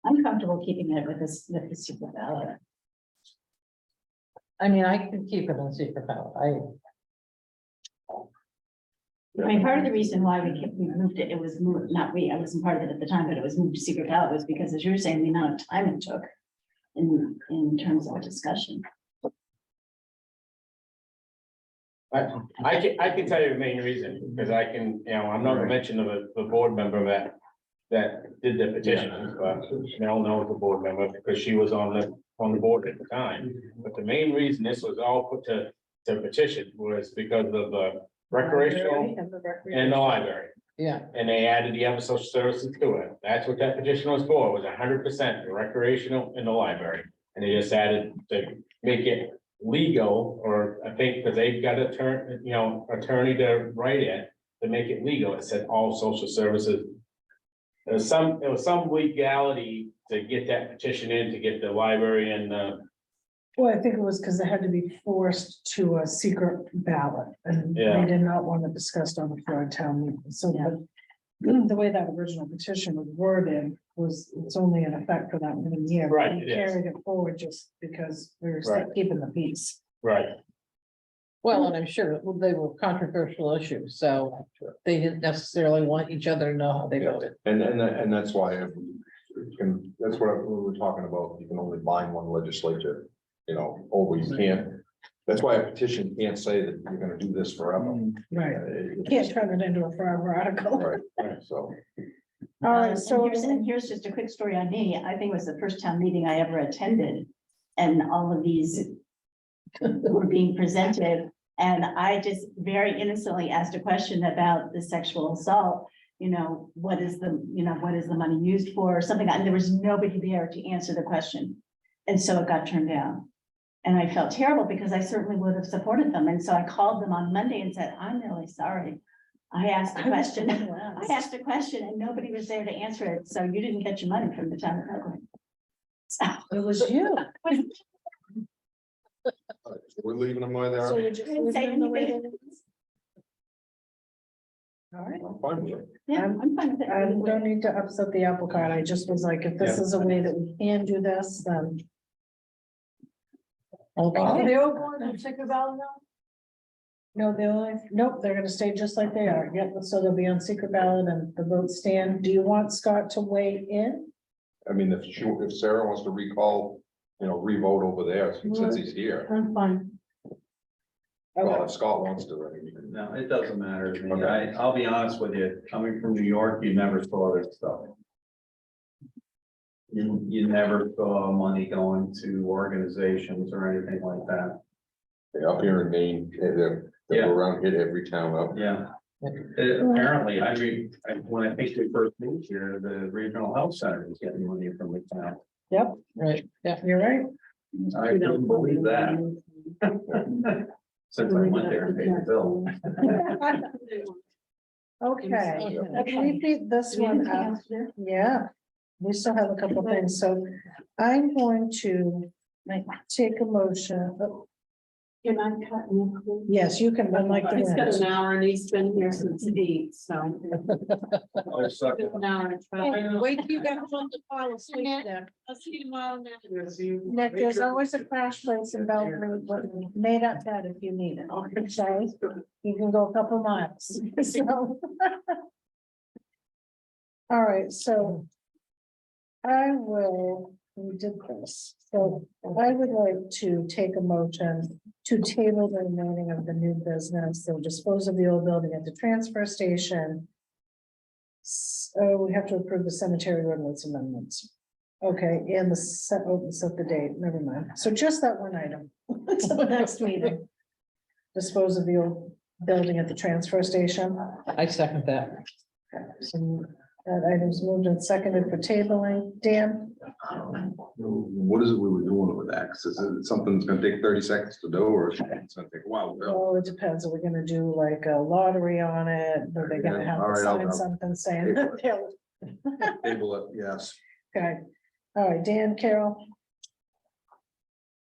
I'm comfortable keeping it with this, with the secret ballot. I mean, I can keep it on secret ballot. I mean, part of the reason why we moved it, it was moved, not we, I wasn't part of it at the time, but it was moved to secret ballot was because, as you were saying, the amount of time it took in terms of a discussion. I can tell you the main reason, because I can, I'm not gonna mention the board member that did the petition, but Mel knows the board member because she was on the board at the time. But the main reason this was all put to petition was because of the recreational and the library. Yeah, And they added the other social services to it. That's what that petition was for, was 100% the recreational and the library. And they just added to make it legal, or I think because they've got attorney to write it, to make it legal. It said all social services. There was some legality to get that petition in, to get the library and Well, I think it was because it had to be forced to a secret ballot, and Yeah. they did not want to discuss on the floor of town meeting, so the way that original petition was worded was, it's only in effect for that many years. Right, We it is. carried it forward just because we were still Right. keeping the peace. right. well, and I'm sure they were controversial issues, so they didn't necessarily want each other to know how they voted. And that's why, that's what we were talking about, you can only bind one legislature, over you can't. That's why a petition can't say that you're gonna do this forever. Right, It- you can't turn it into a forever article. Right, so. All right, And so here's just a quick story on me. I think it was the first town meeting I ever attended. And all of these were being presented. And I just very innocently asked a question about the sexual assault. What is the money used for, or something, and there was nobody there to answer the question. And so it got turned down. And I felt terrible because I certainly would have supported them. And so I called them on Monday and said, I'm really sorry. I asked a question. I asked a question and nobody was there to answer it. So you didn't get your money from the town of Oakland. So it was you. We're leaving them where they So are. you're just didn't say leaving them the way anything. it is? All right. I'm fine with it. Yeah, I'm fine with I it. don't need to upset the apple cart. I just was like, if this is a way that we can do this, then. Are they all going to secret ballot now? No, nope, they're gonna stay just like they are. Yep, so they'll be on secret ballot and the votes stand. Do you want Scott to weigh in? I mean, if Sarah wants to recall, re-vote over there, since he's here. I'm fine. Well, if Scott wants to, I mean, you can. No, it doesn't matter to me. Okay. I'll be honest with you, coming from New York, you never saw this stuff. You never saw money going to organizations or anything like that. Up here in Maine, they Yeah. go around, hit every town up. Yeah. Apparently, when I think we first moved here, the regional health center was getting money from the town. Yep, Right, yeah. you're right. I couldn't believe that. Since I went there and paid the bill. Okay, let me repeat this one up. Yeah, we still have a couple things, so I'm going to take a motion. Oh, Can I cut in? yes, you can, unlike the He's got minutes. an hour and he's been here since 8, so. I suck. An hour and 12. Wait till you get home to fall asleep then. I'll see you tomorrow night. Nick, there's always a crash place in Belgrade, but made up bed if you need it. Okay, you can go a couple miles. So. All right, so. We did this, so I would like to take a motion to table the remaining of the new business, so dispose of the old building at the transfer station. So we have to approve the cemetery ordinance amendments. Okay, and set the date, never mind. So just that one item, to the next meeting. Dispose of the old building at the transfer station. I second that. So that item's moved and seconded for tabling. Dan? What is it we were doing with that? 'Cause is it something that's gonna take 30 seconds to do, or it's gonna take a while? Well, it depends. Are we gonna do like a lottery on it? Are they gonna Yeah, have all to right, sign I'll- something saying? Table it. they'll- Table it, yes. Okay, all right, Dan, Carol?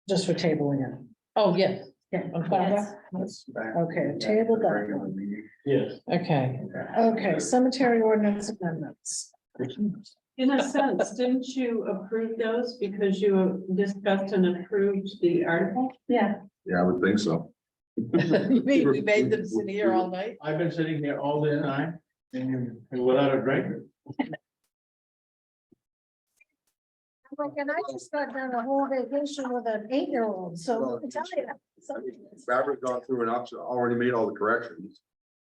Just for tabling it. Oh, yes, Yeah. Yes. Okay, table that. Yes. okay. Okay, cemetery ordinance amendments. In a sense, didn't you approve those because you discussed and approved the article? Yeah, Yeah, I would think so. You mean we made them sit here all night? I've been sitting here all this time and without a drink. Like, and I just got done a whole vacation with an 8-year-old, so I tell you. Barbara's gone through and already made all the corrections.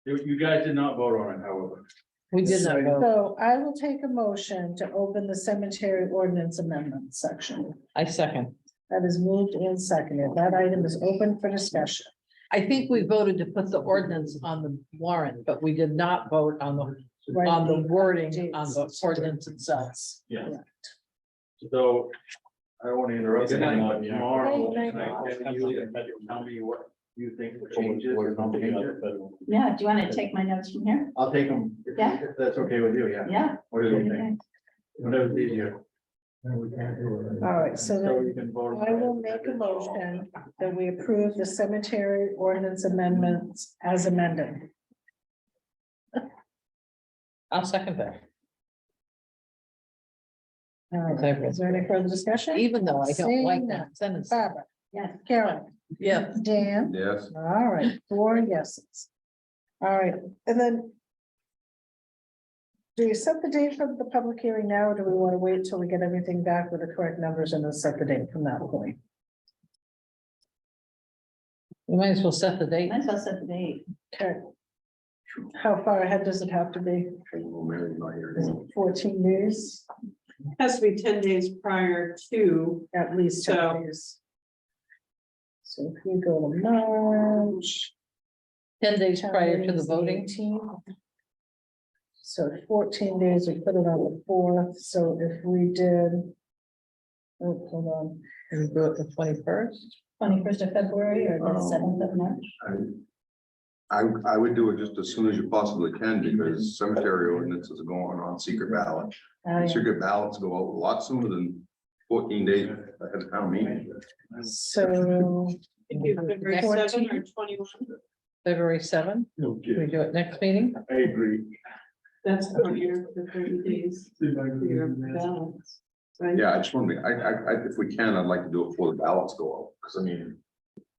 You guys did not vote on it, however. We did not vote. So I will take a motion to open the cemetery ordinance amendment section. I second. That is moved and seconded. That item is open for discussion. I think we voted to put the ordinance on the warrant, but we did not vote on the wording on the ordinance itself. Yeah. So, I don't want to interrupt you, tomorrow, Hey, can I tell me what you think the changes or don't change it? yeah, do you want to take my notes from here? I'll take them, Yeah. if that's okay with you, yeah. Yeah. What do you think? Whatever's easier. All right, so So then you can vote. I will make a motion that we approve the cemetery ordinance amendments as amended. I'll second that, All right, is there any further discussion? even though I don't Seeing like none. that sentence. Barbara, Yes. Carol, Yeah, Dan? Yes. All right, 4 yeses. All right, and then. Do you set the date for the public hearing now, or do we want to wait till we get everything back with the correct numbers and then set the date from that point? we might as well set the date. Might as well set the date. Okay. How far ahead does it have to be? Well, Mary's not here. Is it 14 days? Has to be 10 days prior to, At least 10 So- days. So if we go to March. 10 days 10 prior to the days, voting. 18th. So 14 days, we put it on the 4th, so if we did. Oh, hold on, Can we do it the 21st? 21st of February or the 7th of March. I would do it just as soon as you possibly can, because cemetery ordinances are going on secret ballot. Oh, yeah. Secret ballots go out a lot sooner than 14 days ahead of town meeting. So, February 7 or 21. February 7th? Can we do it next meeting? I agree. That's for your, the 30 days. For your balance, right? Yeah, I just want to, if we can, I'd like to do it before the ballots go out, because I mean,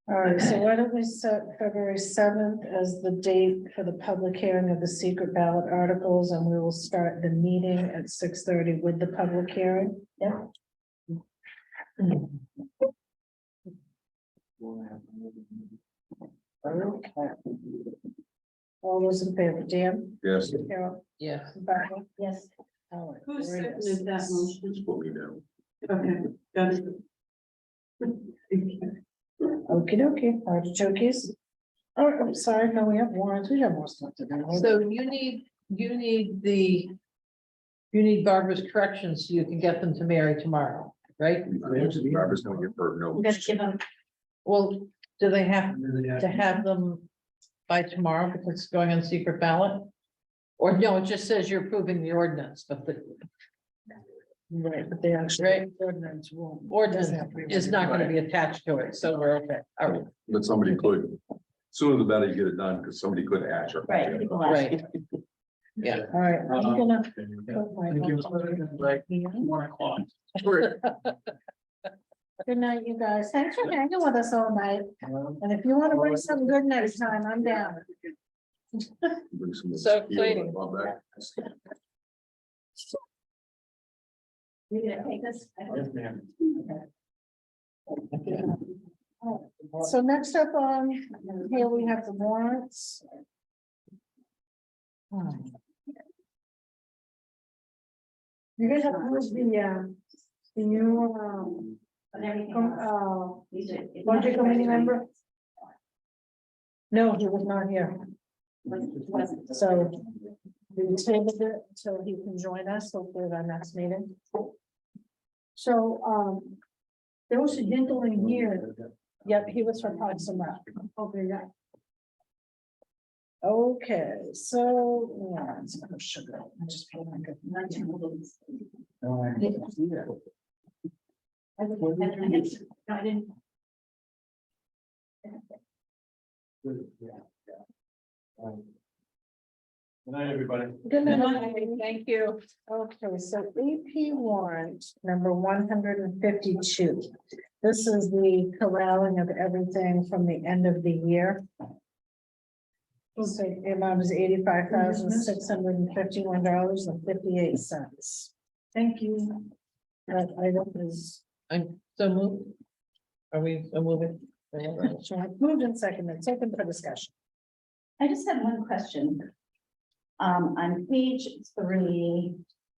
all right, so why don't we set February 7th as the date for the public hearing of the secret ballot articles, and we will start the meeting at 6:30 with the public hearing. Yep. Okay. All those in favor, Dan? yes, Carol? Yes. Barbara? Yes. All right, Who very good. seconded that motion? just put me down. Okay, got it. Okey dokey, artichokes. Oh, I'm sorry, no, we have warrants, we have more stuff to do. So you need Barbara's corrections so you can get them to Mary tomorrow, right? Barbara's gonna give her We gotta notes. give them, Well, do they have to have them by tomorrow because it's going on secret ballot? Or no, it just says you're approving the ordinance, but the Right, but they actually, Right. ordinance won't. ordinance doesn't have to be is not gonna be attached to it, so we're okay. All right, But somebody could, sooner the better you get it done, because somebody could ask her. right, people ask. right. Yeah. All right, I'm gonna. put my Thank you. vote Like, here. 1 o'clock. Good night, you guys. Thanks for hanging with us all night. And if you want to bring something good next time, I'm down. Bring some So tequila exciting. above that. You gonna take this? Yes, ma'am. So next up on, here we have the warrants. You guys have to move the, You, But everything come, else, these are. budget committee member? No, he was not here. So we tabled it so he can join us hopefully at our next meeting. So, there was a gentleman here. Yep, he was from Parks and Rec. Okay, yeah. Okay, so, yeah, it's no sugar. I just feel like it. Not too little. No, I didn't see that. I didn't. Good night, everybody. Good night, thank you. Okay, so AP warrant number 152. This is the corralling of everything from the end of the year. So the amount is $85,651.58. Thank you. That item is, I'm so moved. Are we so moving? so I've moved and seconded, it's open for discussion. I just have one question. On page 3,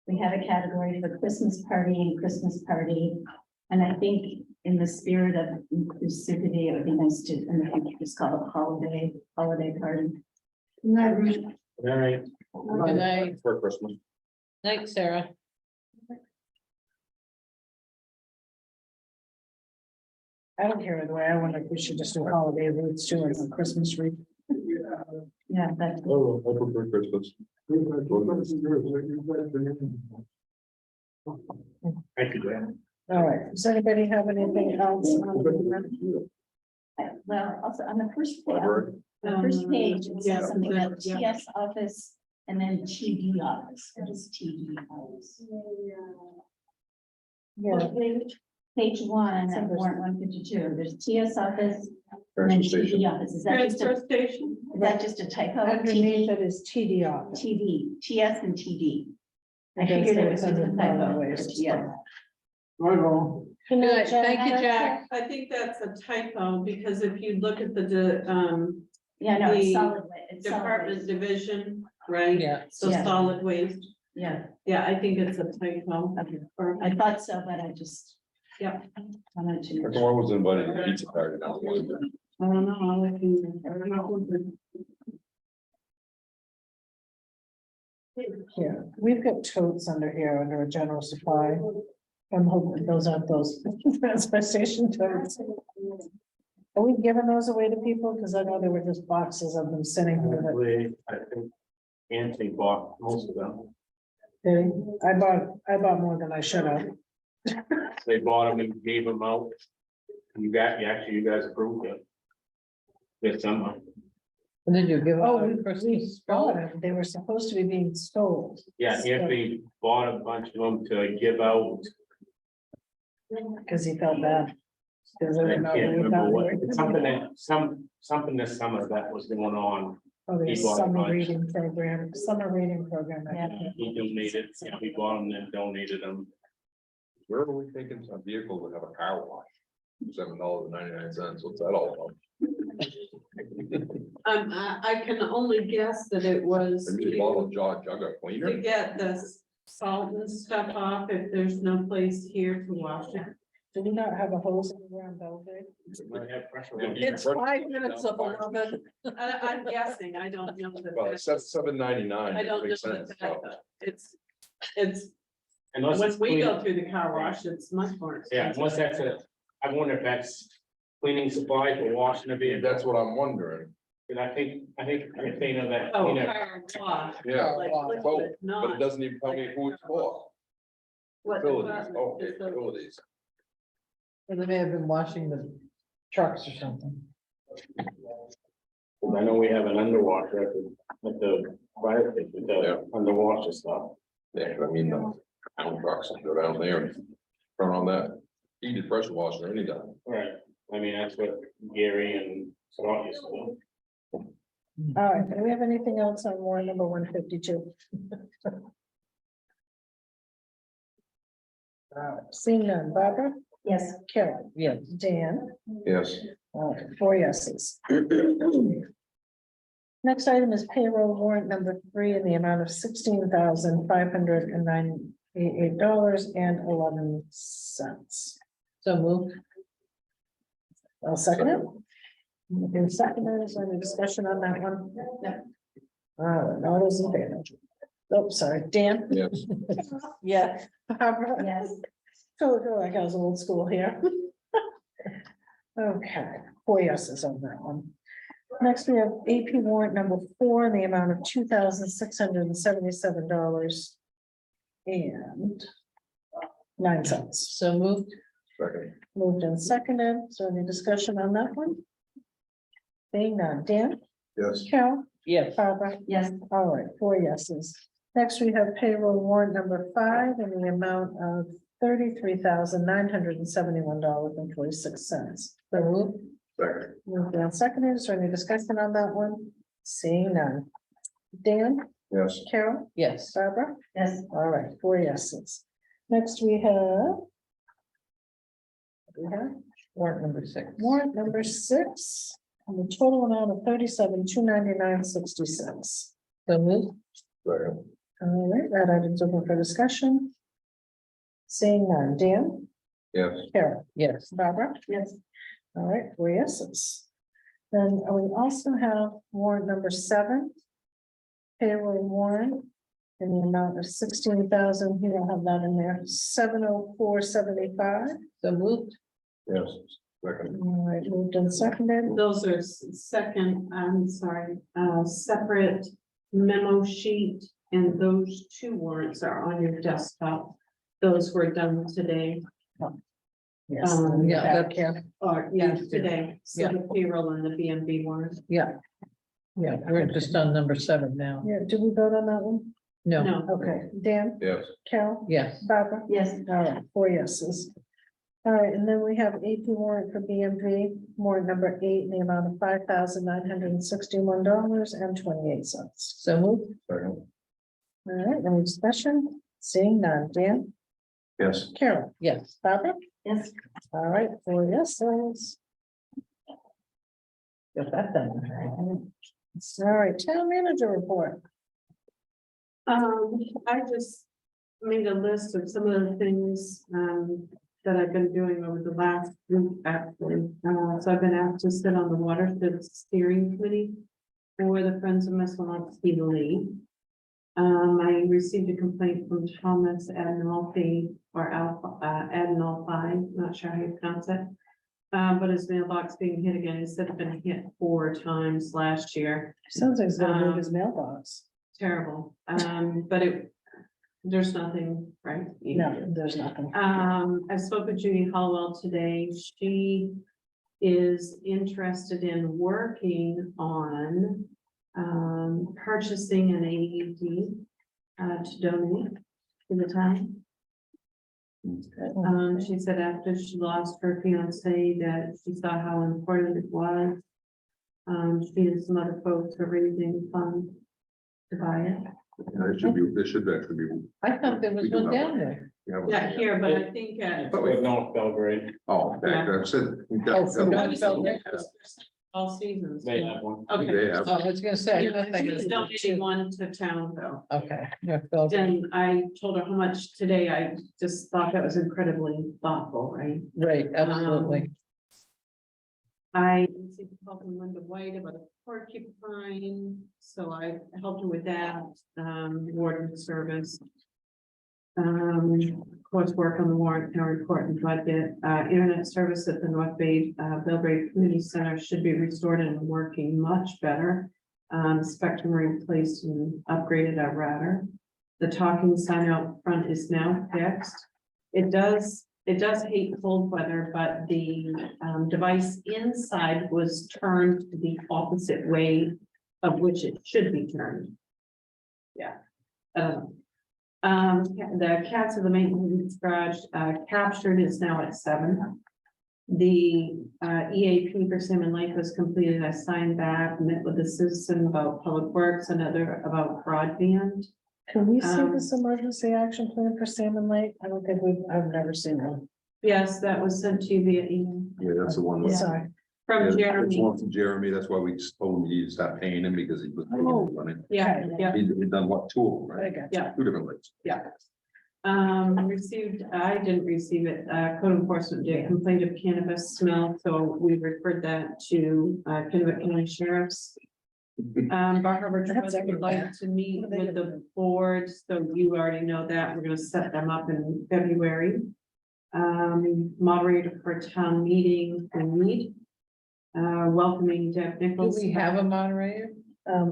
we have a category for Christmas party and Christmas party. And I think in the spirit of inclusivity, it would be nice to, in the future, just call it holiday party. No, All right. Good night. For Christmas. Night, Sarah. I don't care either way, I wonder if we should just do holiday roots too and some Christmas wreath. Yeah, that's. Oh, I prefer Christmas. Thank you, Dan. All right, does anybody have anything else? On the Well, also on the first page, Library. the first page, it yeah, says something about yeah. TS office and then TD office. What is TD office? Yeah, Page 1, at warrant 152, there's TS office and then Transfer station. TD office. Is that just Transfer a, station? is that just a typo? underneath TD, it is TD office. TD, TS and TD. I It does figured say it was it's just a under typo. solid for waste. TS. Right on. Good night, Good night. Thank you, Jack. Jack. I think that's a typo, because if you look at the, Yeah, no, it's The solid waste. It's solid department waste. division, right? Yeah. So Yeah. solid waste, Yeah, yeah, I think it's a typo. okay. Or- I thought so, but I just. Yeah. Wanted to. How come I was invited to the pizza party now? I don't know, I'll let you- I don't know. Yeah, we've got totes under here under a general supply. I'm hoping those aren't those transfer station totes. Are we giving those away to people? Because I know there were just boxes of them sitting here. that- I think Anthony bought most of them. Did he? I bought more than I should have. They bought them and gave them out. You guys approved it. This summer. And then you give Oh, out we Christmas. bought them. They were supposed to be being sold. Yeah, Anthony bought a bunch of them to give out. Because he felt bad. Because I they were can't not- remember what, something this summer that was going on. Oh, there's He bought a summer bunch. reading program, summer reading program. I Yeah. think. He donated, he bought them and donated them. Where are we taking a vehicle to have a car wash? $7.99, what's that all about? I can only guess that it was Maybe they bought a jug of to cleaner? get the salt and stuff off if there's no place here to wash it. Do we not have a hose in the ground, Belgrade? It's 5 minutes of 11. I'm guessing, I don't know that. Well, that's- it's $7.99. I don't know Makes that sense, it's, Unless when it's we clean, go through the car wash, it's much more. yeah, expensive. unless that's I wonder if that's cleaning supply for washing the vehicle. That's what I'm wondering. And I think they know that, Oh, you know, car wash. Yeah, like both, liquid, but it not doesn't even tell me who it's for. what Facilities, department, oh, okay, facility. facilities. Or they may have been washing the trucks or something. 'cause I know we have an underwasher at the fire station, the underwater stuff. Yeah, I mean, the town trucks, go down there and turn on that heated pressure washer anytime. Right, I mean, that's what Gary and Scott used to do. All right, do we have anything else on warrant number 152? Seeing none, Barbara? Yes. Carol? Yes. Dan? Yes, 4 yeses. Next item is payroll warrant number 3 in the amount of $16,509 $88.11. So moved. I'll second it. In second, is there any discussion on that one? No, it isn't fair. Oh, sorry, Dan? Yes. Yeah. Barbara? Yes. Feel like I was old school here. Okay, 4 yeses on that one. Next, we have AP warrant number 4 in the amount of $2,677.09. So moved. Second. Moved and seconded. Is there any discussion on that one? Being none. Dan? Yes. Carol? Yes. Barbara? Yes. All right, 4 yeses. Next, we have payroll warrant number 5 in the amount of $33,971.46. So moved. Second. Moved and seconded. Is there any discussion on that one? Seeing none. Dan? Yes. Carol? Yes. Barbara? Yes. All right, 4 yeses. Next, we have. Warrant number 6. Warrant number 6, and the total amount of $37,299.66. So moved. Second. All right, that item's open for discussion. Seeing none. Dan? Yes. Carol? Yes. Barbara? Yes. All right, 4 yeses. Then we also have warrant number 7. Payroll warrant in the amount of 16,000, you don't have that in there, 704.75. So moved. Yes. Second. All right, moved and seconded. Those are separate memo sheet, and those 2 warrants are on your desktop. Those were done today, Yes. Yeah, back that- here. or Yeah. today, so Yeah. the payroll and the BMV warrant. Yeah. Yeah, we're just on number 7 now. Yeah, did we vote on that one? No. No, Okay, Dan, Yes. Carol, Yes. Barbara? Yes. All right, 4 yeses. All right, and then we have AP warrant for BMV, warrant number 8 in the amount of $5,961.28. So moved. Second. All right, any discussion? Seeing none. Dan, Yes. Carol, Yes. Barbara? Yes. All right, 4 yeses. Got that done. All right, town manager report. I just made a list of some of the things, that I've been doing over the last week, actually. So I've been asked to sit on the watershed steering committee for the Friends of Messalonskee Lake. I received a complaint from Thomas Adinolfi, or Adinolfi, not sure how you pronounce it. But his mailbox being hit again, he said it's been hit 4 times last year. Sounds like he's gonna move his mailbox. Terrible, but there's nothing, right? No, there's nothing. I spoke with Judy Hollowell today. She is interested in working on purchasing an AED to donate to the town. She said after she lost her fiance that she saw how important it was. She and some other folks are raising funds to buy it. There should actually be. I thought there was We do one have down there. Yeah, here, but I think But with North Belgrade, Oh, back there, I said. we got- Oh, for North Belgrade? all seasons. they have one. Okay. They have. Oh, I was gonna say. I thought She's there was donating one to town though. Okay. North Belgrade. And I told her how much today. I just thought that was incredibly thoughtful, right? Right, absolutely. I received a call from Linda White about a porcupine, so I helped her with that, warden service. Of course, work on the warrant, town report and budget, internet service at the North Bay, Belgrade Community Center should be restored and working much better. Spectrum replaced and upgraded our router. The talking sign out front is now fixed. It does hate cold weather, but the device inside was turned the opposite way of which it should be turned. Yeah. The cats of the maintenance garage captured is now at 7. The EAP for Salmon Lake was completed. I signed back, met with the citizen about public works and other about broadband. Can we see this emergency action plan for Salmon Lake? I don't think I've never seen one. Yes, that was sent to you via email Yeah, that's the one. with- Sorry. Yeah, from that's Jeremy. one from Jeremy, that's why we just told him he needed to stop paying him because he was. Oh. Running. Yeah, yeah, He'd done what, 2 of them, I right? got you. yeah, 2 different lakes. yeah. I didn't receive it, code enforcement did complaint of cannabis smell, so we referred that to, Kennewick County Sheriff's. Bar Harbor Trust would like to meet with the board, so you already know that, we're gonna set them up in February. Moderator for town meeting and meet. Welcoming Deb Do Nichols. we have a moderator?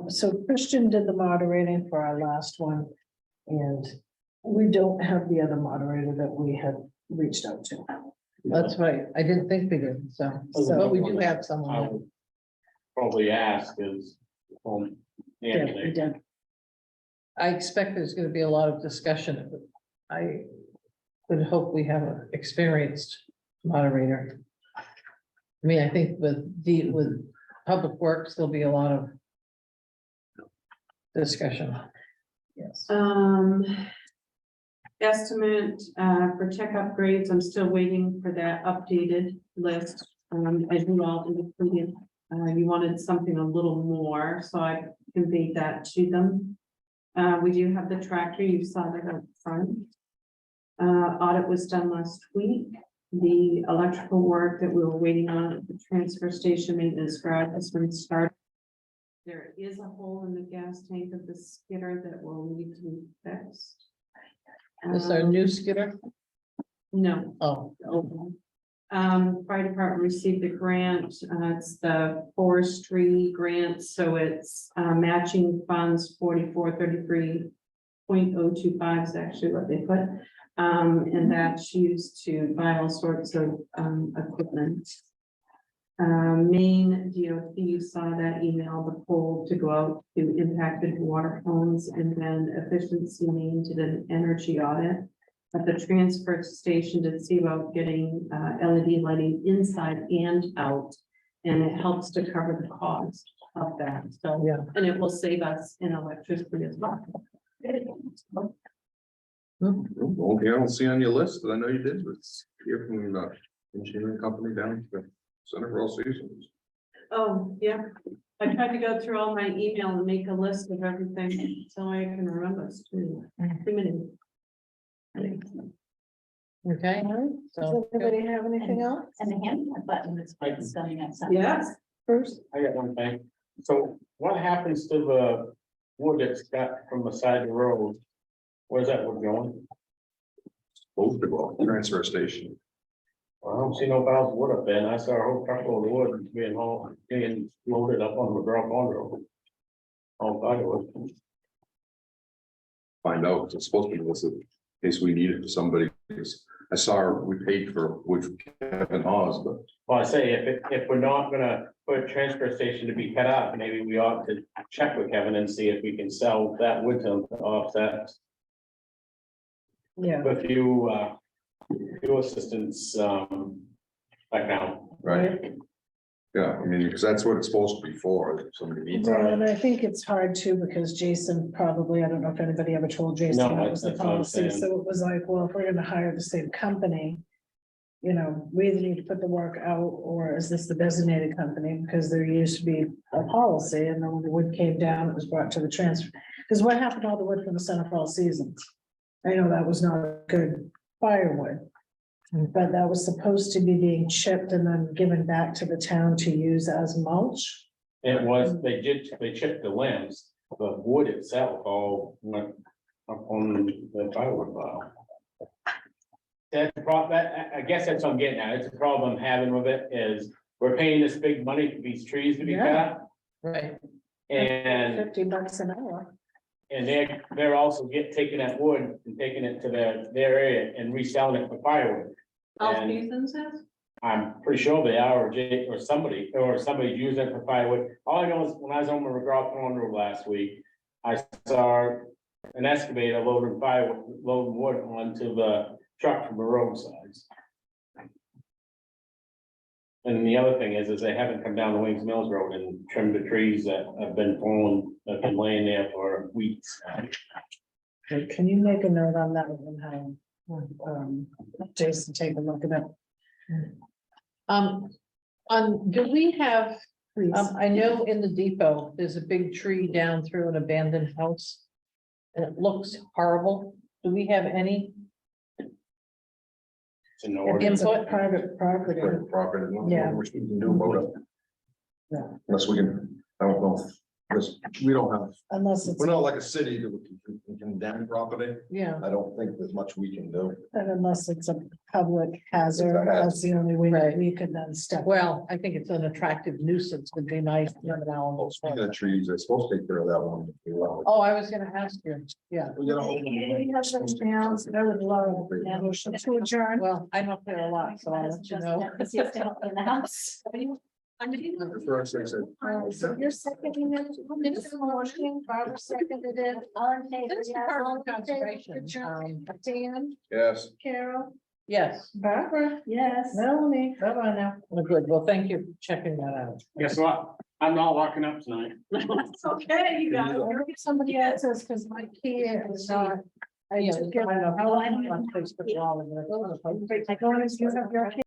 So Christian did the moderating for our last one, and we don't have the other moderator that we had reached out to. That's right. I didn't think we did, so, but we do have I someone. would probably ask is, Yeah, we Anthony, did. I expect there's gonna be a lot of discussion. I would hope we have an experienced moderator. I mean, I think with Public Works, there'll be a lot of discussion. Yes. Estimate, for tech upgrades, I'm still waiting for that updated list. As you all indicated, you wanted something a little more, so I conveyed that to them. We do have the tractor, you saw that up front. Audit was done last week. The electrical work that we were waiting on at the transfer station maintenance garage has been started. There is a hole in the gas tank of the skidder that will need to be fixed. Is there a new skidder? No. Oh, Fire department received the grant, it's the forestry grant, so it's, matching funds 4433.025 is actually what they put. And that's used to buy all sorts of, equipment. Maine DOT, you saw that email, the poll to go out to impacted water homes, and then Efficiency Maine did an energy audit at the transfer station to see about getting LED lighting inside and out. And it helps to cover the cost of that, so, yeah. and it will save us in electricity as well. Okay, I don't see on your list, but I know you did, but hear from the engineering company down to Center for All Seasons. Oh, yeah, I tried to go through all my email and make a list of everything, so I can remember. It's too many. Okay, Does so anybody have anything else? And the hand button is spelling out something. Yes. First, I got one thing. So what happens to the wood that's got from the side of the road? Where's that wood going? Supposed to go, transfer station. Well, I don't see no piles of wood up there, and I saw a whole truckload of wood being hauled, being loaded up on the McGraw Pond Road. All side of it. Find out, 'cause it's supposed to be listed in case we need it for somebody, because I saw we paid for wood for Kevin Hawes, but Well, I say, if we're not gonna put a transfer station to be cut up, maybe we ought to check with Kevin and see if we can sell that wood to him to offset yeah. a few, fuel assistance, account. right. Yeah, I mean, because that's what it's supposed to be for, if somebody needs it. Well, and I think it's hard too, because Jason probably, I don't know if anybody ever told Jason No, that was the that's what I'm policy, saying. so it was like, well, if we're gonna hire the same company. You know, we either need to put the work out, or is this the designated company, because there used to be a policy, and then when the wood came down, it was brought to the transfer. Because what happened to all the wood from the Center for All Seasons? I know that was not good firewood. But that was supposed to be being chipped and then given back to the town to use as mulch. It was, they chipped the limbs, the wood itself all went up on the firewood pile. That's I guess that's what I'm getting at, it's a problem I'm having with it, is we're paying this big money for these trees to be cut. right, And $50 an hour. And they're also taking that wood and taking it to their area and reselling it for firewood. All And seasons has? I'm pretty sure they are, or somebody's using it for firewood. All I know is when I was on the McGraw Pond Road last week, I saw an excavator loading wood onto the truck from the roadsides. And the other thing is they haven't come down the Wings Mills Road and trimmed the trees that have been fallen, that have been laying there for weeks. Okay, can you make a note on that and have, Jason take a look at it? do we have, Please. I know in the depot, there's a big tree down through an abandoned house. And it looks horrible. Do we have any in the It ordinance. input private property. Private property, there's Yeah. nothing much we can do about it. Yeah. Unless we can, I don't know, because we don't have, Unless it's, we're not like a city that we can condemn property. Yeah, I don't think there's much we can do. and unless it's a public hazard, It's a hazard. that's the only way that Right. we could then step. well, I think it's an attractive nuisance would be nice. Oh, speaking of trees, they're supposed to take care of that one. Oh, I was gonna ask you, yeah, We got a whole- We have those downs, I would love a motion to adjourn. well, I don't care a lot, so I'll let you know. Because he has to help in the house. First, they said, So you're seconding it, this motion, Barbara seconded it. All in favor, This is yes, part all of in favor. conservation. Dan, yes. Carol, Yes, Barbara, Yes. Melanie, bye-bye now. well, good, well, thank you for checking that out. Guess what? I'm not locking up tonight. It's okay, you got it. Maybe somebody else's, because my key is not. I Yeah, took it. I know. I don't know. I go, you have your key.